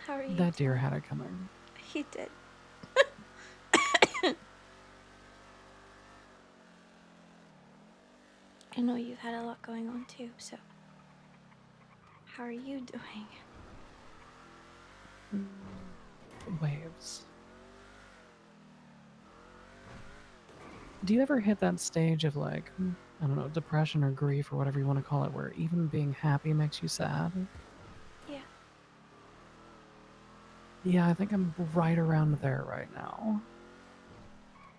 How are you? That deer had it coming. He did. I know you've had a lot going on too, so how are you doing? Waves. Do you ever hit that stage of like, I don't know, depression or grief or whatever you want to call it, where even being happy makes you sad? Yeah. Yeah, I think I'm right around there right now.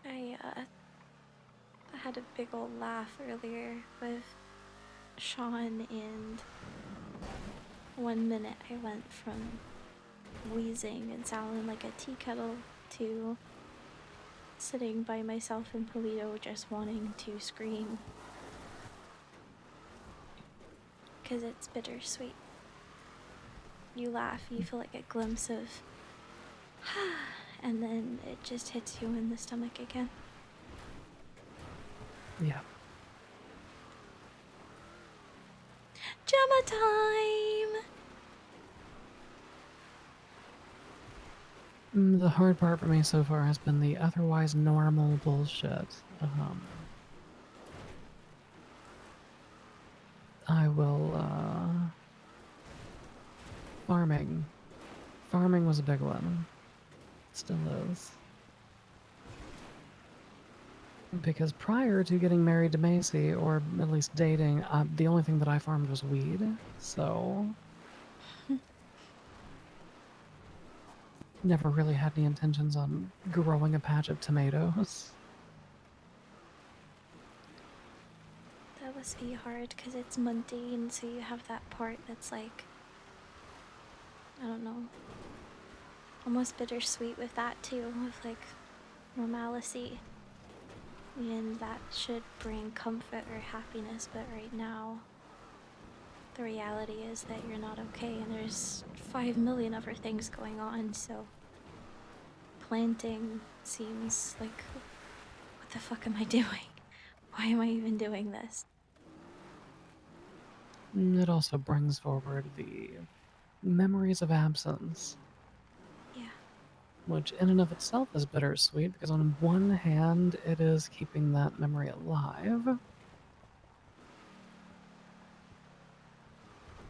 I had a big old laugh earlier with Sean, and 1 minute I went from wheezing and sounding like a tea kettle to sitting by myself in Polito just wanting to scream. Because it's bittersweet. You laugh, you feel like a glimpse of and then it just hits you in the stomach again. Yeah. Gemma time! The hard part for me so far has been the otherwise normal bullshit. I will, farming. Farming was a big one. Still is. Because prior to getting married to Macy, or at least dating, the only thing that I farmed was weed, so... Never really had any intentions on growing a patch of tomatoes. That must be hard because it's mundane, so you have that part that's like, I don't know, almost bittersweet with that too, with like normalcy. And that should bring comfort or happiness, but right now, the reality is that you're not okay and there's 5 million other things going on, so planting seems like, what the fuck am I doing? Why am I even doing this? It also brings forward the memories of absence. Yeah. Which in and of itself is bittersweet, because on one hand, it is keeping that memory alive.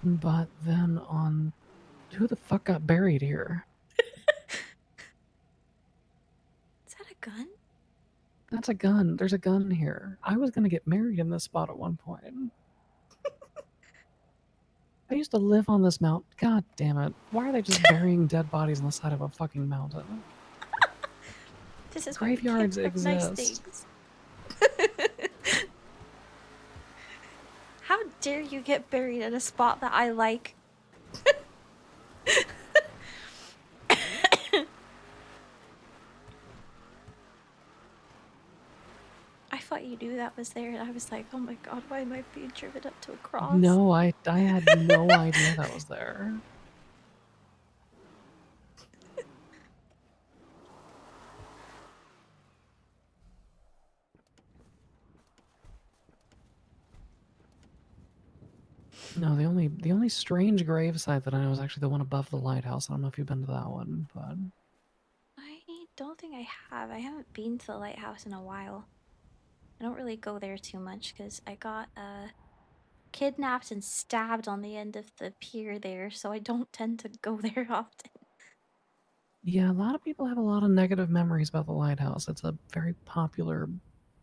But then on... Who the fuck got buried here? Is that a gun? That's a gun. There's a gun here. I was gonna get married in this spot at one point. I used to live on this mountain. God damn it. Why are they just burying dead bodies on the side of a fucking mountain? This is Graveyards why we can't have exist. nice things. How dare you get buried in a spot that I like? I thought you knew that was there, and I was like, oh my god, why am I being driven up to a cross? No, I had no idea that was there. No, the only strange gravesite that I know is actually the one above the lighthouse. I don't know if you've been to that one, but I don't think I have. I haven't been to the lighthouse in a while. I don't really go there too much because I got kidnapped and stabbed on the end of the pier there, so I don't tend to go there often. yeah, a lot of people have a lot of negative memories about the lighthouse. It's a very popular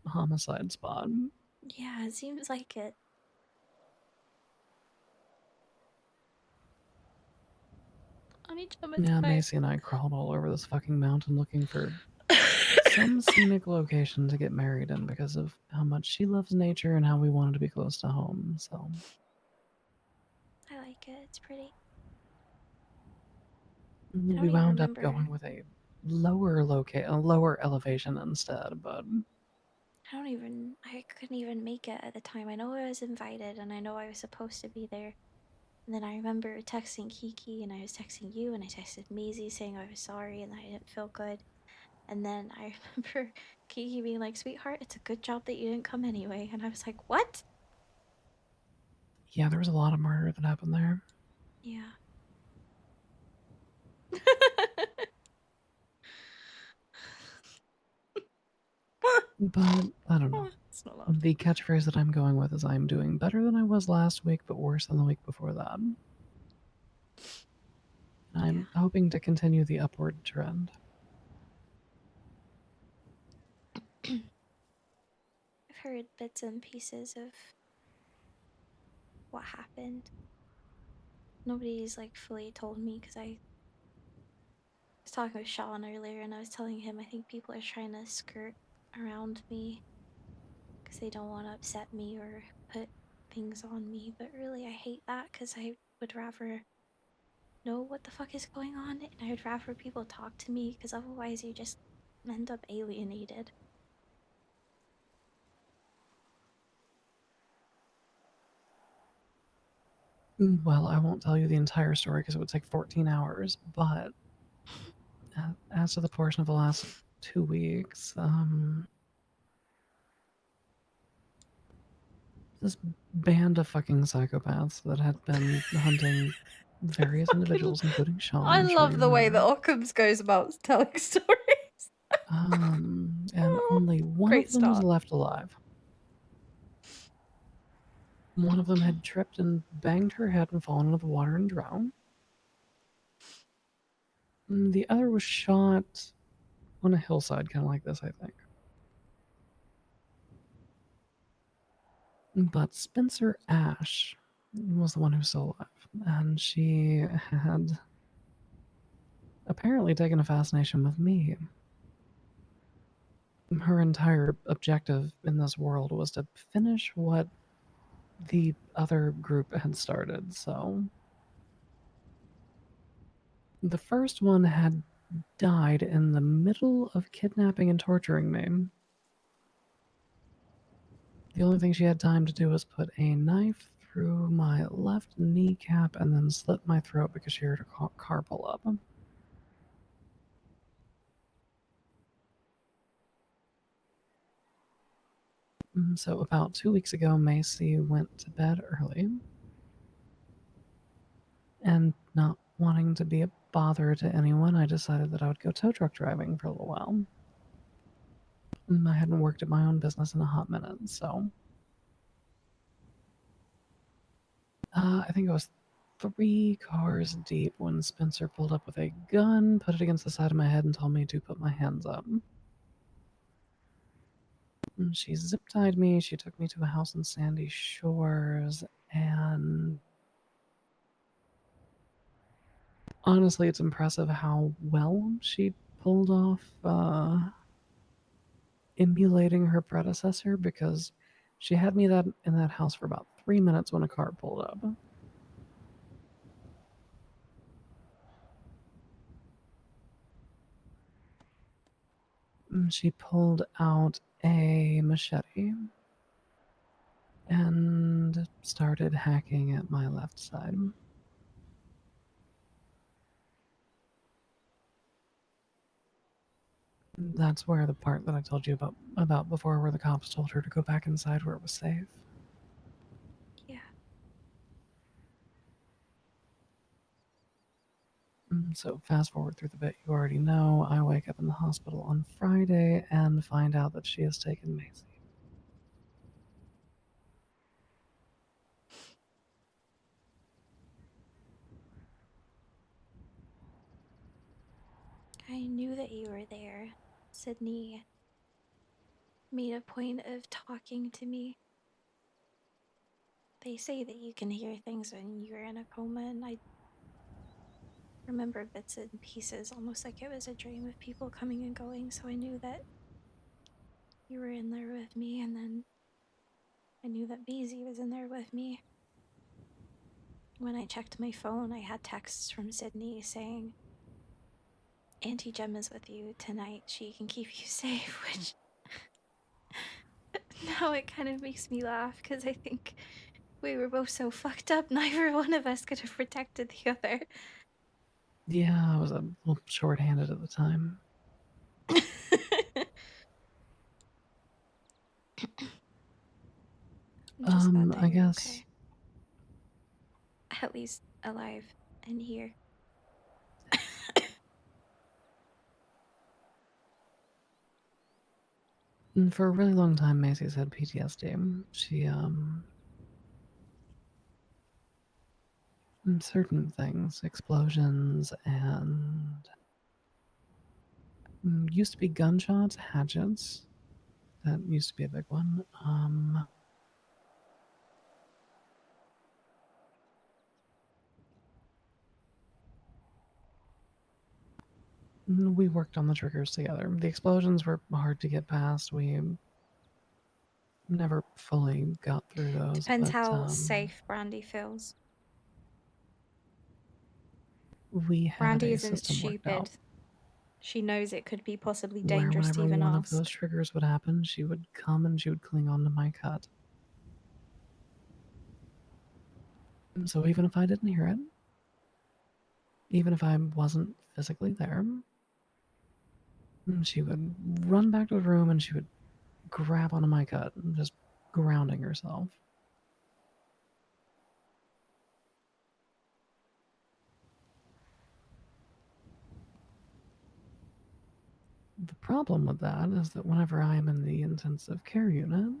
homicide spot. Yeah, it seems like it. I need to Yeah, Macy and I crawled all over this fucking mountain looking for some scenic location to get married in because of how much she loves nature and how we wanted to be close to home, so... I like it. It's pretty. We wound up going with a lower elevation instead, but... I couldn't even make it at the time. I know I was invited and I know I was supposed to be there. And then I remember texting Kiki and I was texting you and I texted Maisie saying I was sorry and I didn't feel good. And then I remember Kiki being like, sweetheart, it's a good job that you didn't come anyway. And I was like, what? Yeah, there was a lot of murder that happened there. Yeah. But, I don't know. It's not loud. The catchphrase that I'm going with is I'm doing better than I was last week, but worse than the week before that. I'm hoping to continue the upward trend. I've heard bits and pieces of what happened. Nobody's like fully told me because I was talking with Sean earlier and I was telling him I think people are trying to skirt around me because they don't want to upset me or put things on me. But really, I hate that because I would rather know what the fuck is going on and I would rather people talk to me because otherwise you just end up alienated. Well, I won't tell you the entire story because it would take 14 hours, but as to the portion of the last 2 weeks, this band of fucking psychopaths that had been hunting various individuals, including Sean. I I'm sure love you the way that remember. Occam's goes about telling stories. And only one Great of them was start. left alive. One of them had tripped and banged her head and fallen into the water and drowned. And the other was shot on a hillside, kind of like this, I think. But Spencer Ash was the one who was still alive, and she had apparently taken a fascination with me. Her entire objective in this world was to finish what the other group had started, so the first one had died in the middle of kidnapping and torturing me. The only thing she had time to do was put a knife through my left kneecap and then slit my throat because she heard a car pull up. So about 2 weeks ago, Macy went to bed early. And not wanting to be a bother to anyone, I decided that I would go tow truck driving for a little while. I hadn't worked at my own business in a hot minute, so I think I was 3 cars deep when Spencer pulled up with a gun, put it against the side of my head, and told me to put my hands up. She zip-tied me, she took me to a house in Sandy Shores, and honestly, it's impressive how well she pulled off emulating her predecessor, because she had me in that house for about 3 minutes when a car pulled up. She pulled out a machete and started hacking at my left side. That's where the part that I told you about before, where the cops told her to go back inside where it was safe. Yeah. So fast forward through the bit you already know, I wake up in the hospital on Friday and find out that she has taken Macy. I knew that you were there. Sydney made a point of talking to me. They say that you can hear things when you're in a coma, and I remember bits and pieces, almost like it was a dream of people coming and going, so I knew that you were in there with me, and then I knew that Maisie was in there with me. When I checked my phone, I had texts from Sydney saying, Auntie Gemma's with you tonight, she can keep you safe, which now it kind of makes me laugh, because I think we were both so fucked up, neither one of us could have protected the other. Yeah, I was a little short-handed at the time. I'm just glad that I you're guess okay. At least alive and here. for a really long time, Macy's had PTSD. She, certain things, explosions and used to be gunshots, hatchets. That used to be a big one. We worked on the triggers together. The explosions were hard to get past. We never fully got through those. Depends but, how safe Brandi feels. We had Brandi a isn't system worked stupid. out. She knows it could be possibly Where dangerous to whenever even one ask. of those triggers would happen, she would come and she would cling onto my cut. And so even if I didn't hear it, even if I wasn't physically there, she would run back to the room and she would grab onto my cut, just grounding herself. The problem with that is that whenever I am in the intensive care unit,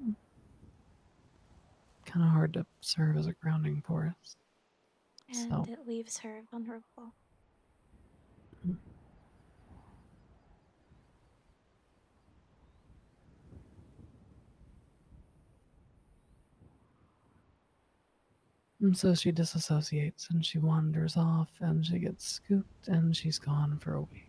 kind of hard to serve as a grounding force. And So, it leaves her vulnerable. and so she disassociates and she wanders off and she gets scooped and she's gone for a week.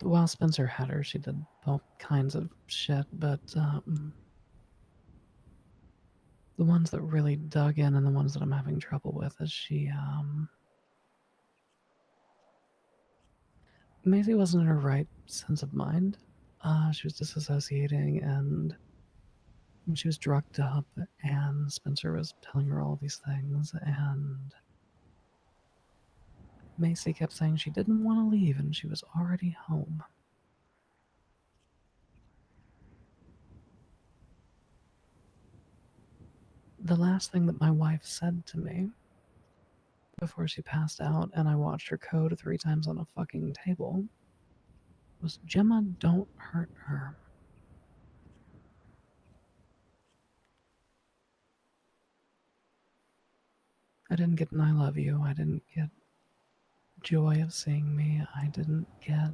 While Spencer had her, she did all kinds of shit, but the ones that really dug in and the ones that I'm having trouble with is Maisie wasn't in her right sense of mind. She was disassociating and she was drugged up, and Spencer was telling her all these things, and Macy kept saying she didn't want to leave and she was already home. The last thing that my wife said to me before she passed out and I watched her code 3 times on a fucking table was, "Gemma, don't hurt her." I didn't get an "I love you." I didn't get joy of seeing me. I didn't get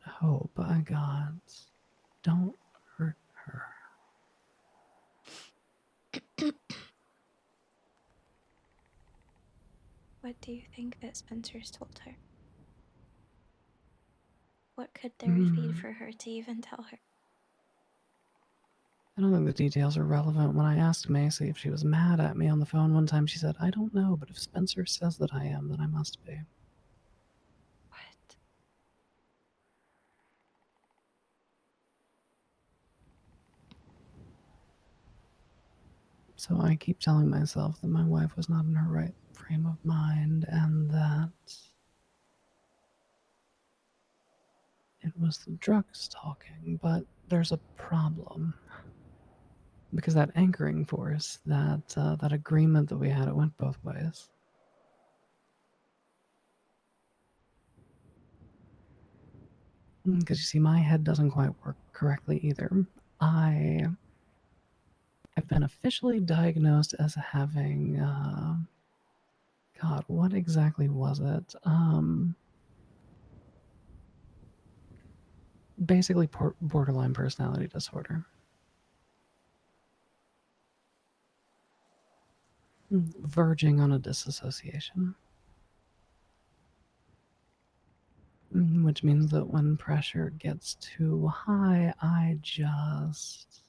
hope. I got, "Don't hurt her." What do you think that Spencer's told her? What could there be for her to even tell her? I don't think the details are relevant. When I asked Macy if she was mad at me on the phone one time, she said, "I don't know, but if Spencer says that I am, then I must be." What? So I keep telling myself that my wife was not in her right frame of mind and that it was the drugs talking, but there's a problem. Because that anchoring force, that agreement that we had, it went both ways. Because you see, my head doesn't quite work correctly either. I've been officially diagnosed as having, God, what exactly was it? Basically, borderline personality disorder. Verging on a disassociation. Which means that when pressure gets too high, I just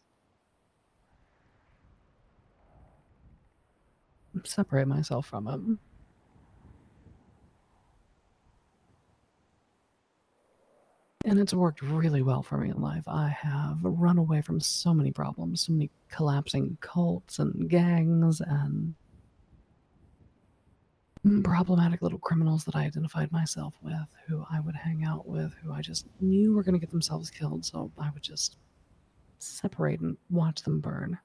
separate myself from it. And it's worked really well for me in life. I have run away from so many problems, so many collapsing cults and gangs and problematic little criminals that I identified myself with, who I would hang out with, who I just knew were going to get themselves killed, so I would just separate and watch them burn.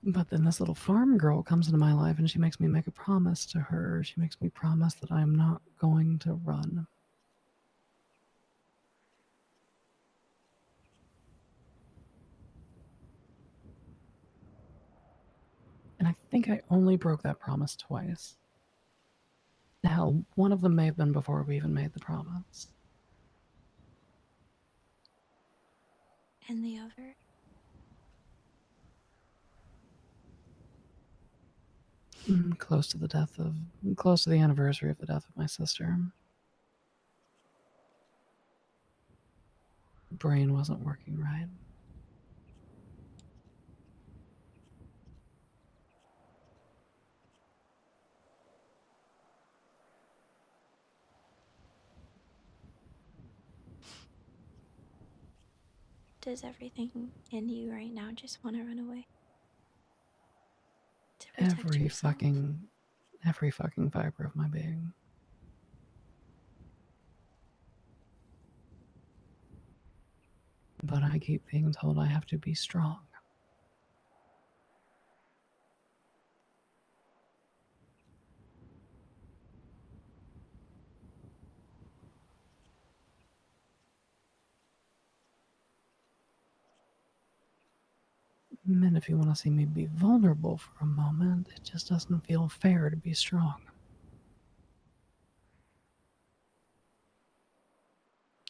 But then this little farm girl comes into my life and she makes me make a promise to her. She makes me promise that I am not going to run. And I think I only broke that promise twice. Hell, one of them may have been before we even made the promise. And the other? Close to the anniversary of the death of my sister. Brain wasn't working right. Does everything in you right now just want to run away? To protect Every yourself? fucking fiber of my being. But I keep being told I have to be strong. And if you want to see me be vulnerable for a moment, it just doesn't feel fair to be strong.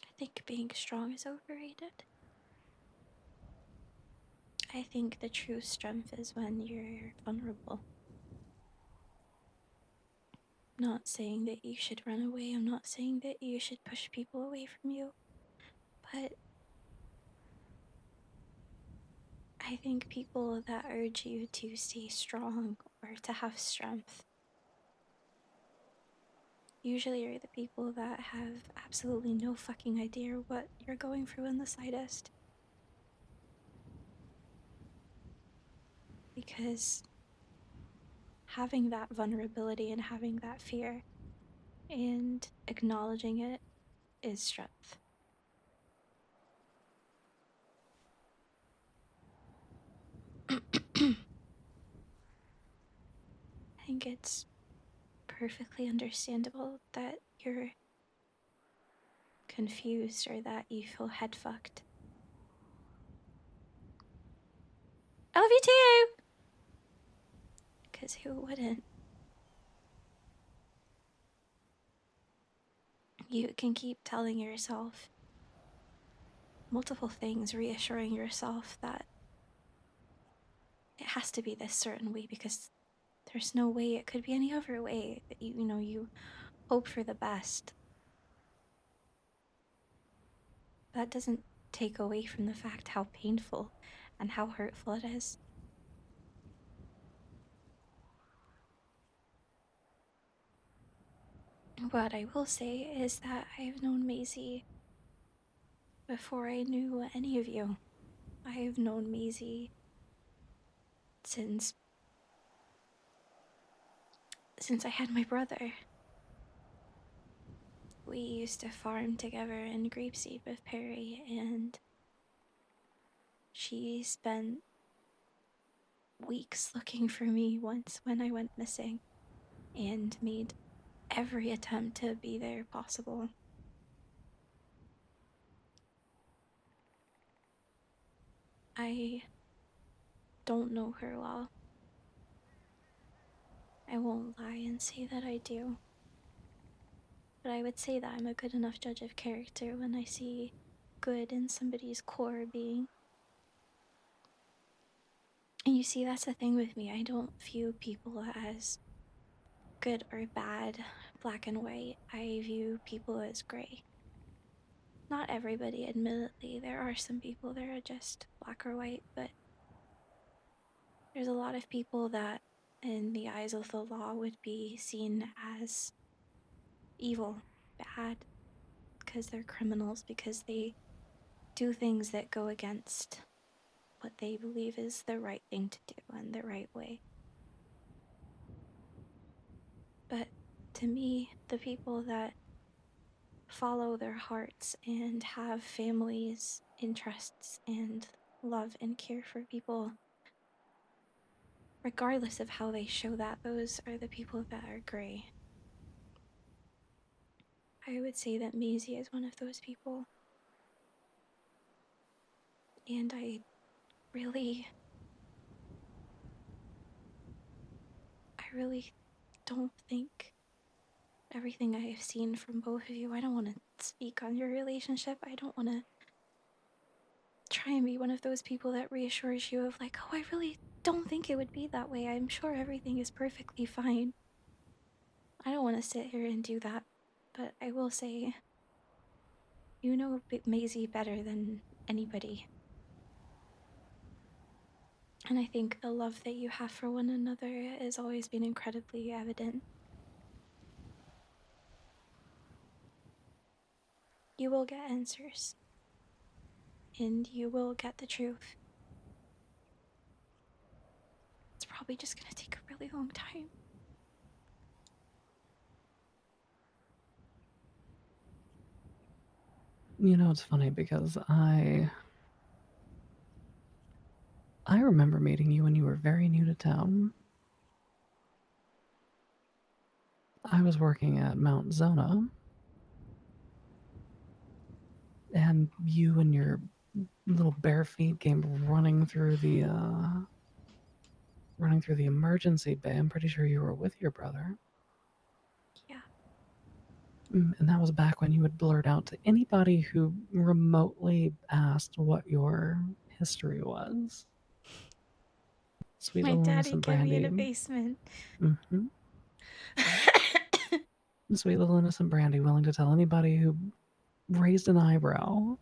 I think being strong is overrated. I think the true strength is when you're vulnerable. I'm not saying that you should run away. I'm not saying that you should push people away from you. But I think people that urge you to stay strong or to have strength usually are the people that have absolutely no fucking idea what you're going through in the slightest. Because having that vulnerability and having that fear and acknowledging it is strength. I think it's perfectly understandable that you're confused or that you feel head fucked. I love you too! Because who wouldn't? You can keep telling yourself multiple things, reassuring yourself that it has to be this certain way because there's no way it could be any other way. That you hope for the best. That doesn't take away from the fact how painful and how hurtful it is. What I will say is that I've known Maisie before I knew any of you. I've known Maisie since I had my brother. We used to farm together in Grapeseed with Perry, and she spent weeks looking for me once when I went missing and made every attempt to be there possible. I don't know her well. I won't lie and say that I do. But I would say that I'm a good enough judge of character when I see good in somebody's core being. And you see, that's the thing with me. I don't view people as good or bad, black and white. I view people as gray. Not everybody, admittedly. There are some people that are just black or white, but there's a lot of people that, in the eyes of the law, would be seen as evil, bad, because they're criminals, because they do things that go against what they believe is the right thing to do and the right way. But to me, the people that follow their hearts and have families, interests, and love and care for people, regardless of how they show that, those are the people that are gray. I would say that Maisie is one of those people. And I really don't think everything I have seen from both of you, I don't want to speak on your relationship. I don't want to try and be one of those people that reassures you of like, oh, I really don't think it would be that way. I'm sure everything is perfectly fine. I don't want to sit here and do that, but I will say, you know Maisie better than anybody. And I think the love that you have for one another has always been incredibly evident. You will get answers. And you will get the truth. It's probably just gonna take a really long time. You know, it's funny because I remember meeting you when you were very new to town. I was working at Mount Zona, and you and your little bare feet came running through the emergency bay. I'm pretty sure you were with your brother. Yeah. And that was back when you would blurt out to anybody who remotely asked what your history was. Sweet My little daddy innocent kept me in a Brandi. basement. Mm-hmm. Sweet little innocent Brandi, willing to tell anybody who raised an eyebrow.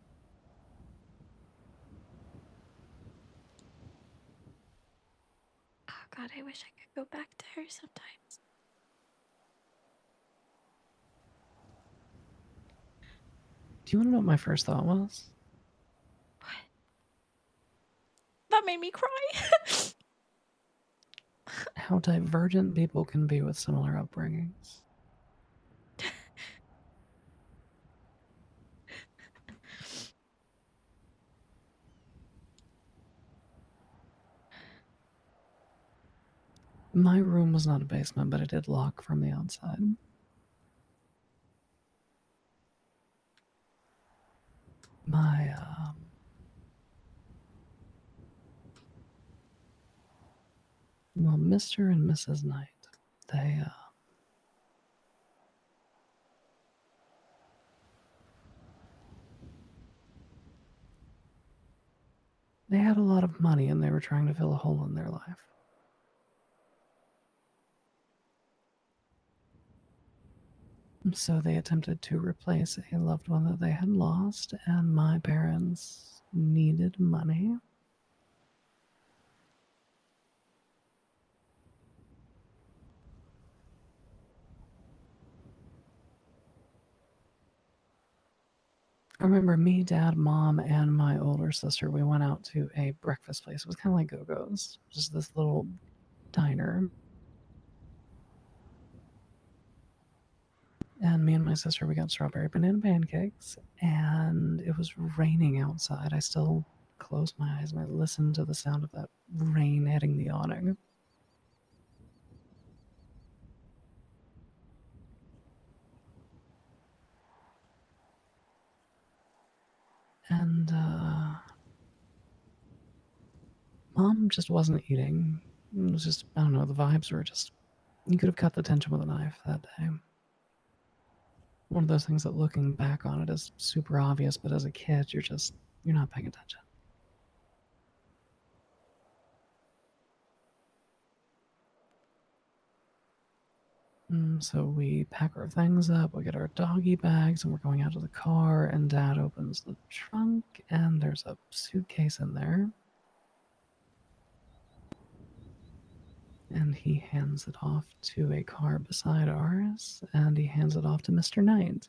Oh God, I wish I could go back to her sometimes. Do you want to know what my first thought was? That made me cry. How divergent people can be with similar upbringings. My room was not a basement, but it did lock from the outside. My, well, Mr. and Mrs. Knight, they had a lot of money and they were trying to fill a hole in their life. So they attempted to replace a loved one that they had lost, and my parents needed money. I remember me, dad, mom, and my older sister, we went out to a breakfast place. It was kind of like Go-Go's, just this little diner. And me and my sister, we got strawberry banana pancakes, and it was raining outside. I still close my eyes and I listen to the sound of that rain hitting the awning. And, Mom just wasn't eating. It was just, I don't know, the vibes were just, you could have cut the tension with a knife that day. One of those things that looking back on it is super obvious, but as a kid, you're not paying attention. So we pack our things up, we get our doggy bags, and we're going out to the car, and Dad opens the trunk, and there's a suitcase in there. And he hands it off to a car beside ours, and he hands it off to Mr. Knight.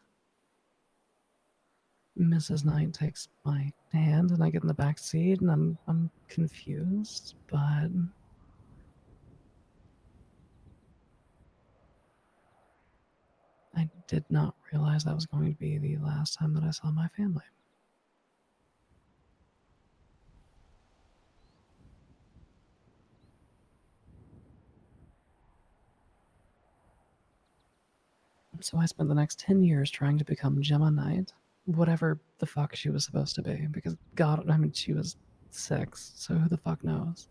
Mrs. Knight takes my hand, and I get in the back seat, and I'm confused, but I did not realize that was going to be the last time that I saw my family. So I spent the next 10 years trying to become Gemma Knight, whatever the fuck she was supposed to be, because God, I mean, she was 6, so who the fuck knows?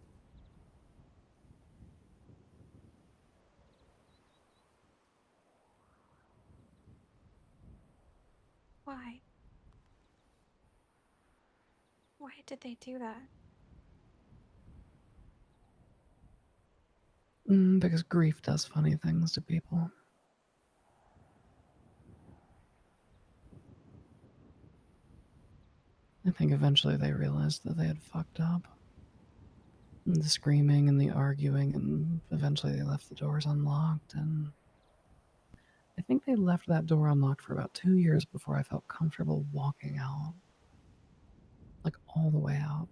Why? Why did they do that? Because grief does funny things to people. I think eventually they realized that they had fucked up. And the screaming and the arguing, and eventually they left the doors unlocked, and I think they left that door unlocked for about 2 years before I felt comfortable walking out. Like, all the way out.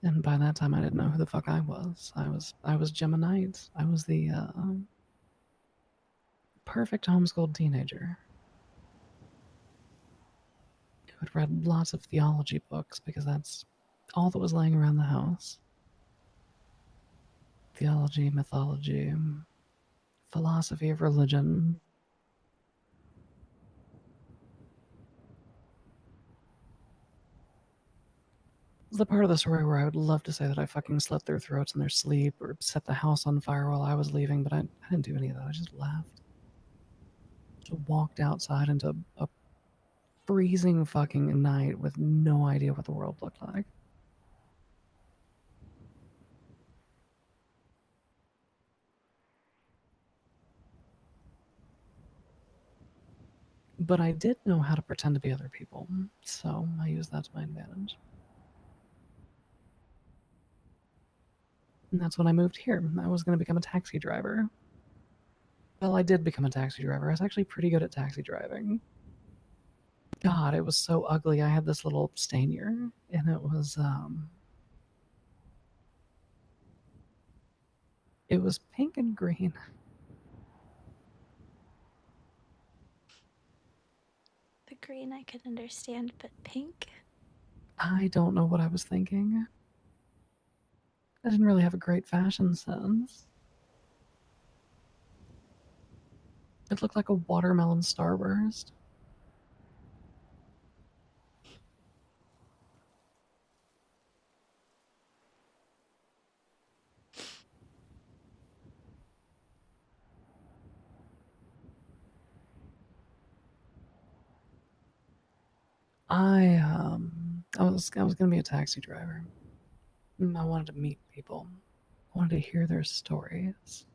And by that time, I didn't know who the fuck I was. I was Gemma Knight. I was the perfect homeschooled teenager who had read lots of theology books because that's all that was laying around the house. Theology, mythology, philosophy of religion. It's the part of the story where I would love to say that I fucking slit their throats in their sleep or set the house on fire while I was leaving, but I didn't do any of that. I just left. Just walked outside into a freezing fucking night with no idea what the world looked like. But I did know how to pretend to be other people, so I used that to my advantage. And that's when I moved here. I was going to become a taxi driver. Well, I did become a taxi driver. I was actually pretty good at taxi driving. God, it was so ugly. I had this little stainier, and it was pink and green. The green I can understand, but pink? I don't know what I was thinking. I didn't really have a great fashion sense. It looked like a watermelon starburst. I was gonna be a taxi driver. I wanted to meet people. I wanted to hear their stories.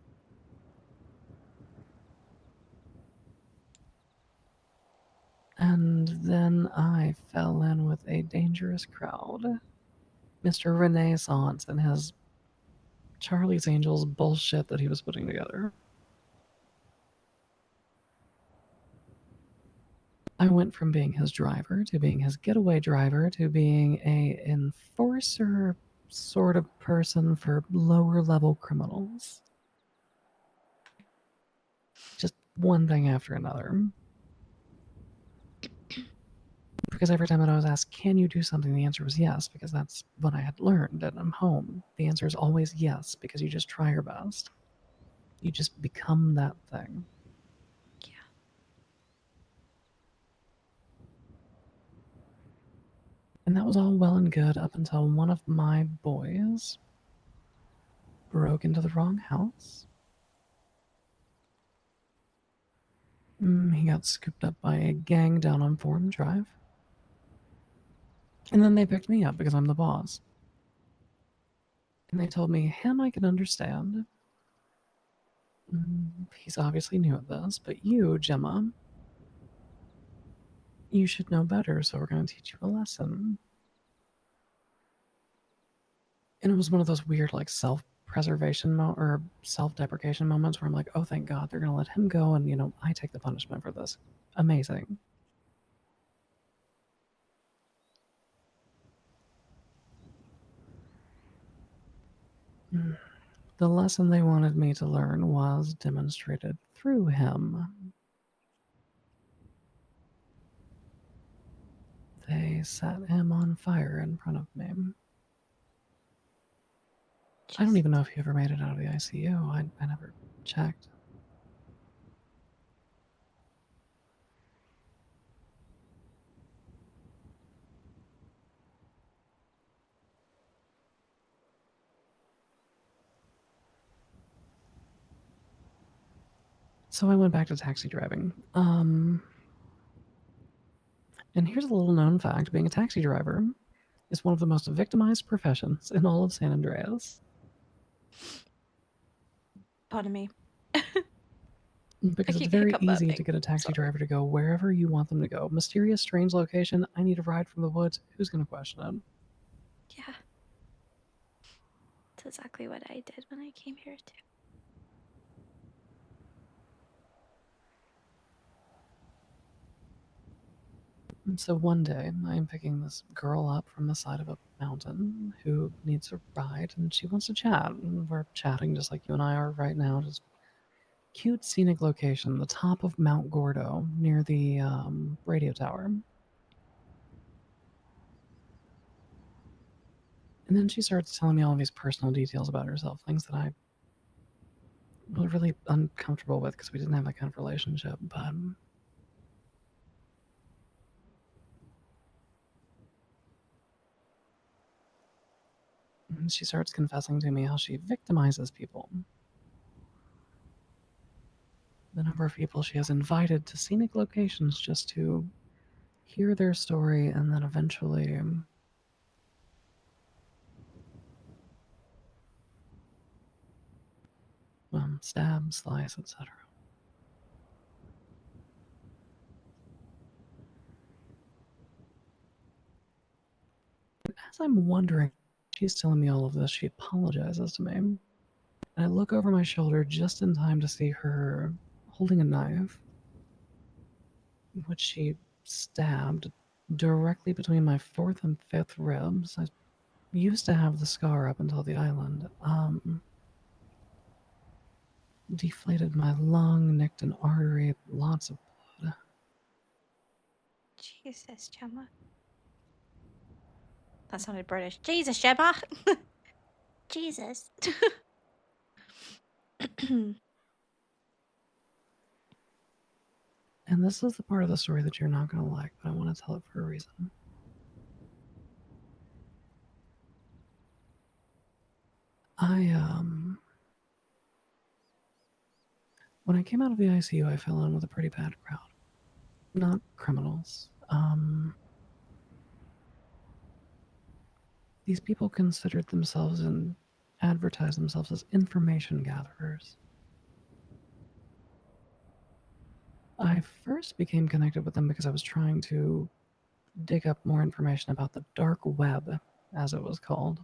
And then I fell in with a dangerous crowd. Mr. Renaissance and his Charlie's Angels bullshit that he was putting together. I went from being his driver to being his getaway driver to being a enforcer sort of person for lower level criminals. Just one thing after another. Because every time that I was asked, can you do something? The answer was yes, because that's what I had learned and I'm home. The answer is always yes, because you just try your best. You just become that thing. And that was all well and good up until one of my boys broke into the wrong house. He got scooped up by a gang down on Forum Drive. And then they picked me up because I'm the boss. And they told me, him I can understand. He's obviously new at this, but you, Gemma, you should know better, so we're going to teach you a lesson. And it was one of those weird, like, self-preservation or self-deprecation moments where I'm like, oh, thank God, they're going to let him go, and, I take the punishment for this. Amazing. The lesson they wanted me to learn was demonstrated through him. They set him on fire in front of me. I don't even know if he ever made it out of the ICU. I never checked. So I went back to taxi driving. And here's a little known fact: being a taxi driver is one of the most victimized professions in all of San Andreas. Pardon me. Because it's very easy to get a taxi driver to go wherever you want them to go. Mysterious, strange location, I need a ride from the woods. Who's going to question it? Yeah. That's exactly what I did when I came here too. And so one day, I am picking this girl up from the side of a mountain who needs a ride, and she wants to chat. And we're chatting just like you and I are right now. Just cute scenic location, the top of Mount Gordo near the radio tower. And then she starts telling me all these personal details about herself, things that I was really uncomfortable with because we didn't have that kind of relationship. But she starts confessing to me how she victimizes people. The number of people she has invited to scenic locations just to hear their story and then eventually stab, slice, etc. As I'm wondering, she's telling me all of this, she apologizes to me. And I look over my shoulder just in time to see her holding a knife, which she stabbed directly between my 4th and 5th ribs. I used to have the scar up until the island. Deflated my lung, nicked an artery, lots of blood. Jesus, Gemma. That sounded British. Jesus, Gemma. Jesus. And this is the part of the story that you're not going to like, but I want to tell it for a reason. When I came out of the ICU, I fell in with a pretty bad crowd. Not criminals. These people considered themselves and advertised themselves as information gatherers. I first became connected with them because I was trying to dig up more information about the dark web, as it was called.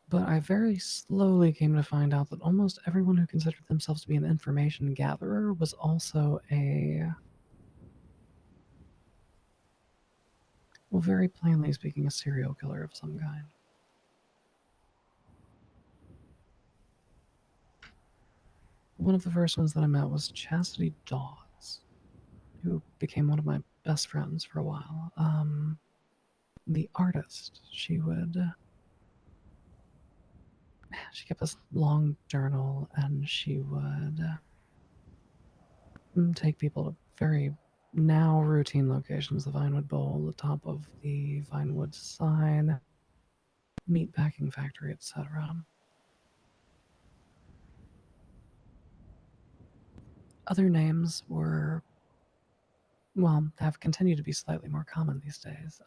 But I very slowly came to find out that almost everyone who considered themselves to be an information gatherer was also well, very plainly speaking, a serial killer of some kind. One of the first ones that I met was Chastity Dawes, who became one of my best friends for a while. The artist, she kept this long journal, and she would take people to very now routine locations: the Vinewood Bowl, the top of the Vinewood sign, meatpacking factory, etc. Other names were, well, have continued to be slightly more common these days.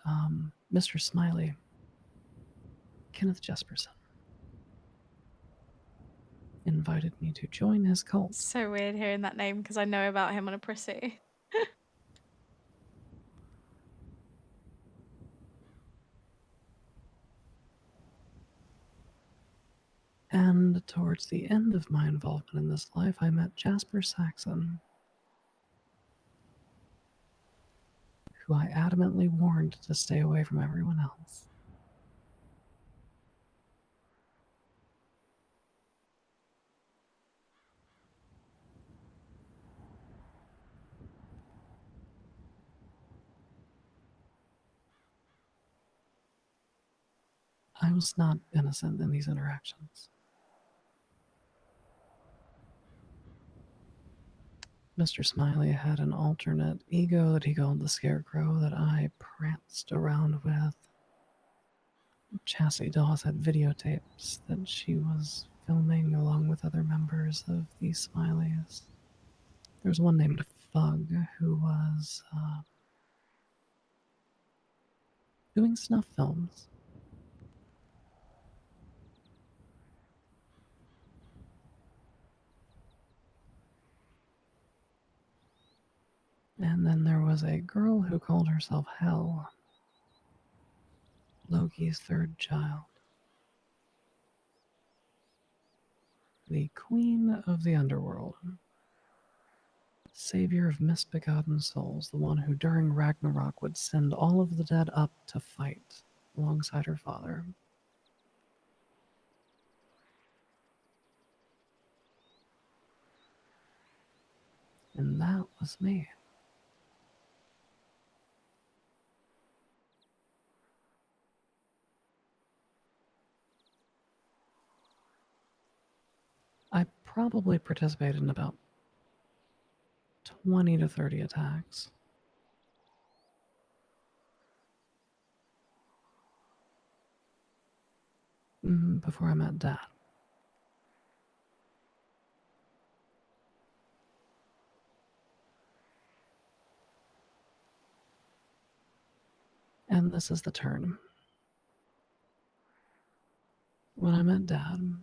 Mr. Smiley, Kenneth Jesperson, invited me to join his cult. So weird hearing that name because I know about him on a prissy. And towards the end of my involvement in this life, I met Jasper Saxon, who I adamantly warned to stay away from everyone else. I was not innocent in these interactions. Mr. Smiley had an alternate ego that he called the Scarecrow that I pranced around with. Chastity Dawes had videotapes that she was filming along with other members of the Smileys. There was one named Fug who was doing snuff films. And then there was a girl who called herself Hell, Loki's third child. The Queen of the Underworld. Savior of misbegotten souls, the one who during Ragnarok would send all of the dead up to fight alongside her father. And that was me. I probably participated in about 20 to 30 attacks. Before I met Dad. And this is the turn. When I met Dad,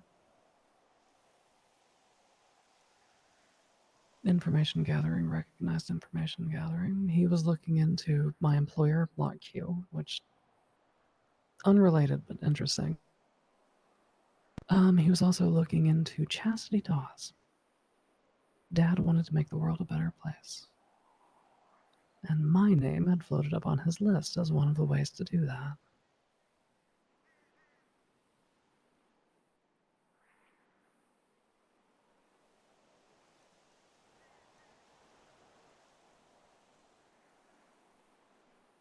information gathering recognized information gathering. He was looking into my employer, Block Q, which unrelated but interesting. He was also looking into Chastity Dawes. Dad wanted to make the world a better place. And my name had floated up on his list as one of the ways to do that.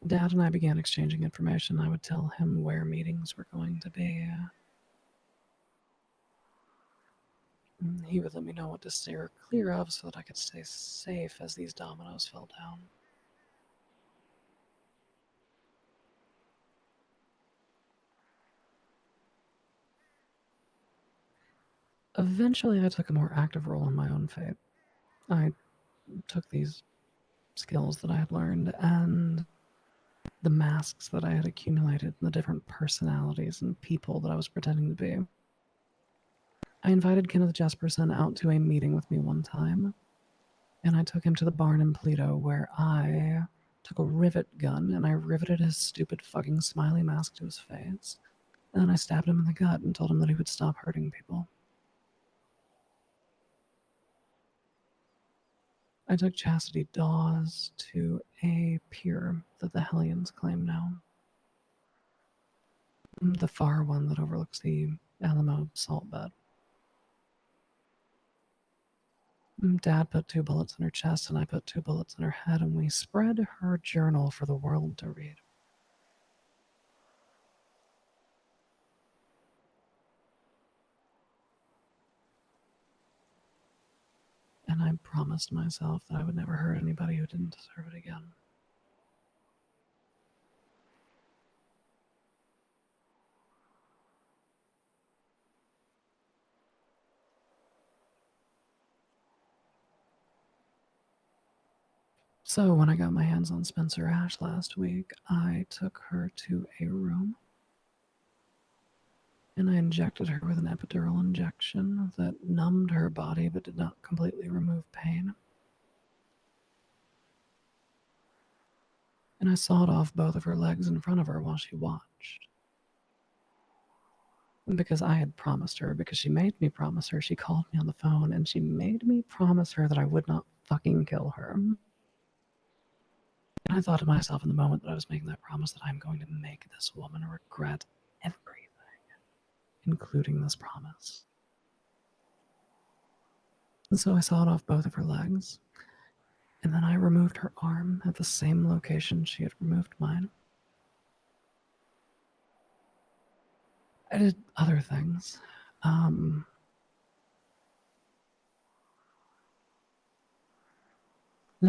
Dad and I began exchanging information. I would tell him where meetings were going to be. He would let me know what to steer clear of so that I could stay safe as these dominoes fell down. Eventually, I took a more active role in my own fate. I took these skills that I had learned and the masks that I had accumulated and the different personalities and people that I was pretending to be. I invited Kenneth Jesperson out to a meeting with me one time, and I took him to the barn in Pluto where I took a rivet gun and I riveted his stupid fucking smiley mask to his face, and then I stabbed him in the gut and told him that he would stop hurting people. I took Chastity Dawes to a pier that the Hellions claim now. The far one that overlooks the Alamo salt bed. Dad put 2 bullets in her chest and I put 2 bullets in her head, and we spread her journal for the world to read. And I promised myself that I would never hurt anybody who didn't deserve it again. So when I got my hands on Spencer Ash last week, I took her to a room and I injected her with an epidural injection that numbed her body but did not completely remove pain. And I sawed off both of her legs in front of her while she watched. Because I had promised her, because she made me promise her, she called me on the phone and she made me promise her that I would not fucking kill her. And I thought to myself in the moment that I was making that promise that I'm going to make this woman regret everything, including this promise. And so I sawed off both of her legs, and then I removed her arm at the same location she had removed mine. I did other things. Then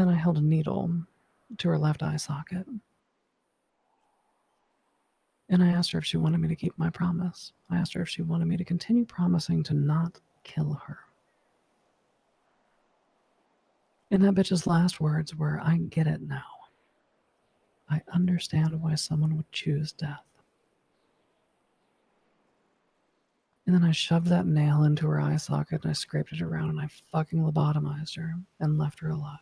I held a needle to her left eye socket. And I asked her if she wanted me to keep my promise. I asked her if she wanted me to continue promising to not kill her. And that bitch's last words were, I get it now. I understand why someone would choose death. And then I shoved that nail into her eye socket and I scraped it around and I fucking lobotomized her and left her alive.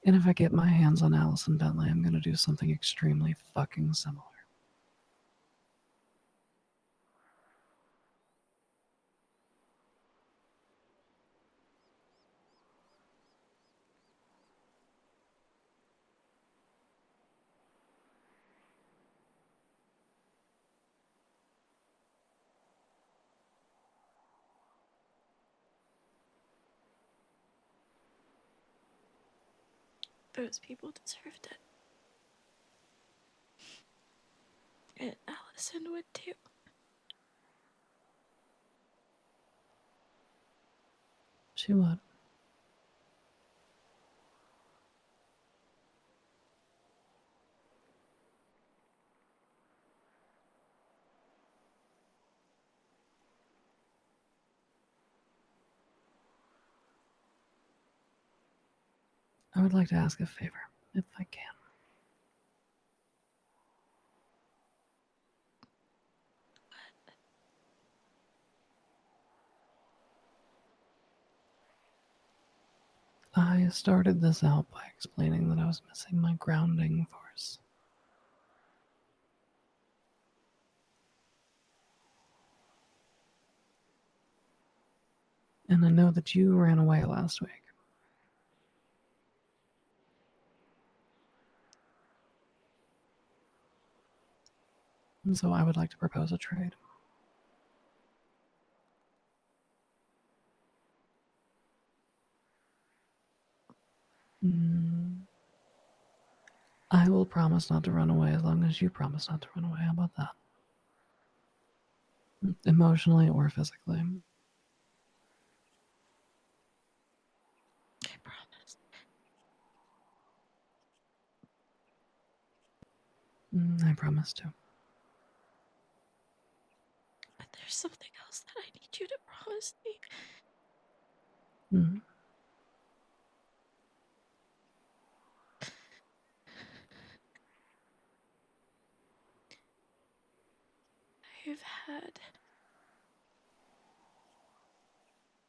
And if I get my hands on Allison Bentley, I'm gonna do something extremely fucking similar. Those people deserved it. And Allison would too. She would. I would like to ask a favor, if I can. I started this out by explaining that I was missing my grounding force. And I know that you ran away last week. And so I would like to propose a trade. I will promise not to run away as long as you promise not to run away. How about that? Emotionally or physically. I promise. I promise to. But there's something else that I need you to promise me. Mm. I've had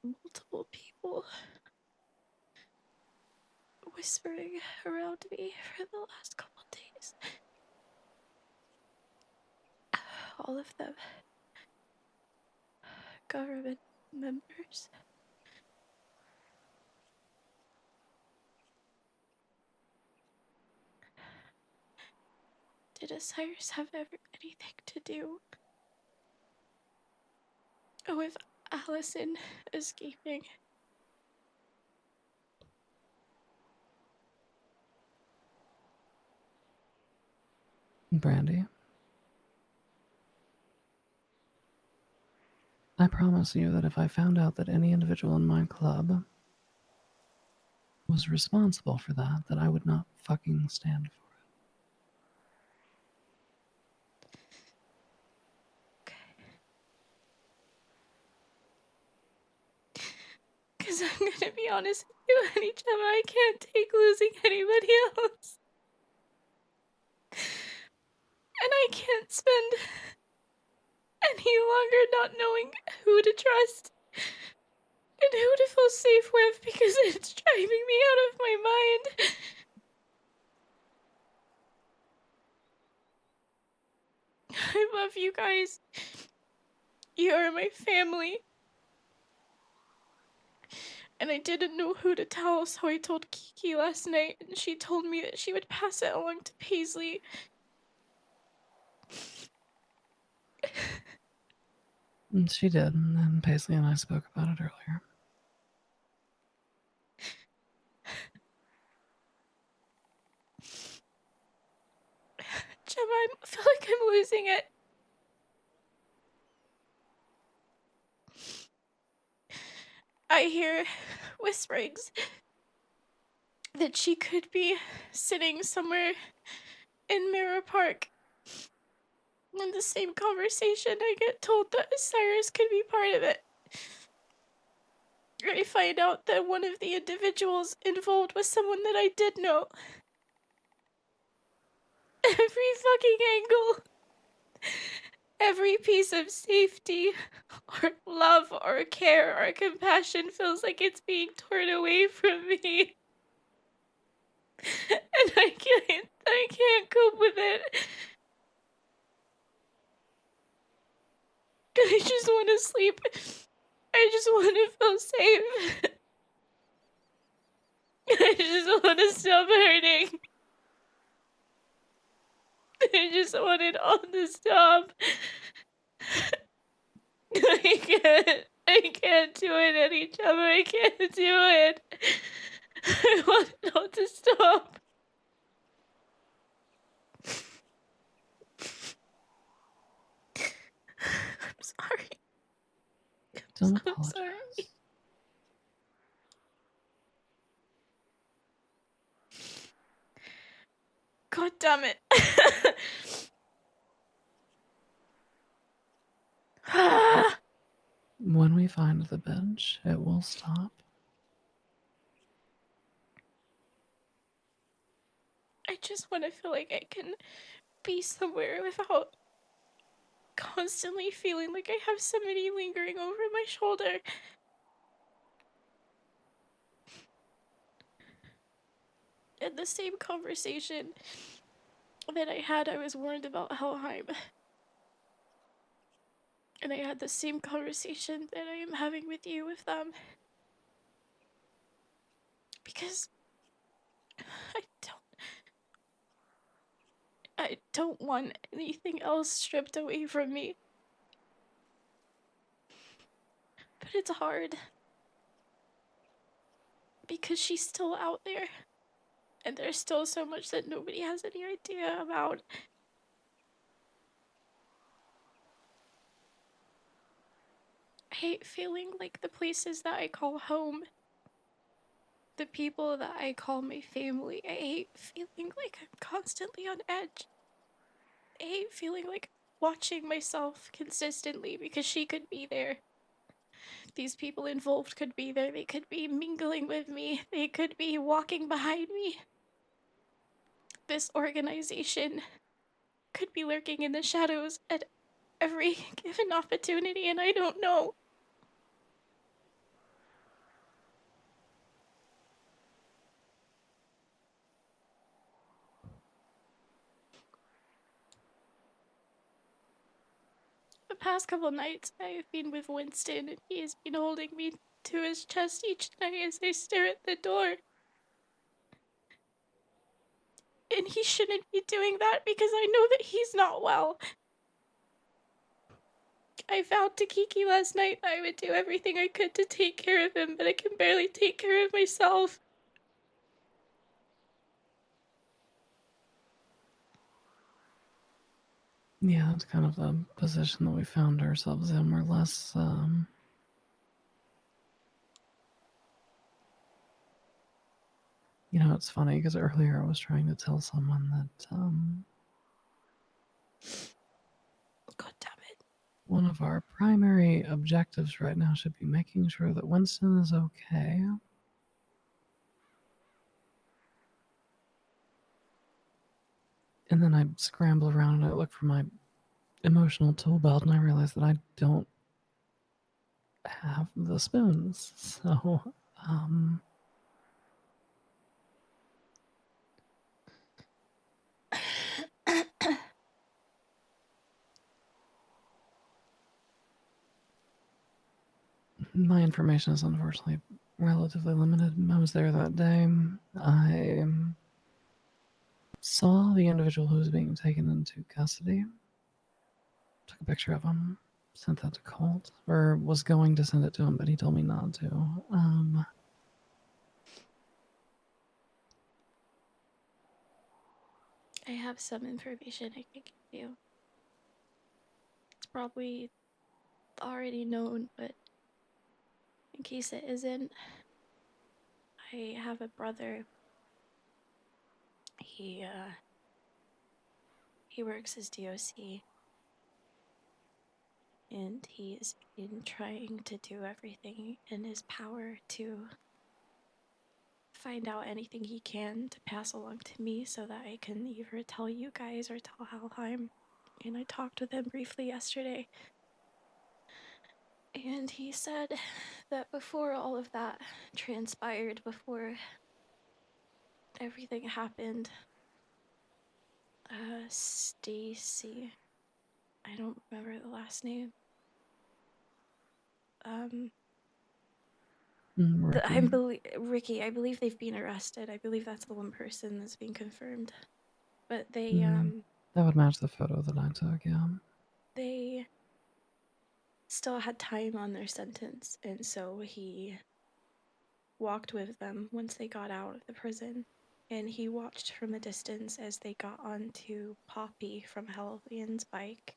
multiple people whispering around me for the last couple days. All of them government members. Did Osiris have anything to do with Allison escaping? Brandi, I promise you that if I found out that any individual in my club was responsible for that, that I would not fucking stand for it. Because I'm gonna be honest with you, anytime I can't take losing anybody else. And I can't spend any longer not knowing who to trust and who to feel safe with because it's driving me out of my mind. I love you guys. You are my family. And I didn't know who to tell, so I told Kiki last night, and she told me that she would pass it along to Paisley. And she did, and then Paisley and I spoke about it earlier. Gemma, I feel like I'm losing it. I hear whisperings that she could be sitting somewhere in Mirror Park. In the same conversation, I get told that Cyrus could be part of it. I find out that one of the individuals involved was someone that I did know. Every fucking angle, every piece of safety, or love, or care, or compassion feels like it's being torn away from me. And I can't cope with it. I just want to sleep. I just want to feel safe. I just want to stop hurting. I just want it all to stop. I can't do it any Trevor. I can't do it. I want it all to stop. I'm sorry. Don't I'm apologize. sorry. God damn it. When we find the bench, it will stop. I just want to feel like I can be somewhere without constantly feeling like I have somebody lingering over my shoulder. In the same conversation that I had, I was warned about Helheim. And I had the same conversation that I am having with you with them. Because I don't want anything else stripped away from me. But it's hard. Because she's still out there. And there's still so much that nobody has any idea about. I hate feeling like the places that I call home, the people that I call my family, I hate feeling like I'm constantly on edge. I hate feeling like watching myself consistently because she could be there. These people involved could be there. They could be mingling with me. They could be walking behind me. This organization could be lurking in the shadows at every given opportunity, and I don't know. The past couple nights, I have been with Winston, and he has been holding me to his chest each night as I stare at the door. And he shouldn't be doing that because I know that he's not well. I vowed to Kiki last night that I would do everything I could to take care of him, but I can barely take care of myself. Yeah, it's kind of the position that we found ourselves in. We're less, You know, it's funny because earlier I was trying to tell someone that, God damn it. one of our primary objectives right now should be making sure that Winston is okay. And then I scramble around and I look for my emotional tool belt and I realize that I don't have the spoons. So, my information is unfortunately relatively limited. I was there that day. I saw the individual who was being taken into custody. Took a picture of him. Sent that to Colt. Or was going to send it to him, but he told me not to. I have some information I can give you. It's probably already known, but In case it isn't, I have a brother. He works as DOC, and he's been trying to do everything in his power to find out anything he can to pass along to me so that I can either tell you guys or tell Halheim. And I talked with him briefly yesterday. And he said that before all of that transpired, before everything happened, Stacy, I don't remember the last name. Ricky, I believe they've been arrested. I believe that's the one person that's been confirmed. But they, That would match the photo that I took, yeah. they still had time on their sentence, and so he walked with them once they got out of the prison, and he watched from a distance as they got onto Poppy from Hellian's bike,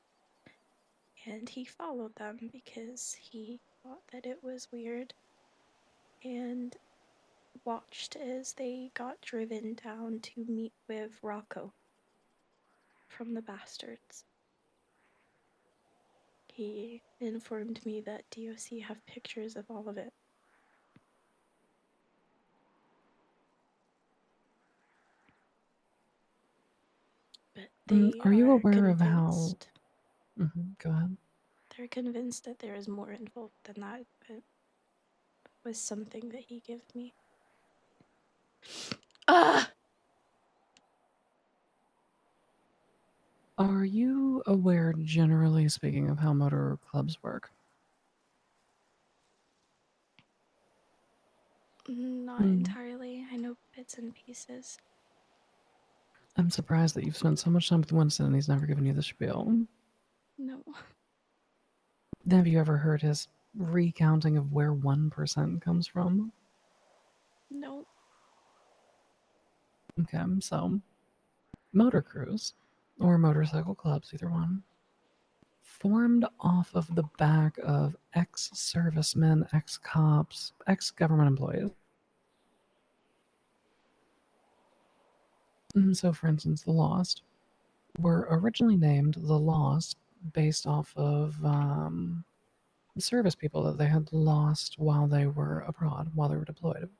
and he followed them because he thought that it was weird, and watched as they got driven down to meet with Rocco from the Bastards. He informed me that DOC have pictures of all of it. But they Are you aware convinced, of how... Go ahead. They're convinced that there is more involved than that, but it was something that he gave me. Are you aware, generally speaking, of how motor clubs work? Not entirely. I know bits and pieces. I'm surprised that you've spent so much time with Winston and he's never given you the spiel. No. Have you ever heard his recounting of where 1% comes from? No. Okay, so motor crews, or motorcycle clubs, either one, formed off of the back of ex-servicemen, ex-cops, ex-government employees. So, for instance, the Lost were originally named the Lost based off of service people that they had lost while they were abroad, while they were deployed.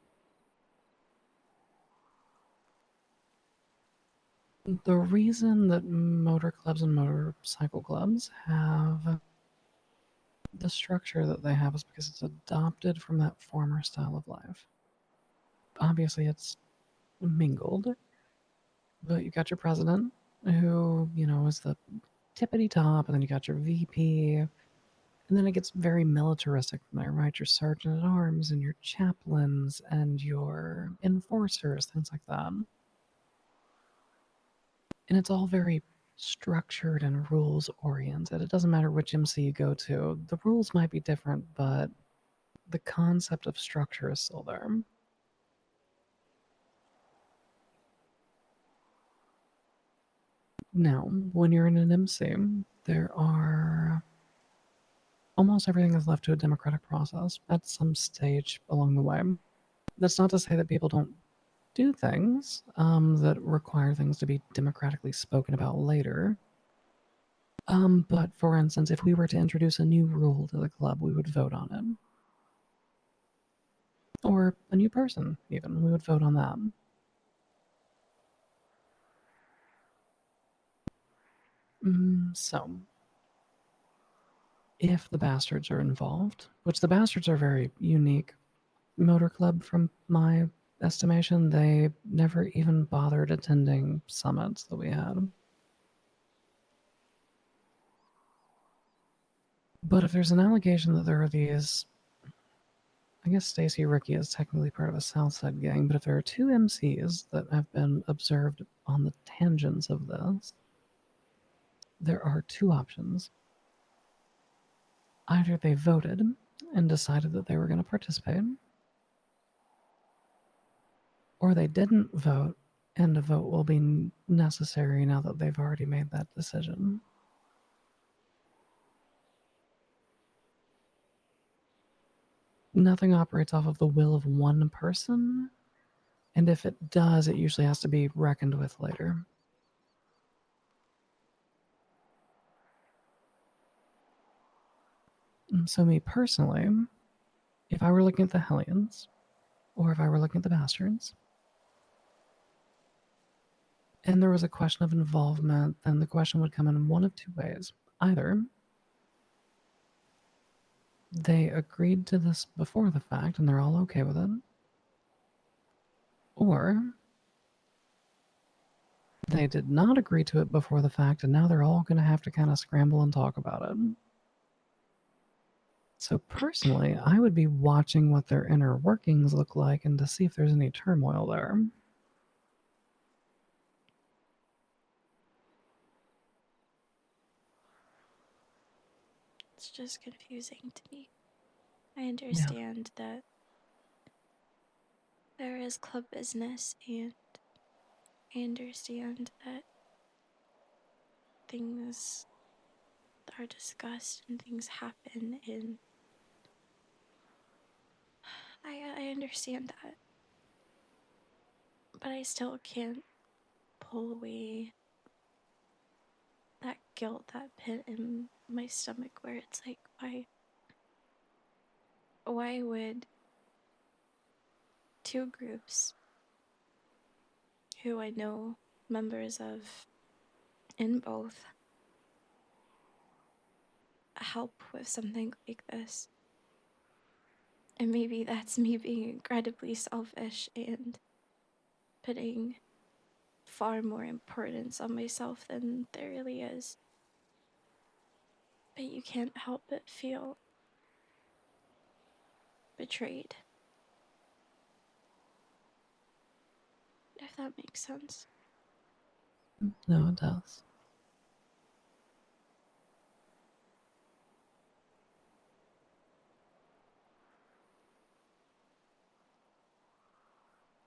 The reason that motor clubs and motorcycle clubs have the structure that they have is because it's adopted from that former style of life. Obviously, it's mingled, but you got your president, who, you know, is the tippity top, and then you got your VP, and then it gets very militaristic from there, right? Your sergeant at arms, and your chaplains, and your enforcers, things like that. And it's all very structured and rules oriented. It doesn't matter which MC you go to, the rules might be different, but the concept of structure is still there. Now, when you're in an MC, there are almost everything is left to a democratic process at some stage along the way. That's not to say that people don't do things that require things to be democratically spoken about later. But for instance, if we were to introduce a new rule to the club, we would vote on it. Or a new person, even. We would vote on that. So, if the Bastards are involved, which the Bastards are very unique motor club from my estimation, they never even bothered attending summits that we had. But if there's an allegation that there are these, I guess Stacy Ricky is technically part of a Southside gang, but if there are two MCs that have been observed on the tangents of this, there are two options. Either they voted and decided that they were going to participate, or they didn't vote, and a vote will be necessary now that they've already made that decision. Nothing operates off of the will of one person, and if it does, it usually has to be reckoned with later. So me personally, if I were looking at the Hellions, or if I were looking at the Bastards, and there was a question of involvement, then the question would come in one of two ways. Either they agreed to this before the fact and they're all okay with it, or they did not agree to it before the fact and now they're all going to have to kind of scramble and talk about it. So personally, I would be watching what their inner workings look like and to see if there's any turmoil there. It's just confusing to me. I understand that there is club business, and I understand that things are discussed and things happen, and I understand that. But I still can't pull away that guilt, that pit in my stomach where it's like, why would two groups who I know members of in both help with something like this? And maybe that's me being incredibly selfish and putting far more importance on myself than there really is. But you can't help but feel betrayed. If that makes sense. No, it does.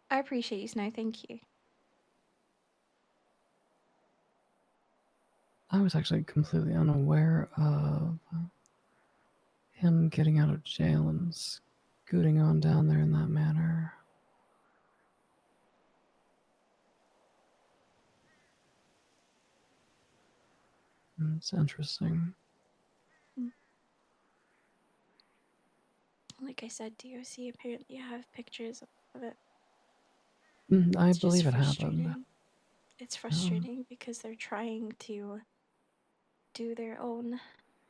I appreciate you, Snow. Thank you. I was actually completely unaware of him getting out of jail and scooting on down there in that manner. It's interesting. Like I said, DOC apparently have pictures of it. I It's just believe it happened. frustrating. It's frustrating because they're trying to do their own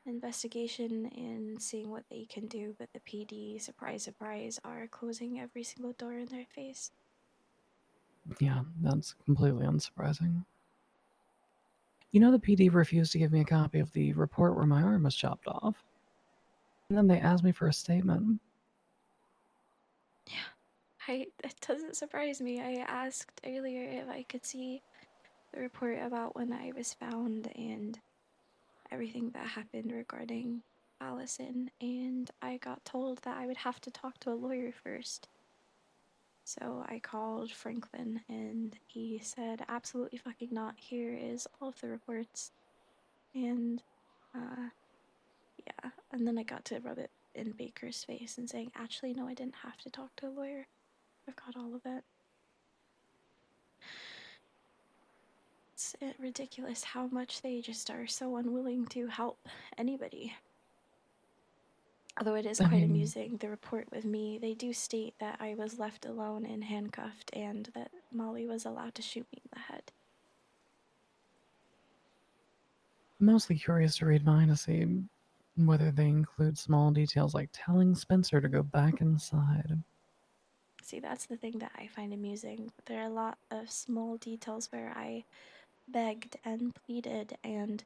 investigation and seeing what they can do, but the PD, surprise, surprise, are closing every single door in their face. Yeah, that's completely unsurprising. You know, the PD refused to give me a copy of the report where my arm was chopped off. And then they asked me for a statement. It doesn't surprise me. I asked earlier if I could see the report about when I was found and everything that happened regarding Allison, and I got told that I would have to talk to a lawyer first. So I called Franklin and he said, absolutely fucking not. Here is all of the reports. And, yeah. And then I got to rub it in Baker's face and saying, actually, no, I didn't have to talk to a lawyer. I've got all of it. It's ridiculous how much they just are so unwilling to help anybody. Although it is quite amusing, the report with me, they do state that I was left alone and handcuffed and that Molly was allowed to shoot me in the head. I'm mostly curious to read mine to see whether they include small details like telling Spencer to go back inside. See, that's the thing that I find amusing. There are a lot of small details where I begged and pleaded and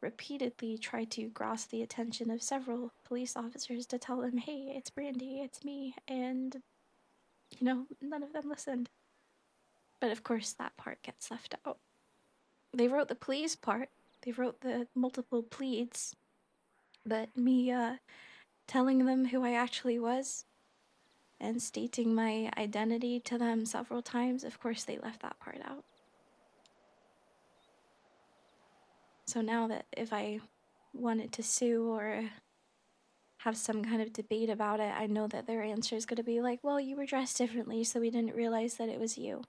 repeatedly tried to grasp the attention of several police officers to tell them, hey, it's Brandi, it's me, and, you know, none of them listened. But of course, that part gets left out. They wrote the pleas part, they wrote the multiple pleads, but me, telling them who I actually was and stating my identity to them several times, of course, they left that part out. So now that if I wanted to sue or have some kind of debate about it, I know that their answer is going to be like, well, you were dressed differently, so we didn't realize that it was you.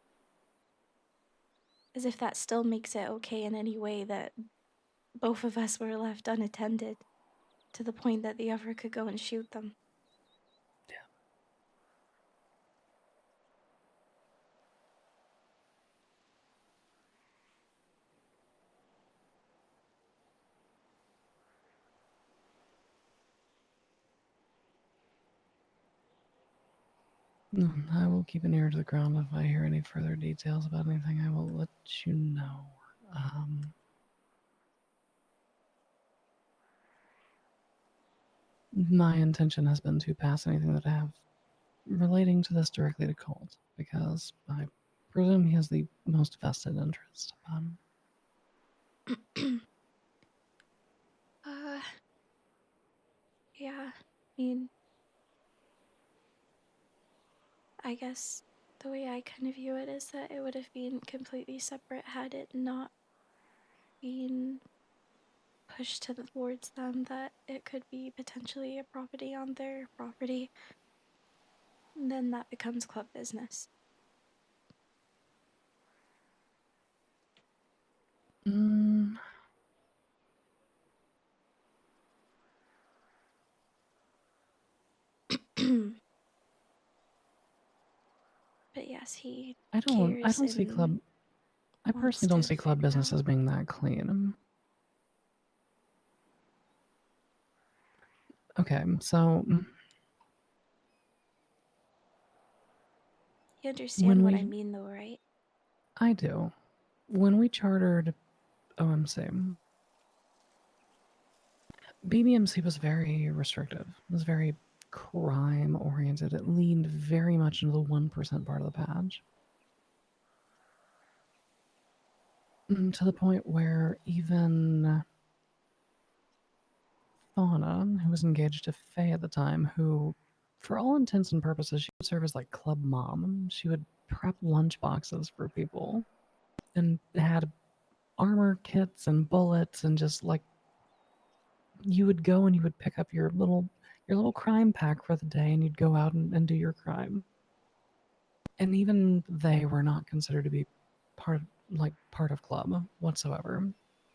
As if that still makes it okay in any way that both of us were left unattended to the point that the other could go and shoot them. I will keep an ear to the ground. If I hear any further details about anything, I will let you know. My intention has been to pass anything that I have relating to this directly to Colt, because I presume he has the most vested interest. Yeah, I mean, I guess the way I kind of view it is that it would have been completely separate had it not been pushed towards them that it could be potentially a property on their property. And then that becomes club business. But yes, he I cares don't see club. and I wants personally don't to see club figure business out. as being that clean. Okay, so You understand when what I we, mean, though, right? I do. When we chartered OMC, BBMC was very restrictive. It was very crime oriented. It leaned very much into the 1% part of the patch. To the point where even Fauna, who was engaged to Faye at the time, who, for all intents and purposes, she would serve as like club mom. She would prep lunch boxes for people and had armor kits and bullets and just like you would go and you would pick up your little crime pack for the day and you'd go out and do your crime. And even they were not considered to be part of club whatsoever.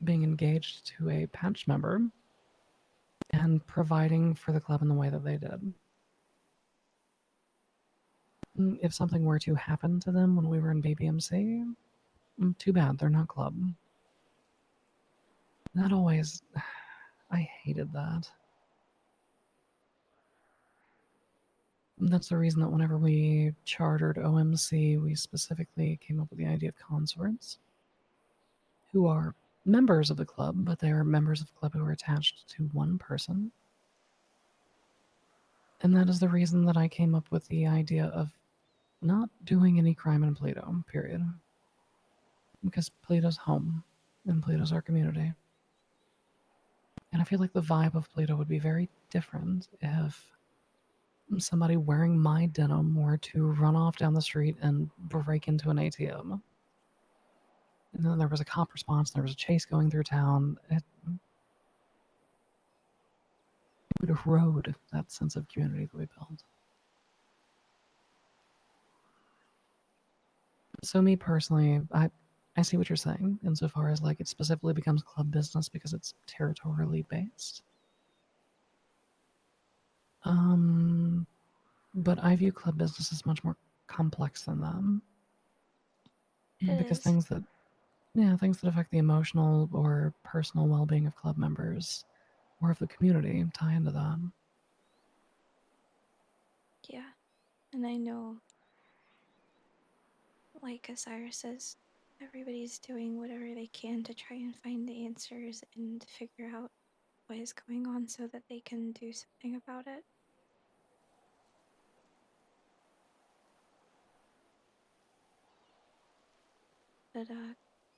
Being engaged to a patch member and providing for the club in the way that they did. If something were to happen to them when we were in BBMC, too bad, they're not club. That always, I hated that. That's the reason that whenever we chartered OMC, we specifically came up with the idea of consorts, who are members of the club, but they are members of the club who are attached to one person. And that is the reason that I came up with the idea of not doing any crime in Pluto, period. Because Pluto's home, and Pluto's our community. And I feel like the vibe of Pluto would be very different if somebody wearing my denim were to run off down the street and break into an ATM. And then there was a cop response, and there was a chase going through town. It would erode that sense of community that we built. So me personally, I see what you're saying insofar as like it specifically becomes club business because it's territorially based. But I view club business as much more complex than that. Because things that affect the emotional or personal well-being of club members or of the community tie into that. Yeah, and I know, like Osiris says, everybody's doing whatever they can to try and find the answers and figure out what is going on so that they can do something about it. But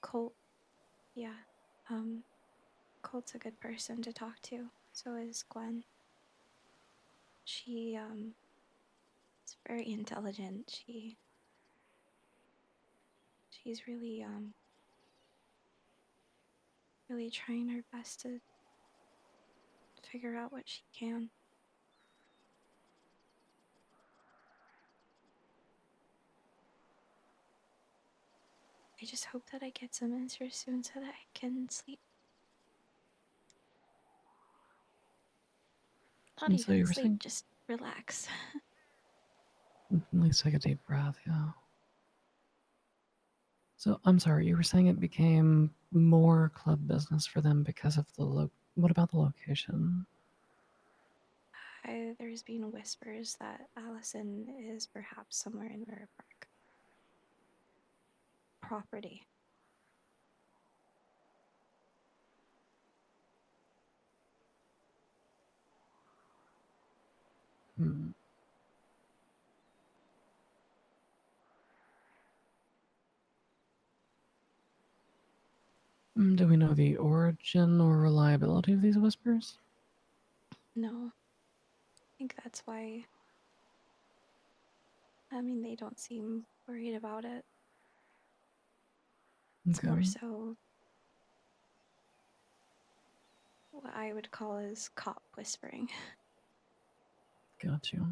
Colt, yeah, Colt's a good person to talk to. So is Gwen. She is very intelligent. She's really really trying her best to figure out what she can. I just hope that I get some answers soon so that I can sleep. Not And so even you were sleep, saying, just relax. at least take a deep breath, yeah. So I'm sorry, you were saying it became more club business for them because of the what about the location? There's been whispers that Allison is perhaps somewhere in Mirror Park. Property. Hmm. Do we know the origin or reliability of these whispers? No. I think that's why. I mean, they don't seem worried about it. It's more Okay. so what I would call is cop whispering. Got you.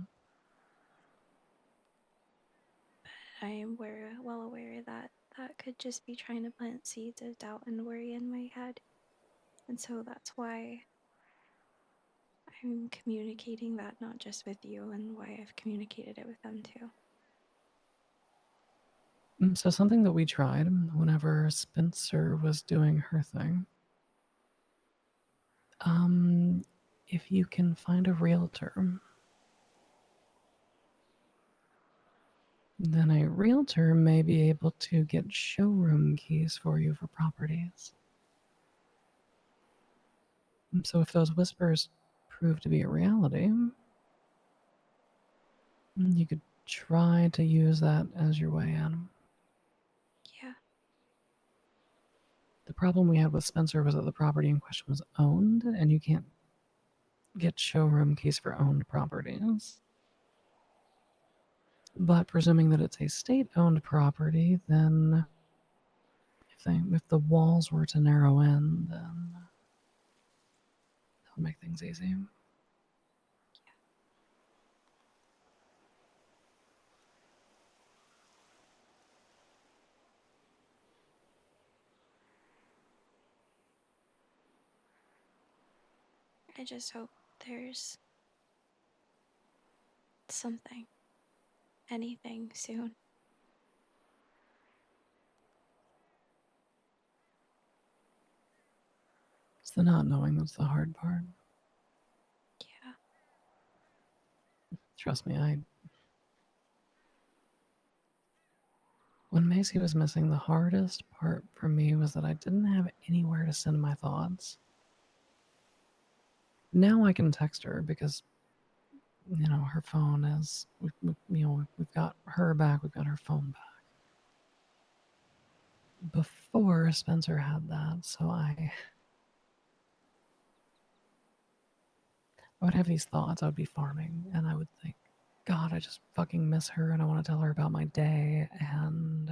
I am well aware that that could just be trying to plant seeds of doubt and worry in my head. And so that's why I'm communicating that not just with you, and why I've communicated it with them too. So something that we tried whenever Spencer was doing her thing. If you can find a realtor, then a realtor may be able to get showroom keys for you for properties. So if those whispers prove to be a reality, you could try to use that as your way in. Yeah. The problem we had with Spencer was that the property in question was owned, and you can't get showroom keys for owned properties. But presuming that it's a state-owned property, then if the walls were to narrow in, then that would make things easy. I just hope there's something, anything soon. It's the not knowing that's the hard part. Yeah. Trust me, when Macy was missing, the hardest part for me was that I didn't have anywhere to send my thoughts. Now I can text her because, her phone is, we've got her back, we've got her phone back. Before Spencer had that, so I would have these thoughts. I would be farming, and I would think, God, I just fucking miss her, and I want to tell her about my day, and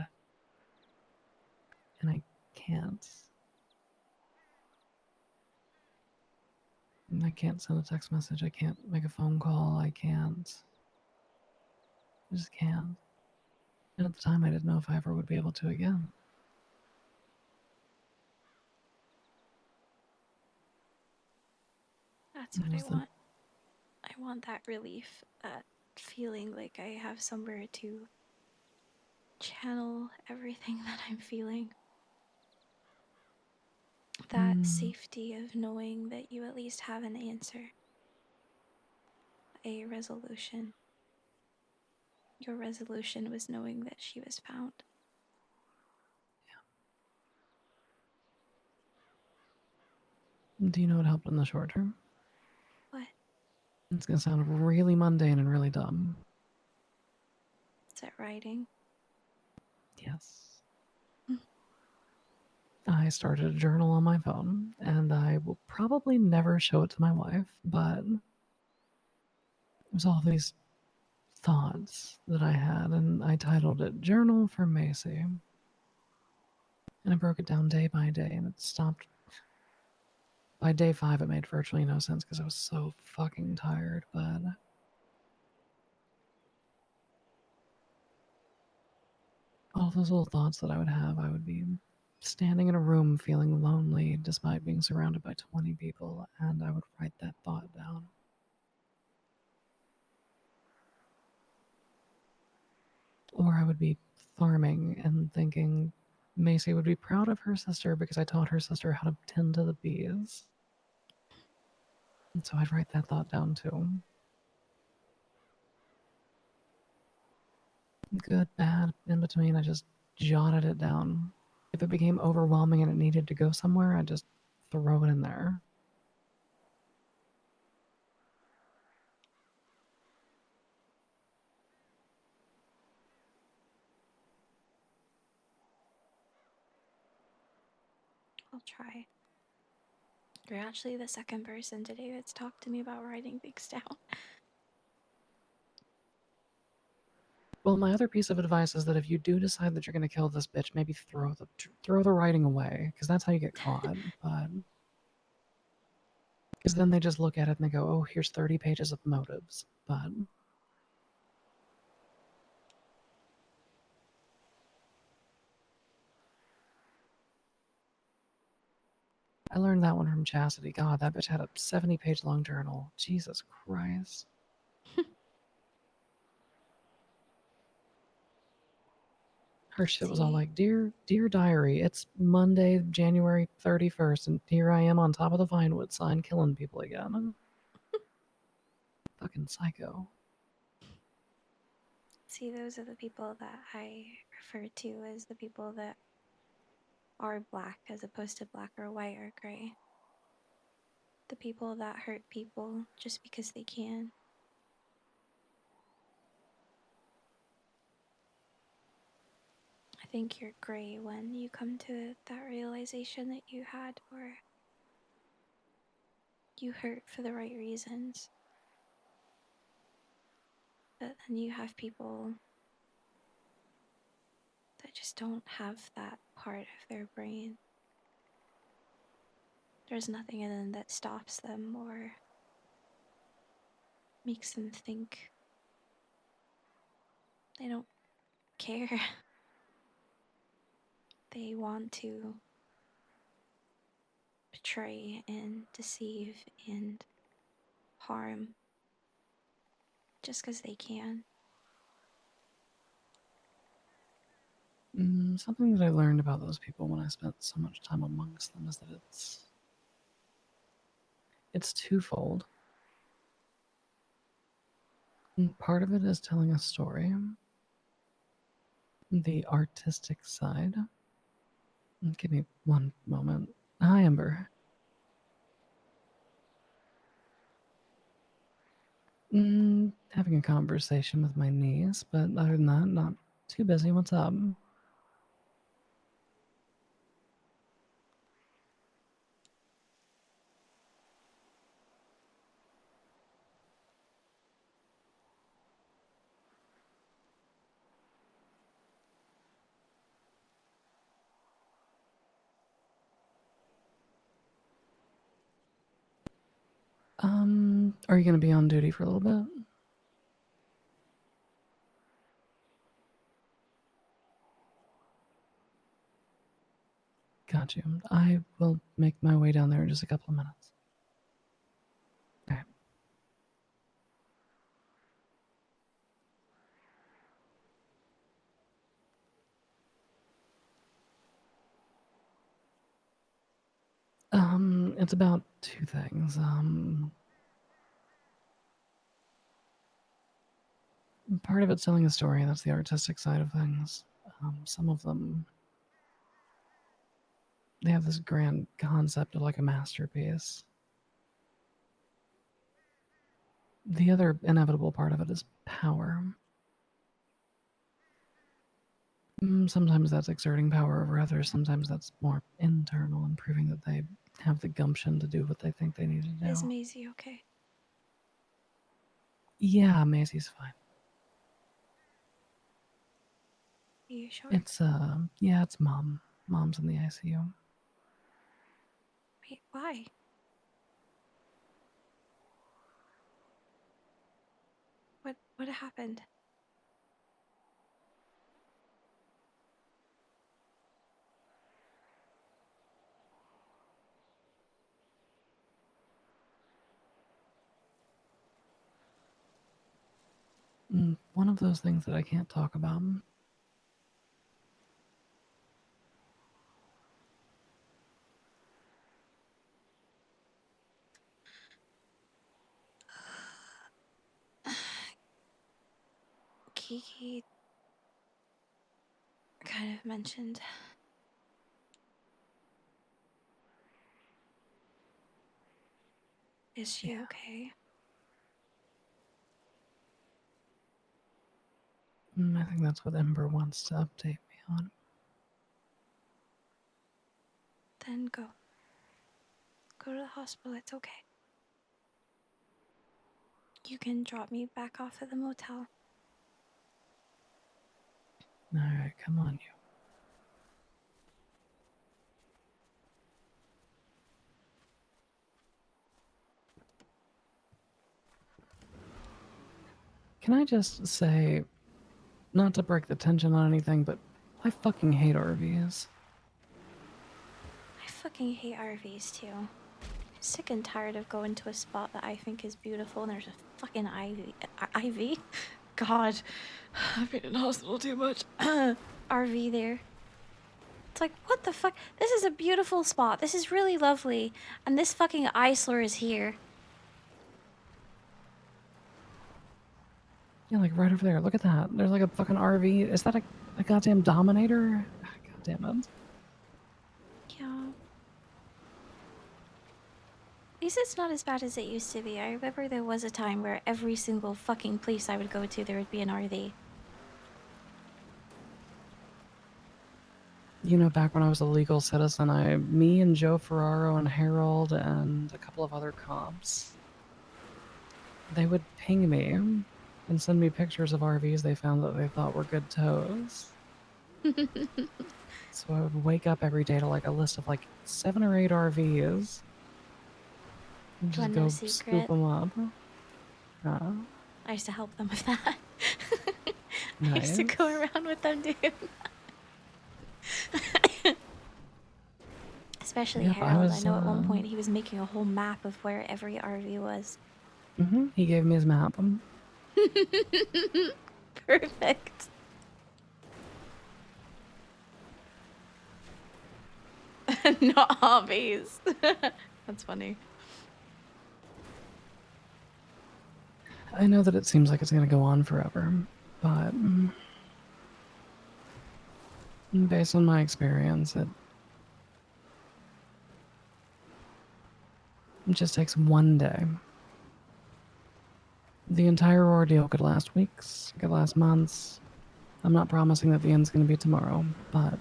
I can't. I can't send a text message. I can't make a phone call. I just can't. And at the time, I didn't know if I ever would be able to again. That's what I want. I want that relief, that feeling like I have somewhere to channel everything that I'm feeling. That safety of knowing that you at least have an answer, a resolution. Your resolution was knowing that she was found. Do you know what helped in the short term? What? It's going to sound really mundane and really dumb. Is it writing? Yes. I started a journal on my phone, and I will probably never show it to my wife, but it was all these thoughts that I had, and I titled it Journal for Macy. And I broke it down day by day, and it stopped. By day 5, it made virtually no sense because I was so fucking tired, but all those little thoughts that I would have, I would be standing in a room feeling lonely despite being surrounded by 20 people, and I would write that thought down. Or I would be farming and thinking Macy would be proud of her sister because I taught her sister how to tend to the bees. And so I'd write that thought down too. Good, bad, in between, I just jotted it down. If it became overwhelming and it needed to go somewhere, I'd just throw it in there. I'll try. You're actually the second person today that's talked to me about writing things down. Well, my other piece of advice is that if you do decide that you're going to kill this bitch, maybe throw the writing away, because that's how you get caught. But because then they just look at it and they go, "Oh, here's 30 pages of motives." But I learned that one from Chastity. God, that bitch had a 70-page long journal. Jesus Christ. Her shit was all like, dear diary, it's Monday, January 31st, and here I am on top of the Vinewood sign killing people again. Fucking psycho. See, those are the people that I refer to as the people that are black as opposed to black or white or gray. The people that hurt people just because they can. I think you're gray when you come to that realization that you had, or you hurt for the right reasons. But then you have people that just don't have that part of their brain. There's nothing in them that stops them or makes them think. They don't care. They want to betray and deceive and harm just because they can. Something that I learned about those people when I spent so much time amongst them is that it's twofold. Part of it is telling a story. The artistic side. Give me one moment. Hi, Ember. Having a conversation with my niece, but other than that, not too busy. What's up? Are you going to be on duty for a little bit? Got you. I will make my way down there in just a couple of minutes. Okay. It's about two things. Part of it's telling a story, that's the artistic side of things. Some of them, they have this grand concept of like a masterpiece. The other inevitable part of it is power. Sometimes that's exerting power over others, sometimes that's more internal and proving that they have the gumption to do what they think they need to do. Is Maisie okay? Yeah, Maisie's fine. Are you sure? Yeah, it's Mom. Mom's in the ICU. Wait, why? What happened? One of those things that I can't talk about. Kiki kind of mentioned is she okay? I think that's what Ember wants to update me on. Then go. Go to the hospital, it's okay. You can drop me back off at the motel. Alright, come on, you. Can I just say, not to break the tension on anything, but I fucking hate RVs. I fucking hate RVs too. I'm sick and tired of going to a spot that I think is beautiful and there's a fucking ivy. God, I've been in hospital too much. RV there. It's like, what the fuck? This is a beautiful spot. This is really lovely. And this fucking eyesore is here. Yeah, like right over there. Look at that. There's like a fucking RV. Is that a goddamn Dominator? God damn it. Yeah. At least it's not as bad as it used to be. I remember there was a time where every single fucking place I would go to, there would be an RV. You know, back when I was a legal citizen, me and Joe Ferraro and Harold and a couple of other cops, they would ping me and send me pictures of RVs they found that they thought were good tows. So I would wake up every day to like a list of like 7 or 8 RVs. And just One go no scoop secret. them up. I used to help them with that. I Nice. used to go around with them, dude. Especially Yep, I Harold. I was, know at one point he was making a whole map of where every RV was. He gave me his map. Perfect. Not hobbies. That's funny. I know that it seems like it's going to go on forever, but based on my experience, it just takes one day. The entire ordeal could last weeks, could last months. I'm not promising that the end's going to be tomorrow, but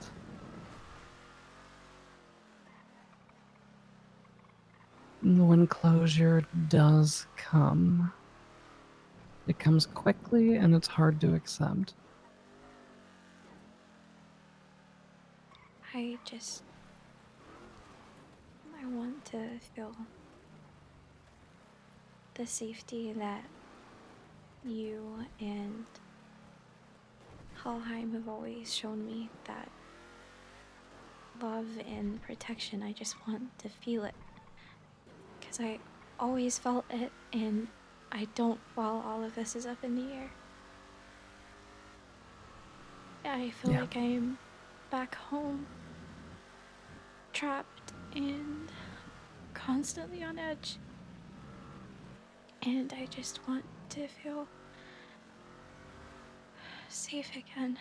when closure does come, it comes quickly and it's hard to accept. I want to feel the safety that you and Halheim have always shown me, that love and protection. I just want to feel it. Because I always felt it, and I don't while all of this is up in the air. I feel like I'm back home, trapped and constantly on edge. And I just want to feel safe again.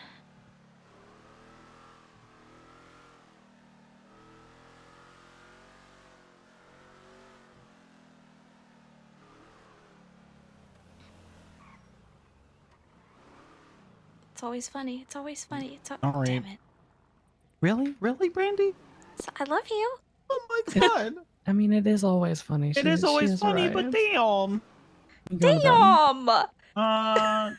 It's always funny. It's always funny. All right. Damn it. Really? Really, Brandy? I love you. Oh my god. I mean, it is always funny. It is always funny, but damn. You going to bed?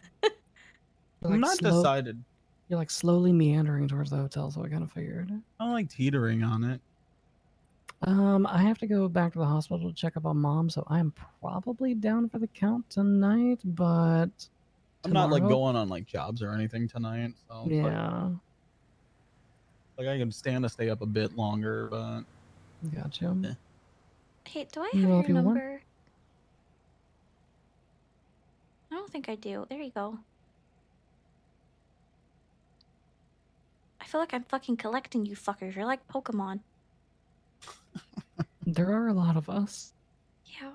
I'm not decided. You're like slowly meandering towards the hotel, so I kind of figured. I'm like teetering on it. I have to go back to the hospital to check up on Mom, so I'm probably down for the count tonight, but I'm not like tomorrow- going on like jobs or anything tonight, so it's Yeah. like I can stand to stay up a bit longer, but Gotcha. eh. Hey, do I Well, have if your you want- number? I don't think I do. There you go. I feel like I'm fucking collecting you fuckers. You're like Pokemon. There are a lot of us. Yeah.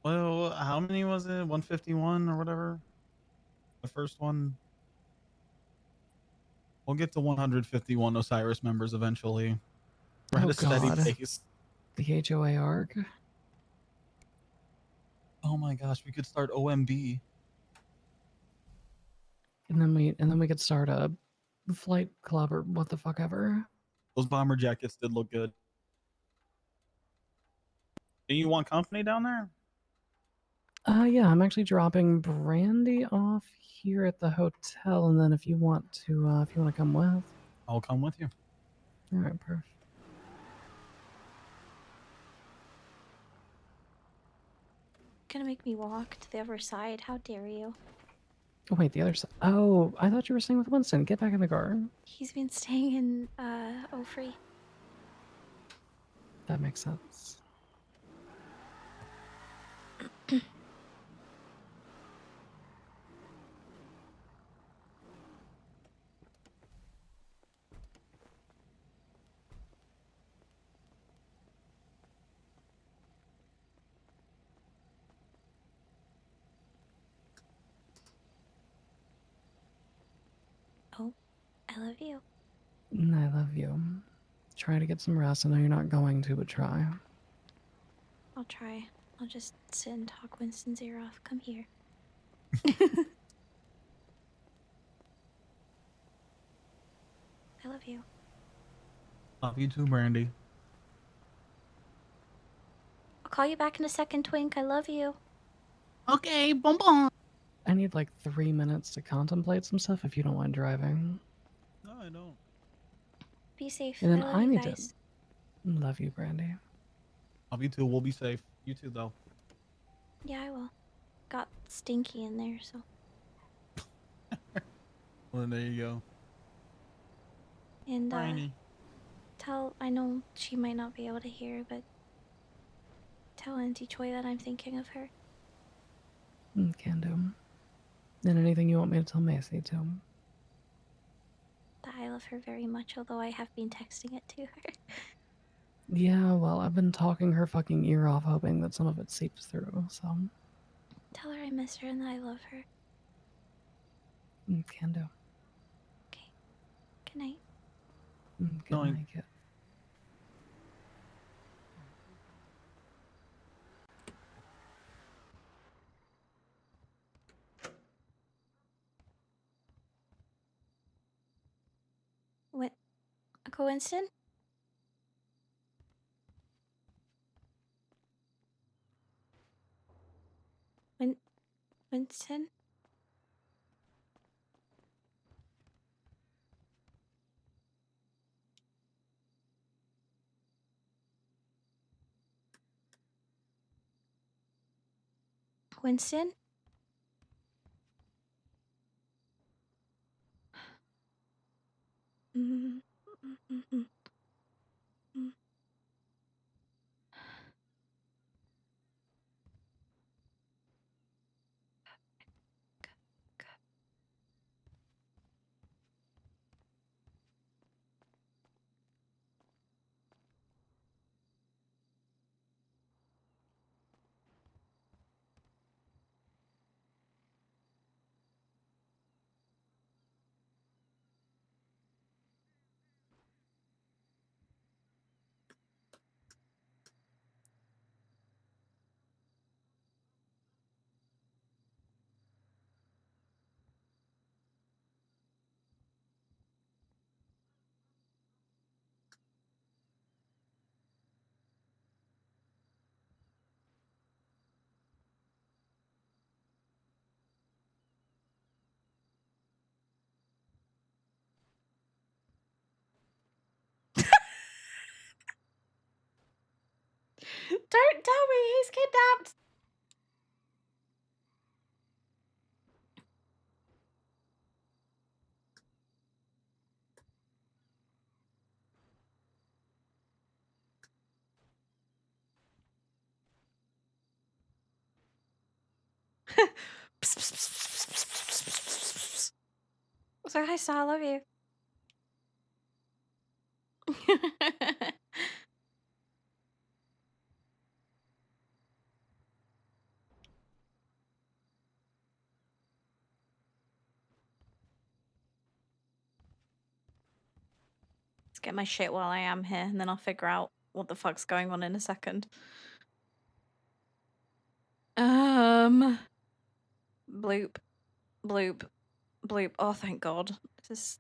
Well, how many was it? 151 or whatever? The first one? We'll get to 151 Osiris members eventually. We're at Oh a steady god. pace. The HOA arc. Oh my gosh, we could start OMB. And then we could start a flight club or what the fuck ever. Those bomber jackets did look good. Do you want company down there? Yeah, I'm actually dropping Brandi off here at the hotel, and then if you want to come with. I'll come with you. All right, perfect. Gonna make me walk to the other side. How dare you? Oh, wait, the other side. Oh, I thought you were staying with Winston. Get back in the car. He's been staying in Ofree. That makes sense. Oh, I love you. I love you. Try to get some rest. I know you're not going to, but try. I'll try. I'll just sit and talk Winston's ear off. Come here. I love you. Love you too, Brandi. I'll call you back in a second, Twink. I love you. Okay, boom boom. I need like 3 minutes to contemplate some stuff if you don't mind driving. No, I don't. Be safe. And then I love I you need guys. to love you, Brandi. Love you too. We'll be safe. You too, though. Yeah, I will. Got stinky in there, so. Well, there you go. And Briny. I know she might not be able to hear, but tell Auntie Choi that I'm thinking of her. Can do. And anything you want me to tell Macy too. That I love her very much, although I have been texting it to her. Yeah, well, I've been talking her fucking ear off, hoping that some of it seeps through, so. Tell her I miss her and that I love her. Can do. Good night. Good night, kid. What? Uncle Winston? Winston? Winston? Don't tell me he's kidnapped! So hi, Star, I love you. Let's get my shit while I am here, and then I'll figure out what the fuck's going on in a second. Bloop, bloop, bloop. Oh, thank God. This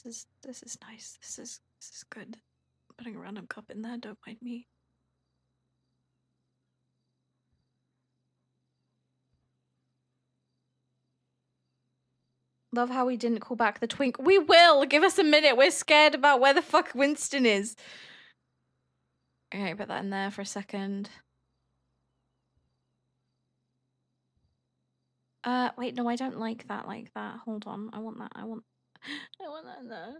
is nice. This is good. Putting a random cup in there. Don't mind me. Love how we didn't call back the twink. We will! Give us a minute. We're scared about where the fuck Winston is. Okay, put that in there for a second. Wait, no, I don't like that like that. Hold on. I want that. I want that in there.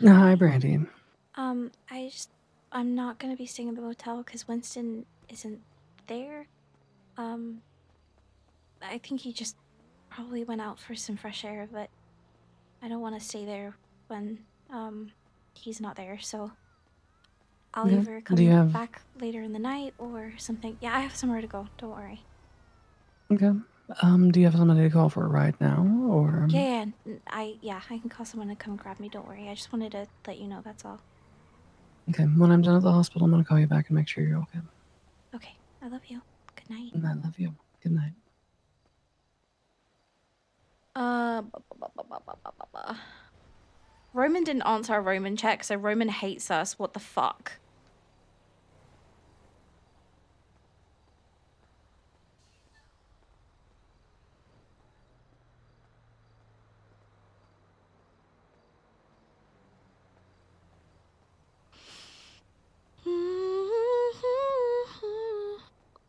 Hi, Brandi. I'm not gonna be staying at the motel because Winston isn't there. I think he just probably went out for some fresh air, but I don't want to stay there when he's not there. So I'll Okay. either Do you come have back later in the night or something. Yeah, I have somewhere to go. Don't worry. okay? Do you have somebody to call for a ride now, or Yeah, I can call someone to come grab me. Don't worry. I just wanted to let you know. That's all. okay? When I'm done at the hospital, I'm gonna call you back and make sure you're okay. Okay. I love you. Good night. And I love you. Good night. Roman didn't answer our Roman check, so Roman hates us. What the fuck?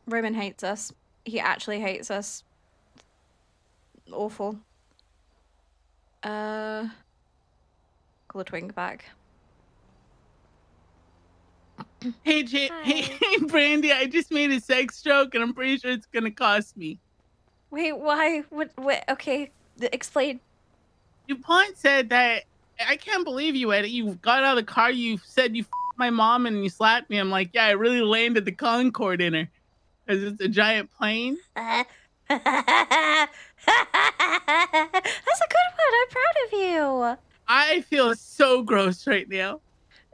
Roman hates us. He actually hates us. Awful. Call the twink back. Hey, hey, Brandi, I just made a sex joke and I'm pretty sure it's gonna cost me. Wait, why? What? Okay, explain. DuPont said that I can't believe you, Eddie. You got out of the car, you said you f***ed my mom and you slapped me. I'm like, yeah, I really landed the Concorde in her. Because it's a giant plane. That's a good one. I'm proud of you. I feel so gross right now.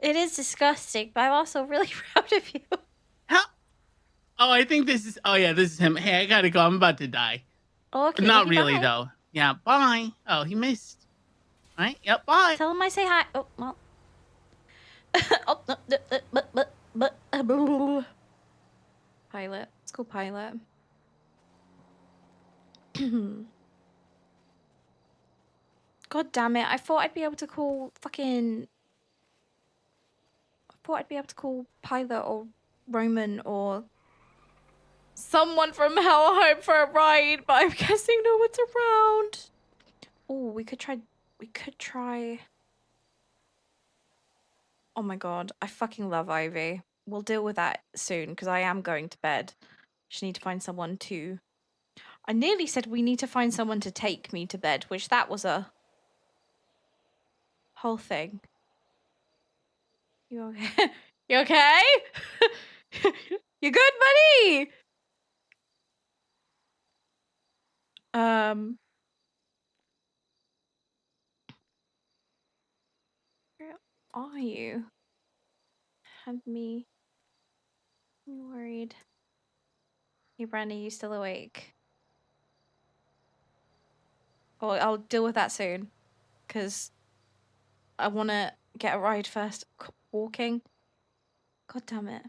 It is disgusting, but I'm also really proud of you. Oh, I think this is. Oh, yeah, this is him. Hey, I gotta go. I'm about to die. Okay, Not love you, really, bye. though. Yeah, bye. Oh, he missed. All right, yep, bye. Tell him I say hi. Oh, well. Pilot. It's called Pilot. God damn it. I thought I'd be able to call fucking... I thought I'd be able to call Pilot or Roman or someone from Hell home for a ride, but I'm guessing no one's around. Oh, we could try... Oh my god, I fucking love Ivy. We'll deal with that soon because I am going to bed. Just need to find someone to. I nearly said we need to find someone to take me to bed, which that was a whole thing. You okay? You okay? You good, buddy? Where are you? Had me worried. Hey, Brandi, you still awake? Oh, I'll deal with that soon, because I want to get a ride first. Walking? God damn it.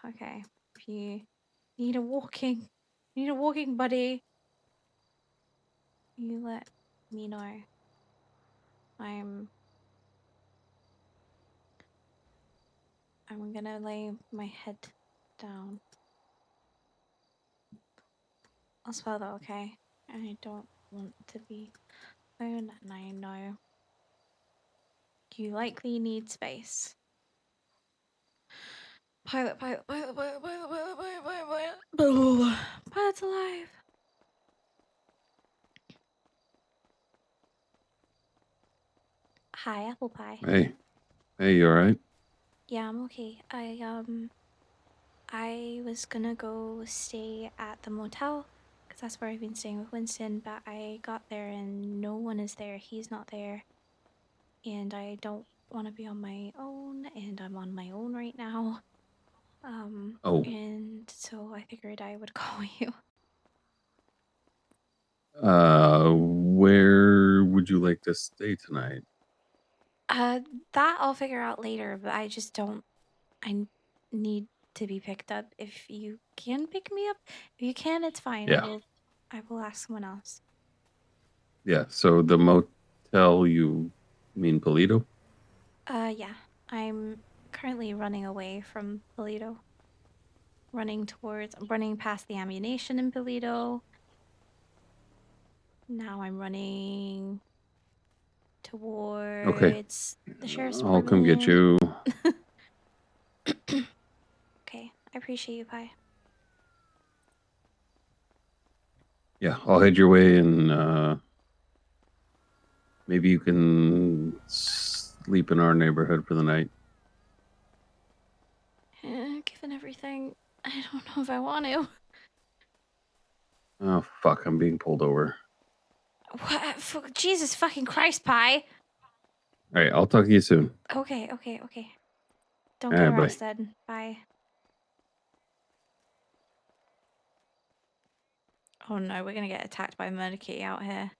Okay. If you need a walking buddy, you let me know. I'm gonna lay my head down. I'll spell that, okay? I don't want to be alone, and I know you likely need space. Pilot. Pilot's alive. Hi, apple pie. Hey. Hey, you alright? Yeah, I'm okay. I was gonna go stay at the motel because that's where I've been staying with Winston, but I got there and no one is there. He's not there, and I don't want to be on my own, and I'm on my own right now. Oh. And so I figured I would call you. Where would you like to stay tonight? That I'll figure out later, but I just don't. I need to be picked up. If you can pick me up, if you can, it's fine. Yeah. I will ask someone else. Yeah, so the motel, you mean Polito? Yeah. I'm currently running away from Polito. I'm running past the ammunition in Polito. Now I'm running Okay. towards the sheriff's I'll come get department. you. Okay, I appreciate you, Pi. Yeah, I'll head your way and maybe you can sleep in our neighborhood for the night. Given everything, I don't know if I want to. Oh, fuck, I'm being pulled over. What? Jesus fucking Christ, Pi. Alright, I'll talk to you soon. Okay. Don't All get right, bye. arrested. Bye. Oh no, we're gonna get attacked by Murder Kitty out here.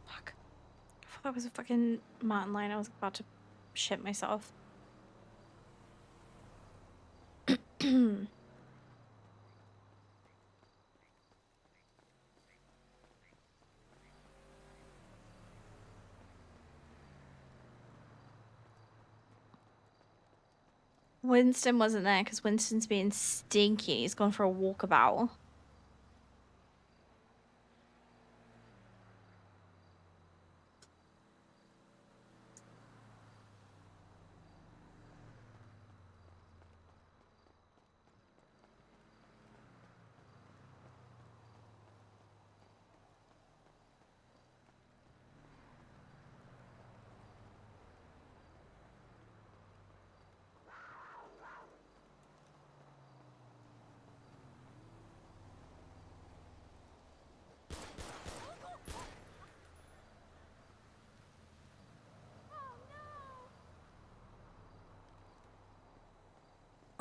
Fuck. I thought that was a fucking mountain lion. I was about to shit myself. Winston wasn't there because Winston's being stinky. He's gone for a walkabout.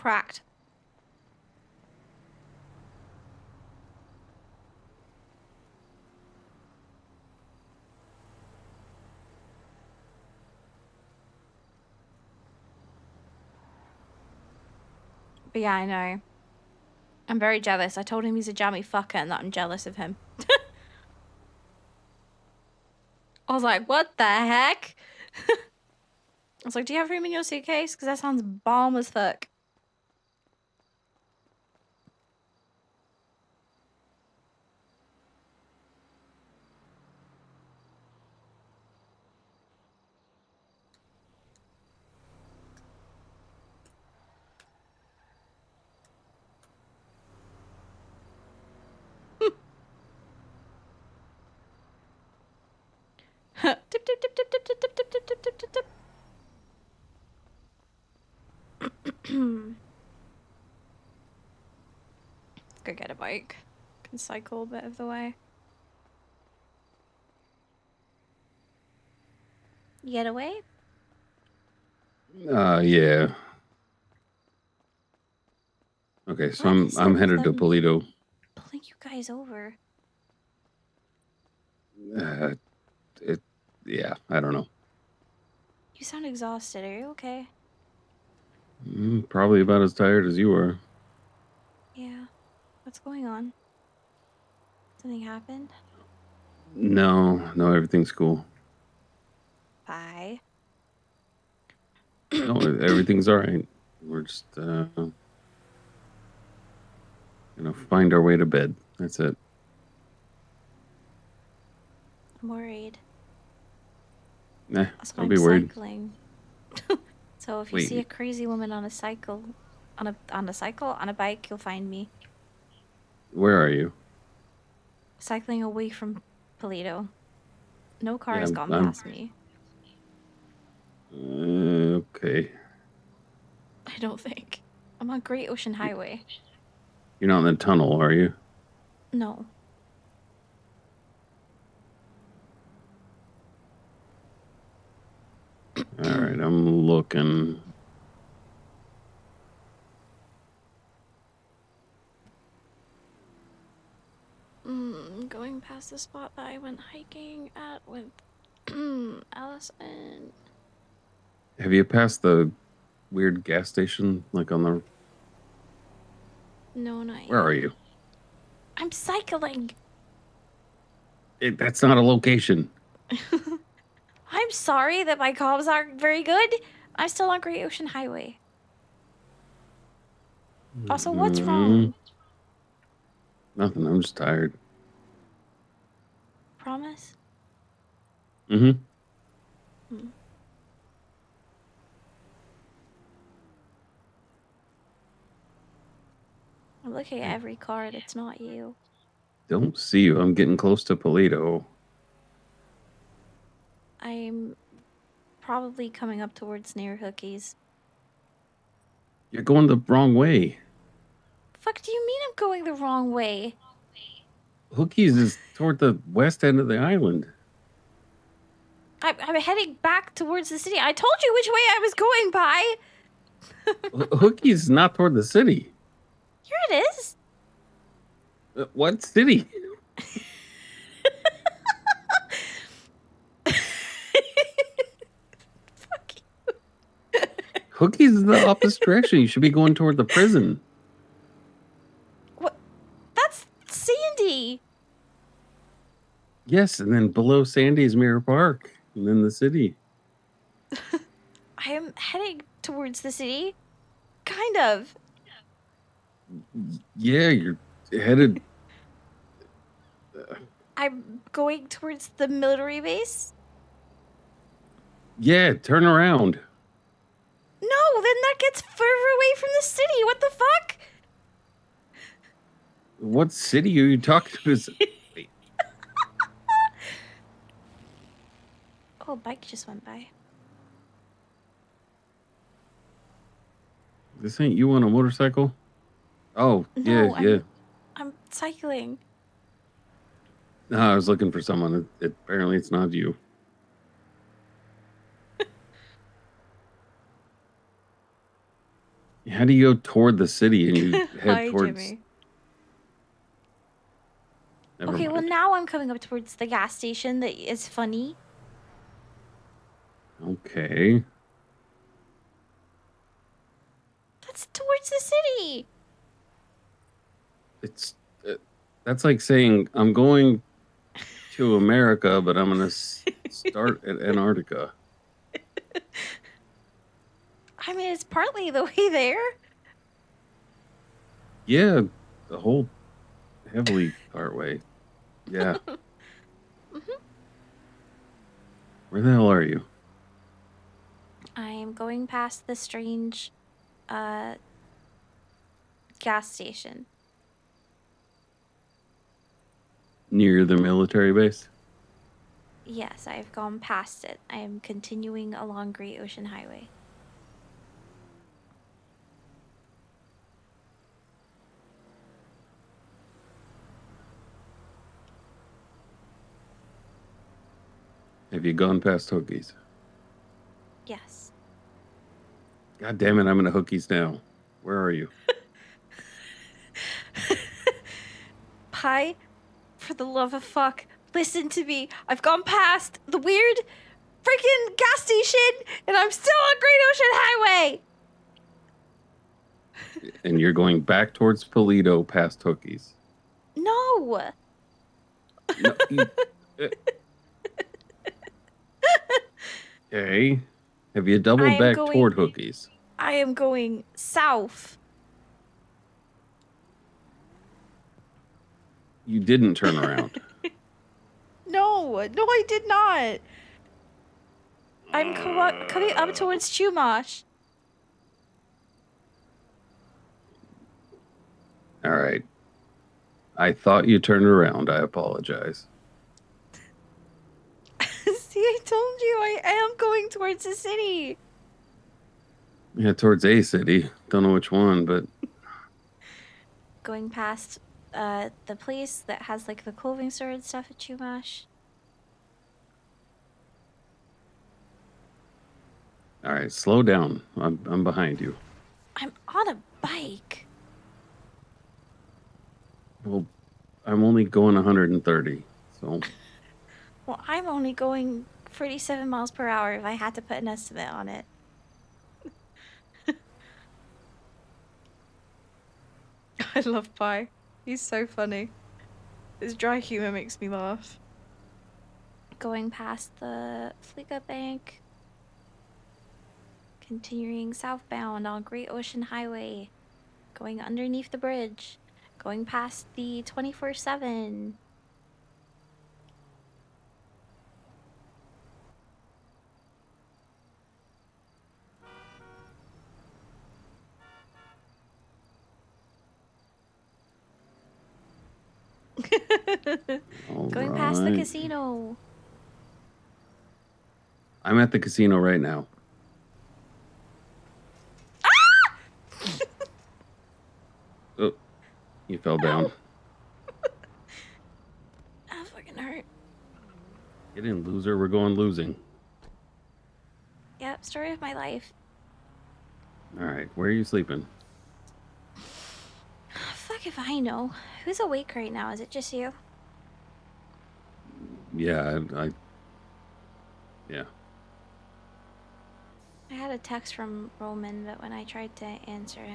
cracked. But yeah, I know. I'm very jealous. I told him he's a jammy fucker and that I'm jealous of him. I was like, what the heck? I was like, do you have room in your suitcase? Because that sounds bomb as fuck. Tip, tip, tip, tip, tip, tip, tip, tip, tip, tip, tip, tip, tip. Let's go get a bike. Can cycle a bit of the way. You get away? Yeah. Okay, so What is it I'm with headed to them Polito. pulling you guys over? Yeah, I don't know. You sound exhausted. Are you okay? Probably about as tired as you are. Yeah. What's going on? Something happened? No, everything's cool. Bye. No, everything's all right. We're just find our way to bed. That's it. I'm worried. Nah, That's why don't I'm be worried. cycling. So if you Wait. see a crazy woman on a cycle, on a bike, you'll find me. Where are you? Cycling away from Polito. No car Yeah, has gone I'm past me. okay. I don't think. I'm on Great Ocean Highway. You're not in the tunnel, are you? No. All right, I'm looking. Going past the spot that I went hiking at with Allison. Have you passed the weird gas station, like on the? No, not yet. Where are you? I'm cycling. That's not a location. I'm sorry that my comms aren't very good. I'm still on Great Ocean Highway. Also, what's wrong? Nothing. I'm just tired. Promise? Mm-hmm. I'm looking at every card. It's not you. Don't see you. I'm getting close to Polito. I'm probably coming up towards near Hookies. You're going the wrong way. Fuck do you mean I'm going the wrong way? Hookies is toward the west end of the island. I'm heading back towards the city. I told you which way I was going, Pi. Hookies is not toward the city. Here it is. What city? Hookies is the opposite direction. You should be going toward the prison. What? That's Sandy. Yes, and then below Sandy is Mirror Park, and then the city. I am heading towards the city. Kind of. Yeah, you're headed. I'm going towards the military base. Yeah, turn around. No, then that gets further away from the city. What the fuck? What city are you talking to? Oh, a bike just went by. This ain't you on a motorcycle? Oh, No, yeah. I'm cycling. No, I was looking for someone. Apparently, it's not you. Yeah, How do you go toward the city and you head Hi, towards? Jimmy. Never Okay, mind. well now I'm coming up towards the gas station that is funny. Okay. That's towards the city. It's that's like saying I'm going to America, but I'm gonna start at Antarctica. I mean, it's partly the way there. Yeah, the whole heavily part way. Yeah. Where the hell are you? I am going past the strange gas station. Near the military base? Yes, I've gone past it. I am continuing along Great Ocean Highway. Have you gone past Hookies? Yes. God damn it, I'm in a Hookies now. Where are you? Pi, for the love of fuck, listen to me. I've gone past the weird freaking gas station and I'm still on Great Ocean Highway. And you're going back towards Polito past Hookies. No. No, okay. Have you doubled back toward Hookies? I am going south. You didn't turn around. No, I did not. I'm coming up towards Chumash. All right. I thought you turned around. I apologize. See, I told you I am going towards the city. Yeah, towards A City. Don't know which one, but Going past the place that has like the clothing store and stuff at Chumash. all right, slow down. I'm behind you. I'm on a bike. Well, I'm only going 130, so Well, I'm only going 47 miles per hour if I had to put an estimate on it. I love Pi. He's so funny. His dry humor makes me laugh. Going past the Fliga Bank. Continuing southbound on Great Ocean Highway. Going underneath the bridge. Going past the 24/7. Going past the right. casino. I'm at the casino right now. Oh, you fell down. That fucking hurt. Get in, loser. We're going losing. Yep, story of my life. All right, where are you sleeping? Fuck if I know. Who's awake right now? Is it just you? Yeah, yeah. I had a text from Roman, but when I tried to answer,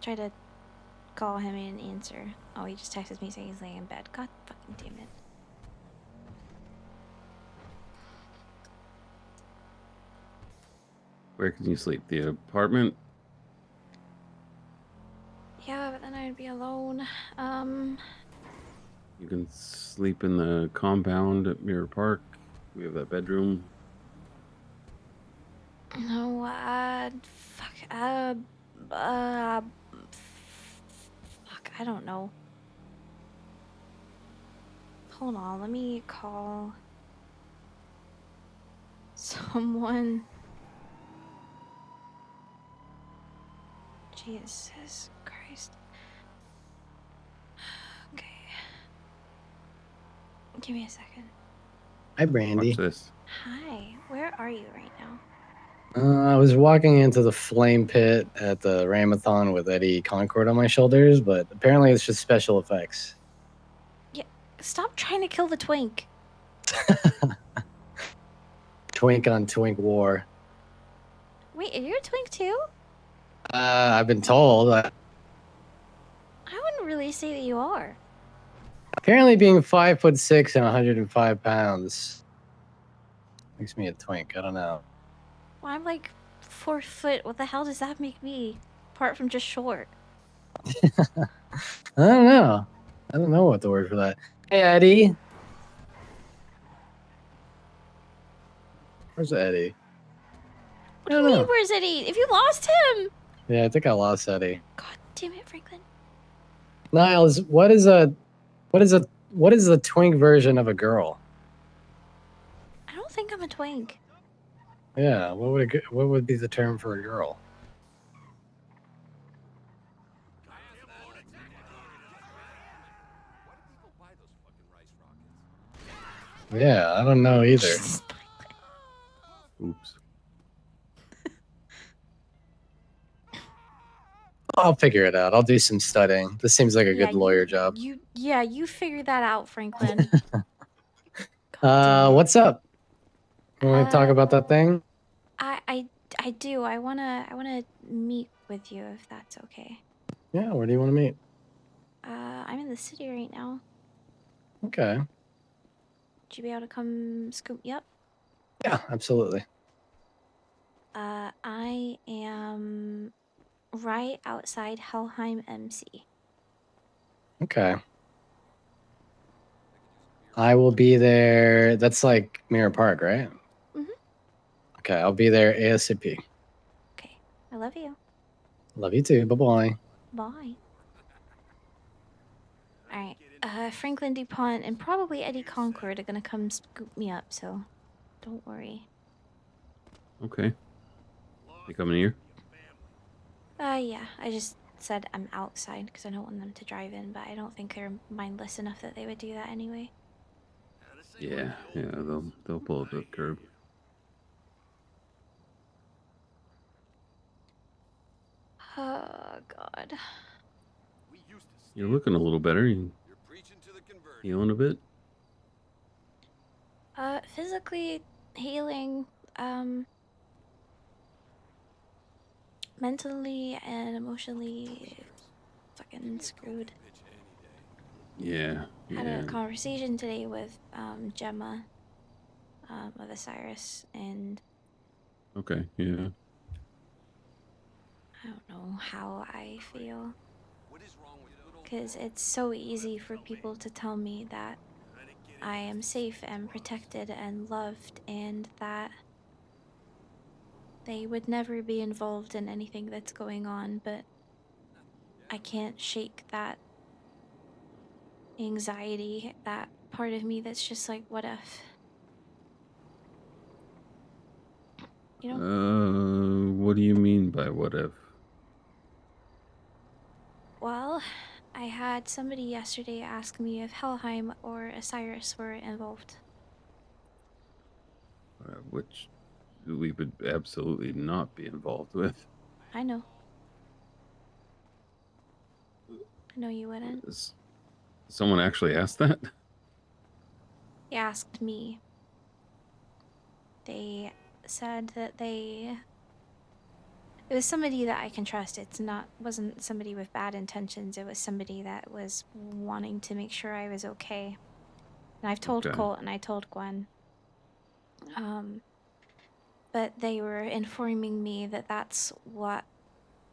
tried to call him, he didn't answer. Oh, he just texted me saying he's laying in bed. God fucking damn it. Where can you sleep? The apartment? Yeah, but then I'd be alone. You can sleep in the compound at Mirror Park. We have that bedroom. No, fuck, fuck, I don't know. Hold on, let me call someone. Jesus Christ. Okay. Give me a second. Hi, Brandi. Watch this. Hi, where are you right now? I was walking into the flame pit at the Ramathon with Eddie Concord on my shoulders, but apparently it's just special effects. Yeah, stop trying to kill the twink. Twink on twink war. Wait, are you a twink too? I've been told. I wouldn't really say that you are. Apparently being 5'6" and 105 pounds makes me a twink. I don't know. Well, I'm like 4 foot. What the hell does that make me? Apart from just short. I don't know. I don't know what the word for that. Hey, Eddie. Where's Eddie? What do you mean, where's Eddie? If you lost him! Yeah, I think I lost Eddie. God damn it, Franklin. Niles, what is a twink version of a girl? I don't think I'm a twink. Yeah, what would be the term for a girl? Yeah, I don't know either. Oops. I'll figure it out. I'll do some studying. This seems like a good lawyer job. You figure that out, Franklin. What's up? You want to talk about that thing? I do. I wanna meet with you if that's okay. Yeah, where do you want to meet? I'm in the city right now. Okay. Would you be able to come scoop me up? Yeah, absolutely. I am right outside Helheim MC. Okay. I will be there. That's like Mirror Park, right? Mhm. Okay, I'll be there ASAP. I love you. Love you too. Bye-bye. Bye. Alright. Franklin DuPont and probably Eddie Concord are gonna come scoop me up, so don't worry. Okay. You coming here? Yeah. I just said I'm outside because I don't want them to drive in, but I don't think they're mindless enough that they would do that anyway. Yeah, they'll pull up the curb. Oh, God. You're looking a little better. You healing a bit? Physically healing, mentally and emotionally fucking screwed. Yeah. Had a conversation today with Gemma of Osiris, and Okay, yeah. I don't know how I feel. Because it's so easy for people to tell me that I am safe and protected and loved, and that they would never be involved in anything that's going on, but I can't shake that anxiety, that part of me that's just like, what if? You know? What do you mean by what if? Well, I had somebody yesterday ask me if Helheim or Osiris were involved. Which we would absolutely not be involved with. I know. I know you wouldn't. Someone actually asked that? He asked me. They said that it was somebody that I can trust. Wasn't somebody with bad intentions. It was somebody that was wanting to make sure I was okay. And I've told Colt and I told Gwen. But they were informing me that that's what,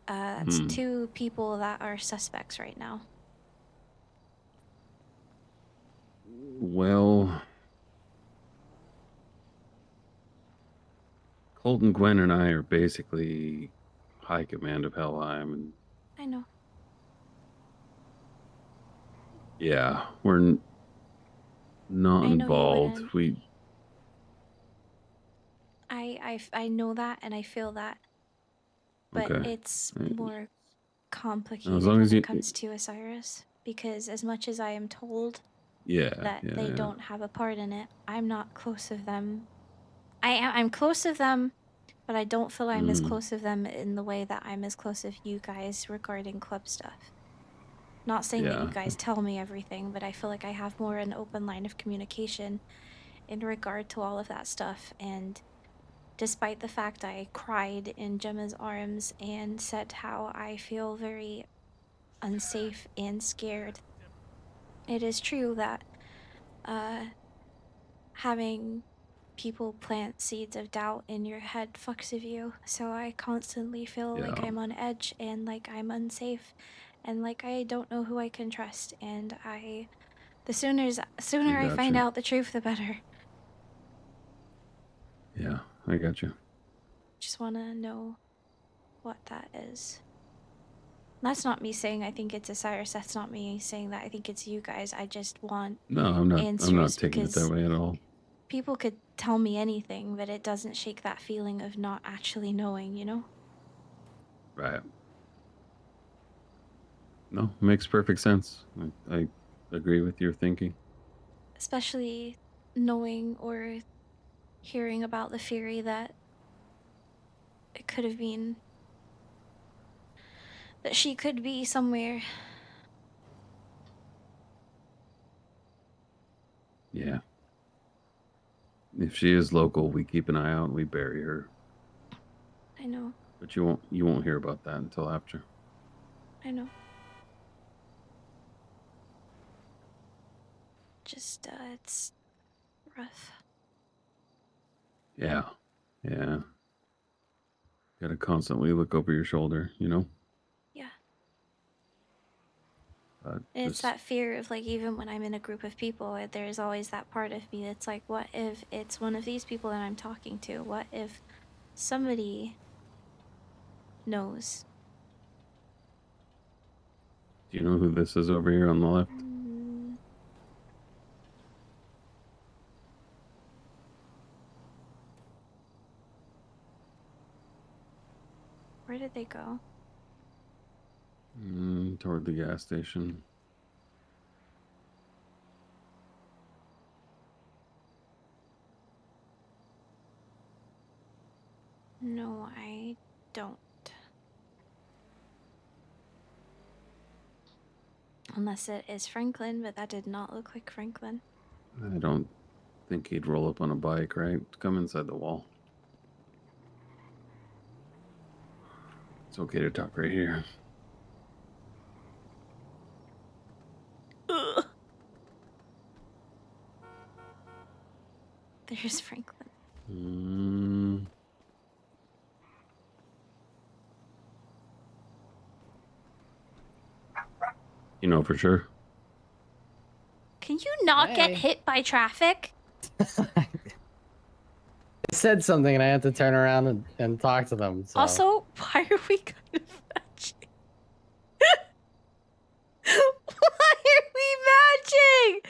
that's 2 people that are suspects right now. Well, Colt and Gwen and I are basically high command of Helheim, and I know. yeah, we're not involved. I know that and I feel that. But it's more complicated long when as you- it comes to Osiris. Because as much as I am told that they don't have a part in it, I'm not close of them. I'm close of them but I don't feel I'm as close with them in the way that I'm as close with you guys regarding club stuff. Not saying that you Yeah. guys tell me everything, but I feel like I have more an open line of communication in regard to all of that stuff. And despite the fact I cried in Gemma's arms and said how I feel very unsafe and scared, it is true that having people plant seeds of doubt in your head fucks with you. So I constantly feel like Yeah. I'm on edge and like I'm unsafe and like I don't know who I can trust. And the sooner I find gotcha. out the truth, the better. Yeah, I got you. Just want to know what that is. That's not me saying I think it's Osiris. That's not me saying that I think it's you guys. I just want No, I'm not. I'm not answers taking it because that way at all. people could tell me anything, but it doesn't shake that feeling of not actually knowing, you know? Right. No, makes perfect sense. I agree with your thinking. Especially knowing or hearing about the theory that it could have been that she could be somewhere. Yeah. If she is local, we keep an eye out and we bury her. I know. But you won't hear about that until after. I know. Just it's rough. Yeah. Yeah. Gotta constantly look over your shoulder, you know? Yeah. But And it's just that fear of like even when I'm in a group of people, there's always that part of me that's like, what if it's one of these people that I'm talking to? What if somebody knows? do you know who this is over here on the left? Where did they go? Toward the gas station. No, I don't. Unless it is Franklin, but that did not look like Franklin. I don't think he'd roll up on a bike, right? Come inside the wall. It's okay to talk right here. Ugh. There's Franklin. You know for sure. Can you not get Hey. hit by traffic? I said something and I had to turn around and talk to them. So. Also, why are we kind of matching? Why are we matching?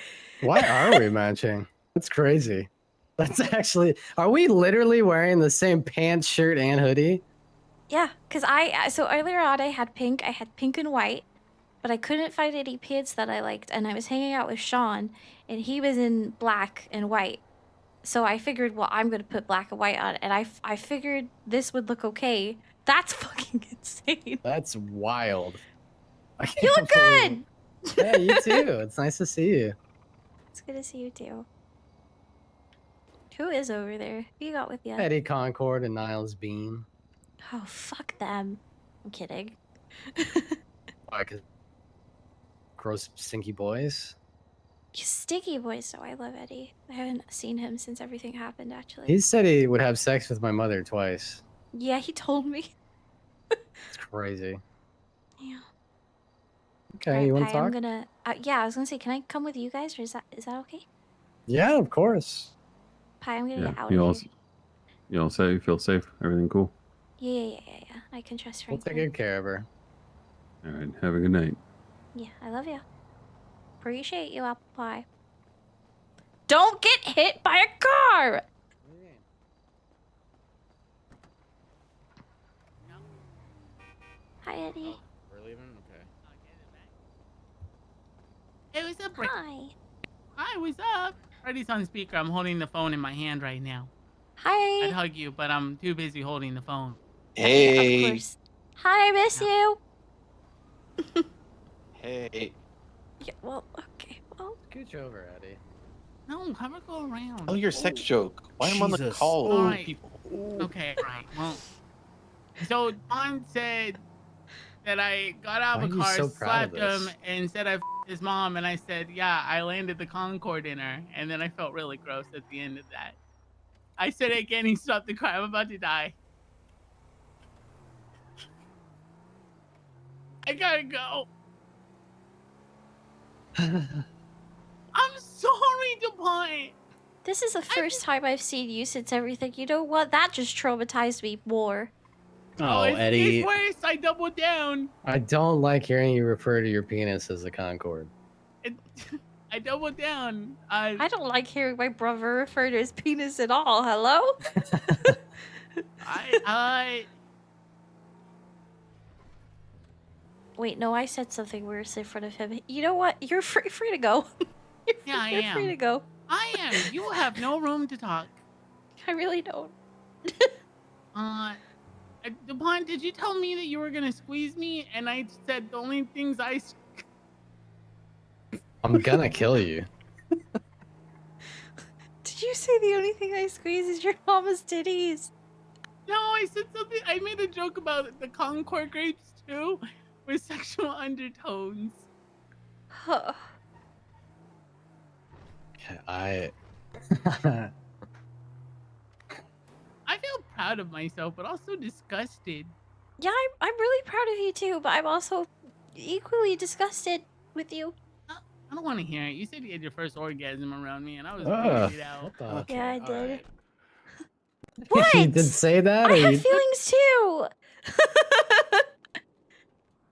Why are we matching? That's crazy. That's actually. Are we literally wearing the same pants, shirt, and hoodie? Yeah, because so earlier on I had pink and white, but I couldn't find any pants that I liked, and I was hanging out with Sean, and he was in black and white. So I figured, well, I'm gonna put black and white on, and I figured this would look okay. That's fucking insane. That's wild. I You can't look good. Yeah, you too. It's nice to see you. It's good to see you too. Who is over there? Who you got with you? Eddie Concord and Niles Bean. Oh, fuck them. I'm kidding. Why? 'Cause gross, stinky boys. Sticky boys, though. I love Eddie. I haven't seen him since everything happened, actually. He said he would have sex with my mother twice. Yeah, he told me. It's crazy. Yeah. Okay, Alright, you want Pi, to I'm talk? gonna. Yeah, I was gonna say, can I come with you guys, or is that okay? Yeah, of course. Pi, I'm gonna Yeah. get out You of all, here. you all say you feel safe. Everything cool. Yeah. I can trust We'll Franklin. take good care of her. All right. Have a good night. Yeah, I love you. Appreciate you, apple pie. Don't get hit by a car! Hi, Eddie. We're leaving? Okay. Hey, what's up, Brandi? Hi. Hi, what's up? Freddy's on speaker. I'm holding the phone in my hand right now. Hi. I'd hug you, but I'm too busy holding the phone. Of course. Hi, I miss you. Hey. Yeah, well, okay. Well, Scooch over, Eddie. No, have her go around. Tell your sex joke. Why am I on the Jesus. call? Oh. Alright. Okay, right. Well, so Don said that I got out Why of are a you car, so proud of slapped him, this? and said I f***ed his mom, and I said, yeah, I landed the Concord dinner, and then I felt really gross at the end of that. I said it again, he stopped the car. I'm about to die. I gotta go. I'm sorry, DuPont. this is the first time I've seen you since everything. You know what? That just traumatized me more. Oh, it gets Eddie. worse. I doubled down. I don't like hearing you refer to your penis as a Concorde. I doubled down. I don't like hearing my brother refer to his penis at all. Hello? Wait, no, I said something worse in front of him. You know what? You're free to go. Yeah, I You're am. free to go. I am. You have no room to talk. I really don't. DuPont, did you tell me that you were gonna squeeze me? And I said the only things I'm gonna kill you. Did you say the only thing I squeeze is your mama's titties? No, I said something. I made a joke about the Concord grapes too, with sexual undertones. I I feel proud of myself, but also disgusted. Yeah, I'm really proud of you too, but I'm also equally disgusted with you. I don't want to hear it. You said you had your first orgasm around me, and I was Ugh, freaked out. what the- Yeah, I did. Right. What? You did say that? I or have you... feelings too.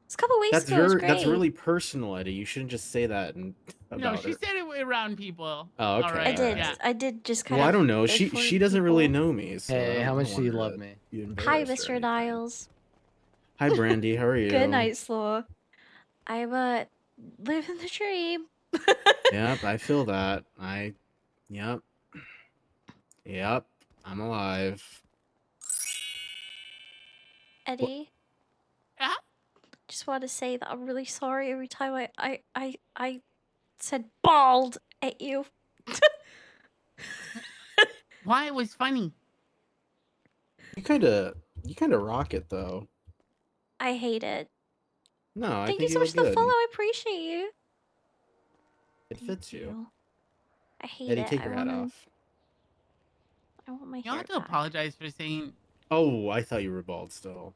This couple weeks ago was great. That's really personal, Eddie. You shouldn't just say that No, about she her. said it around people. Oh, okay. All right. I did. Yeah. I did just kind Well, of. I don't know. She inform doesn't really people. know me. So Hey, I how don't much do you want her love to me? be Hi, embarrassed or Mr. anything. Niles. Hi, Brandy. How are you? Good night, Slaw. I'm living the dream. Yep, I feel that. Yep. Yep. I'm alive. Eddie. Just want to say that I'm really sorry every time I said bald at you. Why? It was funny. You kind of rock it though. I hate it. No, I Thank think you so you much look for the good. follow. I appreciate you. It fits you. I hate Eddie, it. take your hat off. I want my You hair have to back. apologize for saying Oh, I thought you were bald still.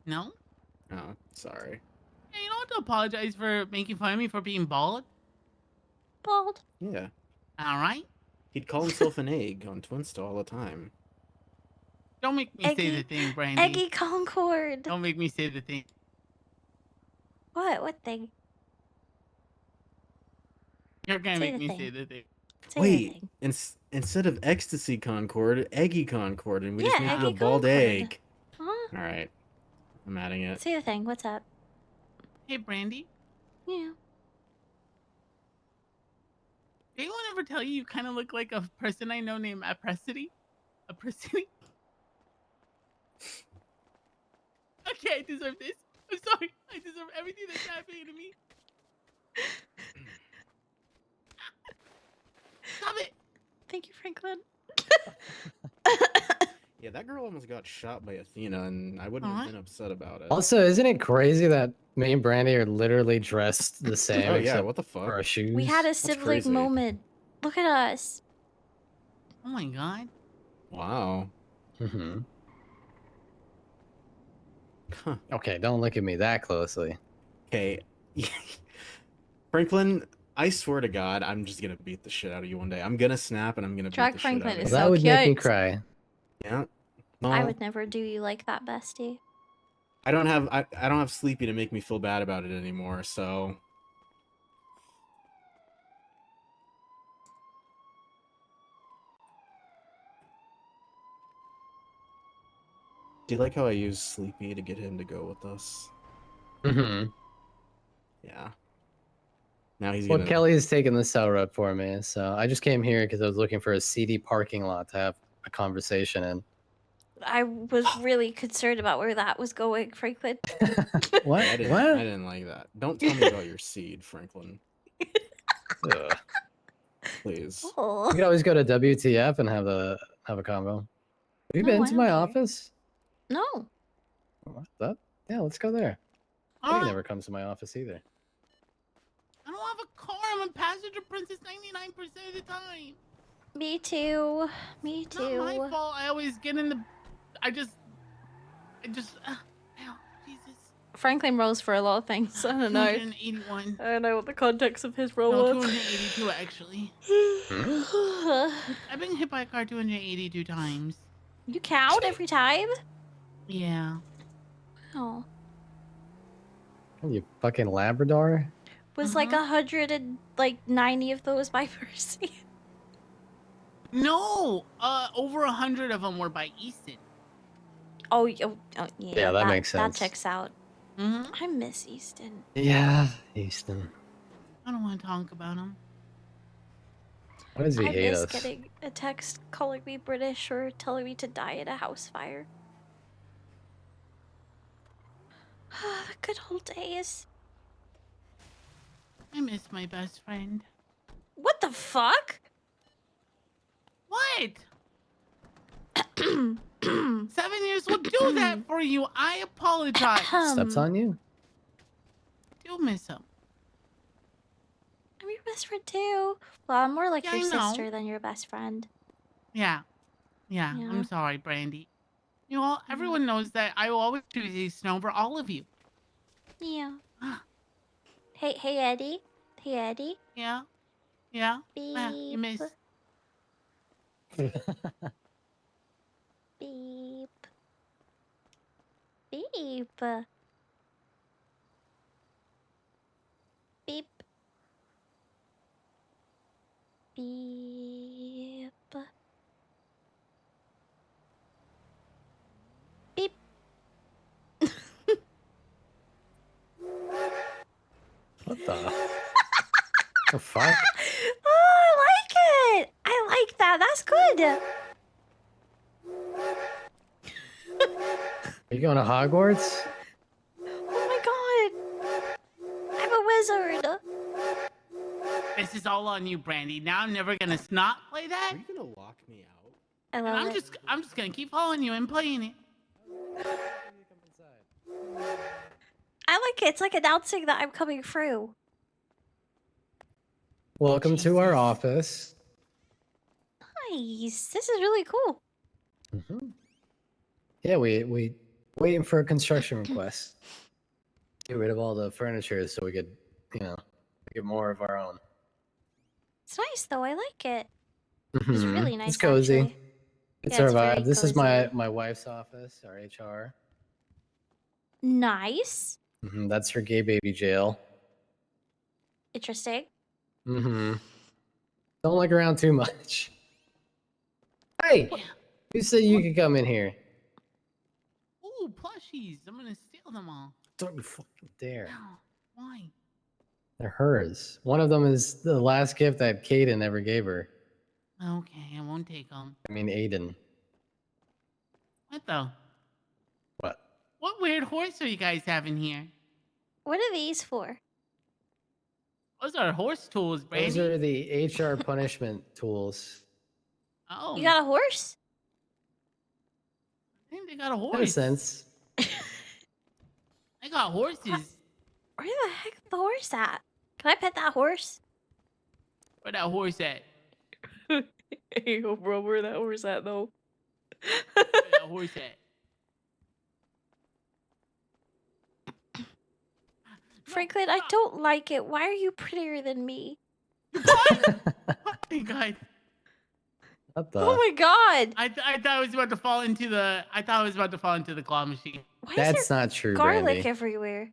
no. Oh, sorry. Yeah, you don't have to apologize for making fun of me for being bald. Bald. Yeah. All right. He'd call himself an egg on Twinsta all the time. Don't make me say the thing, Brandy. Eggy Concord. Don't make me say the thing. What? What thing? You're gonna Say make the me thing. say the thing. Say Wait, instead of ecstasy Concord, eggy Concord, and we just Yeah, make you a Eggy bald Concord. egg. Huh? All right, I'm adding it. Say the thing. What's up? Hey, Brandy. Yeah. Did anyone ever tell you kind of look like a person I know named Apressity? Apressity? Okay, I deserve this. I'm sorry. I deserve everything that's happening to me. Stop it. Thank you, Franklin. Yeah, that girl almost got shot by Athena, and I wouldn't have been upset about it. Also, isn't it crazy that me and Brandy are literally dressed the same? Oh, yeah, except what the fuck? for our shoes. We had a That's sibling crazy. moment. Look at us. Oh my god. Wow. Mm-hmm. Okay, don't look at me that closely. Okay. Franklin, I swear to God, I'm just gonna beat the shit out of you one day. I'm gonna snap and I'm gonna Drag beat the Franklin shit out of is you. so That would make me cute. cry. Yeah. I Well, would never do you like that, bestie. I don't have Sleepy to make me feel bad about it anymore, so do you like how I use Sleepy to get him to go with us? Mm-hmm. Yeah. Now he's Well, gonna. Kelly's taking the cell route for me, so I just came here because I was looking for a seedy parking lot to have a conversation in. I was really concerned about where that was going, Franklin. What? I What? didn't like that. Don't tell me about your seed, Franklin. Ugh. Please. Oh. We could always go to WTF and have a convo. Have you No, been I to don't my care. office? No. What the? Yeah, let's go there. He never comes to my office either. I don't have a car. I'm a passenger princess 99% of the time. Me too. Me Not my too. fault. I always get in the. I just. Ow, Jesus. Franklin rolls for a lot of things. I don't know. 281. I don't know what the context of his role No, was. 282 actually. I've been hit by a car 282 times. You count every time? Yeah. Oh. You fucking Labrador? Was like 190 of those by Percy. No, over 100 of them were by Easton. Oh, yeah, that makes sense. That checks out. I miss Easton. Yeah, Easton. I don't want to talk about him. Why does he I hate miss us? getting a text calling me British or telling me to die in a house fire. The good old days. I miss my best friend. What the fuck? What? 7 years will do that for you. I apologize. Steps on you? Do miss him. I'm your best friend too. Well, I'm more like Yeah, your I know. sister than your best friend. Yeah. I'm sorry, Brandi. You know, everyone knows that I will always choose Easton over all of you. Yeah. Hey, Eddie. Hey, Eddie. Yeah. You Beep. miss. Beep. Beep. Beep. Beep. Beep. What the fuck? Oh, I like it. I like that. That's good. Are you going to Hogwarts? Oh my god. I'm a wizard. This is all on you, Brandi. Now I'm never gonna not play that. Are you gonna lock me out? I And love it. I'm just gonna keep following you and playing it. I like it. It's like announcing that I'm coming through. Welcome to our office. Nice. This is really cool. Yeah, we waiting for a construction request. Get rid of all the furniture so we could, get more of our own. It's nice though. I like it. It's really nice. It's cozy. Actually. It's Yeah, our it's very vibe. This is my cozy. my wife's office, our HR. Nice. That's her gay baby jail. Interesting. Don't look around too much. Hey, who said you could come in here? Ooh, plushies. I'm gonna steal them all. Don't you fucking dare. Ow, why? They're hers. One of them is the last gift that Kaden ever gave her. Okay, I won't take them. I mean, Aiden. What though? What? What weird horse are you guys having here? What are these for? Those are horse tools, Brandi. Those are the HR punishment tools. Oh. You got a horse? I think they got a horse. In a sense. I got horses. Where the heck is the horse at? Can I pet that horse? Where that horse at? Hey, yo, bro, where that horse at though? Where that horse at? Franklin, I don't like it. Why are you prettier than me? Oh my god. What the? Oh my god. I thought I was about to fall into the. I thought I was about to fall into the claw machine. Why That's is there not true, garlic Brandi. everywhere?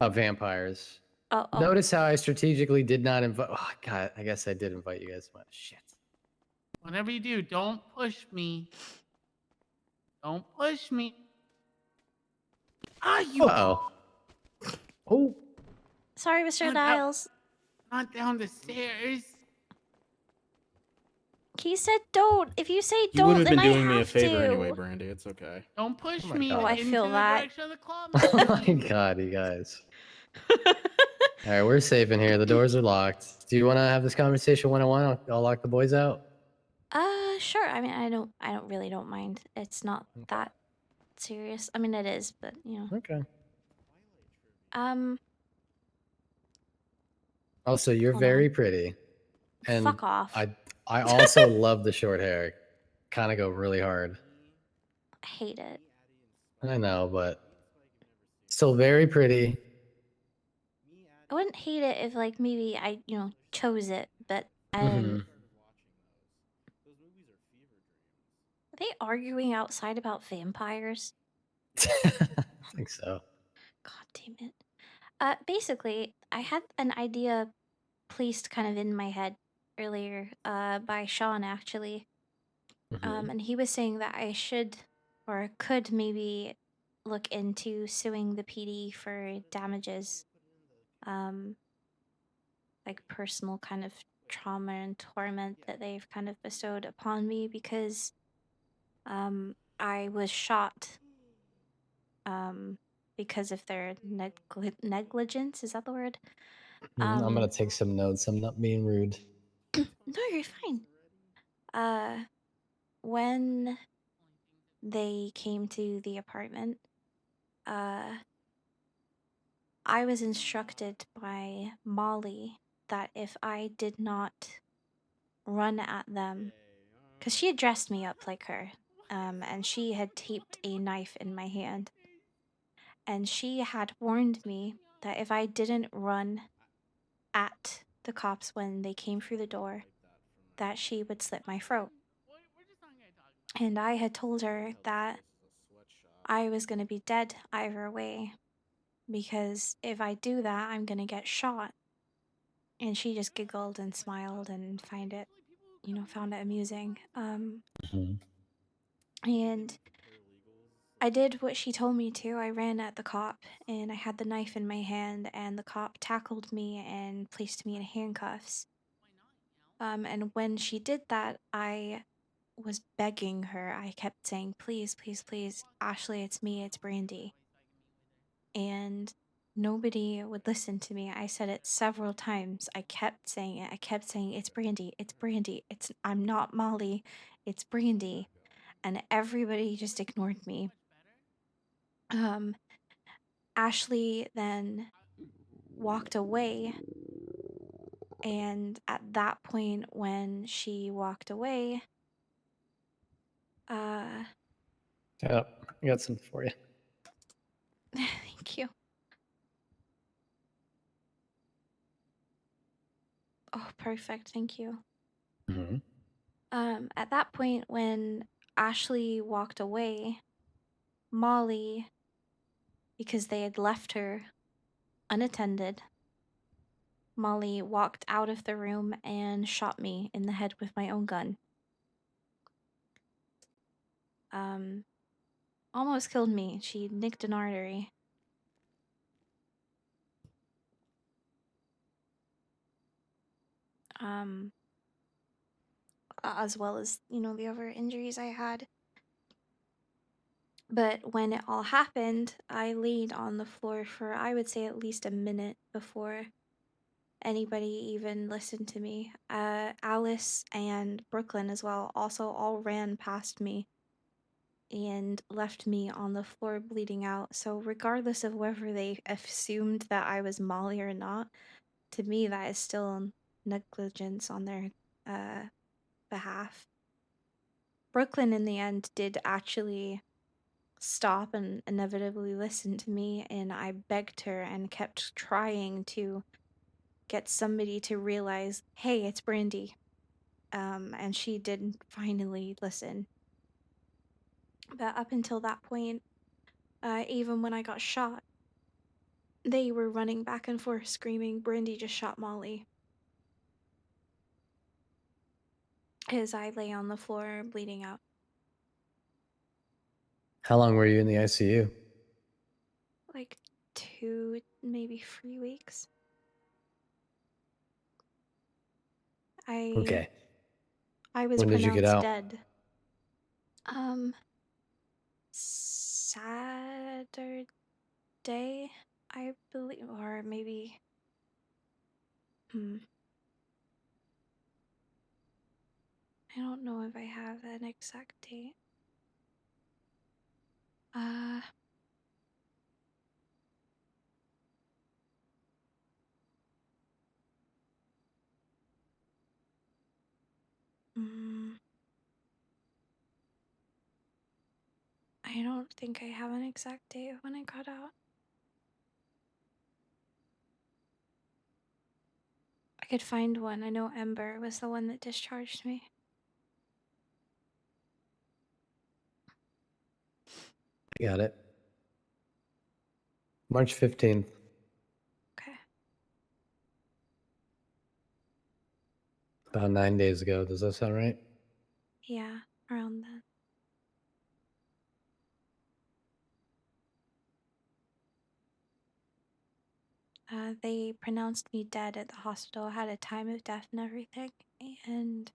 Vampires. Oh. Notice how I strategically did not invite. Oh god, I guess I did invite you guys. Shit. Whatever you do, don't push me. Don't push me. Ah, you. Uh-oh. Oh. Sorry, Mr. God, Niles. Not down the stairs. He said don't. If you say You would don't, have then been I doing me a have favor anyway, to. Brandy. It's okay. Don't push my me Oh, I into feel the that. direction of the claw Oh my machine. god, you guys. All right, we're safe in here. The doors are locked. Do you want to have this conversation one-on-one? I'll lock the boys out. Sure. I mean, I really don't mind. It's not that serious. I mean, it is, but you know. Okay. Also, you're Hold very on. pretty. And Fuck off. I also love the short hair. Kind of go really hard. I hate it. I know, but still very pretty. I wouldn't hate it if, like, maybe I, chose it, but I didn't. Mhm. Are they arguing outside about vampires? I think so. God damn it. Basically, I had an idea placed kind of in my head earlier, by Sean actually. And he was saying that I should or could maybe look into suing the PD for damages. Like personal kind of trauma and torment that they've kind of bestowed upon me because I was shot because of their negligence. Is that the word? I'm gonna take some notes. I'm not being rude. No, you're fine. When they came to the apartment, I was instructed by Molly that if I did not run at them, because she had dressed me up like her, and she had taped a knife in my hand, and she had warned me that if I didn't run at the cops when they came through the door, that she would slit my throat. And I had told her that I was going to be dead either way, because if I do that, I'm going to get shot. And she just giggled and smiled and found it amusing. And I did what she told me to. I ran at the cop and I had the knife in my hand, and the cop tackled me and placed me in handcuffs. And when she did that, I was begging her. I kept saying, please, please, please, Ashley, it's me, it's Brandi. And nobody would listen to me. I said it several times. I kept saying it. I kept saying, it's Brandi, it's Brandi. I'm not Molly, it's Brandi. And everybody just ignored me. Ashley then walked away, and at that point when she walked away, Yeah, I got something for you. thank you. Oh, perfect, thank you. At that point when Ashley walked away, Molly, because they had left her unattended, Molly walked out of the room and shot me in the head with my own gun. Almost killed me. She nicked an artery. As well as, the other injuries I had. But when it all happened, I laid on the floor for, I would say, at least a minute before anybody even listened to me. Alice and Brooklyn as well also all ran past me and left me on the floor bleeding out. So regardless of whether they assumed that I was Molly or not, to me that is still negligence on their behalf. Brooklyn in the end did actually stop and inevitably listen to me, and I begged her and kept trying to get somebody to realize, hey, it's Brandi. And she did finally listen. But up until that point, even when I got shot, they were running back and forth screaming, Brandi just shot Molly. As I lay on the floor bleeding out. How long were you in the ICU? Like 2, maybe 3 weeks. Okay. I was When did you get pronounced out? dead. Saturday, I believe, or maybe. I don't know if I have an exact date. I don't think I have an exact date of when I got out. I could find one. I know Ember was the one that discharged me. I got it. March 15th. Okay. About 9 days ago. Does that sound right? Yeah, around then. They pronounced me dead at the hospital. I had a time of death and everything. And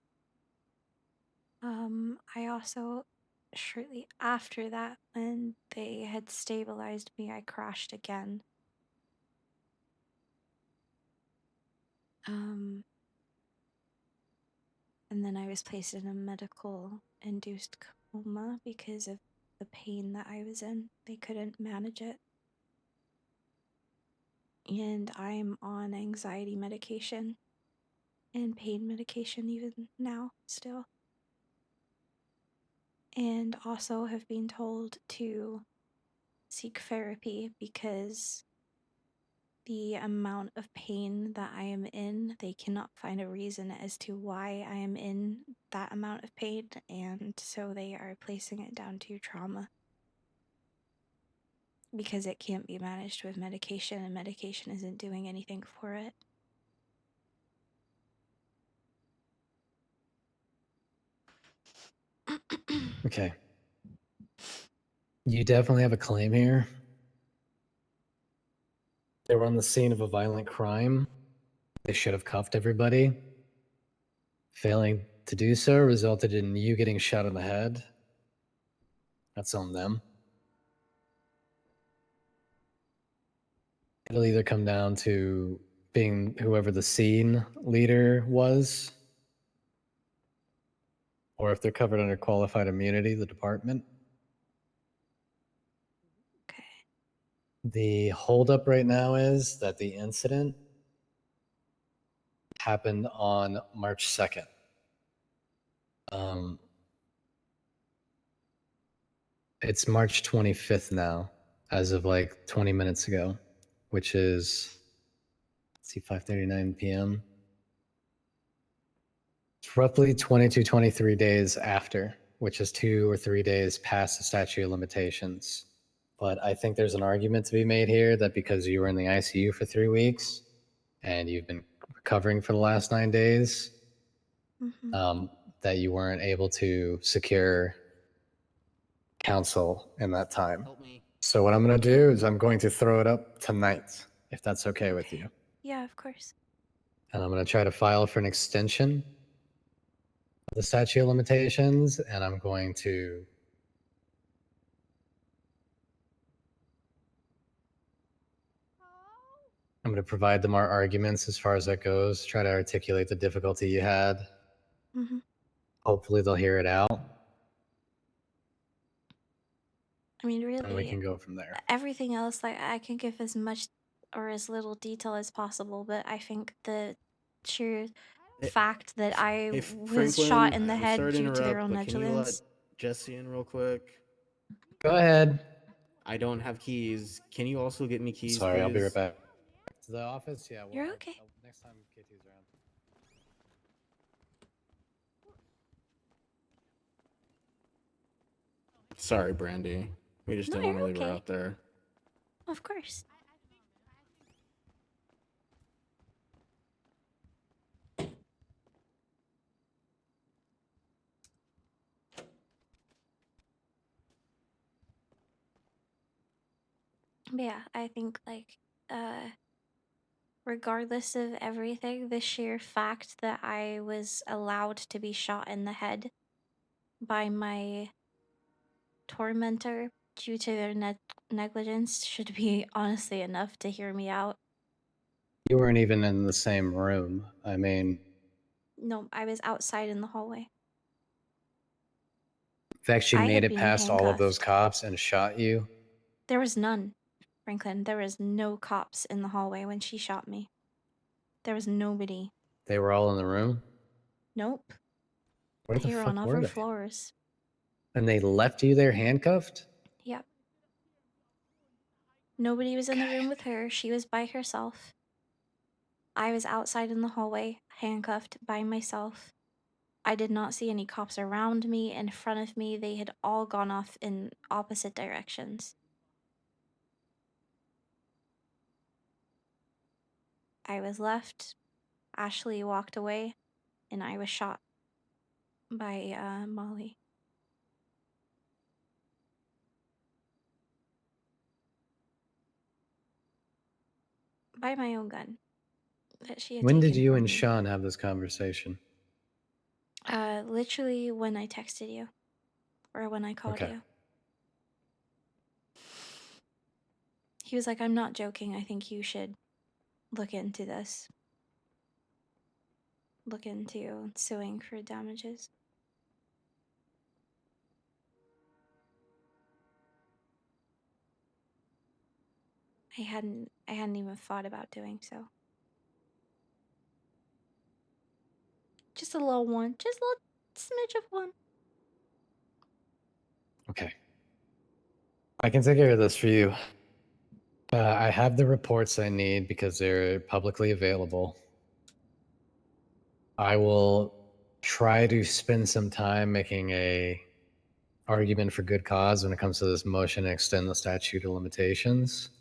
I also, shortly after that, when they had stabilized me, I crashed again. And then I was placed in a medical induced coma because of the pain that I was in. They couldn't manage it. And I'm on anxiety medication and pain medication even now, still. And also have been told to seek therapy because the amount of pain that I am in, they cannot find a reason as to why I am in that amount of pain, and so they are placing it down to trauma because it can't be managed with medication, and medication isn't doing anything for it. Okay. You definitely have a claim here. They were on the scene of a violent crime. They should have cuffed everybody. Failing to do so resulted in you getting shot in the head. That's on them. It'll either come down to being whoever the scene leader was, or if they're covered under qualified immunity, the department. Okay. The holdup right now is that the incident happened on March 2nd. It's March 25th now, as of like 20 minutes ago, which is, let's see, 5:39 p.m. It's roughly 22, 23 days after, which is 2 or 3 days past the statute of limitations. But I think there's an argument to be made here that because you were in the ICU for 3 weeks and you've been recovering for the last 9 days, that you weren't able to secure counsel in that time. So what I'm going to do is I'm going to throw it up tonight, if that's okay with you. Yeah, of course. And I'm going to try to file for an extension of the statute of limitations, and I'm going to provide them our arguments as far as that goes, try to articulate the difficulty you had. Hopefully they'll hear it out. I mean, And we really, can go from there. everything else, like, I can give as much or as little detail as possible, but I think the sheer fact that I was shot in the I'm head sorry to due to their interrupt, own but can you let negligence. Jesse in real quick? Go ahead. I don't have keys. Can you also get me keys, Sorry, please? I'll be right back. To the office? Yeah. Well, You're okay. next time KT's around. Sorry, Brandi. We just No, didn't want to you're leave her okay. out there. Of course. But yeah, I think like regardless of everything, the sheer fact that I was allowed to be shot in the head by my tormentor due to their negligence should be honestly enough to hear me out. You weren't even in the same room. I mean, No, I was outside in the hallway. in fact, she I made had it been past all of those handcuffed. cops and shot you. There was none, Franklin. There was no cops in the hallway when she shot me. There was nobody. They were all in the room. Nope. Where the They were on fuck were other they? floors. And they left you there handcuffed? Yep. Nobody was in the room with her. She was by herself. I was outside in the hallway, handcuffed by myself. I did not see any cops around me, in front of me. They had all gone off in opposite directions. I was left. Ashley walked away, and I was shot by Molly. By my own gun that she had When did taken you from and me. Sean have this conversation? Literally when I texted you, or when I called Okay. you. He was like, I'm not joking. I think you should look into this. Look into suing for damages. I hadn't even thought about doing so. Just a little one. Just a little smidge of one. Okay. I can take care of this for you. I have the reports I need because they're publicly available. I will try to spend some time making a argument for good cause when it comes to this motion to extend the statute of limitations.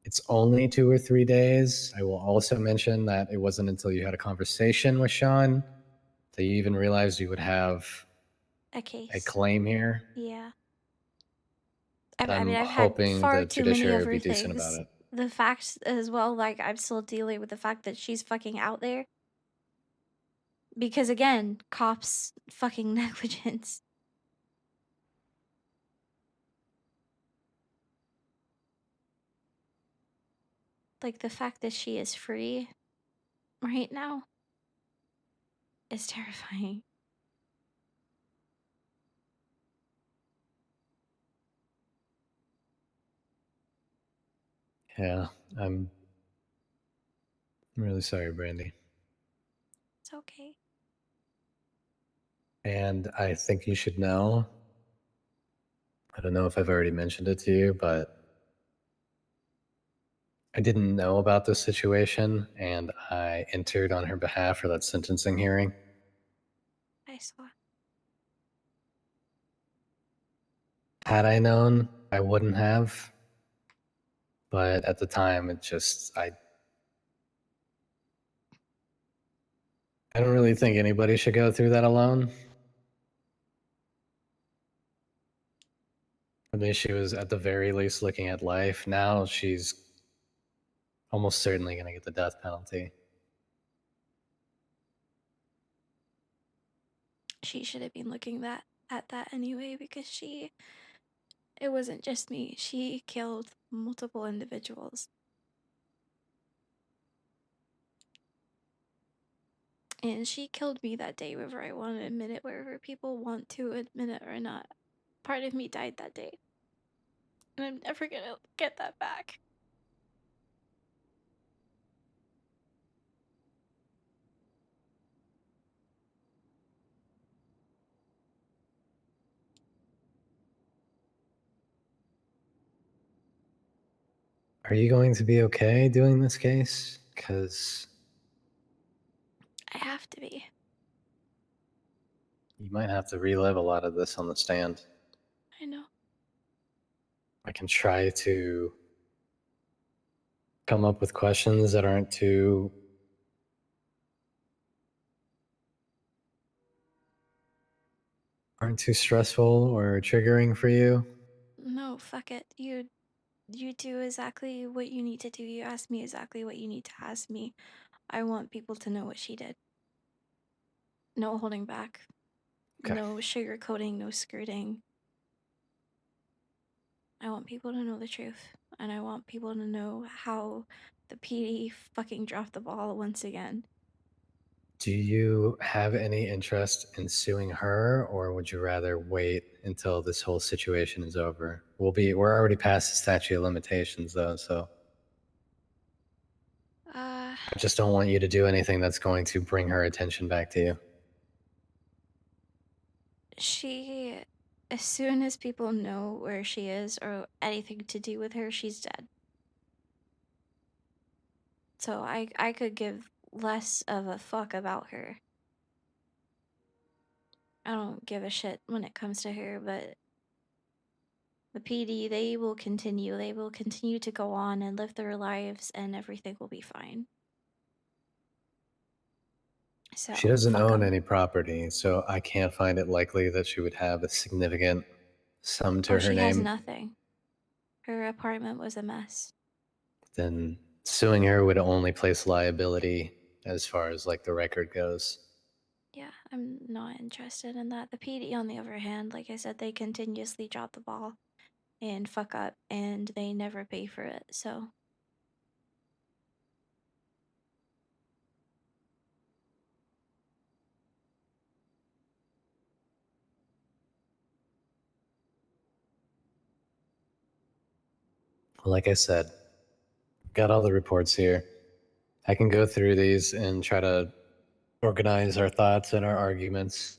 It's only 2 or 3 days. I will also mention that it wasn't until you had a conversation with Sean that you even realized you would have A case. a claim here. Yeah. I'm I've had hoping far the too many judiciary will other be decent about things. it. The fact as well, like, I'm still dealing with the fact that she's fucking out there. Because again, cops fucking negligence. Like, the fact that she is free right now is terrifying. Yeah, I'm really sorry, Brandi. It's okay. And I think you should know, I don't know if I've already mentioned it to you, but I didn't know about this situation and I entered on her behalf for that sentencing hearing. I saw. Had I known, I wouldn't have. But at the time, it just, I don't really think anybody should go through that alone. I mean, she was at the very least looking at life. Now she's almost certainly going to get the death penalty. She should have been looking at that anyway, because it wasn't just me. She killed multiple individuals. And she killed me that day, whether I want to admit it, whether people want to admit it or not. Part of me died that day. And I'm never gonna get that back. Are you going to be okay doing this case? Because I have to be. you might have to relive a lot of this on the stand. I know. I can try to come up with questions that aren't too stressful or triggering for you. No, fuck it. You You do exactly what you need to do. You ask me exactly what you need to ask me. I want people to know what she did. No holding back. Okay. No sugarcoating, no skirting. I want people to know the truth. And I want people to know how the PD fucking dropped the ball once again. Do you have any interest in suing her, or would you rather wait until this whole situation is over? We're already past the statute of limitations though, so I just don't want you to do anything that's going to bring her attention back to you. She, as soon as people know where she is or anything to do with her, she's dead. So I could give less of a fuck about her. I don't give a shit when it comes to her, but the PD, they will continue. They will continue to go on and live their lives, and everything will be fine. So, She doesn't fuck own 'em. any property, so I can't find it likely that she would have a significant sum to Oh, her she has name. nothing. Her apartment was a mess. Then suing her would only place liability as far as like the record goes. Yeah, I'm not interested in that. The PD, on the other hand, like I said, they continuously drop the ball and fuck up, and they never pay for it, so. Like I said, got all the reports here. I can go through these and try to organize our thoughts and our arguments.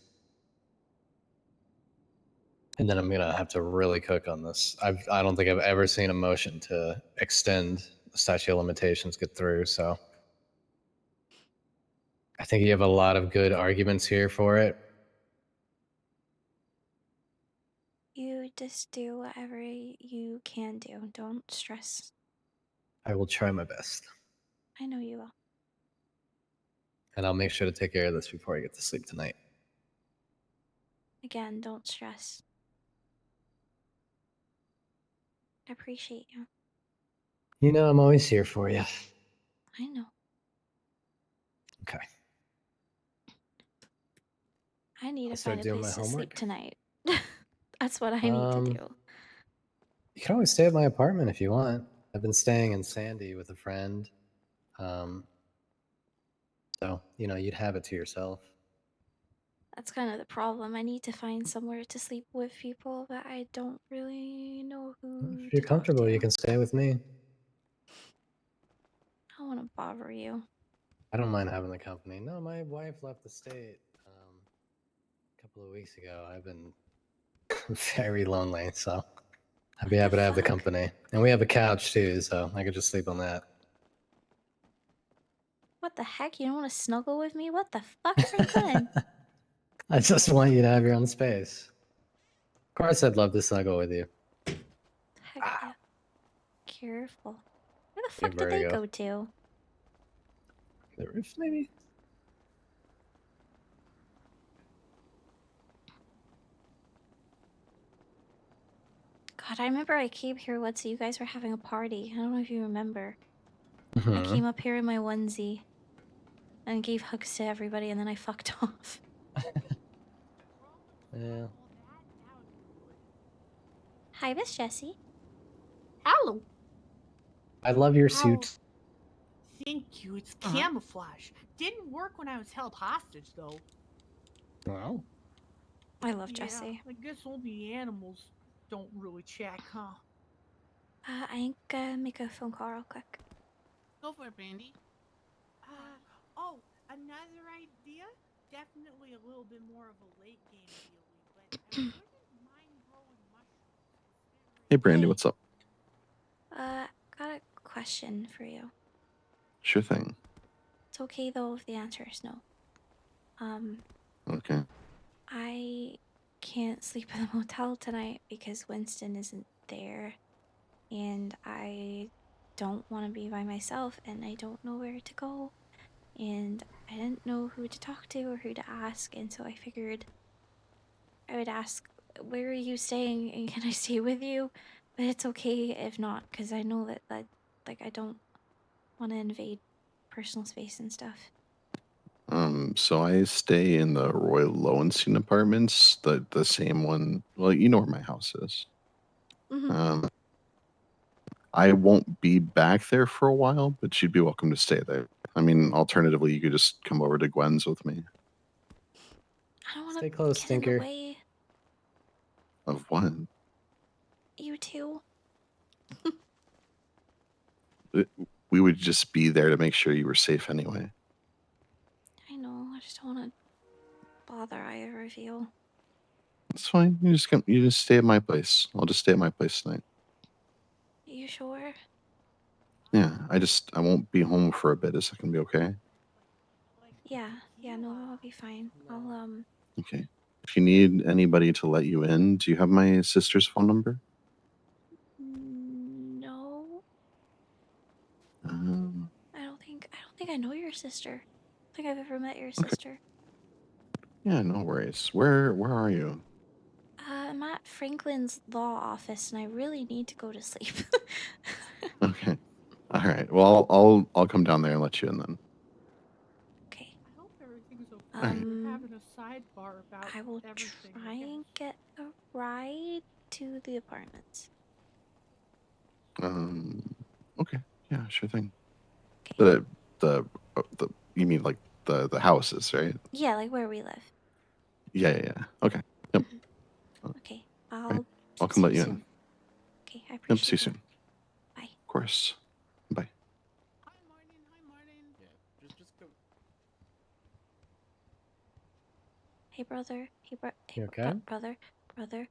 And then I'm gonna have to really cook on this. I don't think I've ever seen a motion to extend the statute of limitations get through, so I think you have a lot of good arguments here for it. You just do whatever you can do. Don't stress. I will try my best. I know you will. And I'll make sure to take care of this before I get to sleep tonight. Again, don't stress. I appreciate you. You know, I'm always here for you. I know. Okay. I need I'll to find start a doing my place to sleep homework. tonight. That's what I need to do. You can always stay at my apartment if you want. I've been staying in Sandy with a friend. So, you know, you'd have it to yourself. That's kind of the problem. I need to find somewhere to sleep with people, but I don't really know who If you're to talk comfortable, to. you can stay with me. I don't want to bother you. I don't mind having the company. No, my wife left the state a couple of weeks ago. I've been very lonely, so I'd be happy to have the company. And we have a couch too, so I could just sleep on that. What the heck? You don't want to snuggle with me? What the fuck, Franklin? I just want you to have your own space. Of course, I'd love to snuggle with you. Heck yeah. Careful. Where the You have fuck did they vertigo. go to? The roof, maybe? God, I remember I came here once and you guys were having a party. I don't know if you remember. I Mhm. came up here in my onesie and gave hugs to everybody and then I fucked off. Yeah. Hi, Miss Jessie. Hello. I love your How? suit. Thank you. It's camouflage. Didn't work when I was held hostage, though. Wow. I love Yeah, Jessie. I guess all the animals don't really check, huh? I ain't gonna make a phone call real quick. Go for it, Brandi. Oh, another idea? Definitely a little bit more of a late game dealie, but I wouldn't mind growing mushrooms. Hey, Brandy, what's up? Got a question for you. Sure thing. It's okay though if the answer is no. Okay. I can't sleep in the motel tonight because Winston isn't there, and I don't want to be by myself, and I don't know where to go, and I didn't know who to talk to or who to ask, and so I figured I would ask, where are you staying, and can I stay with you? But it's okay if not, because I know that like I don't want to invade personal space and stuff. So I stay in the Royal Lowenstein Apartments, the same one. Well, you know where my house is. Mhm. I won't be back there for a while, but you'd be welcome to stay there. I mean, alternatively, you could just come over to Gwen's with me. I don't want Stay to close, get in the Stinker. way. Of what? You too. We would just be there to make sure you were safe anyway. I know. I just don't want to bother either of you. It's fine. You just come. You just stay at my place. I'll just stay at my place tonight. You sure? Yeah, I won't be home for a bit. Is that gonna be okay? Yeah. Yeah. No, that'll be fine. I'll Okay. If you need anybody to let you in, do you have my sister's phone number? No. Um, I don't think I know your sister. I don't think I've ever met your sister. yeah, no worries. Where are you? I'm at Franklin's law office, and I really need to go to sleep. Okay. All right. Well, I'll come down there and let you in then. Okay. I hope everything's okay. Alright. We're having a sidebar about I will everything. try and get a ride to the apartments. Okay. Yeah, sure thing. The you mean like the houses, right? Yeah, like where we live. Yeah. Okay. Yep. Okay. Right. I'll I'll come see let you you soon. in. Okay, I Yep. appreciate See you that. soon. Bye. Of course. Bye. Hey, brother. Hey, You okay? brother. Brother.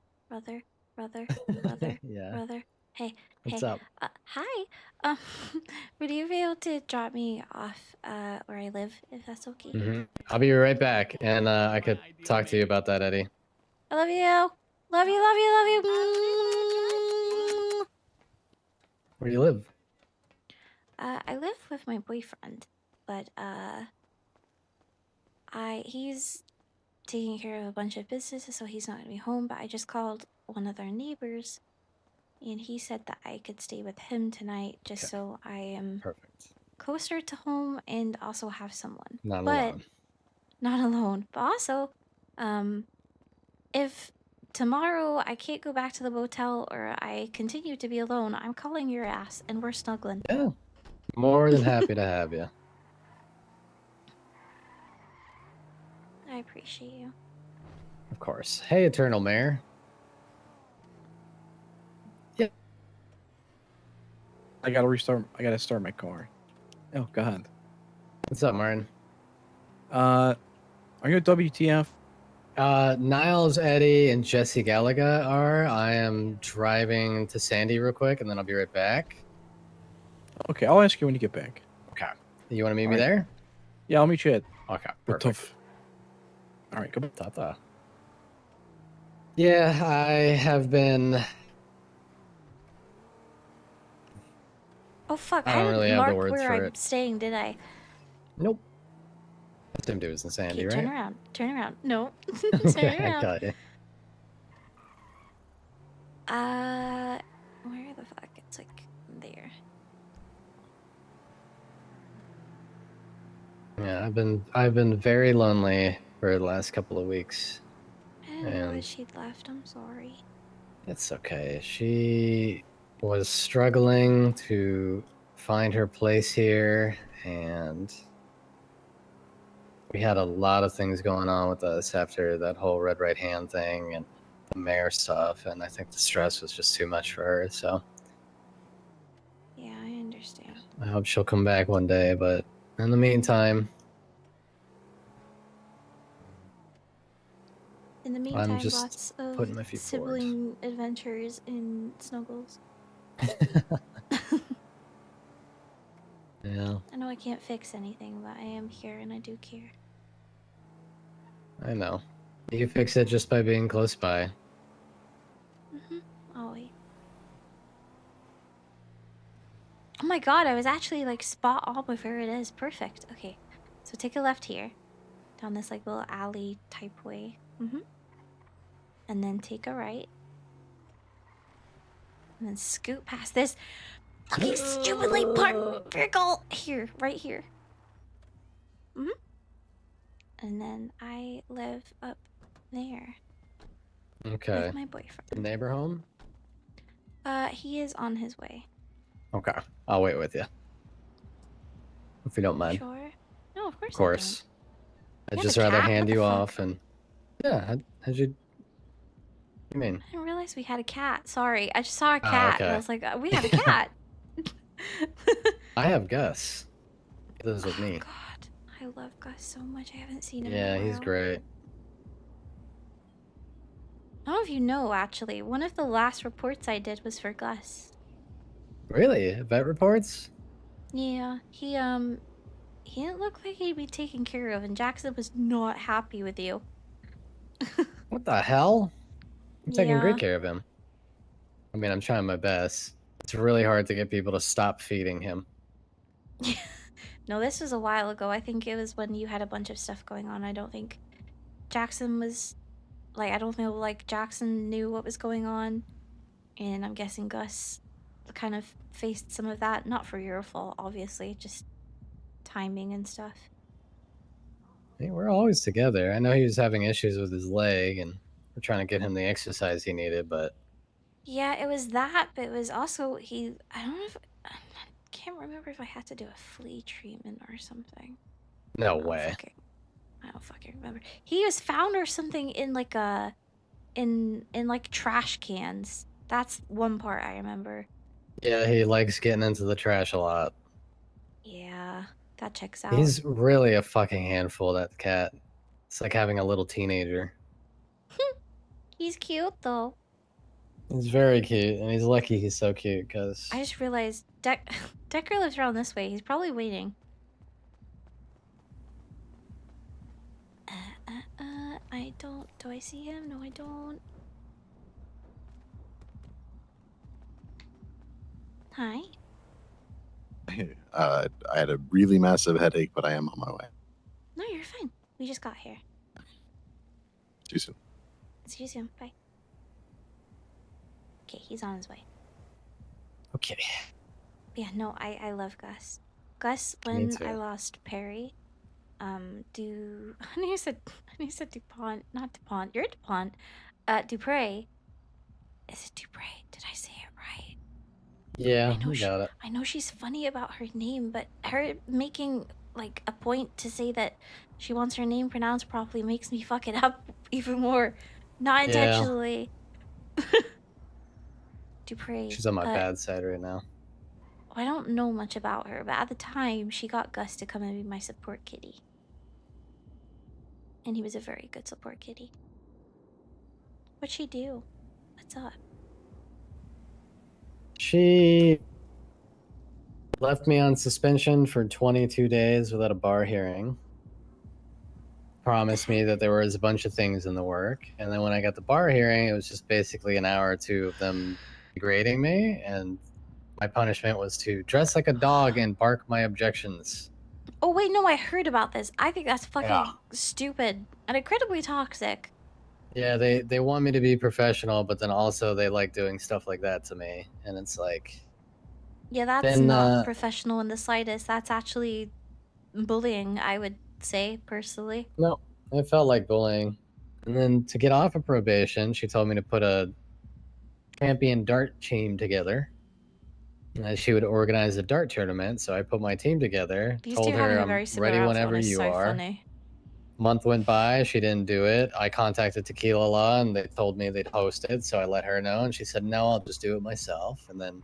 Yeah. Brother. Hey. What's Hey. up? Hi. Um, would you be able to drop me off where I live, if that's okay? I'll be right back, and I could talk to you about that, Eddie. I love you. Love you. Love you. Love you. Where do you live? I live with my boyfriend, but he's taking care of a bunch of businesses, so he's not gonna be home. But I just called one of their neighbors, and he said that I could stay with him tonight, just so I am closer to home and also have someone. Not but alone. Not alone. But also, if tomorrow I can't go back to the motel or I continue to be alone, I'm calling your ass and we're snuggling. Yeah. More than happy to have you. I appreciate you. Of course. Hey, Eternal Mayor. I gotta start my car. Oh God. What's up, Martin? Are you at WTF? Niles, Eddie, and Jesse Gallagher are. I am driving to Sandy real quick, and then I'll be right back. Okay, I'll ask you when you get back. Okay. You want to meet me Alright. there? Yeah, I'll meet you at. Okay, What perfect. All right, goodbye. Ta-ta. Yeah, I have been... Oh fuck, I I don't didn't really have the mark words where for I'm it. staying, did I? Nope. Same dude in Sandy, Okay, right? turn around. Turn around. No. Okay, Turn I around. got you. Where the fuck? It's like there. Yeah, I've been very lonely for the last couple of weeks. I didn't know that And she'd left. I'm sorry. it's okay. She was struggling to find her place here, and we had a lot of things going on with us after that whole red right hand thing and the mayor stuff, and I think the stress was just too much for her. So Yeah, I understand. I hope she'll come back one day, but in the meantime, In the I'm meantime, just lots of putting my feet forward. sibling adventures and snuggles. Yeah, I know I can't fix anything, but I am here and I do care. I know. You fix it just by being close by. Always. Oh my god, I was actually like spot on with where it is. Perfect. Okay. So take a left here. Down this like little alley type way. And then take a right. And then scoot past this fucking stupidly parked vehicle. Here, right here. And then I live up there. Okay. With my boyfriend. The neighbor home? He is on his way. Okay. I'll wait with you. If you don't mind. Sure. No, of course. Of course. I'd You have just a rather cat? hand What the you fuck? off and yeah, how'd you mean? I didn't realize we had a cat. Sorry, I just saw a Oh, cat and I okay. was like, we had a cat. I have Gus. He lives with me. God, I love Gus so much. I haven't seen him Yeah, in a while. he's great. I don't know if you know, actually, one of the last reports I did was for Gus. Really? Vet reports? Yeah, he didn't look like he'd be taken care of, and Jackson was not happy with you. What the hell? I'm taking Yeah. great care of him. I mean, I'm trying my best. It's really hard to get people to stop feeding him. No, this was a while ago. I think it was when you had a bunch of stuff going on. I don't think Jackson was, like, I don't feel like Jackson knew what was going on. And I'm guessing Gus kind of faced some of that. Not for your fault, obviously, just timing and stuff. Hey, we're always together. I know he was having issues with his leg, and we're trying to get him the exercise he needed, but Yeah, it was that, but it was also, I don't know if, I can't remember if I had to do a flea treatment or something. no way. I don't fucking remember. He was found or something in like in like trash cans. That's one part I remember. Yeah, he likes getting into the trash a lot. Yeah, that checks out. He's really a fucking handful, that cat. It's like having a little teenager. He's cute though. He's very cute, and he's lucky he's so cute, because... I just realized Decker lives around this way. He's probably waiting. I don't. Do I see him? No, I don't. Hi. I had a really massive headache, but I am on my way. No, you're fine. We just got here. See you soon. See you soon. Bye. Okay, he's on his way. Okay. Yeah, no, I love Gus. Gus, Me when too. I lost Perry, I said DuPont, not DuPont. You're DuPont. Dupre. Is it Dupre? Did I say it right? Yeah, we got it. I know she's funny about her name, but her making like a point to say that she wants her name pronounced properly makes me fuck it up even more. Not Yeah. intentionally. Dupre. She's on my bad side right now. I don't know much about her, but at the time, she got Gus to come and be my support kitty. And he was a very good support kitty. What'd she do? What's up? She left me on suspension for 22 days without a bar hearing. Promised me that there was a bunch of things in the work. And then when I got the bar hearing, it was just basically an hour or two of them degrading me. And my punishment was to dress like a dog and bark my objections. Oh, wait, no, I heard about this. I think that's fucking Yeah. stupid and incredibly toxic. Yeah, they want me to be professional, but then also they like doing stuff like that to me. And it's like... Yeah, that's Then, not professional in the slightest. That's actually bullying, I would say, personally. No, it felt like bullying. And then to get off of probation, she told me to put a champion dart team together. And she would organize a dart tournament, so I put my team together. These told two having her a I'm very similar ready outfit whenever is you so are. funny. Month went by, she didn't do it. I contacted Tequila Law, and they told me they'd host it, so I let her know, and she said, no, I'll just do it myself. And then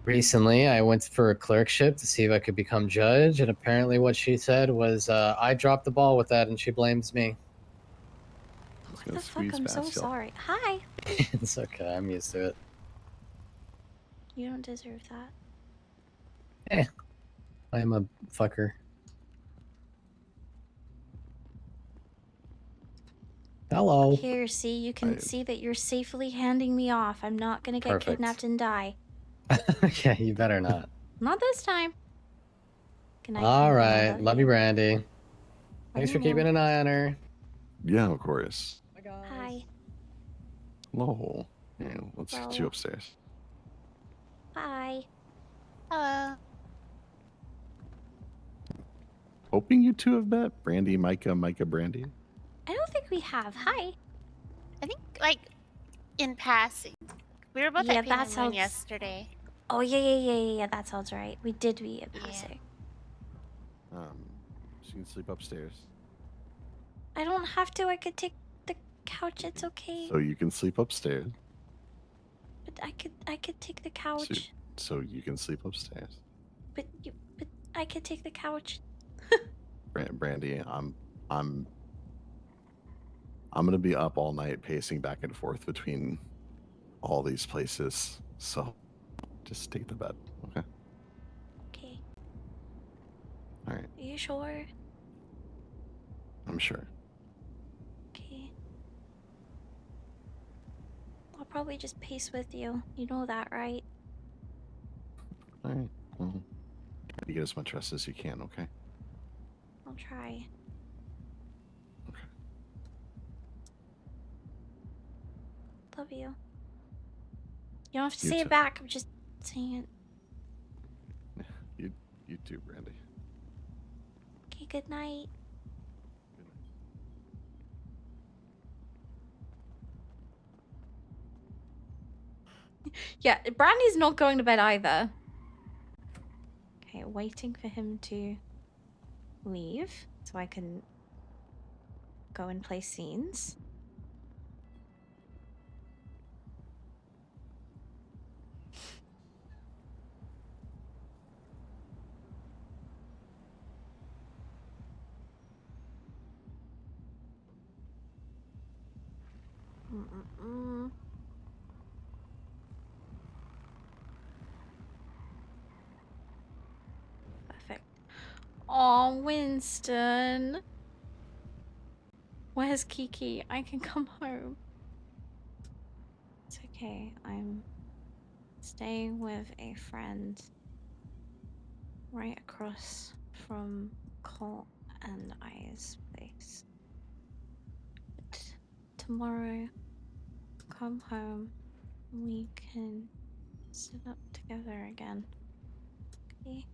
recently, I went for a clerkship to see if I could become judge, and apparently what she said was, I dropped the ball with that, and she blames me. What the fuck? I'm so sorry. Hi. It's okay, I'm used to it. You don't deserve that. I am a fucker. Hello. Here, see, you can see that you're safely handing me off. I'm not gonna get Perfect. kidnapped and die. Yeah, you better not. Not this time. Good night. All Brandi. I right. Love you, Brandi. Thanks for you keeping more. an eye on her. Yeah, of course. Hi. Hello. Yeah, let's get So- you upstairs. Bye. Hello. Hoping you two have met. Brandi, Micah, Brandi. I don't think we have. Hi. I think like in passing. We were both Yeah, at Pain that and Moon sounds- yesterday. Oh yeah. That sounds right. We did be in passing. She can sleep upstairs. I don't have to. I could take the couch. It's okay. So you can sleep upstairs. But I could take the So, couch. so you can sleep upstairs. But I could take the couch. Brandi, I'm gonna be up all night pacing back and forth between all these places. So just take the bed, okay? Okay. All right, Are you sure? I'm sure. Okay. I'll probably just pace with you. You know that, right? All right. Well, try to get as much rest as you can, okay? I'll try. Love you. You don't have to You say too. it back. I'm just saying it. You too, Brandi. Okay, good night. Yeah, Brandy's not going to bed either. Okay, waiting for him to leave so I can go and play scenes. Mm-mm-mm. Perfect. Oh, Winston. Where's Kiki? I can come home. It's okay. I'm staying with a friend right across from Cole and I's place. But tomorrow, come home. We can sit up together again. Okay?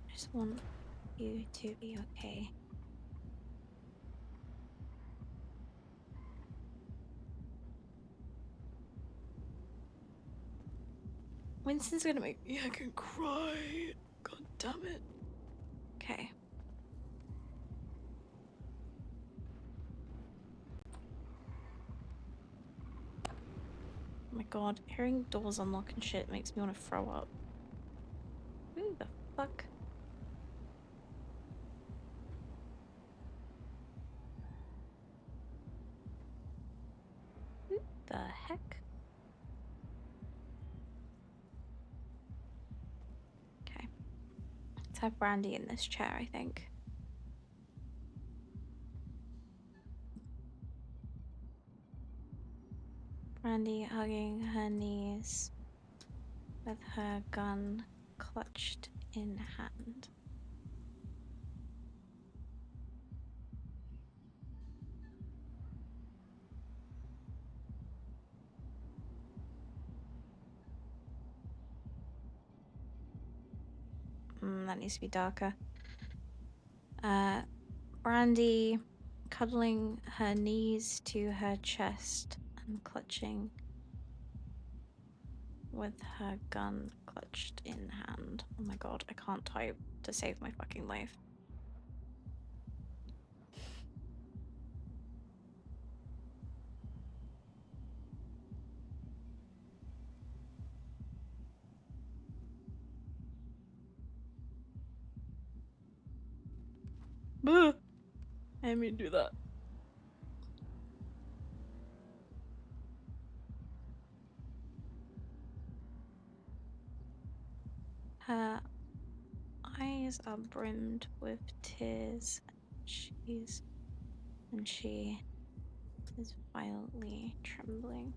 I just want you to be okay. Winston's gonna make me fucking cry. God damn it. Okay. Oh my god, hearing doors unlock and shit makes me want to throw up. Who the fuck? Who the heck? Okay. Let's have Brandi in this chair, I think. Brandi hugging her knees with her gun clutched in hand. That needs to be darker. Brandi cuddling her knees to her chest and clutching with her gun clutched in hand. Oh my god, I can't type to save my fucking life. Boo! I didn't mean to do that. Her eyes are brimmed with tears. She is violently trembling.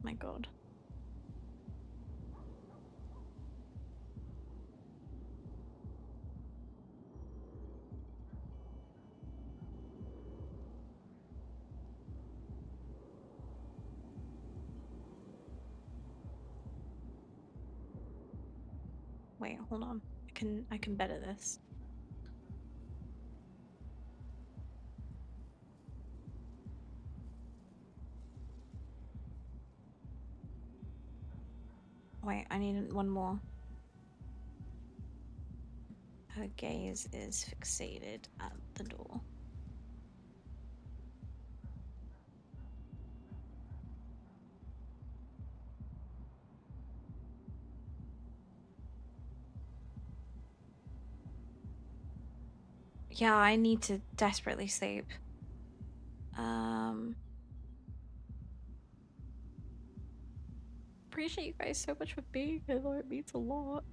My god. Wait, hold on. I can better this. Wait, I need one more. Her gaze is fixated at the door. Yeah, I need to desperately sleep. Appreciate you guys so much for being here, though. It means a lot.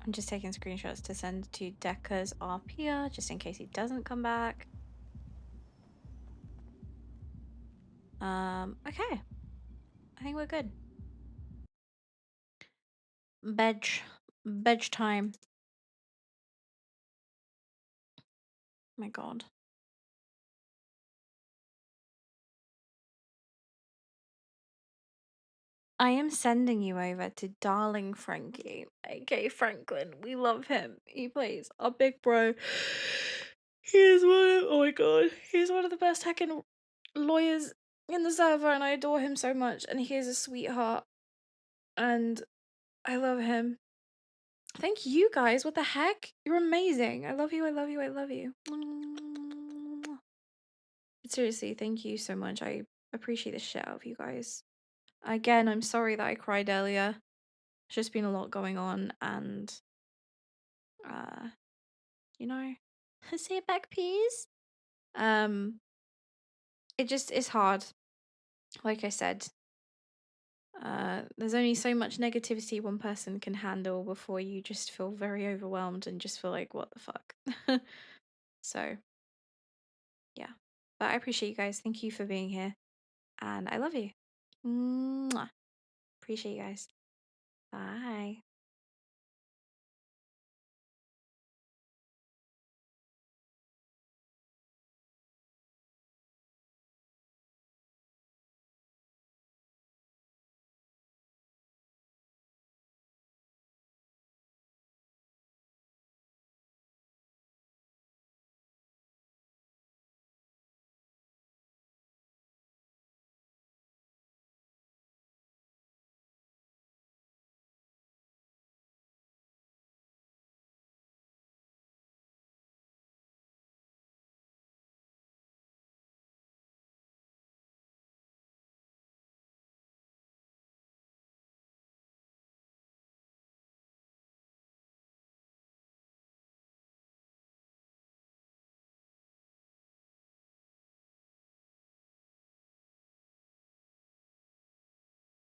I'm just taking screenshots to send to Decca's RP just in case he doesn't come back. Okay. I think we're good. Bed time. My god. I am sending you over to darling Frankie, aka Franklin. We love him. He plays our big bro. He is oh my god, he's one of the best hacking lawyers in the server, and I adore him so much. And he is a sweetheart, and I love him. Thank you guys. What the heck? You're amazing. I love you. I love you. I love you. But seriously, thank you so much. I appreciate the shit out of you guys. Again, I'm sorry that I cried earlier. It's just been a lot going on, and you know, say it back, please. It just is hard. Like I said, there's only so much negativity one person can handle before you just feel very overwhelmed and just feel like, what the fuck. So, yeah. But I appreciate you guys. Thank you for being here, and I love you. Mwah. Appreciate you guys. Bye.